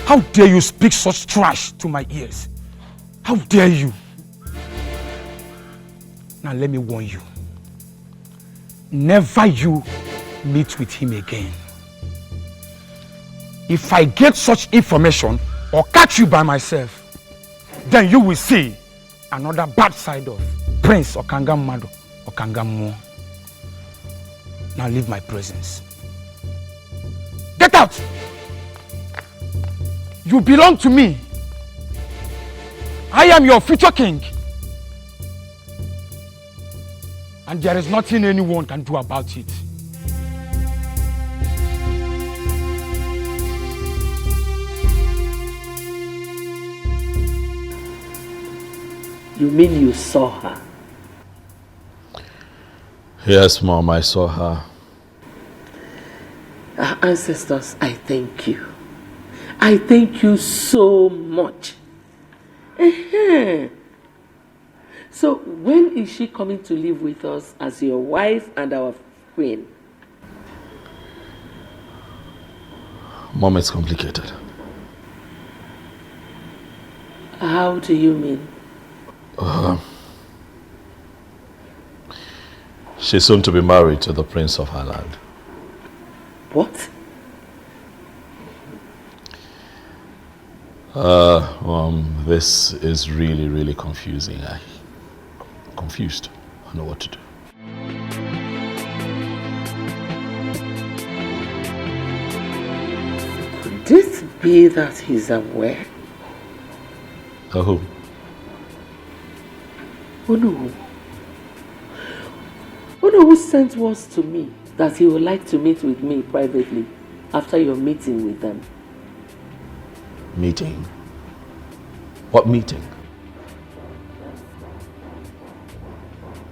Speaker 25: How dare you speak such trash to my ears? How dare you? Now let me warn you. Never you meet with him again. If I get such information or catch you by myself, then you will see another bad side of Prince Okangamado Okangamu. Now leave my presence. Get out! You belong to me. I am your future king. And there is nothing anyone can do about it.
Speaker 12: You mean you saw her?
Speaker 19: Yes, Mom, I saw her.
Speaker 12: Our ancestors, I thank you. I thank you so much. So when is she coming to live with us as your wife and our queen?
Speaker 19: Mom, it's complicated.
Speaker 12: How do you mean?
Speaker 19: She's soon to be married to the prince of her land.
Speaker 12: What?
Speaker 19: This is really, really confusing. I'm confused. I don't know what to do.
Speaker 12: Could this be that he's aware?
Speaker 19: Who?
Speaker 12: Onu who sent words to me that he would like to meet with me privately after your meeting with them.
Speaker 19: Meeting? What meeting?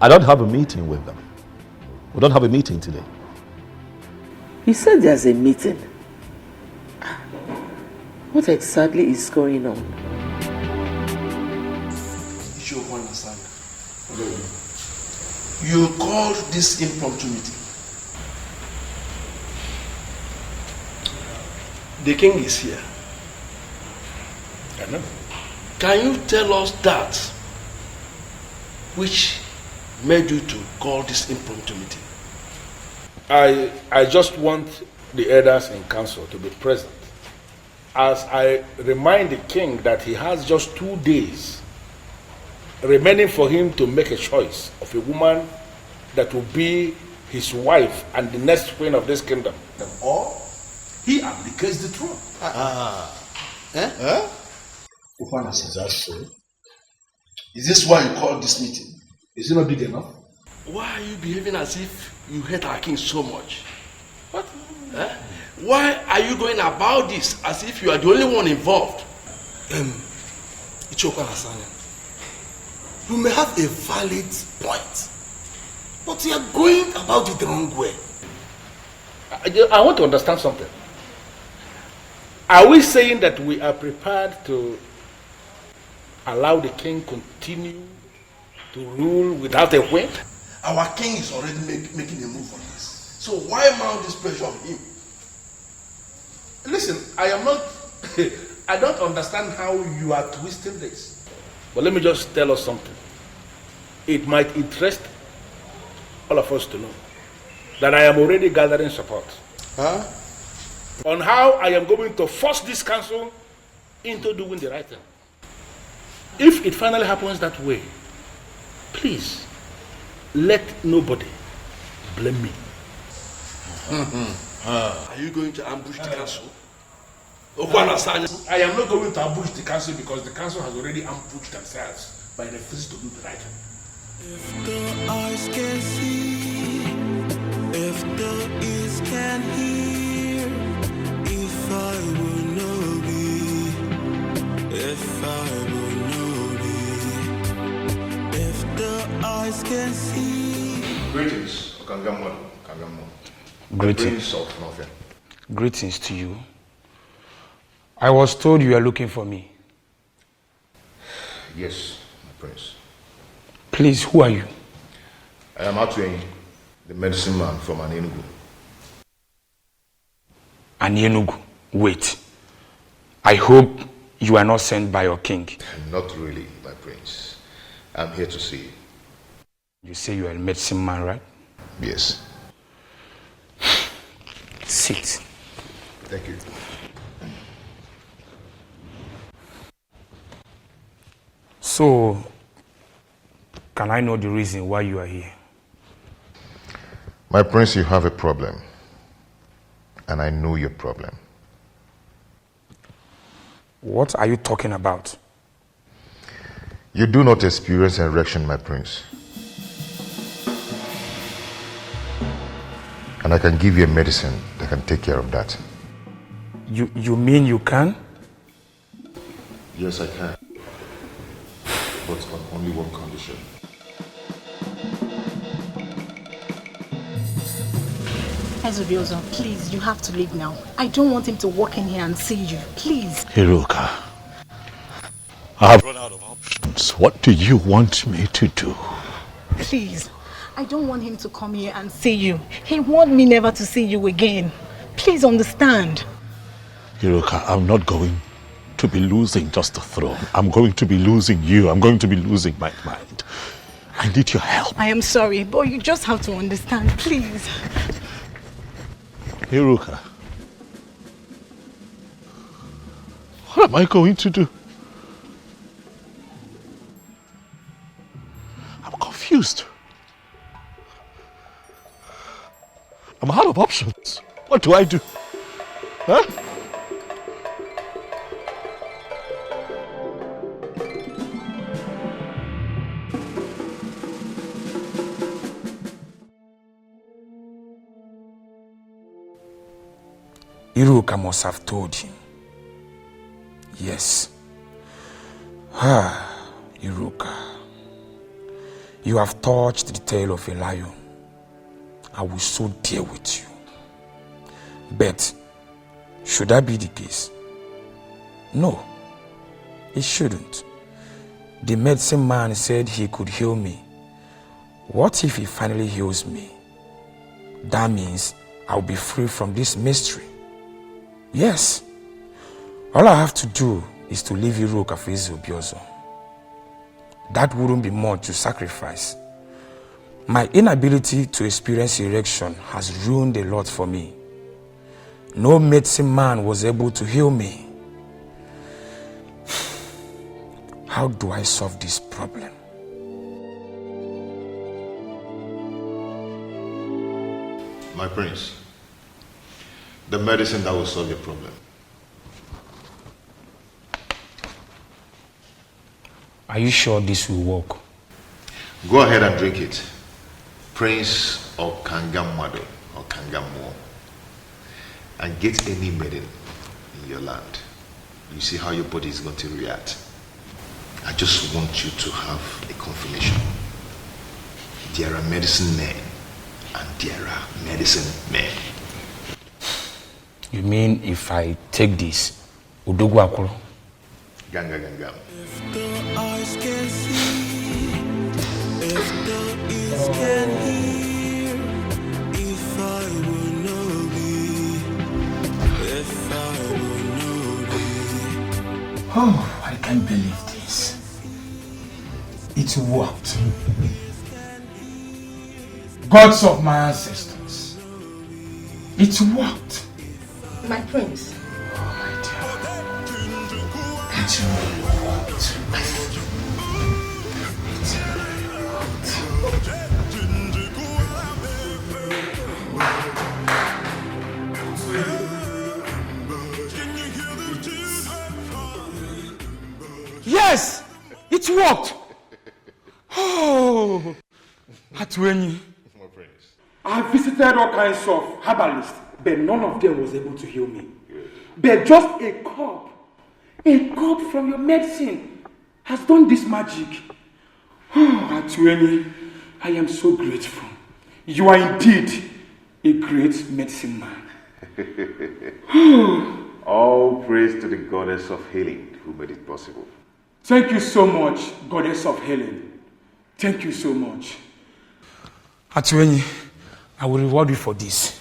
Speaker 19: I don't have a meeting with them. We don't have a meeting today.
Speaker 12: He said there's a meeting. What exactly is going on?
Speaker 10: You called this impromptu meeting. The king is here.
Speaker 16: I know.
Speaker 10: Can you tell us that which made you to call this impromptu meeting?
Speaker 16: I just want the elders in council to be present as I remind the king that he has just 2 days remaining for him to make a choice of a woman that will be his wife and the next queen of this kingdom.
Speaker 10: Or he abdicates the throne.
Speaker 18: Is that so? Is this why you called this meeting? Is it not big enough?
Speaker 10: Why are you behaving as if you hate our king so much? What? Why are you going about this as if you are the only one involved? You may have a valid point, but you are going about it the wrong way.
Speaker 16: I want to understand something. Are we saying that we are prepared to allow the king continue to rule without a queen?
Speaker 10: Our king is already making a move on this. So why mount this pressure on him?
Speaker 16: Listen, I don't understand how you are twisting this. But let me just tell us something. It might interest all of us to know
Speaker 10: that I am already gathering support. Huh? On how I am going to force this council into doing the right thing. If it finally happens that way, please, let nobody blame me.
Speaker 21: Are you going to ambush the council?
Speaker 10: I am not going to ambush the council because the council has already ambushed themselves by refusing to do the right thing.
Speaker 2: If the eyes can see, if the ears can hear, if I will know be, if I will know be, if the eyes can see.
Speaker 3: Greetings, Okangamo.
Speaker 11: Greetings. Greetings to you. I was told you were looking for me.
Speaker 3: Yes, my prince.
Speaker 11: Please, who are you?
Speaker 3: I am Atweng, the medicine man from Enugu.
Speaker 11: Enugu? Wait. I hope you are not sent by your king.
Speaker 3: Not really, my prince. I'm here to see you.
Speaker 11: You say you are a medicine man, right?
Speaker 3: Yes.
Speaker 11: Sit.
Speaker 3: Thank you.
Speaker 11: So, can I know the reason why you are here?
Speaker 3: My prince, you have a problem. And I know your problem.
Speaker 11: What are you talking about?
Speaker 3: You do not experience erection, my prince. And I can give you a medicine that can take care of that.
Speaker 11: You mean you can?
Speaker 3: Yes, I can. But on only one condition.
Speaker 23: Ezobiozo, please, you have to leave now. I don't want him to walk in here and see you. Please.
Speaker 8: Hiruka, I've run out of options. What do you want me to do?
Speaker 23: Please. I don't want him to come here and see you. He wants me never to see you again. Please understand.
Speaker 8: Hiruka, I'm not going to be losing just the throne. I'm going to be losing you. I'm going to be losing my mind. I need your help.
Speaker 23: I am sorry, but you just have to understand, please.
Speaker 8: Hiruka, what am I going to do? I'm confused. I'm out of options. What do I do? Huh?
Speaker 11: Iruka must have told him. Yes. Iruka. You have touched the tail of a lion. I will so deal with you. But should that be the case? No, it shouldn't. The medicine man said he could heal me. What if he finally heals me? That means I'll be free from this mystery. Yes. All I have to do is to leave Iruka for Ezobiozo. That wouldn't be much to sacrifice. My inability to experience erection has ruined a lot for me. No medicine man was able to heal me. How do I solve this problem?
Speaker 3: My prince, the medicine that will solve your problem.
Speaker 11: Are you sure this will work?
Speaker 3: Go ahead and drink it. Prince of Kangamado or Kangamo. And get any maiden in your land. You see how your body is going to react. I just want you to have a confirmation. There are medicine men and there are medicine men.
Speaker 11: You mean if I take this, Udogu Akuro?
Speaker 3: Ganga ganga.
Speaker 2: If the eyes can see, if the ears can hear, if I will know thee, if I will know thee.
Speaker 25: Oh, I can't believe this. It worked. Gods of my ancestors, It worked.
Speaker 23: My prince.
Speaker 25: Oh my dear. It really worked. Yes! It worked! Oh! Atwenyi.
Speaker 21: I visited all kinds of herbalists, but none of them was able to heal me. But just a cup from your medicine has done this magic. Oh, Atwenyi, I am so grateful. You are indeed a great medicine man.
Speaker 3: All praise to the goddess of healing who made it possible.
Speaker 21: Thank you so much, goddess of healing. Thank you so much.
Speaker 25: Atwenyi, I will reward you for this.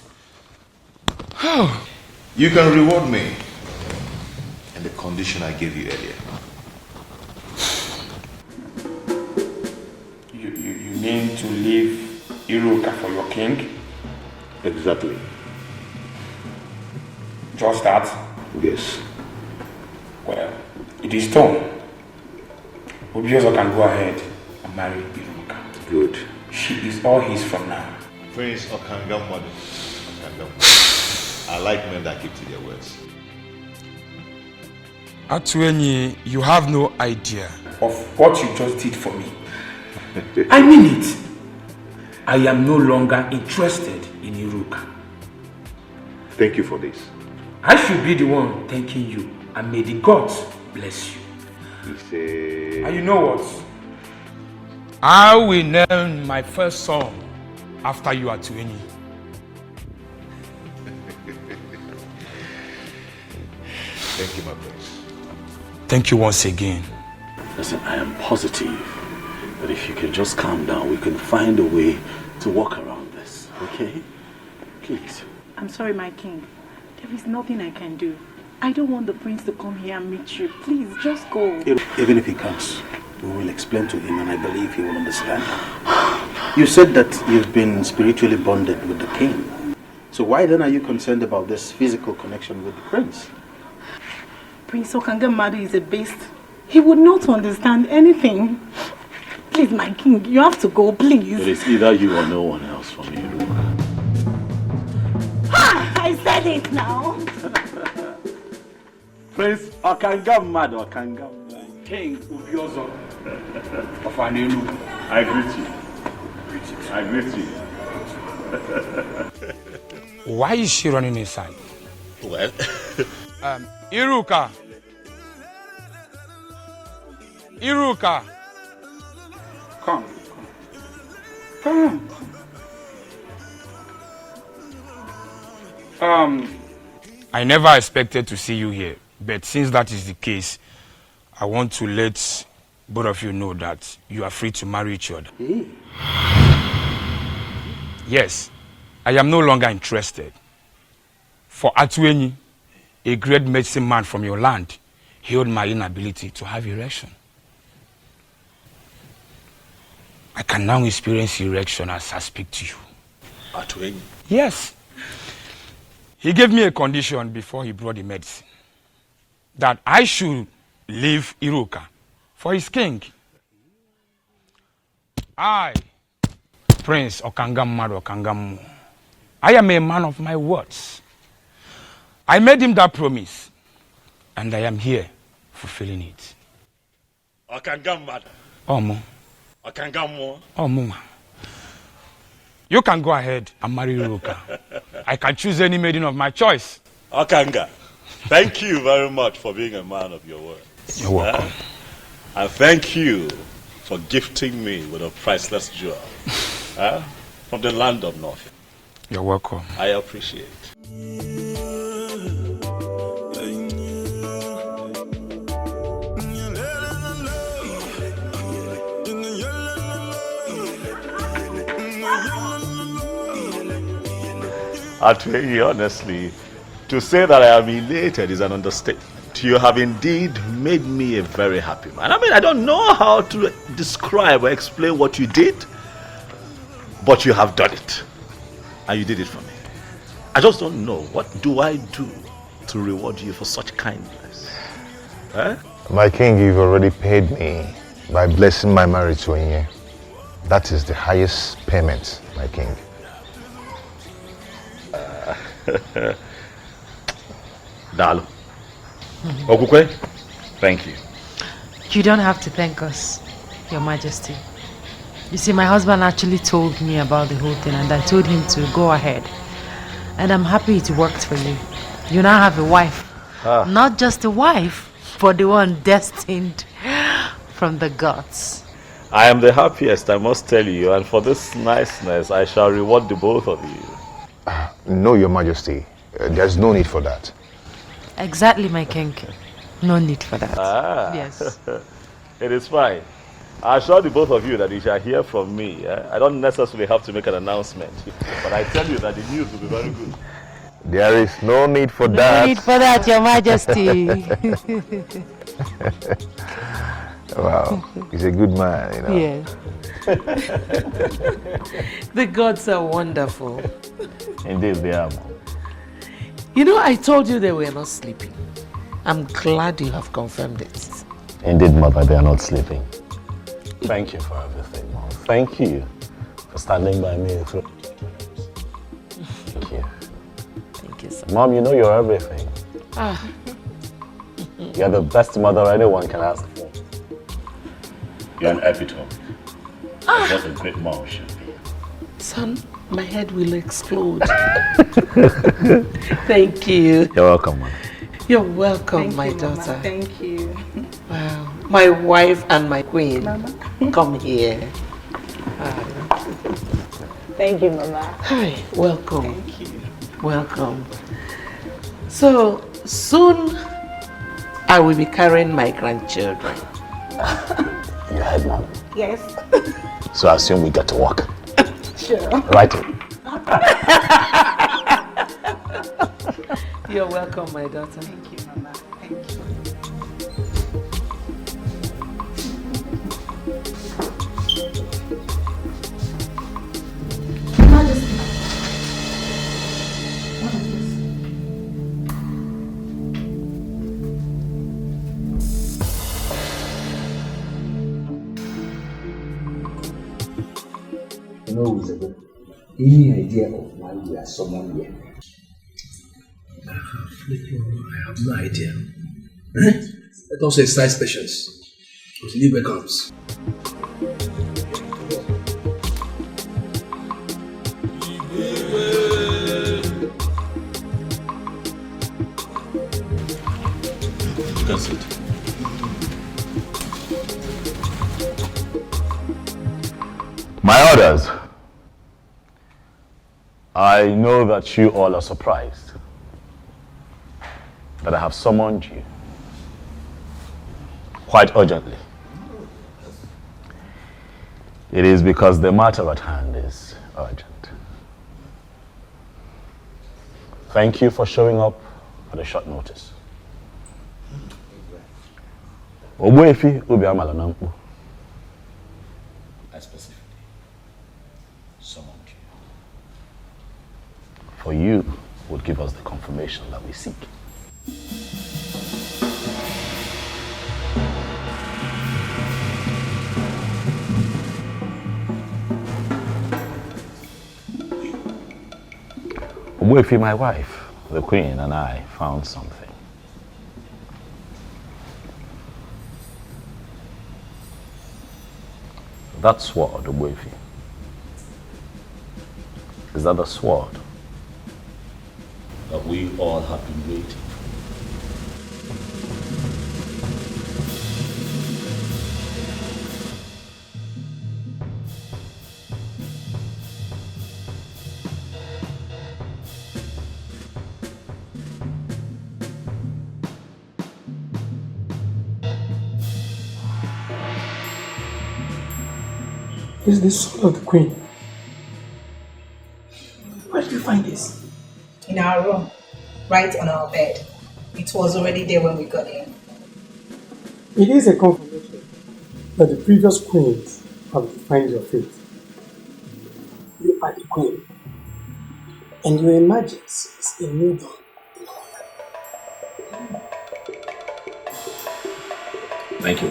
Speaker 3: You can reward me in the condition I gave you earlier.
Speaker 21: You mean to leave Iruka for your king?
Speaker 3: Exactly.
Speaker 21: Just that?
Speaker 3: Yes.
Speaker 21: Well, it is done. Obiozo can go ahead and marry Iruka.
Speaker 3: Good.
Speaker 21: She is all his from now.
Speaker 3: Prince Okangamwadu. I like men that keep to their words.
Speaker 25: Atwenyi, you have no idea
Speaker 21: of what you just did for me. I mean it. I am no longer interested in Iruka.
Speaker 3: Thank you for this.
Speaker 21: I should be the one thanking you, and may the gods bless you. And you know what?
Speaker 25: I will name my first son after you, Atwenyi.
Speaker 3: Thank you, my prince.
Speaker 25: Thank you once again.
Speaker 6: Listen, I am positive that if you can just calm down, we can find a way to work around this, okay? Please.
Speaker 13: I'm sorry, my king. There is nothing I can do. I don't want the prince to come here and meet you. Please, just go.
Speaker 6: Even if he comes, we will explain to him and I believe he will understand. You said that you've been spiritually bonded with the king. So why then are you concerned about this physical connection with the prince?
Speaker 13: Prince Okangamadu is a beast. He would not understand anything. Please, my king, you have to go, please.
Speaker 6: It is either you or no one else from you.
Speaker 13: I said it now.
Speaker 6: Prince Okangamadu, King Ubiozo of Anenu. I greet you. I greet you.
Speaker 25: Why is she running inside?
Speaker 19: Well,
Speaker 25: Iruka. Iruka.
Speaker 21: Come.
Speaker 25: I never expected to see you here, but since that is the case, I want to let both of you know that you are free to marry each other. Yes, I am no longer interested. For Atwenyi, a great medicine man from your land, healed my inability to have erection. I can now experience erection as I speak to you.
Speaker 19: Atwenyi?
Speaker 25: Yes. He gave me a condition before he brought the medicine. That I should leave Iruka for his king. I, Prince Okangamadu Okangamu, I am a man of my words. I made him that promise, and I am here fulfilling it.
Speaker 19: Okangamadu.
Speaker 25: Omo.
Speaker 19: Okangamu.
Speaker 25: Omo. You can go ahead and marry Iruka. I can choose any maiden of my choice.
Speaker 19: Okanga, thank you very much for being a man of your word.
Speaker 25: You're welcome.
Speaker 19: And thank you for gifting me with a priceless jewel from the land of North.
Speaker 25: You're welcome.
Speaker 19: I appreciate. I'll tell you honestly, to say that I am elated is an understatement. You have indeed made me a very happy man. I mean, I don't know how to describe or explain what you did, but you have done it. And you did it for me. I just don't know. What do I do to reward you for such kindness? Eh?
Speaker 3: My king, you've already paid me by blessing my marriage to Ini. That is the highest payment, my king.
Speaker 19: Dalu. Okukwe, thank you.
Speaker 1: You don't have to thank us, Your Majesty. You see, my husband actually told me about the whole thing and I told him to go ahead. And I'm happy it worked for you. You now have a wife. Not just a wife, but the one destined from the gods.
Speaker 19: I am the happiest, I must tell you, and for this niceness, I shall reward the both of you.
Speaker 3: No, Your Majesty. There's no need for that.
Speaker 1: Exactly, my king. No need for that.
Speaker 19: Yes. It is fine. I assure the both of you that you shall hear from me. I don't necessarily have to make an announcement, but I tell you that the news will be very good.
Speaker 3: There is no need for that.
Speaker 1: No need for that, Your Majesty.
Speaker 3: Wow, he's a good man, you know.
Speaker 12: Yes. The gods are wonderful.
Speaker 19: Indeed, they are.
Speaker 12: You know, I told you they were not sleeping. I'm glad you have confirmed it.
Speaker 19: Indeed, Mother, they are not sleeping. Thank you for everything, Mom. Thank you for standing by me through. Thank you.
Speaker 12: Thank you, sir.
Speaker 19: Mom, you know you're everything. You're the best mother anyone can ask for. You're an epitome. What a great mom should be.
Speaker 12: Son, my head will explode. Thank you.
Speaker 19: You're welcome, Mom.
Speaker 12: You're welcome, my daughter.
Speaker 13: Mama. Thank you.
Speaker 12: Wow. My wife and my queen.
Speaker 13: Mama.
Speaker 12: Come here.
Speaker 13: Thank you, Mama.
Speaker 12: Hi, welcome.
Speaker 13: Thank you.
Speaker 12: Welcome. So, soon I will be carrying my grandchildren.
Speaker 19: You heard, Mom.
Speaker 13: Yes.
Speaker 19: So I assume we get to walk.
Speaker 13: Sure.
Speaker 19: Right.
Speaker 12: You're welcome, my daughter.
Speaker 13: Thank you, Mama. Thank you.
Speaker 5: You know, Elizabeth, any idea of why we are summoned here?
Speaker 14: I have no idea. Let us exercise patience until Libre comes.
Speaker 19: That's it. My orders. I know that you all are surprised that I have summoned you quite urgently. It is because the matter at hand is urgent. Thank you for showing up at a short notice. Ogbuefi Obiamala Nampu.
Speaker 8: I specifically summoned you.
Speaker 19: For you would give us the confirmation that we seek. Ogbuefi, my wife, the queen, and I found something. That sword, Ogbuefi, is that the sword
Speaker 8: That we all have been waiting for.
Speaker 14: This is the sword of the queen. Where did you find this?
Speaker 15: In our room, right on our bed. It was already there when we got in.
Speaker 14: It is a confirmation that the previous queens have defined your fate. You are the queen,
Speaker 7: And your emergence is a new dawn.
Speaker 3: Thank you.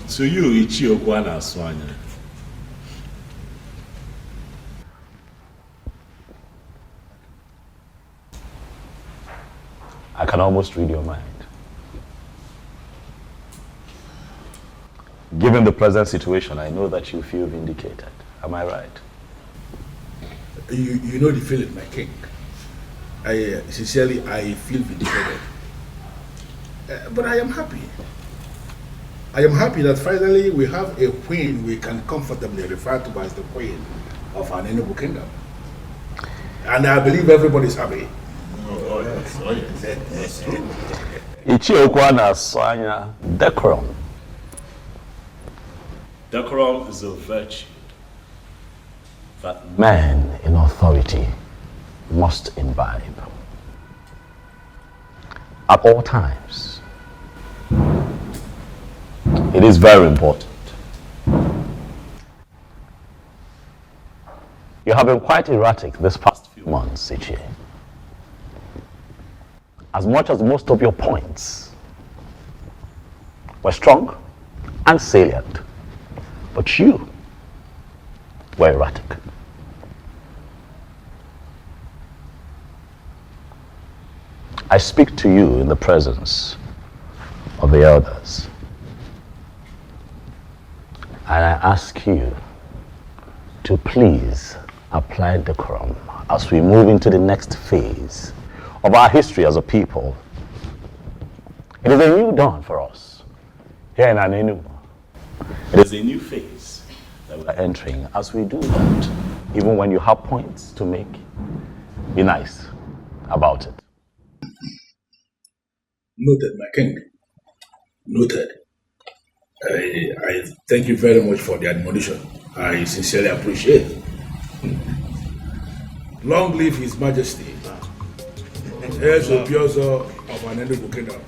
Speaker 3: So you, Ichiokwa na Swanya.
Speaker 19: I can almost read your mind. Given the present situation, I know that you feel vindicated. Am I right?
Speaker 10: You know the feeling, my king. I sincerely feel vindicated. But I am happy. I am happy that finally we have a queen we can comfortably refer to as the queen of our Enugu kingdom. And I believe everybody is happy. Oh, yes. Oh, yes.
Speaker 19: Ichiokwa na Swanya, decorum.
Speaker 3: Decorum is a virtue that
Speaker 19: Man in authority must imbibe at all times. It is very important. You have been quite erratic this past few months, Ichie. As much as most of your points were strong and salient, but you were erratic. I speak to you in the presence of the elders, and I ask you to please apply decorum as we move into the next phase of our history as a people. It is a new dawn for us here in Anenu. It is a new phase that we are entering. As we do that, even when you have points to make, be nice about it.
Speaker 10: Noted, my king. Noted. I thank you very much for the admonition. I sincerely appreciate it. Long live His Majesty, heirs of Biozo of an Enugu kingdom.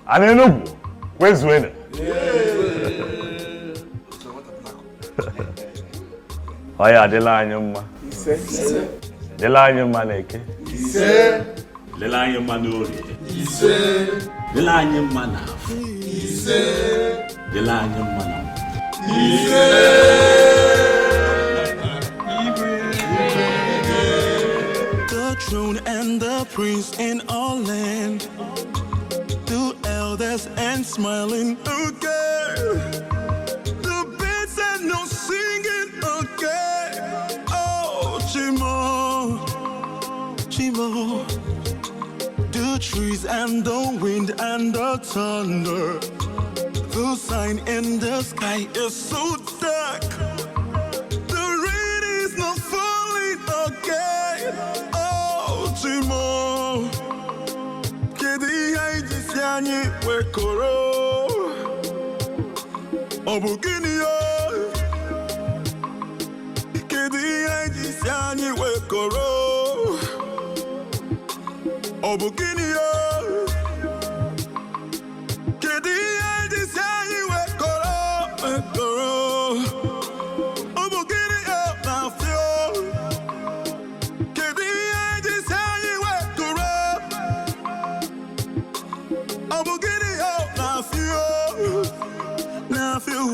Speaker 19: Anenugu, where's winner? Oya adela anyuma. Dela anyuma neke. Dela anyuma nuri. Dela anyuma nafu. Dela anyuma nafu.
Speaker 2: The throne and the prince in all land, the elders and smiling again. The birds and no singing again. Oh, Chimo, Chimo. The trees and the wind and the thunder. The sign in the sky is so dark. The rain is not falling again. Oh, Chimo. Kedi haiji siani wekoro. Obugini yo. Kedi haiji siani wekoro. Obugini yo. Kedi haiji siani wekoro. Obugini yo na fio. Kedi haiji siani wekoro. Obugini yo na fio. Na fio.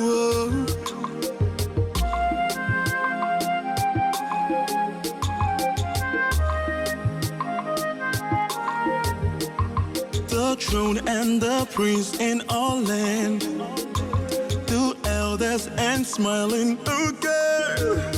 Speaker 2: The throne and the prince in all land, the elders and smiling again.